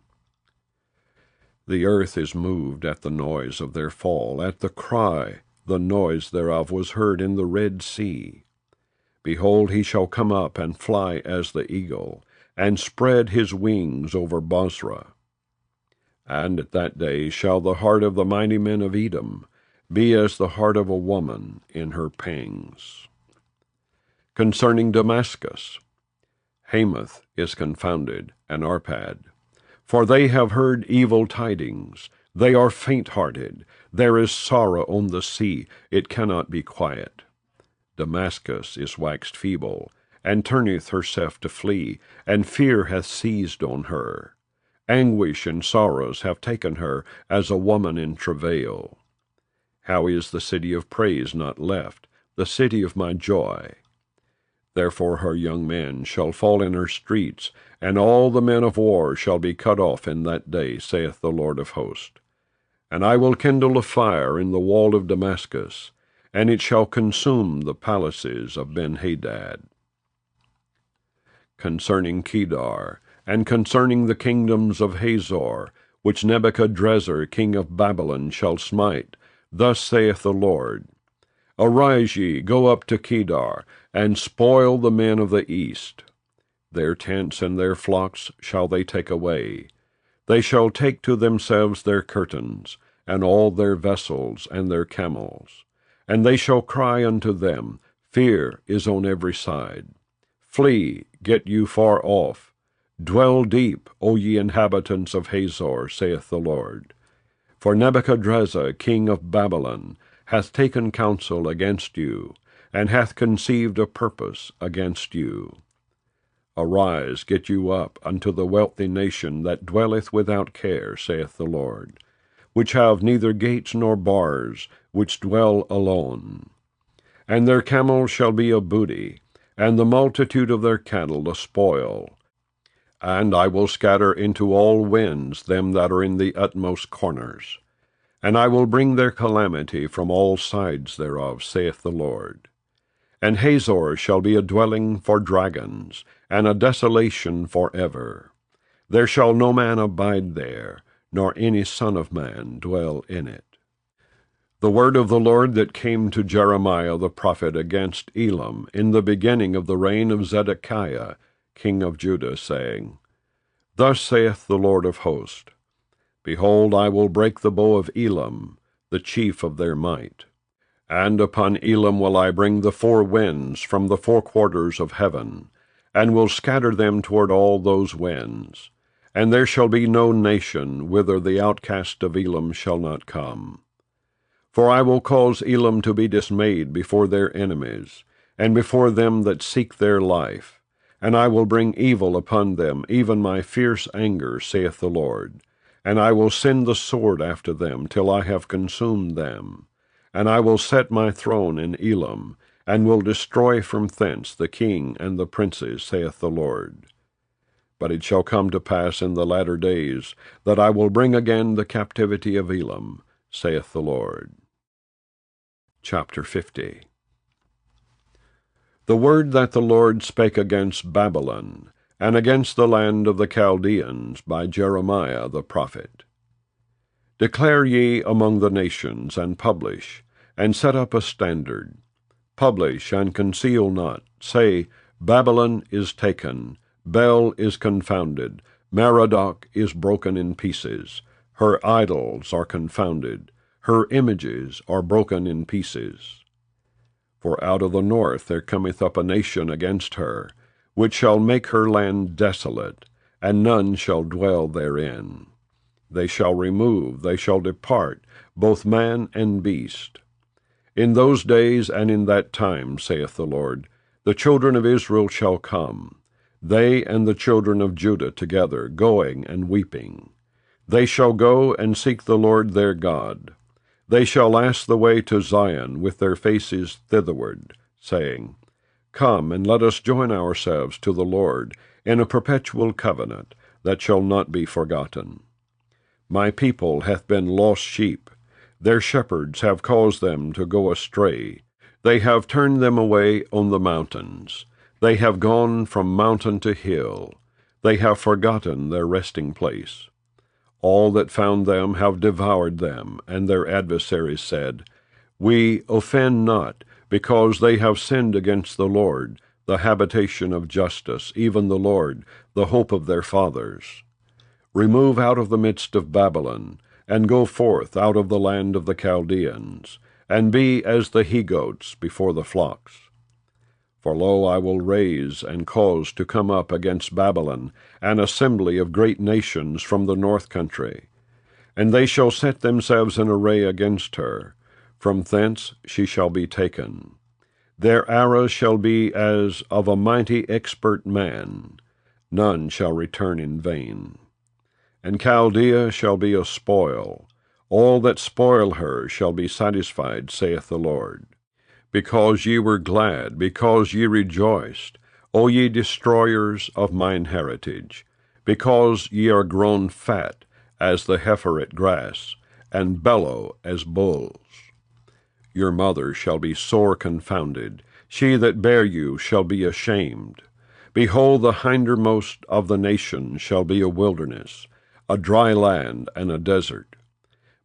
The earth is moved at the noise of their fall, at the cry, the noise thereof was heard in the Red Sea. Behold, he shall come up and fly as the eagle, and spread his wings over Bosra. And at that day shall the heart of the mighty men of Edom be as the heart of a woman in her pangs. Concerning Damascus, Hamath is confounded, and Arpad. For they have heard evil tidings, they are faint-hearted, there is sorrow on the sea, it cannot be quiet. Damascus is waxed feeble, and turneth herself to flee, and fear hath seized on her. Anguish and sorrows have taken her as a woman in travail. How is the city of praise not left, the city of my joy? Therefore her young men shall fall in her streets, and all the men of war shall be cut off in that day, saith the Lord of hosts. And I will kindle a fire in the wall of Damascus, and it shall consume the palaces of Benhadad. Concerning Kedar, and concerning the kingdoms of Hazor, which Nebuchadrezzar king of Babylon shall smite, thus saith the Lord, Arise ye, go up to Kedar, and spoil the men of the east. Their tents and their flocks shall they take away. They shall take to themselves their curtains, and all their vessels and their camels. And they shall cry unto them, Fear is on every side. Flee, get you far off. Dwell deep, O ye inhabitants of Hazor, saith the Lord. For Nebuchadrezzar king of Babylon hath taken counsel against you, and hath conceived a purpose against you. Arise, get you up unto the wealthy nation that dwelleth without care, saith the Lord, which have neither gates nor bars, which dwell alone. And their camels shall be a booty, and the multitude of their cattle a spoil. And I will scatter into all winds them that are in the utmost corners. And I will bring their calamity from all sides thereof, saith the Lord. And Hazor shall be a dwelling for dragons, and a desolation for ever. There shall no man abide there, nor any son of man dwell in it. The word of the Lord that came to Jeremiah the prophet against Elam in the beginning of the reign of Zedekiah, king of Judah, saying, Thus saith the Lord of hosts, Behold, I will break the bow of Elam, the chief of their might. And upon Elam will I bring the four winds from the four quarters of heaven, and will scatter them toward all those winds. And there shall be no nation whither the outcast of Elam shall not come. For I will cause Elam to be dismayed before their enemies, and before them that seek their life. And I will bring evil upon them, even my fierce anger, saith the Lord. And I will send the sword after them, till I have consumed them. And I will set my throne in Elam, and will destroy from thence the king and the princes, saith the Lord. But it shall come to pass in the latter days, that I will bring again the captivity of Elam, saith the Lord. Chapter 50. The word that the Lord spake against Babylon, and against the land of the Chaldeans, by Jeremiah the prophet. Declare ye among the nations, and publish, and set up a standard. Publish, and conceal not. Say, Babylon is taken, Bel is confounded, Merodach is broken in pieces. Her idols are confounded, her images are broken in pieces. For out of the north there cometh up a nation against her, which shall make her land desolate, and none shall dwell therein. They shall remove, they shall depart, both man and beast. In those days and in that time, saith the Lord, the children of Israel shall come, they and the children of Judah together, going and weeping. They shall go and seek the Lord their God. They shall ask the way to Zion with their faces thitherward, saying, Come, and let us join ourselves to the Lord in a perpetual covenant that shall not be forgotten. My people hath been lost sheep. Their shepherds have caused them to go astray. They have turned them away on the mountains. They have gone from mountain to hill. They have forgotten their resting place. All that found them have devoured them, and their adversaries said, We offend not, because they have sinned against the Lord, the habitation of justice, even the Lord, the hope of their fathers. Remove out of the midst of Babylon, and go forth out of the land of the Chaldeans, and be as the he-goats before the flocks. For lo, I will raise and cause to come up against Babylon an assembly of great nations from the north country, and they shall set themselves in array against her. From thence she shall be taken. Their arrows shall be as of a mighty expert man. None shall return in vain. And Chaldea shall be a spoil. All that spoil her shall be satisfied, saith the Lord. Because ye were glad, because ye rejoiced, O ye destroyers of mine heritage, because ye are grown fat as the heifer at grass, and bellow as bulls. Your mother shall be sore confounded, she that bare you shall be ashamed. Behold, the hindermost of the nations shall be a wilderness, a dry land and a desert.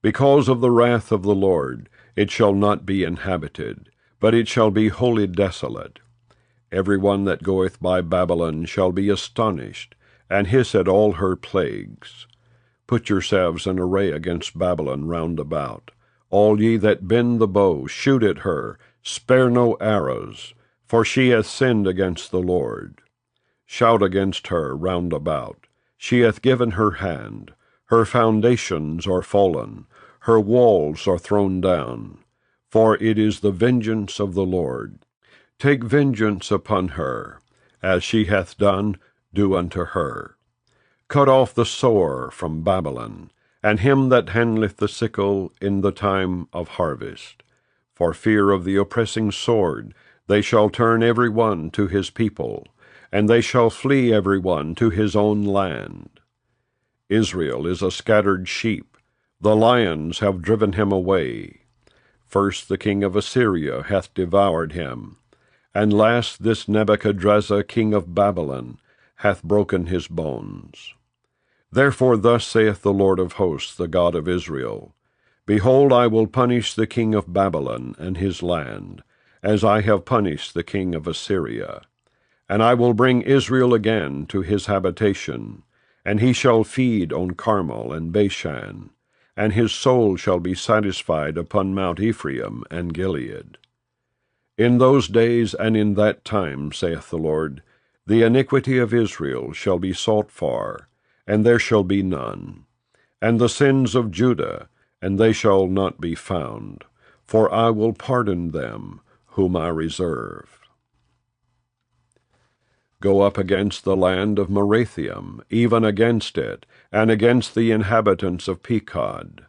Because of the wrath of the Lord it shall not be inhabited, but it shall be wholly desolate. Every one that goeth by Babylon shall be astonished, and hiss at all her plagues. Put yourselves in array against Babylon round about. All ye that bend the bow, shoot at her, spare no arrows, for she hath sinned against the Lord. Shout against her round about. She hath given her hand. Her foundations are fallen. Her walls are thrown down. For it is the vengeance of the Lord. Take vengeance upon her. As she hath done, do unto her. Cut off the sower from Babylon, and him that handleth the sickle in the time of harvest. For fear of the oppressing sword, they shall turn every one to his people, and they shall flee every one to his own land. Israel is a scattered sheep. The lions have driven him away. First the king of Assyria hath devoured him, and last this Nebuchadrezzar king of Babylon hath broken his bones. Therefore thus saith the Lord of hosts, the God of Israel, Behold, I will punish the king of Babylon and his land, as I have punished the king of Assyria. And I will bring Israel again to his habitation, and he shall feed on Carmel and Bashan, and his soul shall be satisfied upon Mount Ephraim and Gilead. In those days and in that time, saith the Lord, the iniquity of Israel shall be sought for, and there shall be none, and the sins of Judah, and they shall not be found, for I will pardon them whom I reserve. Go up against the land of Merathium, even against it, and against the inhabitants of Pekod.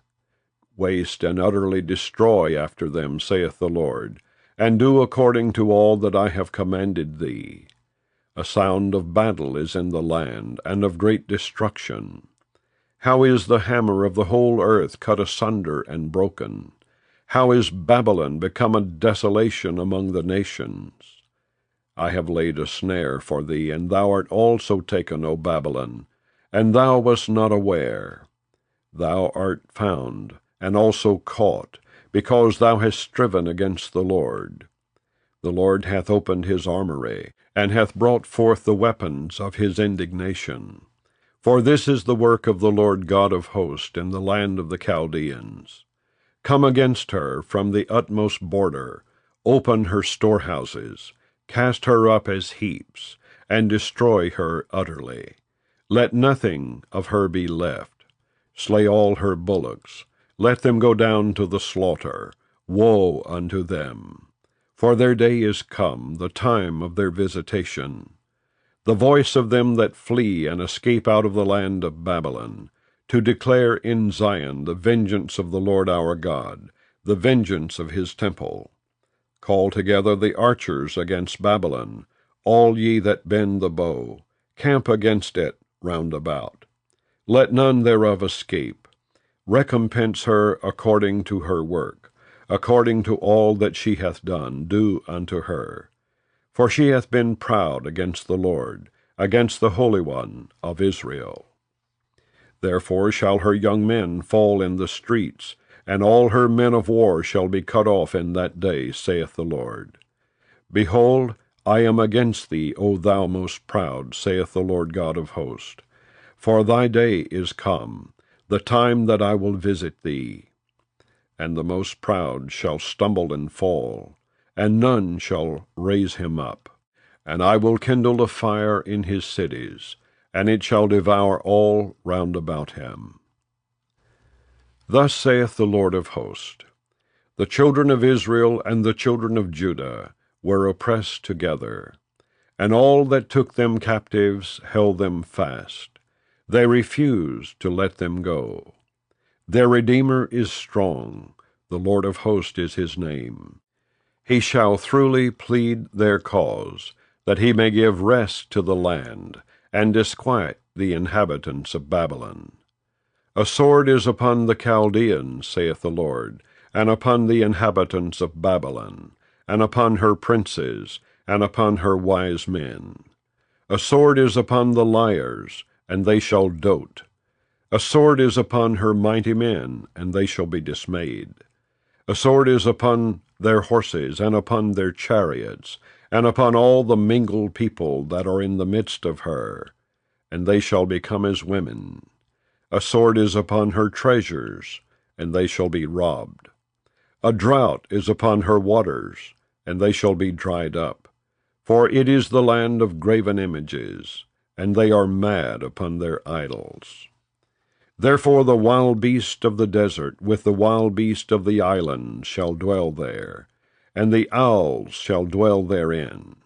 Waste and utterly destroy after them, saith the Lord, and do according to all that I have commanded thee. A sound of battle is in the land, and of great destruction. How is the hammer of the whole earth cut asunder and broken? How is Babylon become a desolation among the nations? I have laid a snare for thee, and thou art also taken, O Babylon, and thou wast not aware. Thou art found, and also caught, because thou hast striven against the Lord. The Lord hath opened his armory, and hath brought forth the weapons of his indignation. For this is the work of the Lord God of hosts in the land of the Chaldeans. Come against her from the utmost border, open her storehouses, cast her up as heaps, and destroy her utterly. Let nothing of her be left. Slay all her bullocks. Let them go down to the slaughter. Woe unto them! For their day is come, the time of their visitation. The voice of them that flee and escape out of the land of Babylon, to declare in Zion the vengeance of the Lord our God, the vengeance of his temple. Call together the archers against Babylon, all ye that bend the bow, camp against it round about. Let none thereof escape. Recompense her according to her work, according to all that she hath done, do unto her. For she hath been proud against the Lord, against the Holy One of Israel. Therefore shall her young men fall in the streets, and all her men of war shall be cut off in that day, saith the Lord. Behold, I am against thee, O thou most proud, saith the Lord God of hosts. For thy day is come, the time that I will visit thee. And the most proud shall stumble and fall, and none shall raise him up. And I will kindle a fire in his cities, and it shall devour all round about him. Thus saith the Lord of hosts, the children of Israel and the children of Judah were oppressed together, and all that took them captives held them fast. They refused to let them go. Their Redeemer is strong, the Lord of hosts is his name. He shall throughly plead their cause, that he may give rest to the land, and disquiet the inhabitants of Babylon. A sword is upon the Chaldeans, saith the Lord, and upon the inhabitants of Babylon, and upon her princes, and upon her wise men. A sword is upon the liars, and they shall dote. A sword is upon her mighty men, and they shall be dismayed. A sword is upon their horses, and upon their chariots, and upon all the mingled people that are in the midst of her, and they shall become as women. A sword is upon her treasures, and they shall be robbed. A drought is upon her waters, and they shall be dried up. For it is the land of graven images, and they are mad upon their idols. Therefore the wild beast of the desert with the wild beast of the islands shall dwell there, and the owls shall dwell therein,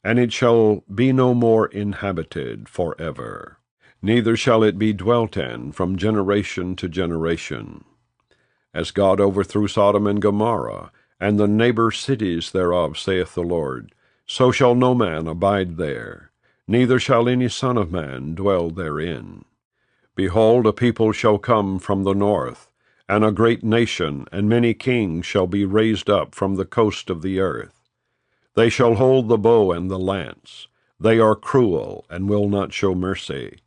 and it shall be no more inhabited forever. Neither shall it be dwelt in from generation to generation. As God overthrew Sodom and Gomorrah, and the neighbor cities thereof, saith the Lord, so shall no man abide there, neither shall any son of man dwell therein. Behold, a people shall come from the north, and a great nation, and many kings shall be raised up from the coast of the earth. They shall hold the bow and the lance. They are cruel, and will not show mercy.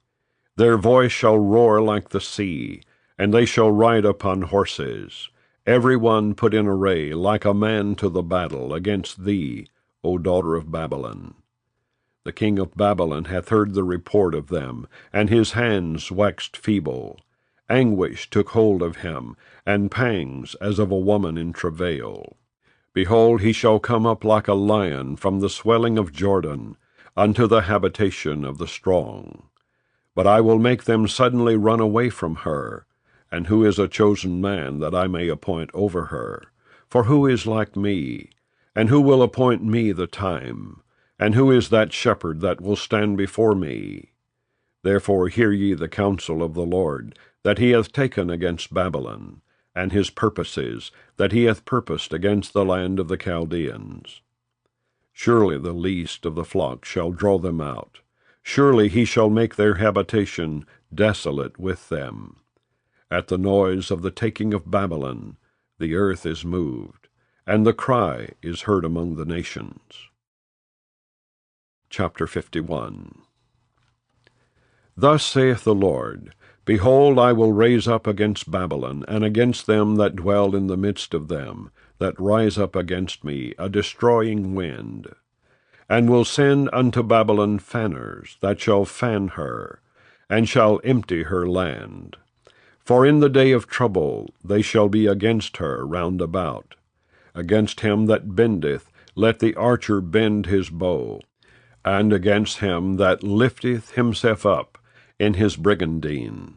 Their voice shall roar like the sea, and they shall ride upon horses, every one put in array like a man to the battle against thee, O daughter of Babylon. The king of Babylon hath heard the report of them, and his hands waxed feeble. Anguish took hold of him, and pangs as of a woman in travail. Behold, he shall come up like a lion from the swelling of Jordan, unto the habitation of the strong. But I will make them suddenly run away from her. And who is a chosen man that I may appoint over her? For who is like me? And who will appoint me the time? And who is that shepherd that will stand before me? Therefore hear ye the counsel of the Lord, that he hath taken against Babylon, and his purposes, that he hath purposed against the land of the Chaldeans. Surely the least of the flock shall draw them out. Surely he shall make their habitation desolate with them. At the noise of the taking of Babylon, the earth is moved, and the cry is heard among the nations. Chapter 51. Thus saith the Lord, Behold, I will raise up against Babylon, and against them that dwell in the midst of them, that rise up against me, a destroying wind, and will send unto Babylon fanners, that shall fan her, and shall empty her land. For in the day of trouble they shall be against her round about. Against him that bendeth, let the archer bend his bow, and against him that lifteth himself up in his brigandine.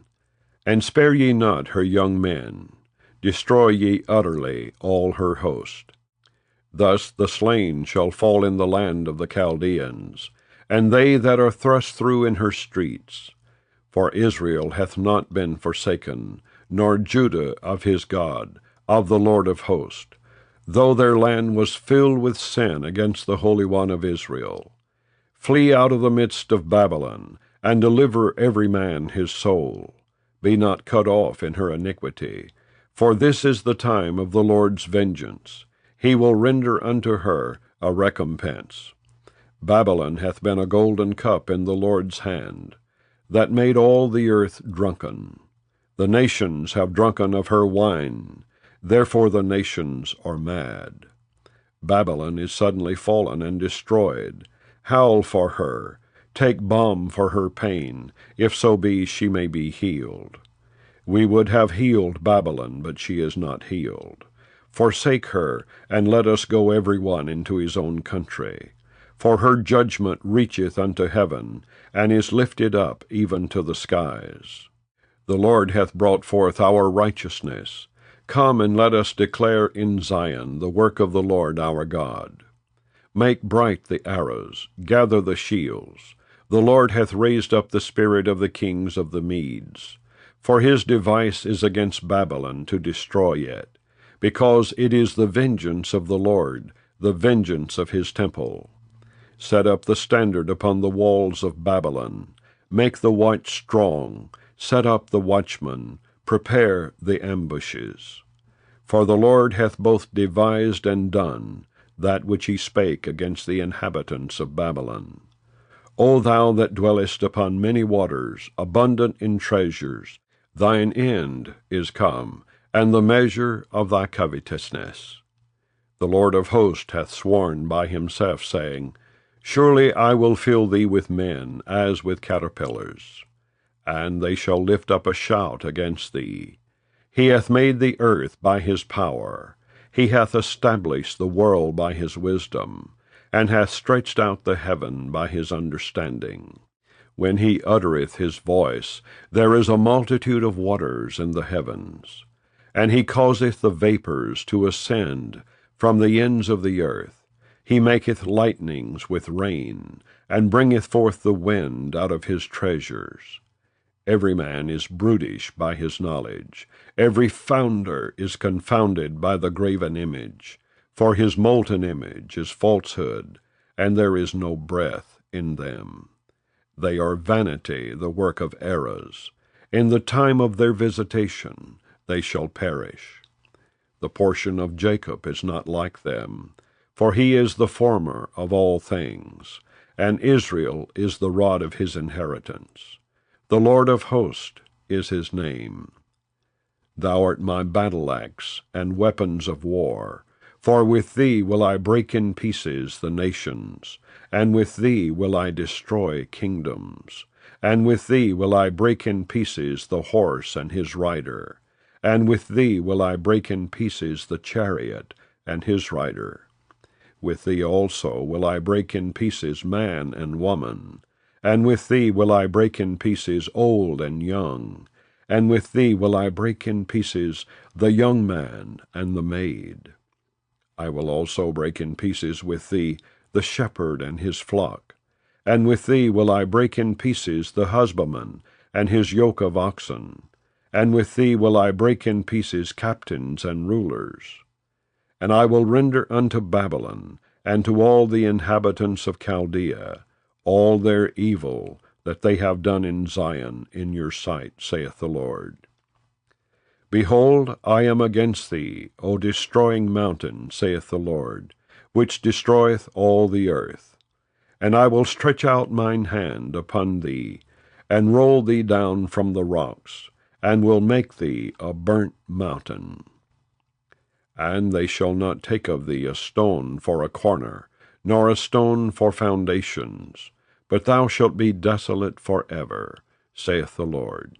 And spare ye not her young men, destroy ye utterly all her host. Thus the slain shall fall in the land of the Chaldeans, and they that are thrust through in her streets. For Israel hath not been forsaken, nor Judah of his God, of the Lord of hosts. though their land was filled with sin against the Holy One of Israel. Flee out of the midst of Babylon, and deliver every man his soul. Be not cut off in her iniquity, for this is the time of the Lord's vengeance. He will render unto her a recompense. Babylon hath been a golden cup in the Lord's hand, that made all the earth drunken. The nations have drunken of her wine, therefore the nations are mad. Babylon is suddenly fallen and destroyed. Howl for her, take balm for her pain, if so be she may be healed. We would have healed Babylon, but she is not healed. Forsake her, and let us go every one into his own country. For her judgment reacheth unto heaven, and is lifted up even to the skies. The Lord hath brought forth our righteousness. Come and let us declare in Zion the work of the Lord our God. Make bright the arrows, gather the shields. The Lord hath raised up the spirit of the kings of the Medes. For his device is against Babylon to destroy it, because it is the vengeance of the Lord, the vengeance of his temple. Set up the standard upon the walls of Babylon. Make the watch strong. Set up the watchman. Prepare the ambushes. For the Lord hath both devised and done that which he spake against the inhabitants of Babylon. O thou that dwellest upon many waters, abundant in treasures, thine end is come, and the measure of thy covetousness. The Lord of hosts hath sworn by himself, saying, Surely I will fill thee with men, as with caterpillars, and they shall lift up a shout against thee. He hath made the earth by his power. He hath established the world by his wisdom, and hath stretched out the heaven by his understanding. When he uttereth his voice, there is a multitude of waters in the heavens. And he causeth the vapors to ascend from the ends of the earth. He maketh lightnings with rain, and bringeth forth the wind out of his treasures. Every man is brutish by his knowledge. Every founder is confounded by the graven image. For his molten image is falsehood, and there is no breath in them. They are vanity, the work of errors. In the time of their visitation they shall perish. The portion of Jacob is not like them, for he is the former of all things, and Israel is the rod of his inheritance. The Lord of hosts is his name. Thou art my battle-axe and weapons of war, for with thee will I break in pieces the nations, and with thee will I destroy kingdoms, and with thee will I break in pieces the horse and his rider, and with thee will I break in pieces the chariot and his rider. With thee also will I break in pieces man and woman, and with thee will I break in pieces old and young, and with thee will I break in pieces the young man and the maid. I will also break in pieces with thee the shepherd and his flock, and with thee will I break in pieces the husbandman and his yoke of oxen, and with thee will I break in pieces captains and rulers. And I will render unto Babylon and to all the inhabitants of Chaldea all their evil that they have done in Zion in your sight, saith the Lord. Behold, I am against thee, O destroying mountain, saith the Lord, which destroyeth all the earth. And I will stretch out mine hand upon thee, and roll thee down from the rocks, and will make thee a burnt mountain. And they shall not take of thee a stone for a corner, nor a stone for foundations, but thou shalt be desolate for ever, saith the Lord.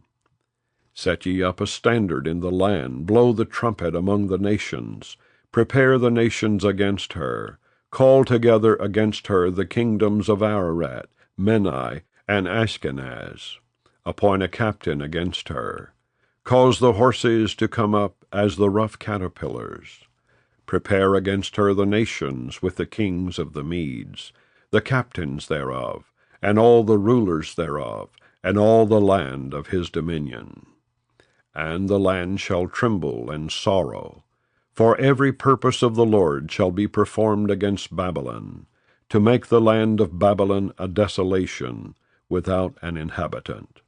Set ye up a standard in the land, blow the trumpet among the nations, prepare the nations against her, call together against her the kingdoms of Ararat, Menai, and Ashkenaz. Appoint a captain against her. Cause the horses to come up as the rough caterpillars. Prepare against her the nations with the kings of the Medes, the captains thereof, and all the rulers thereof, and all the land of his dominion. And the land shall tremble and sorrow, For every purpose of the Lord shall be performed against Babylon, to make the land of Babylon a desolation, without an inhabitant.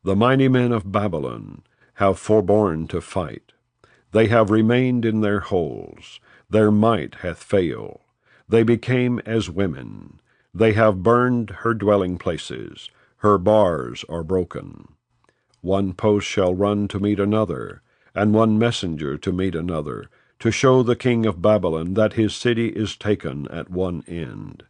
The mighty men of Babylon have forborne to fight. They have remained in their holes. Their might hath failed. They became as women. They have burned her dwelling places. Her bars are broken. One post shall run to meet another, and one messenger to meet another, to show the king of Babylon that his city is taken at one end,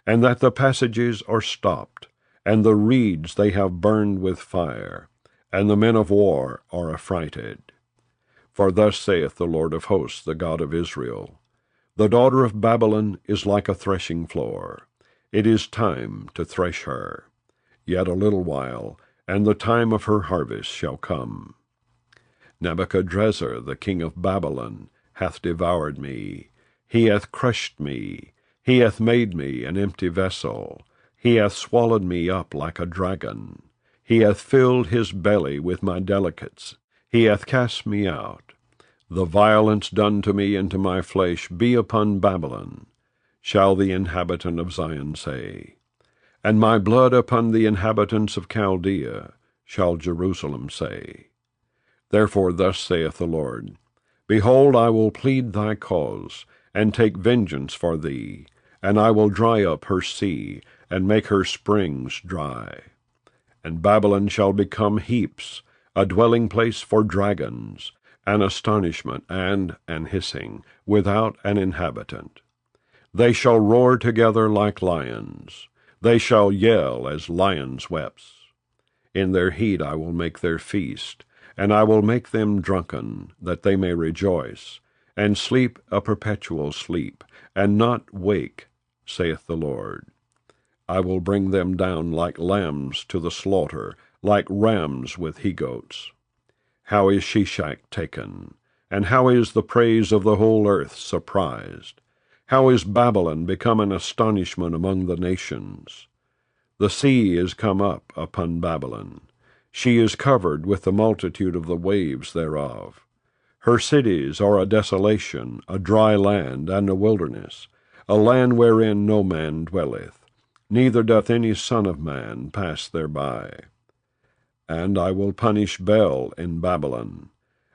and that the passages are stopped, and the reeds they have burned with fire, and the men of war are affrighted. For thus saith the Lord of hosts, the God of Israel, The daughter of Babylon is like a threshing floor. It is time to thresh her. Yet a little while, and the time of her harvest shall come. Nebuchadrezzar the king of Babylon hath devoured me. He hath crushed me. He hath made me an empty vessel. He hath swallowed me up like a dragon. He hath filled his belly with my delicates. He hath cast me out. The violence done to me and to my flesh be upon Babylon, shall the inhabitant of Zion say. And my blood upon the inhabitants of Chaldea, shall Jerusalem say. Therefore thus saith the Lord, Behold, I will plead thy cause, and take vengeance for thee, and I will dry up her sea, and make her springs dry. And Babylon shall become heaps, a dwelling place for dragons, an astonishment and an hissing, without an inhabitant. They shall roar together like lions. They shall yell as lions' whelps. In their heat I will make their feast, and I will make them drunken, that they may rejoice, and sleep a perpetual sleep, and not wake, saith the Lord. I will bring them down like lambs to the slaughter, like rams with he-goats. How is Sheshach taken? And how is the praise of the whole earth surprised? How is Babylon become an astonishment among the nations? The sea is come up upon Babylon. She is covered with the multitude of the waves thereof. Her cities are a desolation, a dry land, and a wilderness, a land wherein no man dwelleth, neither doth any son of man pass thereby. And I will punish Bel in Babylon,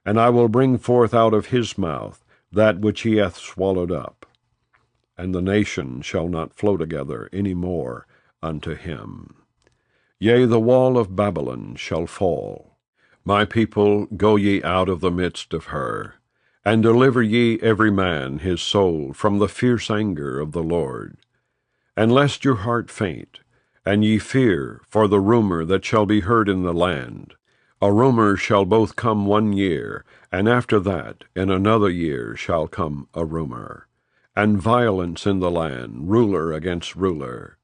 and I will bring forth out of his mouth that which he hath swallowed up. And the nations shall not flow together any more unto him. Yea, the wall of Babylon shall fall. My people, go ye out of the midst of her, and deliver ye every man his soul from the fierce anger of the Lord. And lest your heart faint, and ye fear for the rumor that shall be heard in the land. A rumor shall both come 1 year, and after that in another year shall come a rumor, and violence in the land, ruler against ruler.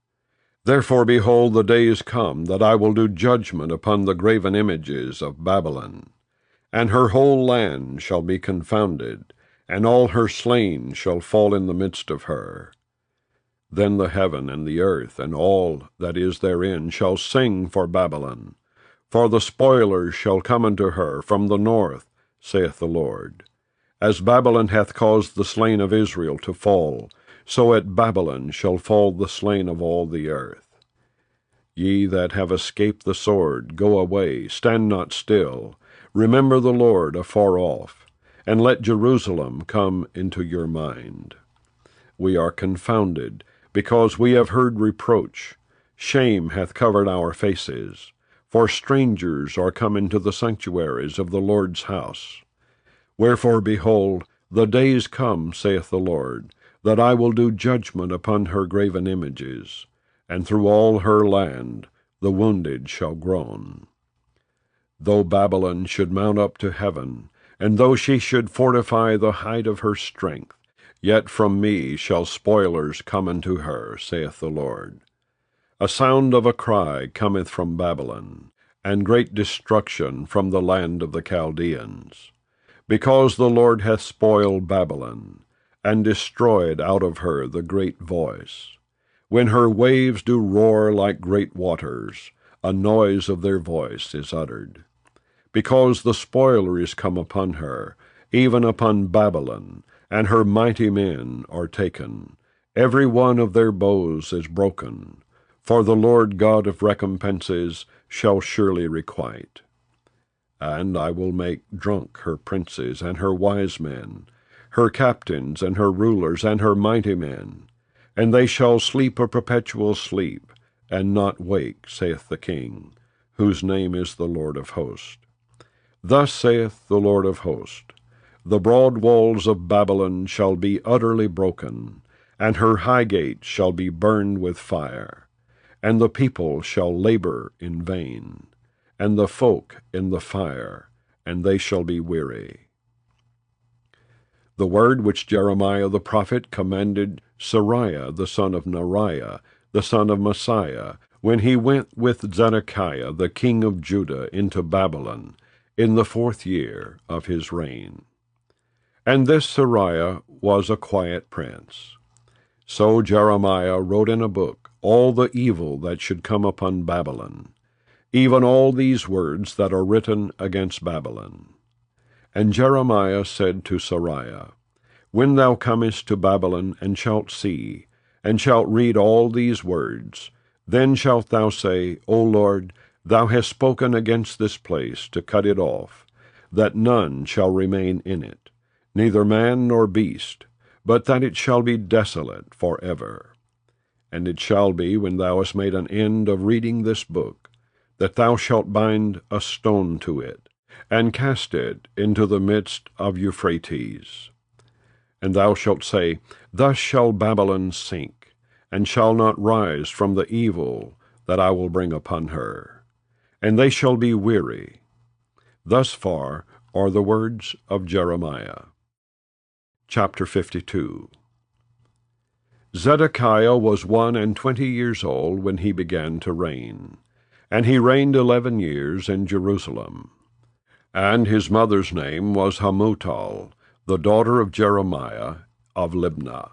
Therefore, behold, the day is come that I will do judgment upon the graven images of Babylon, and her whole land shall be confounded, and all her slain shall fall in the midst of her. Then the heaven and the earth and all that is therein shall sing for Babylon, for the spoilers shall come unto her from the north, saith the Lord. As Babylon hath caused the slain of Israel to fall, so at Babylon shall fall the slain of all the earth. Ye that have escaped the sword, go away, stand not still. Remember the Lord afar off, and let Jerusalem come into your mind. We are confounded, because we have heard reproach. Shame hath covered our faces, for strangers are come into the sanctuaries of the Lord's house. Wherefore, behold, the days come, saith the Lord, that I will do judgment upon her graven images, and through all her land the wounded shall groan. Though Babylon should mount up to heaven, and though she should fortify the height of her strength, yet from me shall spoilers come unto her, saith the Lord. A sound of a cry cometh from Babylon, and great destruction from the land of the Chaldeans. Because the Lord hath spoiled Babylon, and destroyed out of her the great voice. When her waves do roar like great waters, a noise of their voice is uttered. Because the spoiler is come upon her, even upon Babylon, and her mighty men are taken. Every one of their bows is broken, for the Lord God of recompenses shall surely requite. And I will make drunk her princes and her wise men, her captains and her rulers and her mighty men, and they shall sleep a perpetual sleep, and not wake, saith the King, whose name is the Lord of hosts. Thus saith the Lord of hosts, the broad walls of Babylon shall be utterly broken, and her high gates shall be burned with fire, and the people shall labor in vain, and the folk in the fire, and they shall be weary. The word which Jeremiah the prophet commanded Seraiah the son of Neriah, the son of Messiah, when he went with Zedekiah the king of Judah into Babylon, in the 4th year of his reign. And this Seraiah was a quiet prince. So Jeremiah wrote in a book all the evil that should come upon Babylon, even all these words that are written against Babylon. And Jeremiah said to Seraiah, When thou comest to Babylon, and shalt see, and shalt read all these words, then shalt thou say, O Lord, thou hast spoken against this place to cut it off, that none shall remain in it, neither man nor beast, but that it shall be desolate for ever. And it shall be, when thou hast made an end of reading this book, that thou shalt bind a stone to it, and cast it into the midst of Euphrates. And thou shalt say, Thus shall Babylon sink, and shall not rise from the evil that I will bring upon her, and they shall be weary. Thus far are the words of Jeremiah. Chapter 52. Zedekiah was 21 years old when he began to reign, and he reigned 11 years in Jerusalem. And his mother's name was Hamutal, the daughter of Jeremiah of Libnah.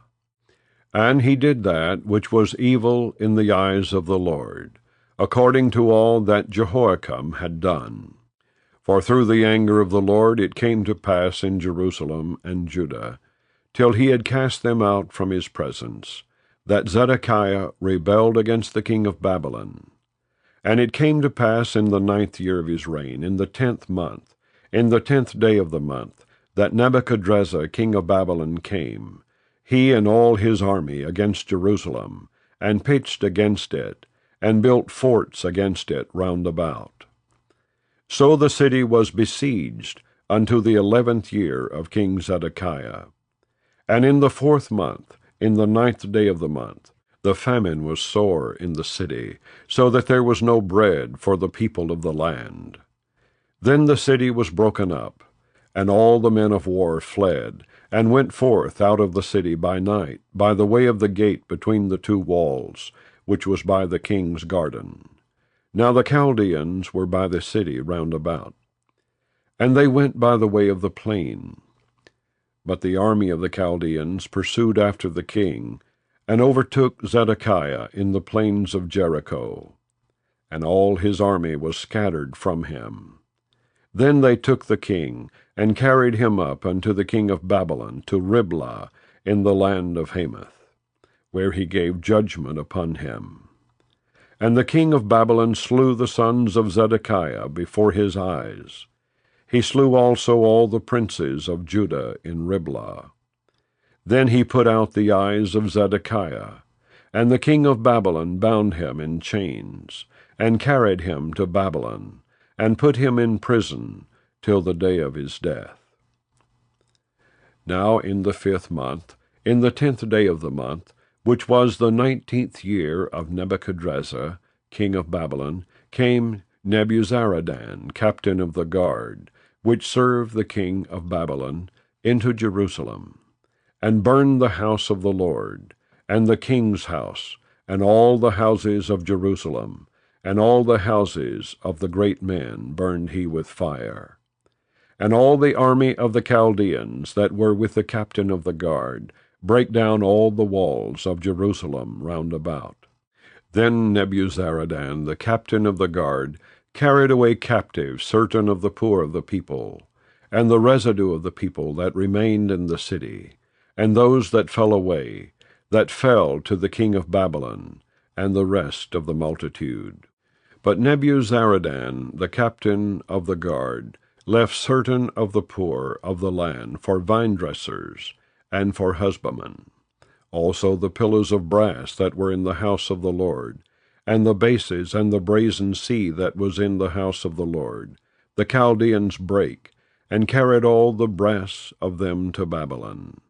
And he did that which was evil in the eyes of the Lord, according to all that Jehoiakim had done. For through the anger of the Lord it came to pass in Jerusalem and Judah, till he had cast them out from his presence, that Zedekiah rebelled against the king of Babylon. And it came to pass in the 9th year of his reign, in the 10th month, in the 10th day of the month, that Nebuchadrezzar king of Babylon came, he and all his army, against Jerusalem, and pitched against it, and built forts against it round about. So the city was besieged unto the 11th year of King Zedekiah. And in the 4th month, in the 9th day of the month, the famine was sore in the city, so that there was no bread for the people of the land. Then the city was broken up, and all the men of war fled, and went forth out of the city by night, by the way of the gate between the 2 walls, which was by the king's garden. Now the Chaldeans were by the city round about. And they went by the way of the plain. But the army of the Chaldeans pursued after the king, and overtook Zedekiah in the plains of Jericho. And all his army was scattered from him. Then they took the king, and carried him up unto the king of Babylon, to Riblah, in the land of Hamath, where he gave judgment upon him. And the king of Babylon slew the sons of Zedekiah before his eyes. He slew also all the princes of Judah in Riblah. Then he put out the eyes of Zedekiah, and the king of Babylon bound him in chains, and carried him to Babylon, and put him in prison till the day of his death. Now in the 5th month, in the 10th day of the month, which was the 19th year of Nebuchadrezzar, king of Babylon, came Nebuzaradan, captain of the guard, which served the king of Babylon, into Jerusalem, and burned the house of the Lord, and the king's house, and all the houses of Jerusalem, and all the houses of the great men burned he with fire. And all the army of the Chaldeans that were with the captain of the guard brake down all the walls of Jerusalem round about. Then Nebuzaradan, the captain of the guard, carried away captive certain of the poor of the people, and the residue of the people that remained in the city, and those that fell away, that fell to the king of Babylon, and the rest of the multitude. But Nebuzaradan, the captain of the guard, left certain of the poor of the land for vinedressers, and for husbandmen. Also the pillars of brass that were in the house of the Lord, and the bases and the brazen sea that was in the house of the Lord, the Chaldeans brake, and carried all the brass of them to Babylon.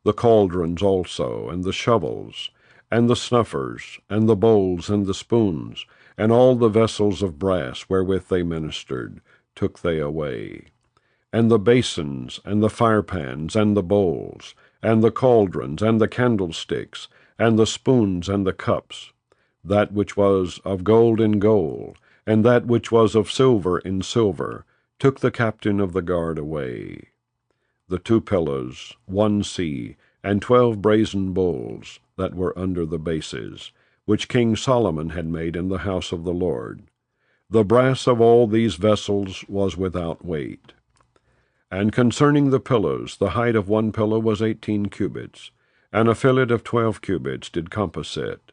The cauldrons also, and the shovels, and the snuffers, and the bowls, and the spoons, and all the vessels of brass wherewith they ministered, took they away. And the basins, and the firepans, and the bowls, and the cauldrons, and the candlesticks, and the spoons, and the cups, that which was of gold in gold, and that which was of silver in silver, took the captain of the guard away. The 2 pillars, 1 sea, and 12 brazen bowls, that were under the bases, which King Solomon had made in the house of the Lord. The brass of all these vessels was without weight. And concerning the pillars, the height of 1 pillar was 18 cubits, and a fillet of 12 cubits did compass it.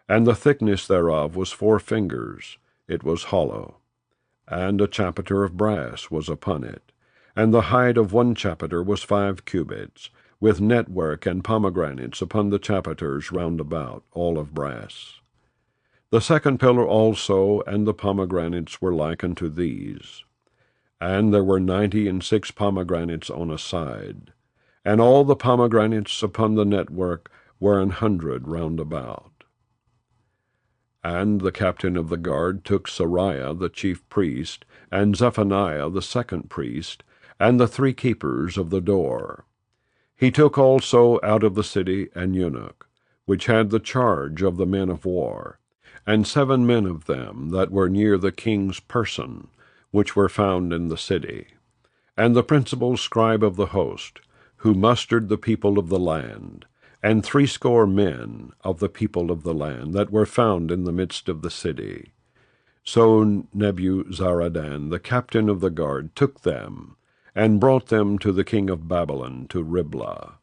And the thickness thereof was 4 fingers, it was hollow. And a chapiter of brass was upon it. And the height of 1 chapiter was 5 cubits, with network and pomegranates upon the chapiters round about, all of brass. The 2nd pillar also and the pomegranates were like unto these. And there were 96 pomegranates on a side, and all the pomegranates upon the network were 100 round about. And the captain of the guard took Sariah the chief priest, and Zephaniah the 2nd priest, and the 3 keepers of the door. He took also out of the city an eunuch, which had the charge of the men of war, and 7 men of them that were near the king's person, which were found in the city, and the principal scribe of the host, who mustered the people of the land, and 80 men of the people of the land that were found in the midst of the city. So Nebuzaradan, the captain of the guard, took them, and brought them to the king of Babylon to Riblah.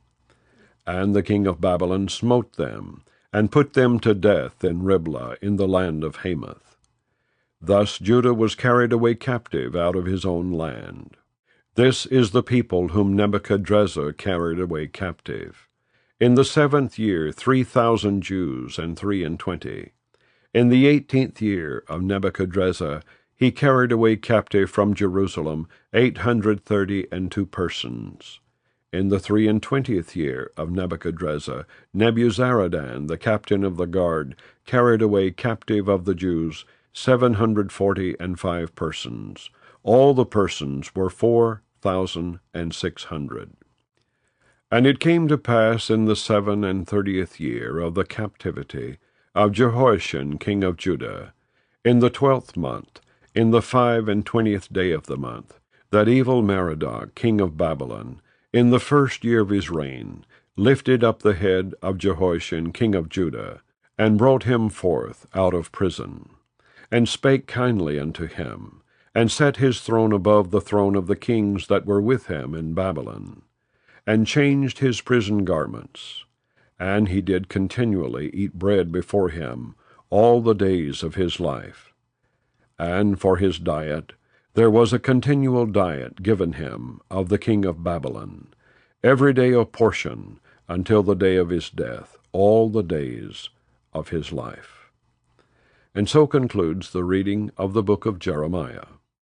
And the king of Babylon smote them, and put them to death in Riblah in the land of Hamath. Thus Judah was carried away captive out of his own land. This is the people whom Nebuchadrezzar carried away captive. In the 7th year 3,000 Jews and 23. In the 18th year of Nebuchadrezzar he carried away captive from Jerusalem 832 persons. In the 23 year of Nebuchadrezzar, Nebuzaradan, the captain of the guard, carried away captive of the Jews 745 persons. All the persons were 4,600. And it came to pass in the 37th year of the captivity of Jehoiachin king of Judah, in the 12th month, in the 25th day of the month, that Evil-Merodach king of Babylon, in the 1st year of his reign, lifted up the head of Jehoiachin king of Judah, and brought him forth out of prison, and spake kindly unto him, and set his throne above the throne of the kings that were with him in Babylon, and changed his prison garments. And he did continually eat bread before him all the days of his life. And for his diet there was a continual diet given him of the king of Babylon, every day a portion, until the day of his death, all the days of his life. And so concludes the reading of the book of Jeremiah.